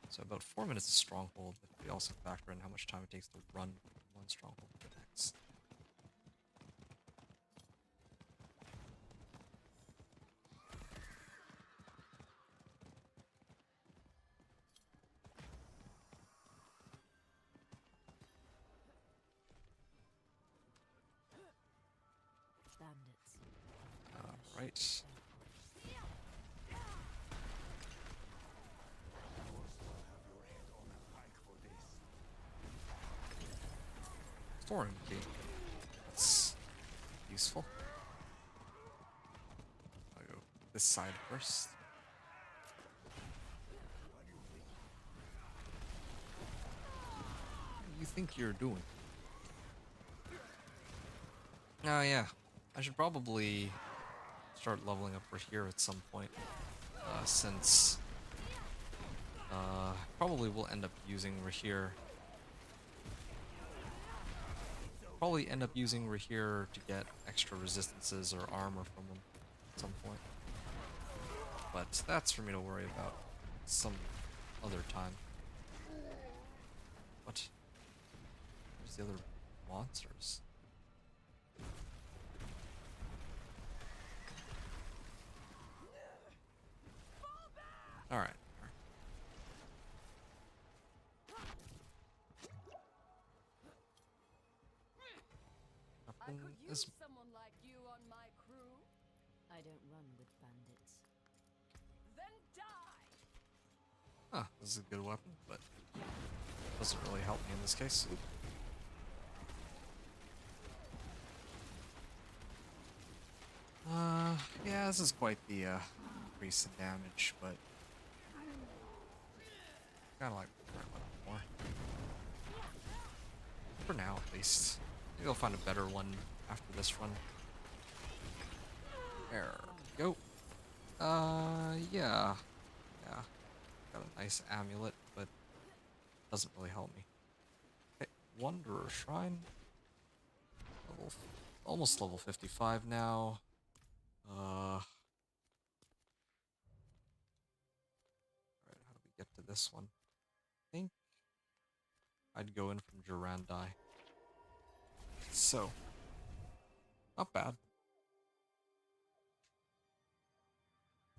So about 4 minutes a stronghold, if we also factor in how much time it takes to run from one stronghold to the next.
Bandits.
Right. Storm key. That's useful. I'll go this side first. What do you think you're doing? Oh yeah, I should probably start leveling up for here at some point, since probably will end up using Rahir. Probably end up using Rahir to get extra resistances or armor from them at some point. But that's for me to worry about some other time. What? Where's the other monsters? Alright.
I could
This
use someone like you on my crew.
I don't run with bandits.
Then die!
this is a good weapon, but doesn't really help me in this case. Yeah, this is quite the increase in damage, but kind of like a little more. For now, at least. Maybe I'll find a better one after this run. There we go. Yeah. Yeah. Got a nice amulet, but doesn't really help me. Okay, Wanderer Shrine. Almost level 55 now. Alright, how do we get to this one? I think I'd go in from Durandai. So, not bad.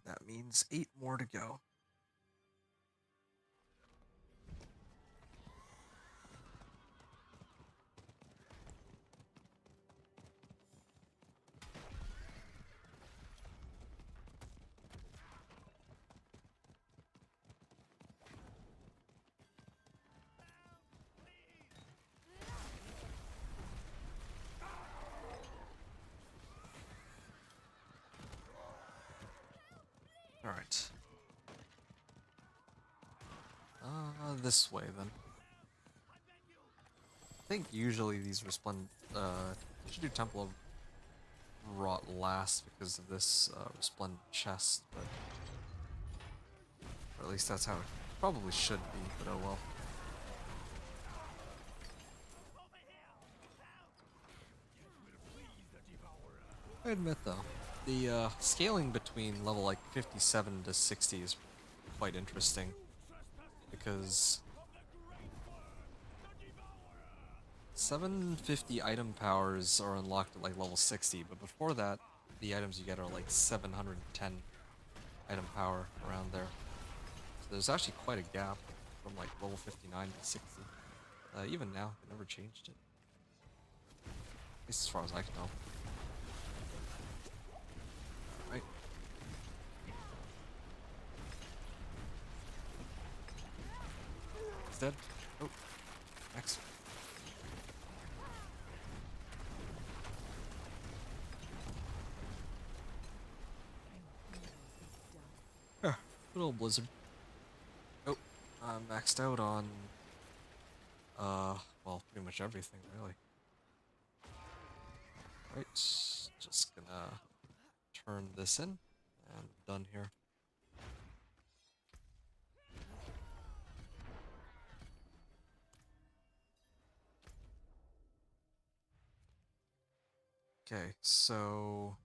That means 8 more to go. Alright. This way then. I think usually these should do Temple of Rot last because of this resplendent chest, but or at least that's how it probably should be, but oh well. I admit though, the scaling between level like 57 to 60 is quite interesting because 750 item powers are unlocked at like level 60, but before that, the items you get are like 710 item power around there. So there's actually quite a gap from like level 59 to 60. Even now, they never changed it. At least as far as I can tell. Alright. He's dead. Oh, next. Good old Blizzard. Oh, I'm maxed out on, well, pretty much everything, really. Right, just gonna turn this in, and done here. Okay, so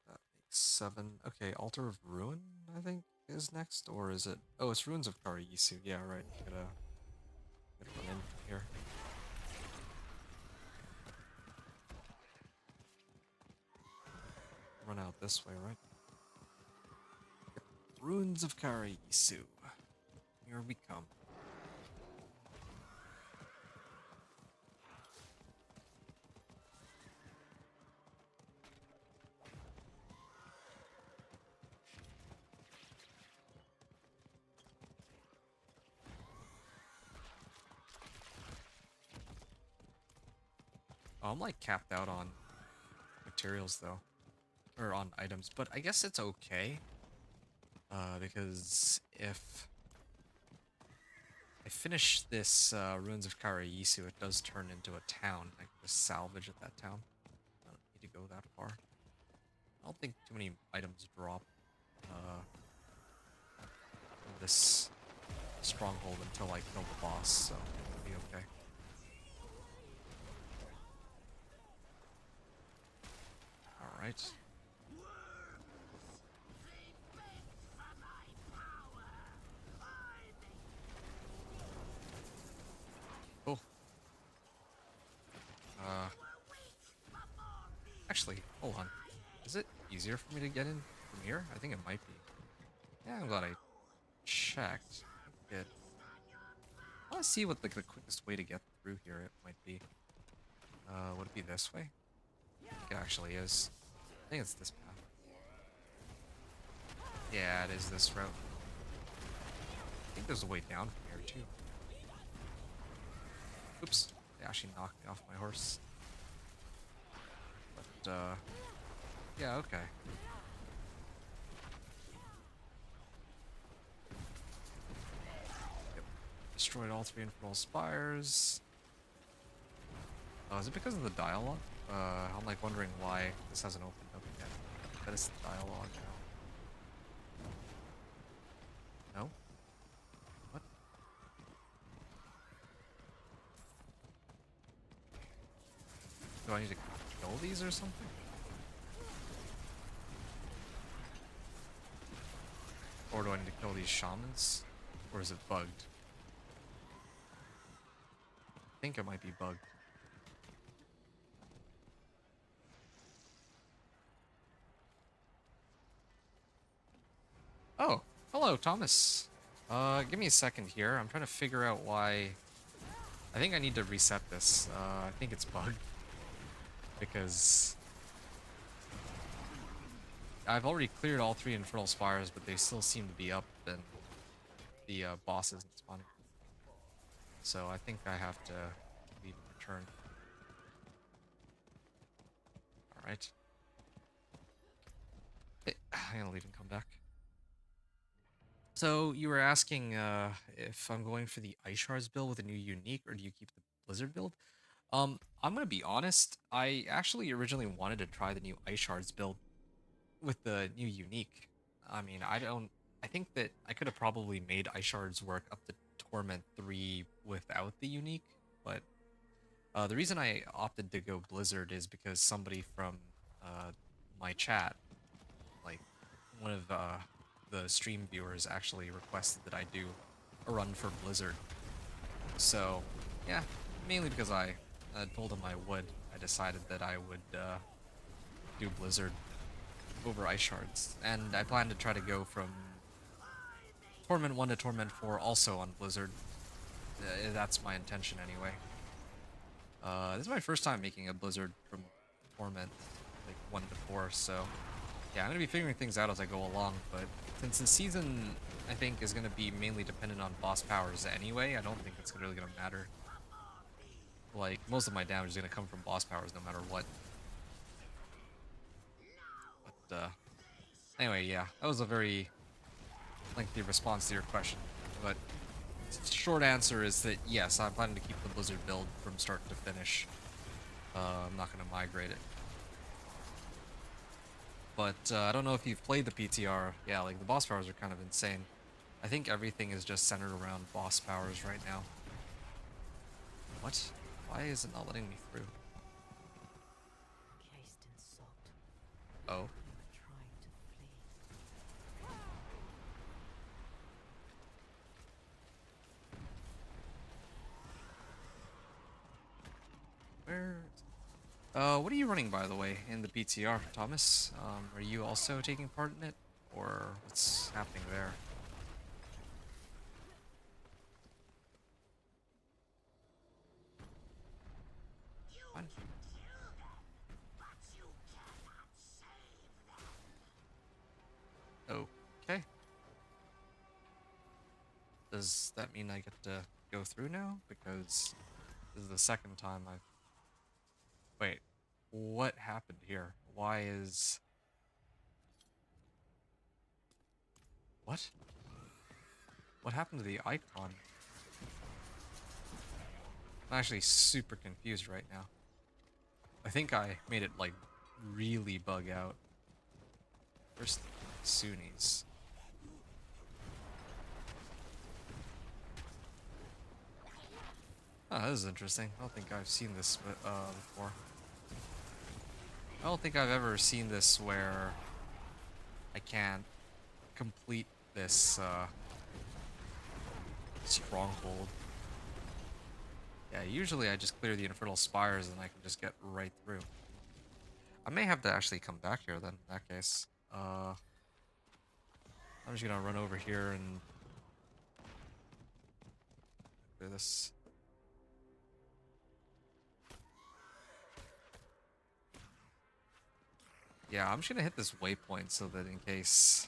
that makes 7. Okay, Altar of Ruin, I think, is next, or is it? Oh, it's Ruins of Karayisu. Yeah, right. Gotta run in here. Run out this way, right? Yep. Ruins of Karayisu. Here we come. Oh, I'm like capped out on materials though, or on items, but I guess it's okay. Because if I finish this Ruins of Karayisu, it does turn into a town. I can just salvage at that town. I don't need to go that far. I don't think too many items drop in this stronghold until I kill the boss, so it'll be okay. Alright. Oh. Actually, hold on. Is it easier for me to get in from here? I think it might be. Yeah, I'm glad I checked. I want to see what like the quickest way to get through here it might be. Would it be this way? I think it actually is. I think it's this path. Yeah, it is this route. I think there's a way down from here too. Oops, they actually knocked me off my horse. But yeah, okay. Yep. Destroyed all 3 infernal spires. Oh, is it because of the dialogue? I'm like wondering why this hasn't opened up yet. But it's the dialogue now. No? What? Do I need to kill these or something? Or do I need to kill these shamans? Or is it bugged? I think it might be bugged. Oh, hello, Thomas. Give me a second here. I'm trying to figure out why. I think I need to reset this. I think it's bugged because I've already cleared all 3 Infernal Spires, but they still seem to be up and the boss isn't spawning. So I think I have to leave and return. Alright. I'm gonna leave and come back. So you were asking if I'm going for the Ice Shards build with a new unique, or do you keep the Blizzard build? I'm gonna be honest. I actually originally wanted to try the new Ice Shards build with the new unique. I mean, I don't. I think that I could have probably made Ice Shards work up to Torment 3 without the unique, but the reason I opted to go Blizzard is because somebody from my chat, like one of the stream viewers, actually requested that I do a run for Blizzard. So, yeah, mainly because I told him I would, I decided that I would do Blizzard over Ice Shards. And I plan to try to go from Torment 1 to Torment 4 also on Blizzard. That's my intention anyway. This is my first time making a Blizzard from Torment, like 1 to 4, so yeah, I'm going to be figuring things out as I go along, but since the season, I think, is going to be mainly dependent on boss powers anyway, I don't think it's really going to matter. Like, most of my damage is going to come from boss powers no matter what. But, anyway, yeah, that was a very lengthy response to your question, but short answer is that yes, I'm planning to keep the Blizzard build from start to finish. I'm not going to migrate it. But I don't know if you've played the PTR. Yeah, like the boss powers are kind of insane. I think everything is just centered around boss powers right now. What? Why is it not letting me through?
Cased in salt.
Oh.
You were trying to flee.
Where? What are you running, by the way, in the PTR, Thomas? Are you also taking part in it? Or what's happening there? Fine. Okay. Does that mean I get to go through now? Because this is the second time I've... Wait, what happened here? Why is... What? What happened to the icon? I'm actually super confused right now. I think I made it, like, really bug out. Where's the Sunnis? Oh, this is interesting. I don't think I've seen this before. I don't think I've ever seen this where I can't complete this stronghold. Yeah, usually I just clear the Infernal Spires and I can just get right through. I may have to actually come back here then, in that case. I'm just gonna run over here and do this. Yeah, I'm just gonna hit this waypoint so that in case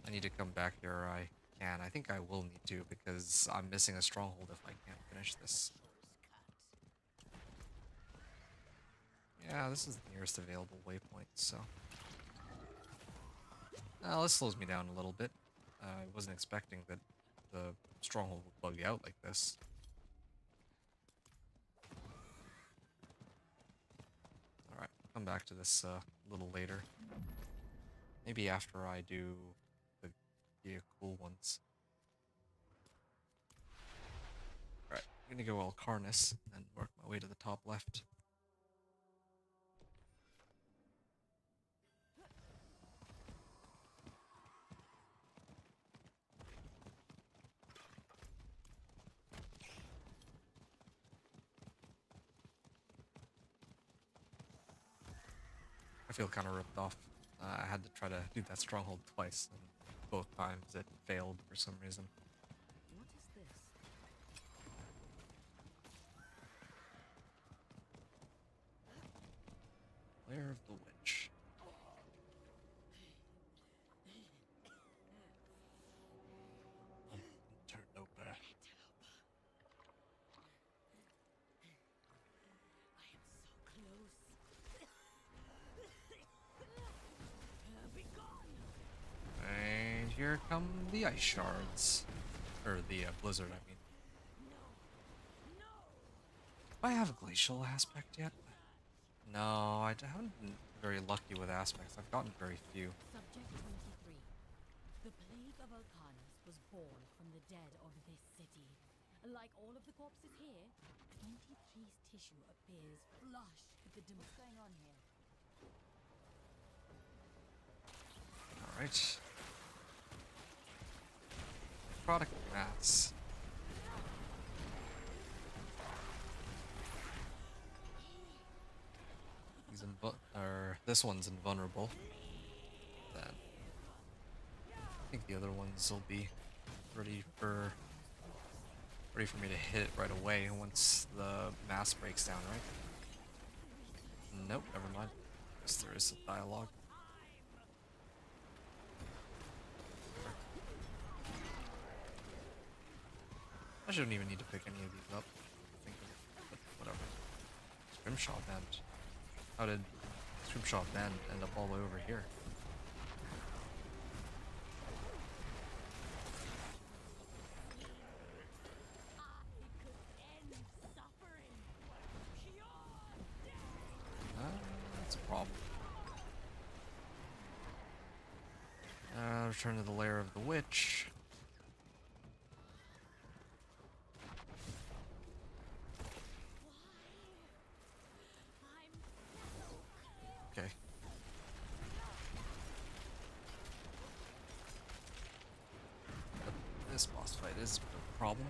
I need to come back here, I can. I think I will need to because I'm missing a stronghold if I can't finish this. Yeah, this is the nearest available waypoint, so... Well, this slows me down a little bit. I wasn't expecting that the stronghold would bug out like this. Alright, come back to this a little later. Maybe after I do the cool ones. Alright, I'm gonna go all Carnus and work my way to the top left. I feel kind of ripped off. I had to try to do that stronghold twice, and both times it failed for some reason.
What is this?
Lair of the Witch. Interloper.
I am so close. Be gone.
And here come the ice shards. Or the blizzard, I mean. Do I have a glacial aspect yet? No, I haven't been very lucky with aspects. I've gotten very few.
Subject 23. The plague of Alcanus was born from the dead of this city. Like all of the corpses here, 23's tissue appears flush with the What's going on here?
Alright. Product mats. He's this one's invulnerable. Then I think the other ones will be ready for me to hit it right away once the mass breaks down, right? Nope, never mind. Guess there is a dialogue. I shouldn't even need to pick any of these up. I think, but whatever. Scrimshaw Bend. How did Scrimshaw Bend end up all the way over here? That's a problem. Return to the lair of the witch. Okay. But this boss fight is a problem.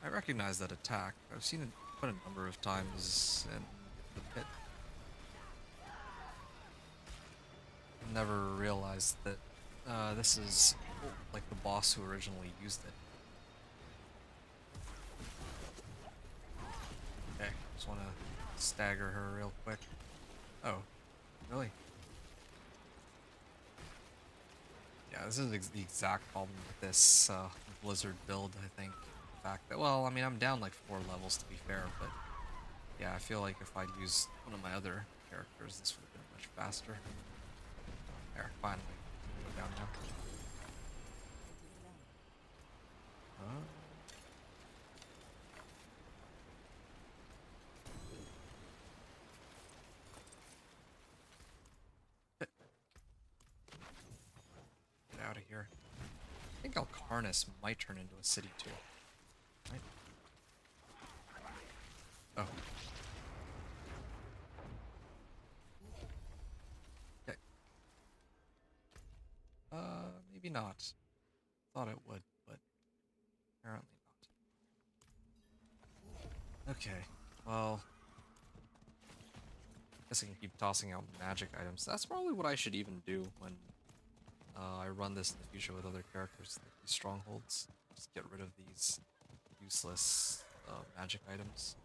I recognize that attack. I've seen it quite a number of times in the pit. Never realized that this is like the boss who originally used it. Okay, just want to stagger her real quick. Oh, really? Yeah, this is the exact problem with this Blizzard build, I think. The fact that, well, I mean, I'm down like 4 levels to be fair, but yeah, I feel like if I'd used one of my other characters, this would have been much faster. There, finally. Go down now. Get out of here. I think Alcarnus might turn into a city too. Right? Oh. Okay. Maybe not. Thought it would, but apparently not. Okay, well, guess I can keep tossing out magic items. That's probably what I should even do when I run this in the future with other characters, like these strongholds. Just get rid of these useless magic items.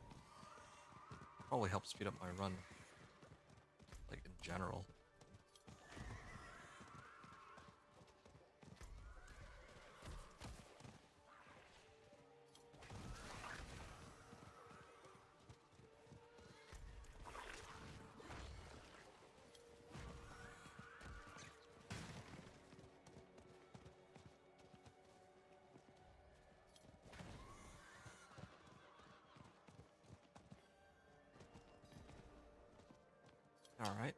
Probably help speed up my run, like in general. All right.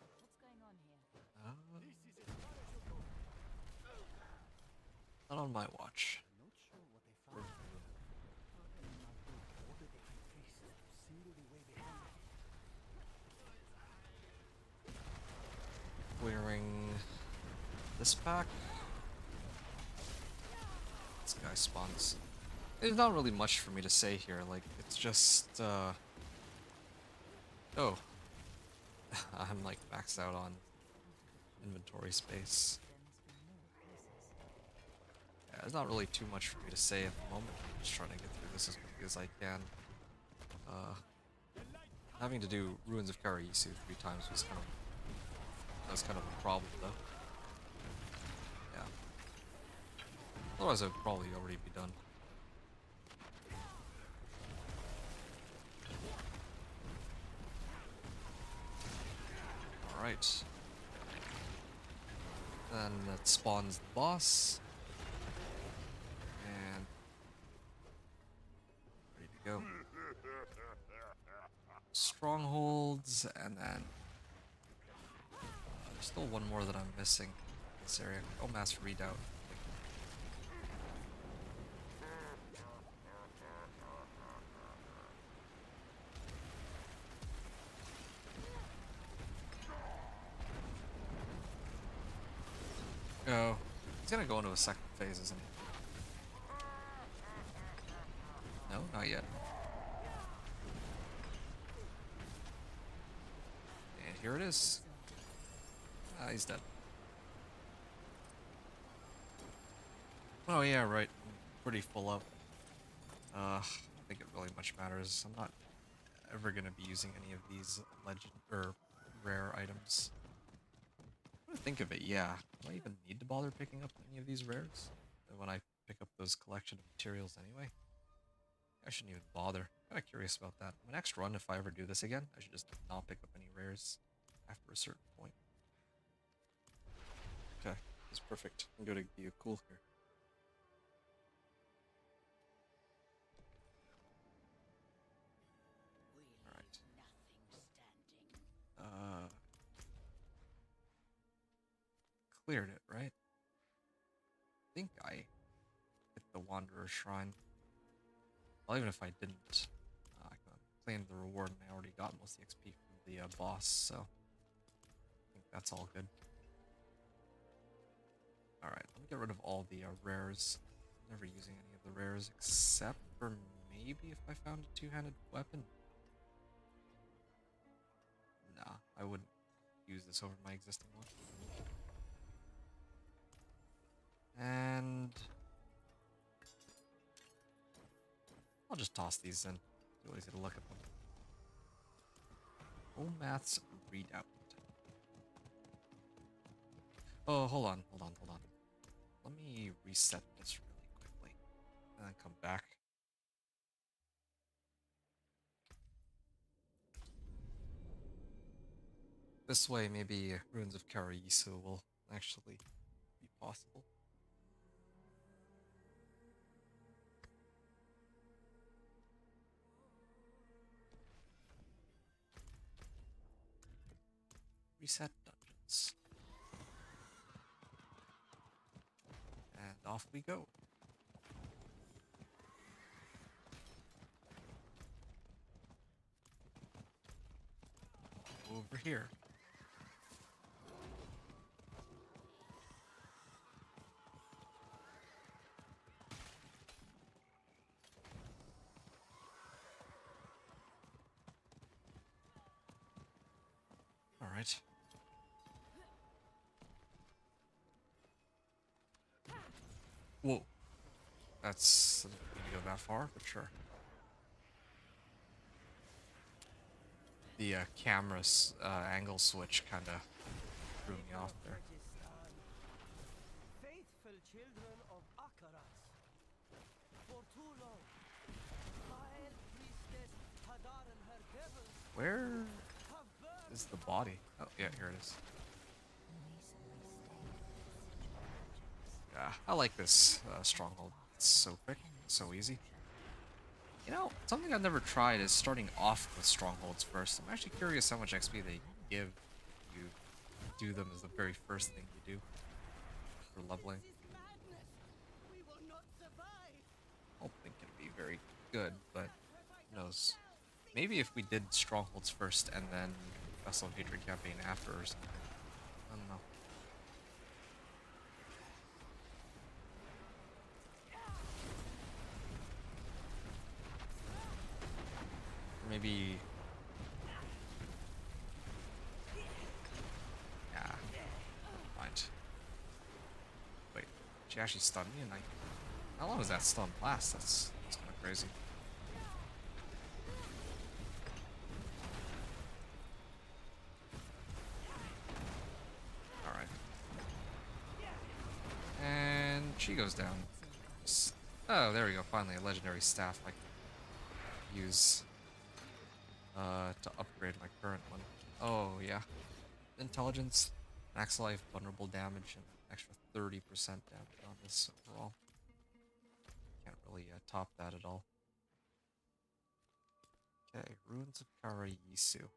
What's going on here?
Not on my watch.
Not sure what they found. Torment and Malcolm ordered the high priest to single the way behind them.
clearing this pack. This guy spawns. There's not really much for me to say here, like, it's just, oh. I'm, like, maxed out on inventory space. Yeah, there's not really too much for me to say at the moment. I'm just trying to get through this as quickly as I can. Having to do Ruins of Karayisu 3 times was kind of a problem, though. Yeah. Otherwise, I'd probably already be done. Alright. Then that spawns the boss. And ready to go. Strongholds, and then there's still one more that I'm missing in this area. Oh, Mass Redoubt. Oh, he's gonna go into a second phase, isn't he? No, not yet. And here it is. Ah, he's dead. Oh yeah, right. I'm pretty full up. I don't think it really much matters. I'm not ever gonna be using any of these legend or rare items. When I think of it, yeah. Do I even need to bother picking up any of these rares? When I pick up those collection of materials anyway? I shouldn't even bother. I'm kinda curious about that. My next run, if I ever do this again, I should just not pick up any rares after a certain point. Okay, that's perfect. I'm going to be cool here. Alright. Cleared it, right? I think I hit the Wanderer Shrine. Well, even if I didn't, I claimed the reward and I already got most of the XP from the boss, so I think that's all good. Alright, let me get rid of all the rares. Never using any of the rares except for maybe if I found a two-handed weapon. Nah, I wouldn't use this over my existing one. And I'll just toss these in. Too lazy to look at them. Maths Redoubt. Oh, hold on. Let me reset this really quickly. And then come back. This way, maybe Ruins of Karayisu will actually be possible. Reset dungeons. And off we go. Over here. All right. Whoa. That's I didn't need to go that far, but sure. The camera's angle switch kind of threw me off there.
Faithful children of Akaras. For too long, Fire Priestess Hadar and her devils
Where
have burned
is the body? Oh, yeah, here it is. Yeah, I like this stronghold. It's so quick, so easy. You know, something I've never tried is starting off with strongholds first. I'm actually curious how much XP they give you do them as the very first thing you do for leveling.
This is madness. We will not survive.
I don't think it'll be very good, but who knows. Maybe if we did strongholds first and then Vessel of Hatred campaign after or something. I don't know. She actually stunned me, and how long does that stun last? That's kind of crazy. All right. And she goes down. Oh, there we go. Finally, a legendary staff I can use to upgrade my current one. Oh yeah, intelligence, max life, vulnerable damage, and extra 30% damage on this overall. Can't really top that at all. Okay, Ruins of Karayisu.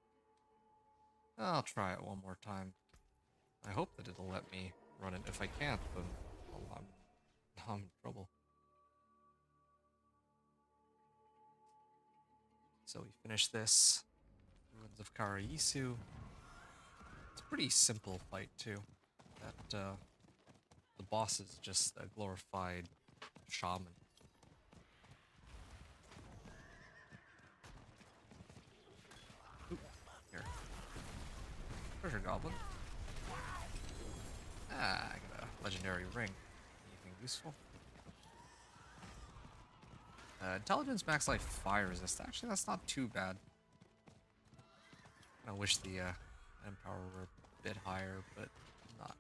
I'll try it one more time. I hope that it'll let me run it. If I can't, then well, I'm in trouble. So we finish this. Ruins of Karayisu. It's a pretty simple fight too. That the boss is just a glorified shaman. Oop, here. Treasure goblin. Ah, I got a legendary ring. Anything useful? Intelligence, max life, fire resist. Actually, that's not too bad. I wish the Empower were a bit higher, but not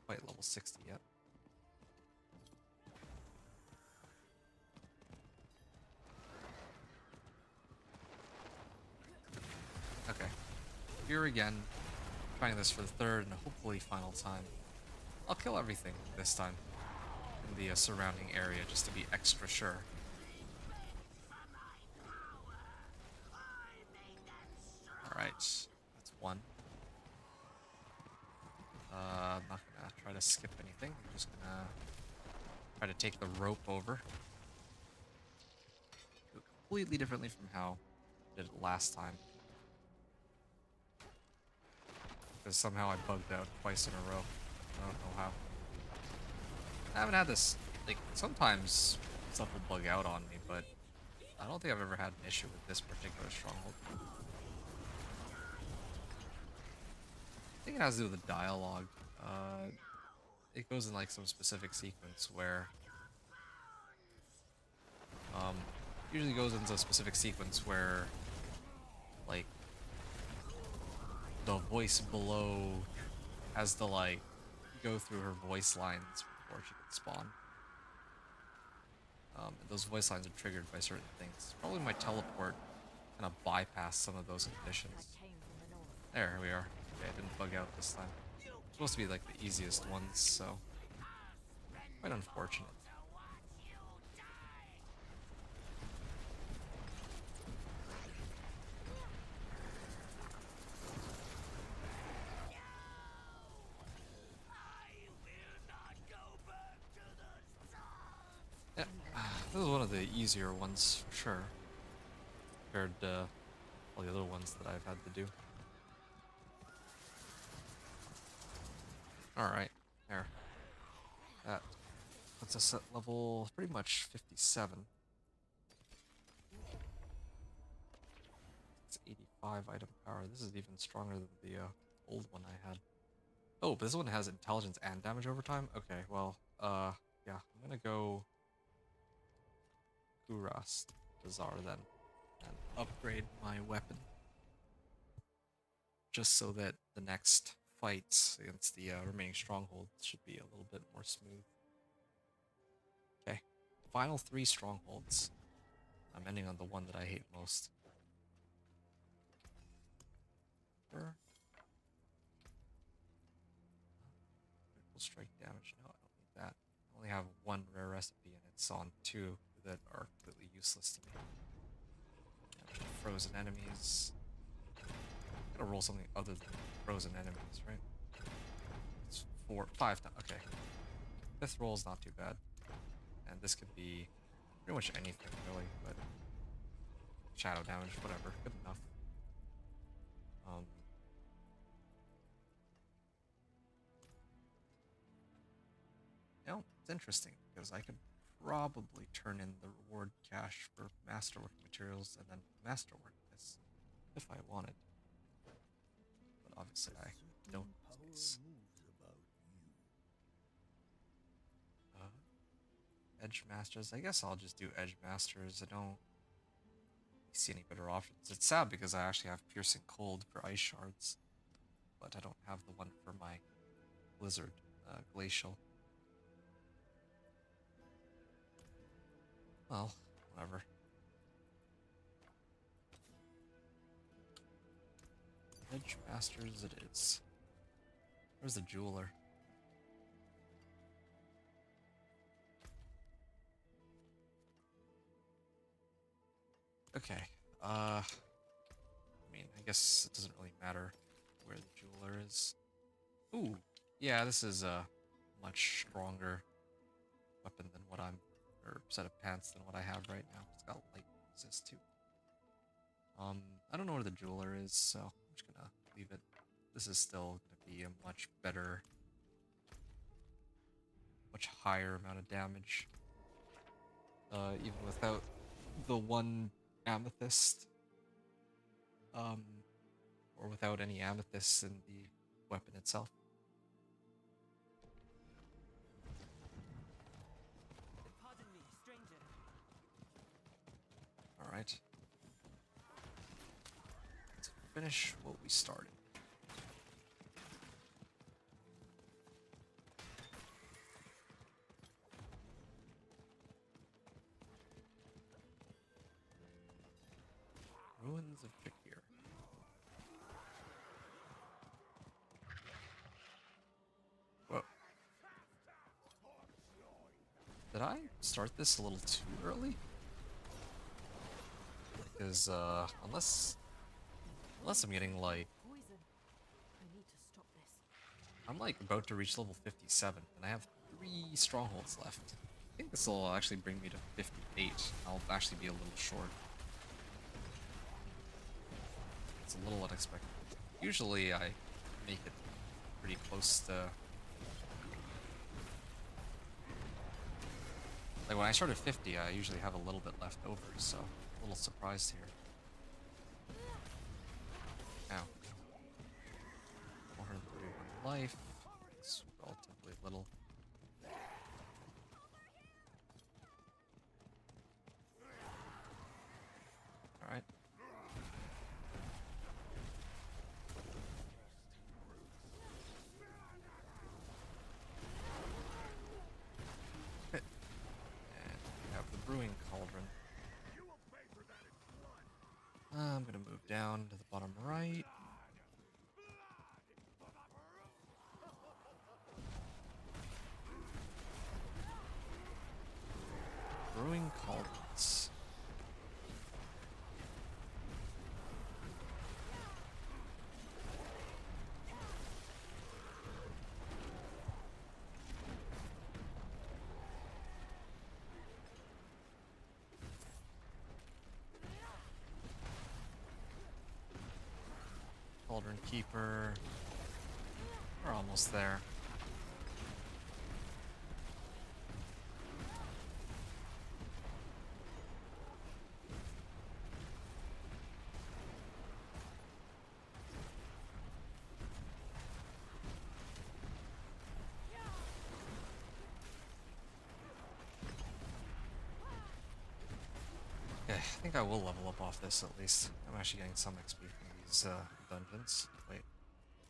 quite level 60 yet. Okay. Here again, trying this for the third and hopefully final time. I'll kill everything this time in the surrounding area just to be extra sure. Alright, that's one. I'm not gonna try to skip anything. I'm just gonna try to take the rope over. Do it completely differently from how I did it last time. Because somehow I bugged out twice in a row. I don't know how. I haven't had this, like, sometimes stuff will bug out on me, but I don't think I've ever had an issue with this particular stronghold. I think it has to do with the dialogue. It goes in like some specific sequence where usually goes into a specific sequence where like the voice below has to like go through her voice lines before she can spawn. And those voice lines are triggered by certain things. Probably my teleport kind of bypassed some of those conditions. There we are. Okay, it didn't bug out this time. It's supposed to be like the easiest ones, so quite unfortunate. Yeah, this is one of the easier ones for sure, compared to all the other ones that I've had to do. Alright, there. That puts us at level pretty much 57. It's 85 item power. This is even stronger than the old one I had. Oh, but this one has intelligence and damage over time? Okay, well, yeah, I'm gonna go Kurast Bazaar then, and upgrade my weapon. Just so that the next fights against the remaining strongholds should be a little bit more smooth. Okay, final 3 strongholds. I'm ending on the one that I hate most. Critical strike damage. No, I don't need that. I only have 1 rare recipe, and it's on 2 that are completely useless to me. Damage to frozen enemies. I'm gonna roll something other than frozen enemies, right? It's 5 times. Okay. 5th roll is not too bad. And this could be pretty much anything, really, but shadow damage, whatever, good enough. You know, it's interesting, because I could probably turn in the reward cache for masterwork materials and then masterwork this, if I wanted. But obviously I don't. Edge Masters. I guess I'll just do Edge Masters. I don't see any better options. It's sad because I actually have Piercing Cold for Ice Shards, but I don't have the one for my Blizzard Glacial. Well, whatever. Edge Masters it is. Where's the jeweler? Okay. I mean, I guess it doesn't really matter where the jeweler is. Ooh, yeah, this is a much stronger weapon than what I'm, or set of pants than what I have right now. It's got light resist too. I don't know where the jeweler is, so I'm just gonna leave it. This is still gonna be a much better, much higher amount of damage. Even without the one amethyst. Or without any amethysts in the weapon itself.
Pardon me, stranger.
Alright. Let's finish what we started. Ruins of Fikir. Whoa. Did I start this a little too early? Because, unless I'm getting, like,
Poison. I need to stop this.
I'm, like, about to reach level 57, and I have 3 strongholds left. I think this will actually bring me to 58. I'll actually be a little short. It's a little unexpected. Usually I make it pretty close to... Like when I start at 50, I usually have a little bit left over, so a little surprised here. Ow. 431 life. It's relatively little. Alright. Brewing Cauldron. I'm gonna move down to the bottom right. Brewing Cauldrons. Cauldron Keeper. We're almost there. Okay, I think I will level up off this at least. I'm actually getting some XP from these dungeons. Wait.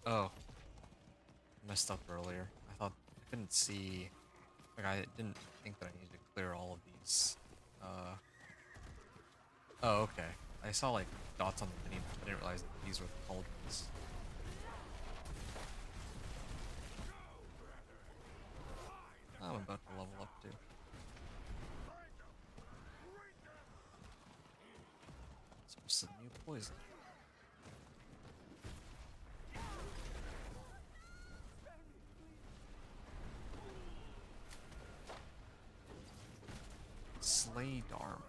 Oh. I messed up earlier. I thought I couldn't see... Like, I didn't think that I needed to clear all of these. Oh, okay. I saw, like, dots on the minimap. I didn't realize that these were the cauldrons. I'm about to level up, too. Some new poison. Slay Dharm.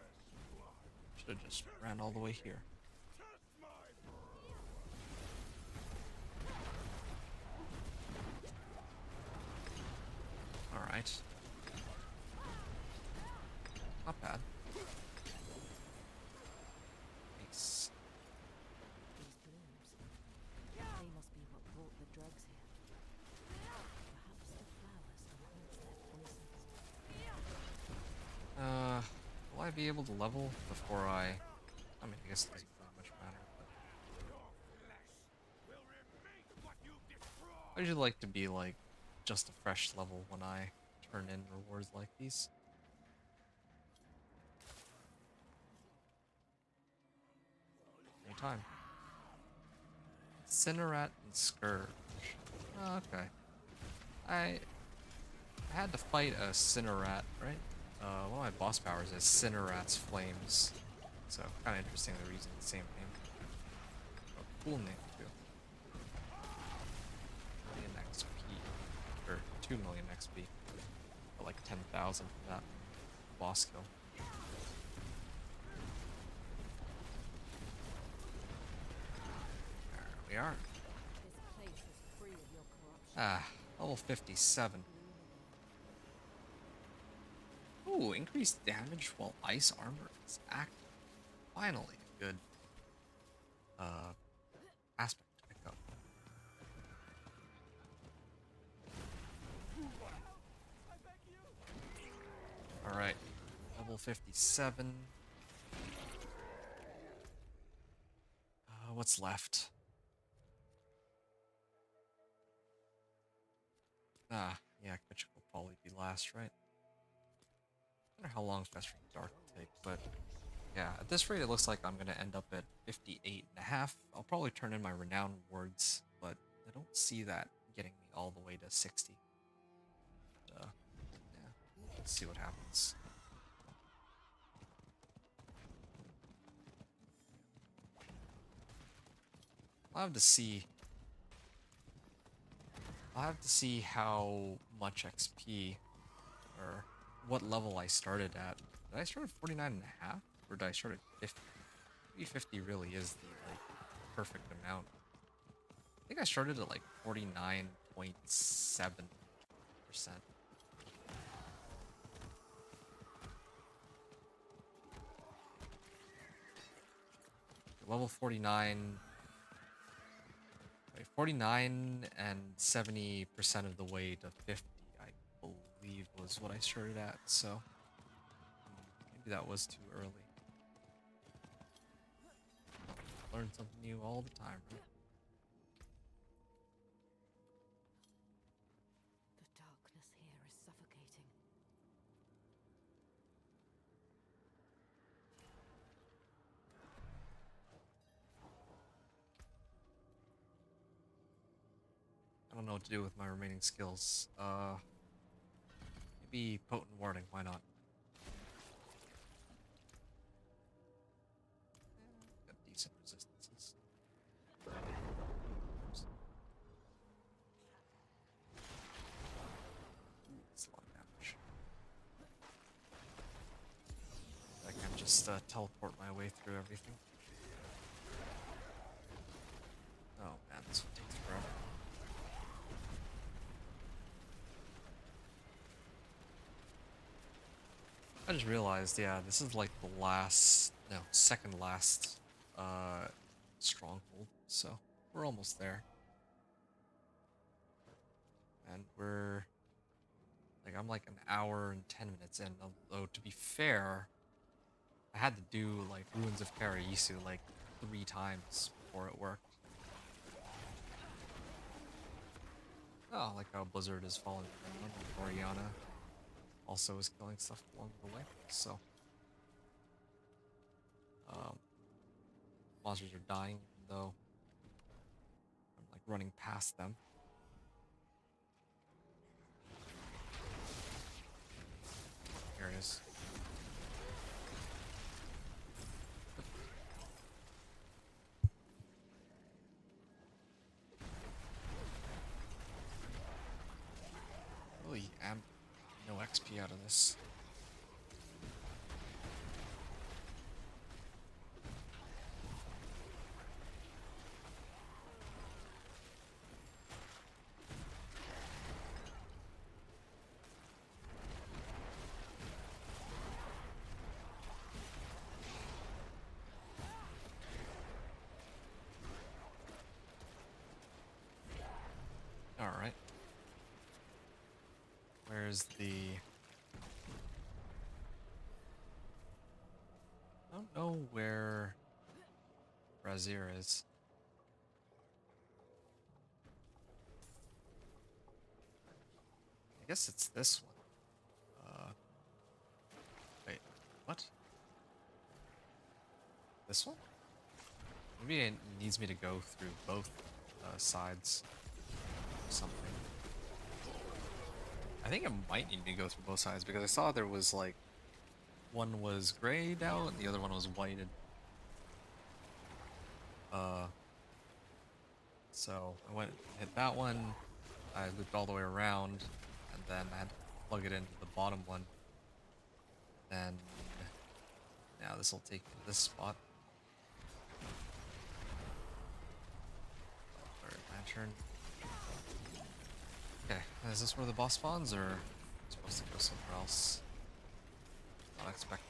Should have just ran all the way here. Alright. Not bad. Nice.
These blooms. They must be what brought the drugs here. Perhaps the flowers enhance their poisons.
be able to level before I mean, I guess it doesn't really much matter, but I usually like to be like just a fresh level when I turn in rewards like these. Anytime. Incinerat and Scourge. Oh, okay. I had to fight a Cinerat, right? One of my boss powers is Cinerat's Flames. So, kind of interesting they're using the same name. Oh, cool name, too. Million XP. Or 2 million XP. Or like 10,000 for that boss kill. There we are.
This place is free of your corruption.
Ah, level 57. Ooh, increased damage while ice armor is active. Finally, a good aspect to pick up. Alright, level 57. What's left? Ah, yeah, Kitchik will probably be last, right? I wonder how long Festering Dark will take, but yeah, at this rate it looks like I'm gonna end up at 58.5. I'll probably turn in my renown rewards, but I don't see that getting me all the way to 60. Yeah, let's see what happens. I'll have to see. I'll have to see how much XP or what level I started at. Did I start at 49.5? Or did I start at 50? Maybe 50 really is the like perfect amount. I think I started at like 49.7%. Level 49. 49 and 70% of the way to 50, I believe, was what I started at, so maybe that was too early. Learn something new all the time, right?
The darkness here is suffocating.
I don't know what to do with my remaining skills. Maybe Potent Warding, why not? Got decent resistances. That's a lot of damage. I can just teleport my way through everything. Oh man, this will take forever. I just realized, yeah, this is like the last, no, second last stronghold, so we're almost there. And we're, like, I'm like an hour and 10 minutes in, although to be fair, I had to do like Ruins of Karaisu like 3 times before it worked. Oh, like how Blizzard is following around, and Oriana also is killing stuff along the way, so monsters are dying, even though I'm like running past them. Here it is. Really am no XP out of this. Alright. Where's the... don't know where Brazier is. I guess it's this one. Wait, what? This one? Maybe it needs me to go through both sides or something. I think it might need me to go through both sides because I saw there was like one was grayed out and the other one was whited. So I went hit that one, I looped all the way around, and then I had to plug it into the bottom one. Then now this will take me to this spot. Alright, lantern. Okay, is this where the boss spawns, or am I supposed to go somewhere else? Not expecting.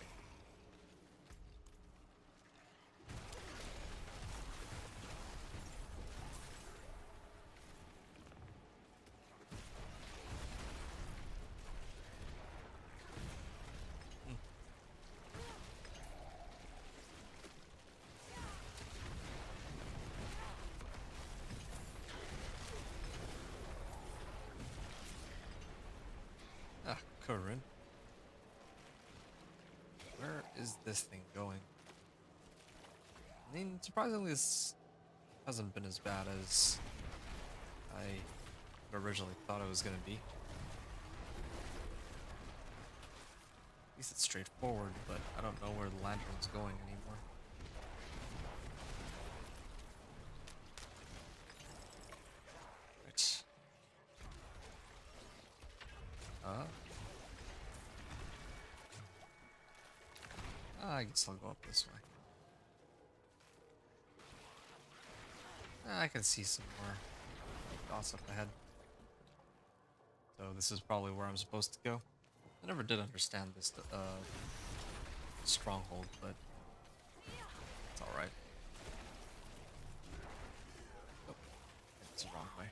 Ah, Kurun. Where is this thing going? I mean, surprisingly, this hasn't been as bad as I originally thought it was gonna be. At least it's straightforward, but I don't know where the lantern's going anymore. Right. I guess I'll go up this way. I can see some more dots up ahead. So this is probably where I'm supposed to go. I never did understand this stronghold, but it's alright. Oh, it's the wrong way.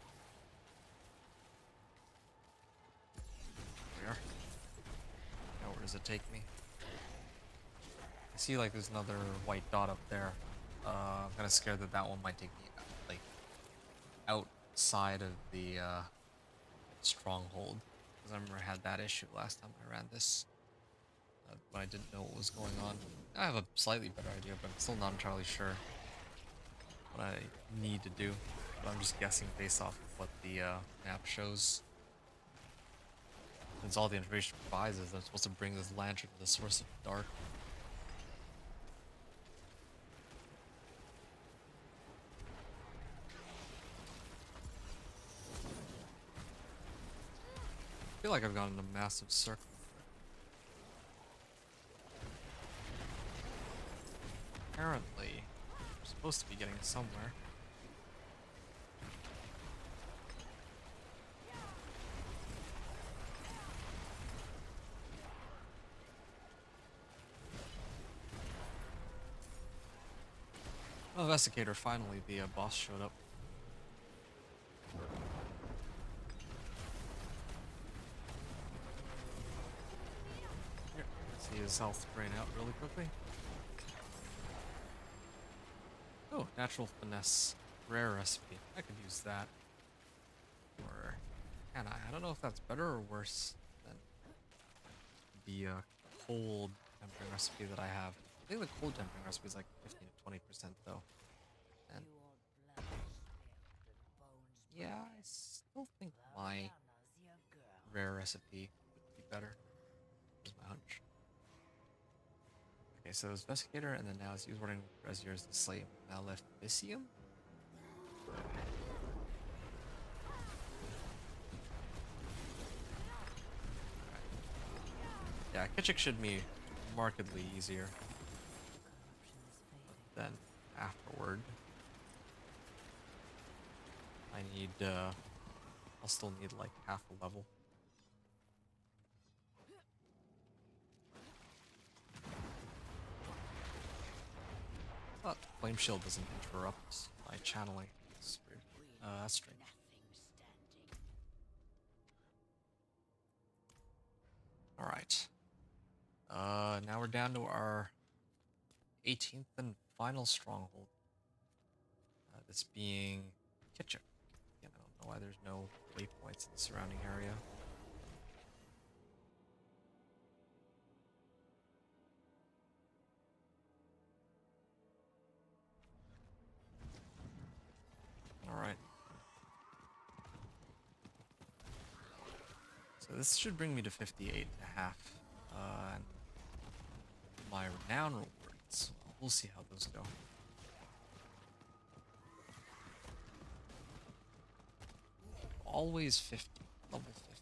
There we are. Now where does it take me? I see like there's another white dot up there. I'm kind of scared that that one might take me like outside of the stronghold, because I remember I had that issue last time I ran this, but I didn't know what was going on. I have a slightly better idea, but I'm still not entirely sure what I need to do. But I'm just guessing based off of what the map shows. Since all the information provides is I'm supposed to bring this lantern to the source of the dark. I feel like I've gone in a massive circle. Apparently, we're supposed to be getting somewhere. Oh, Investigator, finally the boss showed up. Here, see his health drain out really quickly. Oh, natural finesse. Rare recipe. I could use that. Or can I? I don't know if that's better or worse than the cold tempering recipe that I have. I think the cold tempering recipe is like 15 to 20% though. And yeah, I still think my rare recipe would be better. Is my hunch. Okay, so it's Investigator, and then now it's used running Brazier's the Slay Maleficium. Yeah, Kitchik should be markedly easier than afterward. I need, I'll still need like half a level. But Flame Shield doesn't interrupt my channeling. That's weird. That's strange. Alright. Now we're down to our 18th and final stronghold. This being Kitchen. Again, I don't know why there's no waypoints in the surrounding area. Alright. So this should bring me to 58.5. And my renown rewards. We'll see how those go. Always 50. Level 50.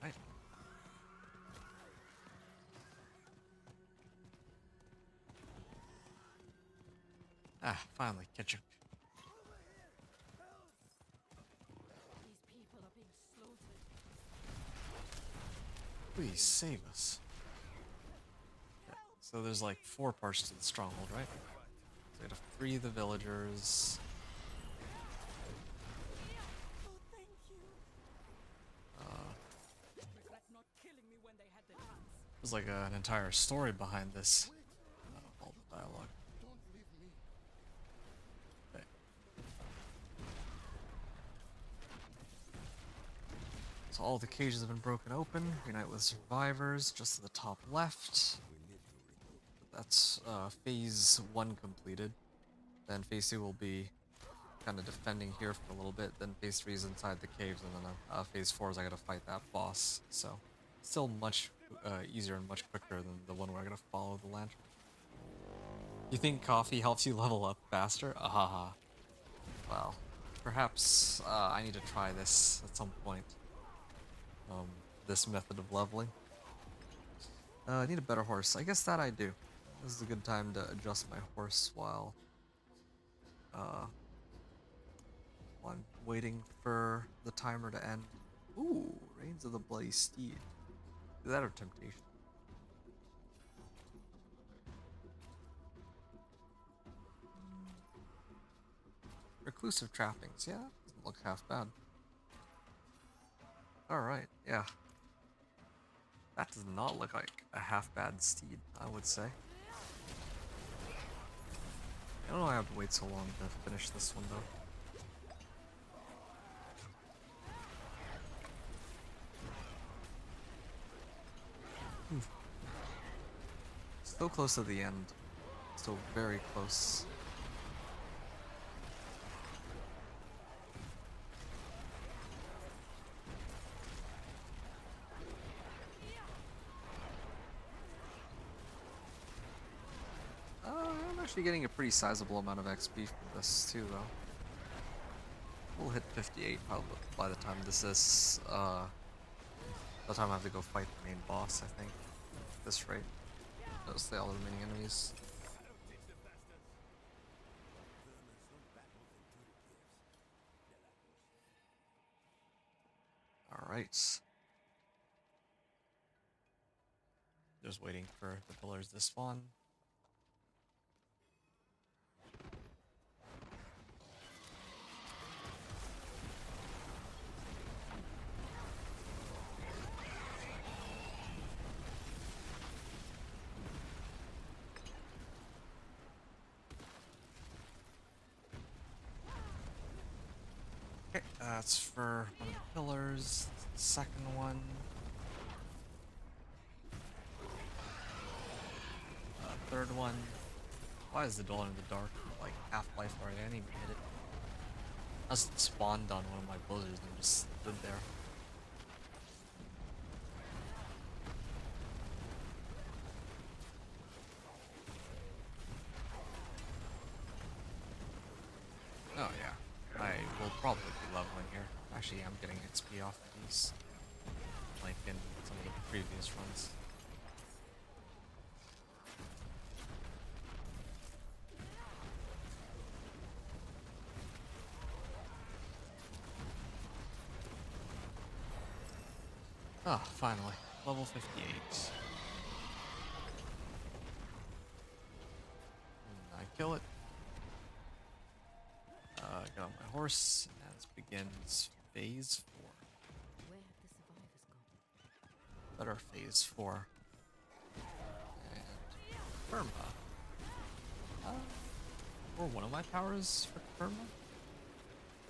Right. Ah, finally, Ketchup.
These people are being slaughtered.
Please save us. Okay, so there's like 4 parts to the stronghold, right? So we gotta free the villagers.
Oh, thank you.
Regret not killing me when they had the chance.
There's like an entire story behind this. All the dialogue.
Don't leave me.
Okay. So all the cages have been broken open. Reunite with survivors, just to the top left. That's phase 1 completed. Then phase 2 will be kind of defending here for a little bit. Then phase 3 is inside the caves, and then phase 4 is I gotta fight that boss. So still much easier and much quicker than the one where I gotta follow the lantern. You think coffee helps you level up faster? Ahaha. Well, perhaps I need to try this at some point. This method of leveling. I need a better horse. I guess that I do. This is a good time to adjust my horse while I'm waiting for the timer to end. Ooh, Reigns of the Bloody Steed. Is that or Temptation? Reclusive trappings, yeah, doesn't look half bad. Alright, yeah. That does not look like a half bad steed, I would say. I don't know why I have to wait so long to finish this one though. Still close to the end. Still very close. I'm actually getting a pretty sizable amount of XP from this too, though. We'll hit 58 probably by the time this is, by the time I have to go fight the main boss, I think. At this rate. Mostly all the remaining enemies. Alright. Just waiting for the pillars to spawn. Okay, that's for one of the pillars. The second one. Third one. Why is the door in the dark? Like Half-Life already. I didn't even hit it. I just spawned on one of my blizzards and just stood there. Oh yeah, I will probably be leveling here. Actually, I'm getting XP off of these, like in some of the previous runs. Ah, finally. Level 58. And I kill it. Get on my horse, and this begins phase 4.
Where have the survivors gone?
Better phase 4. And Firma. Or one of my powers for Firma?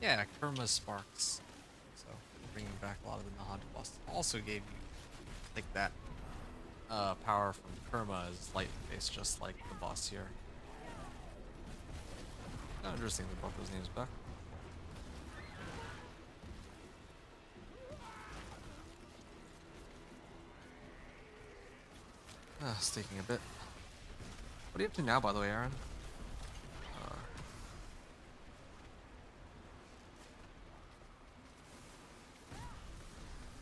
Yeah, Kerma Sparks. So, bringing back a lot of the Nahant boss. Also gave you, like, that power from Kerma is light face, just like the boss here. Oh, interesting they brought those names back. It's taking a bit. What are you up to now, by the way, Aaron?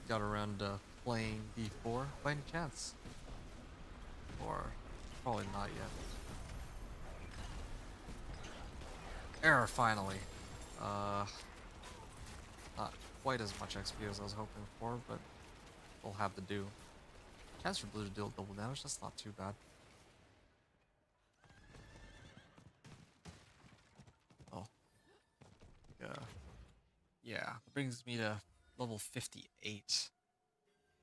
Got around playing D4 by any chance? Or probably not yet. Error, finally. Not quite as much XP as I was hoping for, but we'll have to do. Chance for blue to deal double damage, that's not too bad. Oh. Yeah, brings me to level 58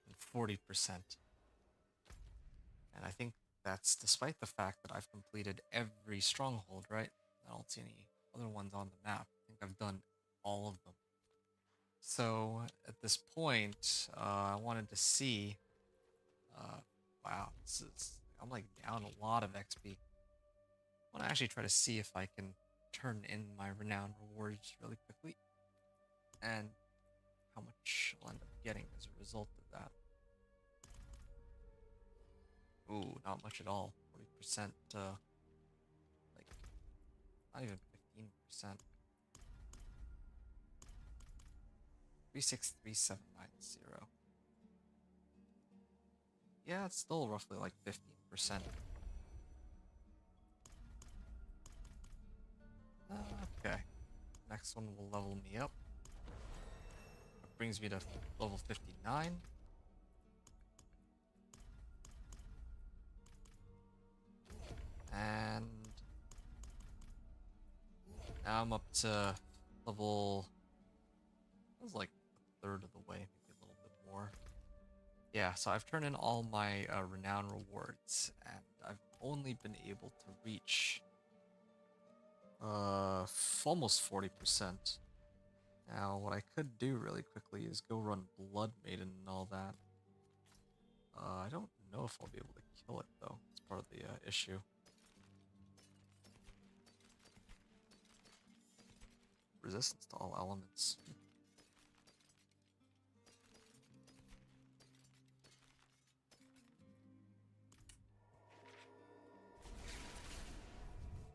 and 40%. And I think that's despite the fact that I've completed every stronghold, right? I don't see any other ones on the map. I think I've done all of them. So at this point, I wanted to see. Wow, I'm like down a lot of XP. I want to actually try to see if I can turn in my renown rewards really quickly, and how much I'll end up getting as a result of that. Ooh, not much at all. 40%, like, not even 15%. 363790. Yeah, it's still roughly like 15%. Okay. Next one will level me up. It brings me to level 59. And now I'm up to level. That was like a third of the way, maybe a little bit more. Yeah, so I've turned in all my renown rewards, and I've only been able to reach almost 40%. Now, what I could do really quickly is go run Blood Maiden and all that. I don't know if I'll be able to kill it, though. It's part of the issue. Resistance to all elements.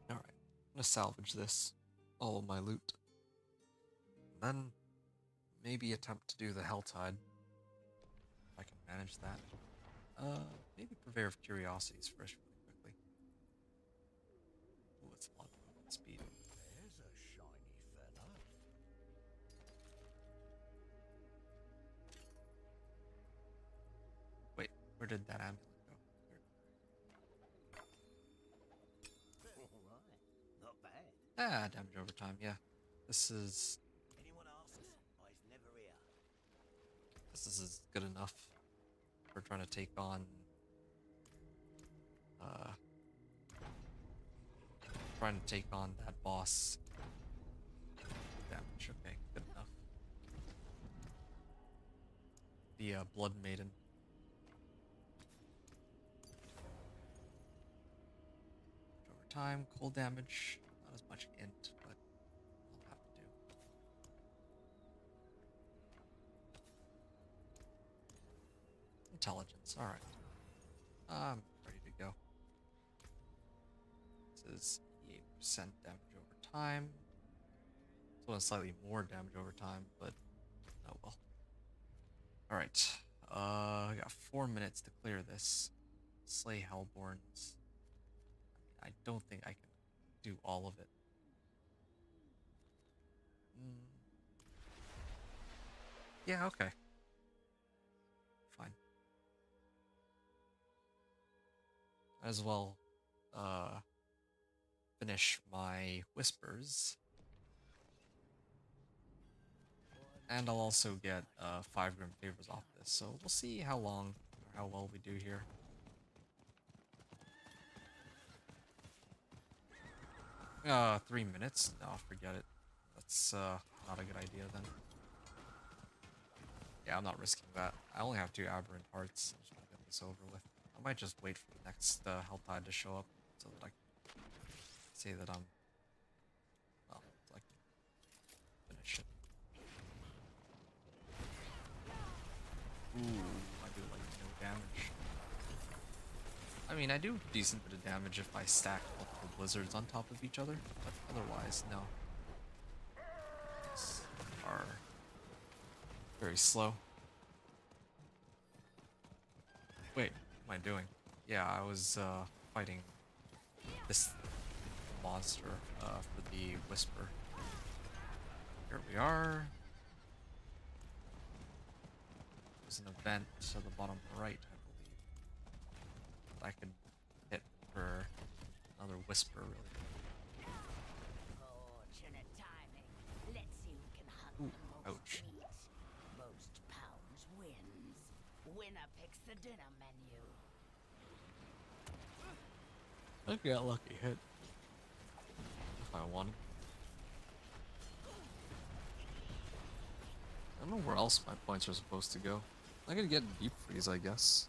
Alright, I'm gonna salvage this. All of my loot. Then, maybe attempt to do the Helltide. If I can manage that. Maybe Purveyor of Curiosities first, really quickly. Ooh, it's a lot of movement speed.
There's a shiny fella.
Wait, where did that amulet go?
Alright, not bad.
Ah, damage over time, yeah. This is
Anyone asks, I's never here.
this is good enough for trying to take on that boss. Damage, okay, good enough. The Blood Maiden. Over time, cold damage, not as much int, but I'll have to do. Intelligence, alright. I'm ready to go. This is 88% damage over time. This one is slightly more damage over time, but oh well. Alright. I got 4 minutes to clear this. Slay Hellborns. I don't think I can do all of it. Yeah, okay. as well finish my whispers. And I'll also get 5 grim favors off this, so we'll see how long or how well we do here. 3 minutes? No, forget it. That's not a good idea then. Yeah, I'm not risking that. I only have 2 aberrant hearts. I just want to get this over with. I might just wait for the next Hell Tide to show up so that I can say that I'm, well, so I can finish it. Ooh, I do like no damage. I mean, I do a decent bit of damage if I stack multiple blizzards on top of each other, but otherwise, no. These are very slow. Wait, what am I doing? Yeah, I was fighting this monster for the Whisper. Here we are. There's an event to the bottom right, I believe. That I could hit for another Whisper, really.
Fortunate timing. Let's see who can hunt
Ooh,
the most
ouch.
meat. Most pounds wins. Winner picks the dinner menu.
I could get lucky hit if I wanted. I don't know where else my points are supposed to go. I could get deep freeze, I guess.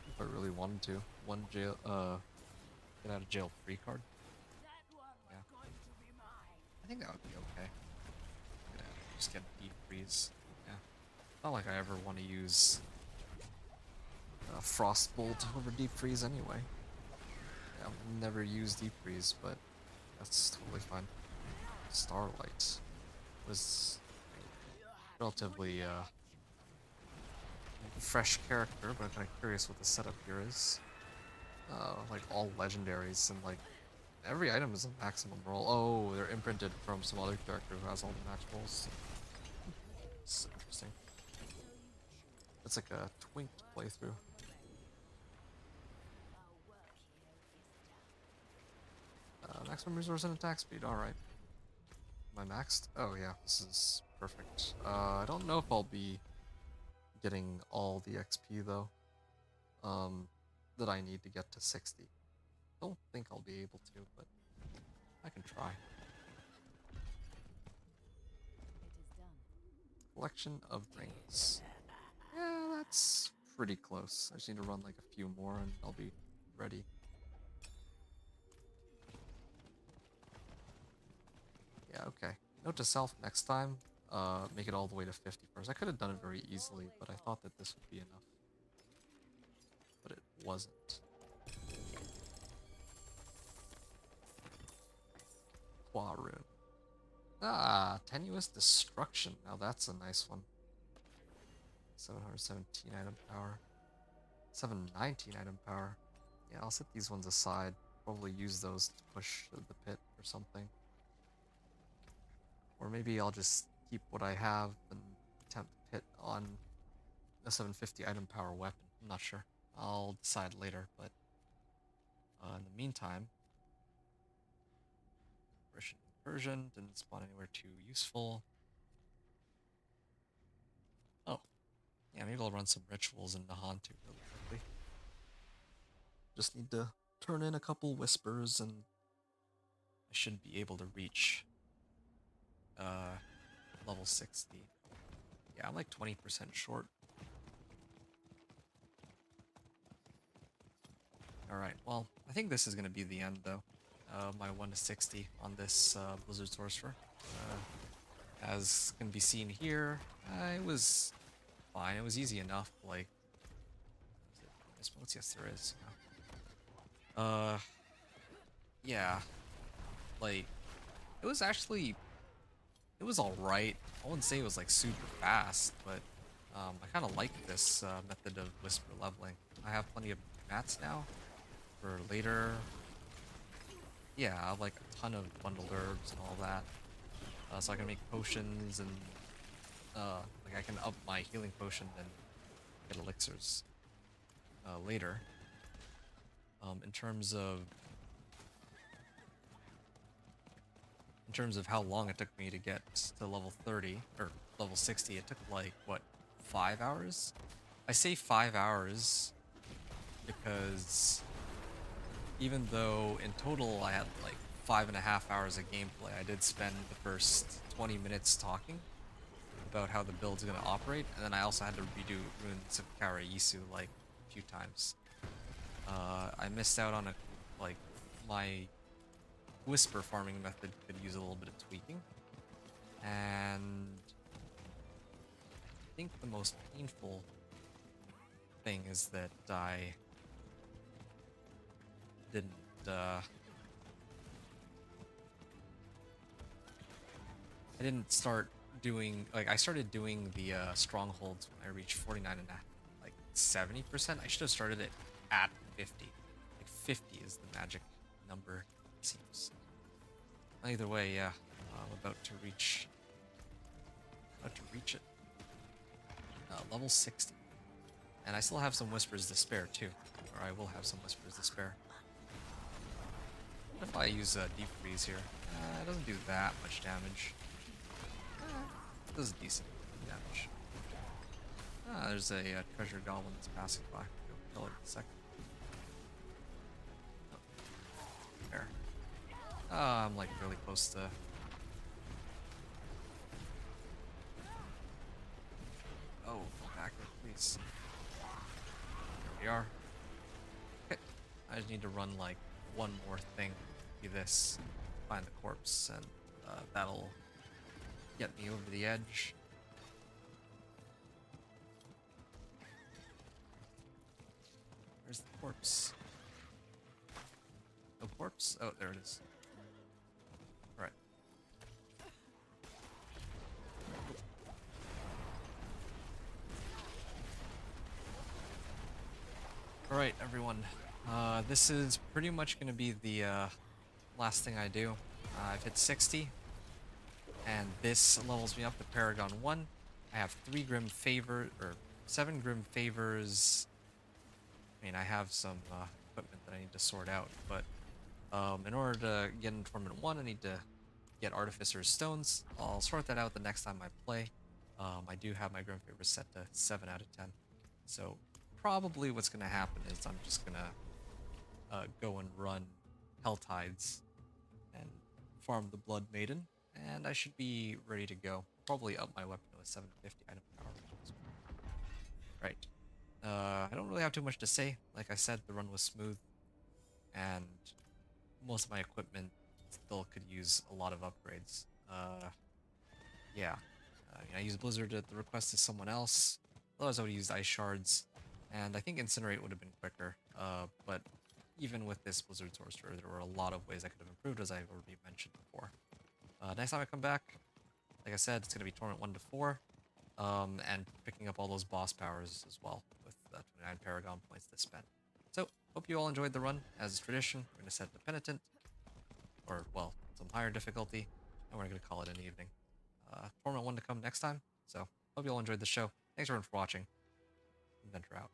If I really wanted to. One jail, get out of jail free card.
That one was
Yeah.
going to be mine.
I think that would be okay. Just get deep freeze. Yeah. Not like I ever want to use Frostbolt over deep freeze anyway. Yeah, I've never used deep freeze, but that's totally fine. Starlight was relatively fresh character, but I'm kind of curious what the setup here is. Like all legendaries and like every item is a maximum roll. Oh, they're imprinted from some other character who has all the max rolls. It's interesting. It's like a twinked playthrough. Maximum resource and attack speed. All right. Am I maxed? Oh yeah, this is perfect. I don't know if I'll be getting all the XP though. That I need to get to 60. Don't think I'll be able to, but I can try.
It is done.
Collection of rings. Yeah, that's pretty close. I just need to run like a few more and I'll be ready. Yeah, okay. Note to self, next time, make it all the way to 50 first. I could have done it very easily, but I thought that this would be enough. But it wasn't. Quarun. Ah, Tenuous Destruction. Now that's a nice one. 717 item power. 719 item power. Yeah, I'll set these ones aside. Probably use those to push the pit or something. Or maybe I'll just keep what I have and attempt pit on a 750 item power weapon. I'm not sure. I'll decide later, but in the meantime, Incursion didn't spawn anywhere too useful. Oh, yeah, maybe I'll run some rituals in Nahan too really quickly. Just need to turn in a couple whispers and I should be able to reach level 60. Yeah, I'm like 20% short. Alright, well, I think this is going to be the end though. My 1 to 60 on this Blizzard Sorcerer. As can be seen here, it was fine. It was easy enough. Like, yes, there is. Yeah, like it was actually, it was all right. I wouldn't say it was like super fast, but I kind of like this method of whisper leveling. I have plenty of mats now for later. Yeah, I have like a ton of bundled herbs and all that. So I can make potions and like I can up my healing potion and get elixirs later. In terms of how long it took me to get to level 30 or level 60, it took like what, 5 hours? I say 5 hours because even though in total I had like 5.5 hours of gameplay, I did spend the first 20 minutes talking about how the build's gonna operate, and then I also had to redo Runes of Karayisu like a few times. I missed out on my whisper farming method could use a little bit of tweaking, and I think the most painful thing is that I didn't start doing, like, I started doing the strongholds when I reached 49 and like 70%. I should have started it at 50. Like 50 is the magic number, it seems. Either way, yeah, I'm about to reach it. Level 60. And I still have some Whispers to spare too, or I will have some Whispers to spare. What if I use Deep Freeze here? It doesn't do that much damage. It does decent damage. There's a treasure goblin that's passing by. Go kill it in a second. Oh. There. I'm like really close to... Oh, back here, please. There we are. Okay. I just need to run like one more thing. Be this. Find the corpse, and that'll get me over the edge. Where's the corpse? No corpse? Oh, there it is. Right. Alright, everyone. This is pretty much going to be the last thing I do. I've hit 60, and this levels me up to Paragon 1. I have 7 Grim Favors. I mean, I have some equipment that I need to sort out, but in order to get into Torment 1, I need to get Artificer's Stones. I'll sort that out the next time I play. I do have my Grim Favors set to 7 out of 10. So probably what's going to happen is I'm just going to go and run Helltides and farm the Blood Maiden, and I should be ready to go. Probably up my weapon to a 750 item power. Right. I don't really have too much to say. Like I said, the run was smooth, and most of my equipment still could use a lot of upgrades. Yeah. I used Blizzard at the request of someone else. Otherwise, I would have used Ice Shards, and I think Incinerate would have been quicker. But even with this Blizzard Sorcerer, there were a lot of ways I could have improved, as I've already mentioned before. Next time I come back, like I said, it's going to be Torment 1 to 4, and picking up all those boss powers as well, with 29 Paragon points to spend. So, hope you all enjoyed the run. As is tradition, we're going to set the Penitent, or, well, some higher difficulty, and we're going to call it an evening. Torment 1 to come next time, so hope you all enjoyed the show. Thanks everyone for watching. Inventor out.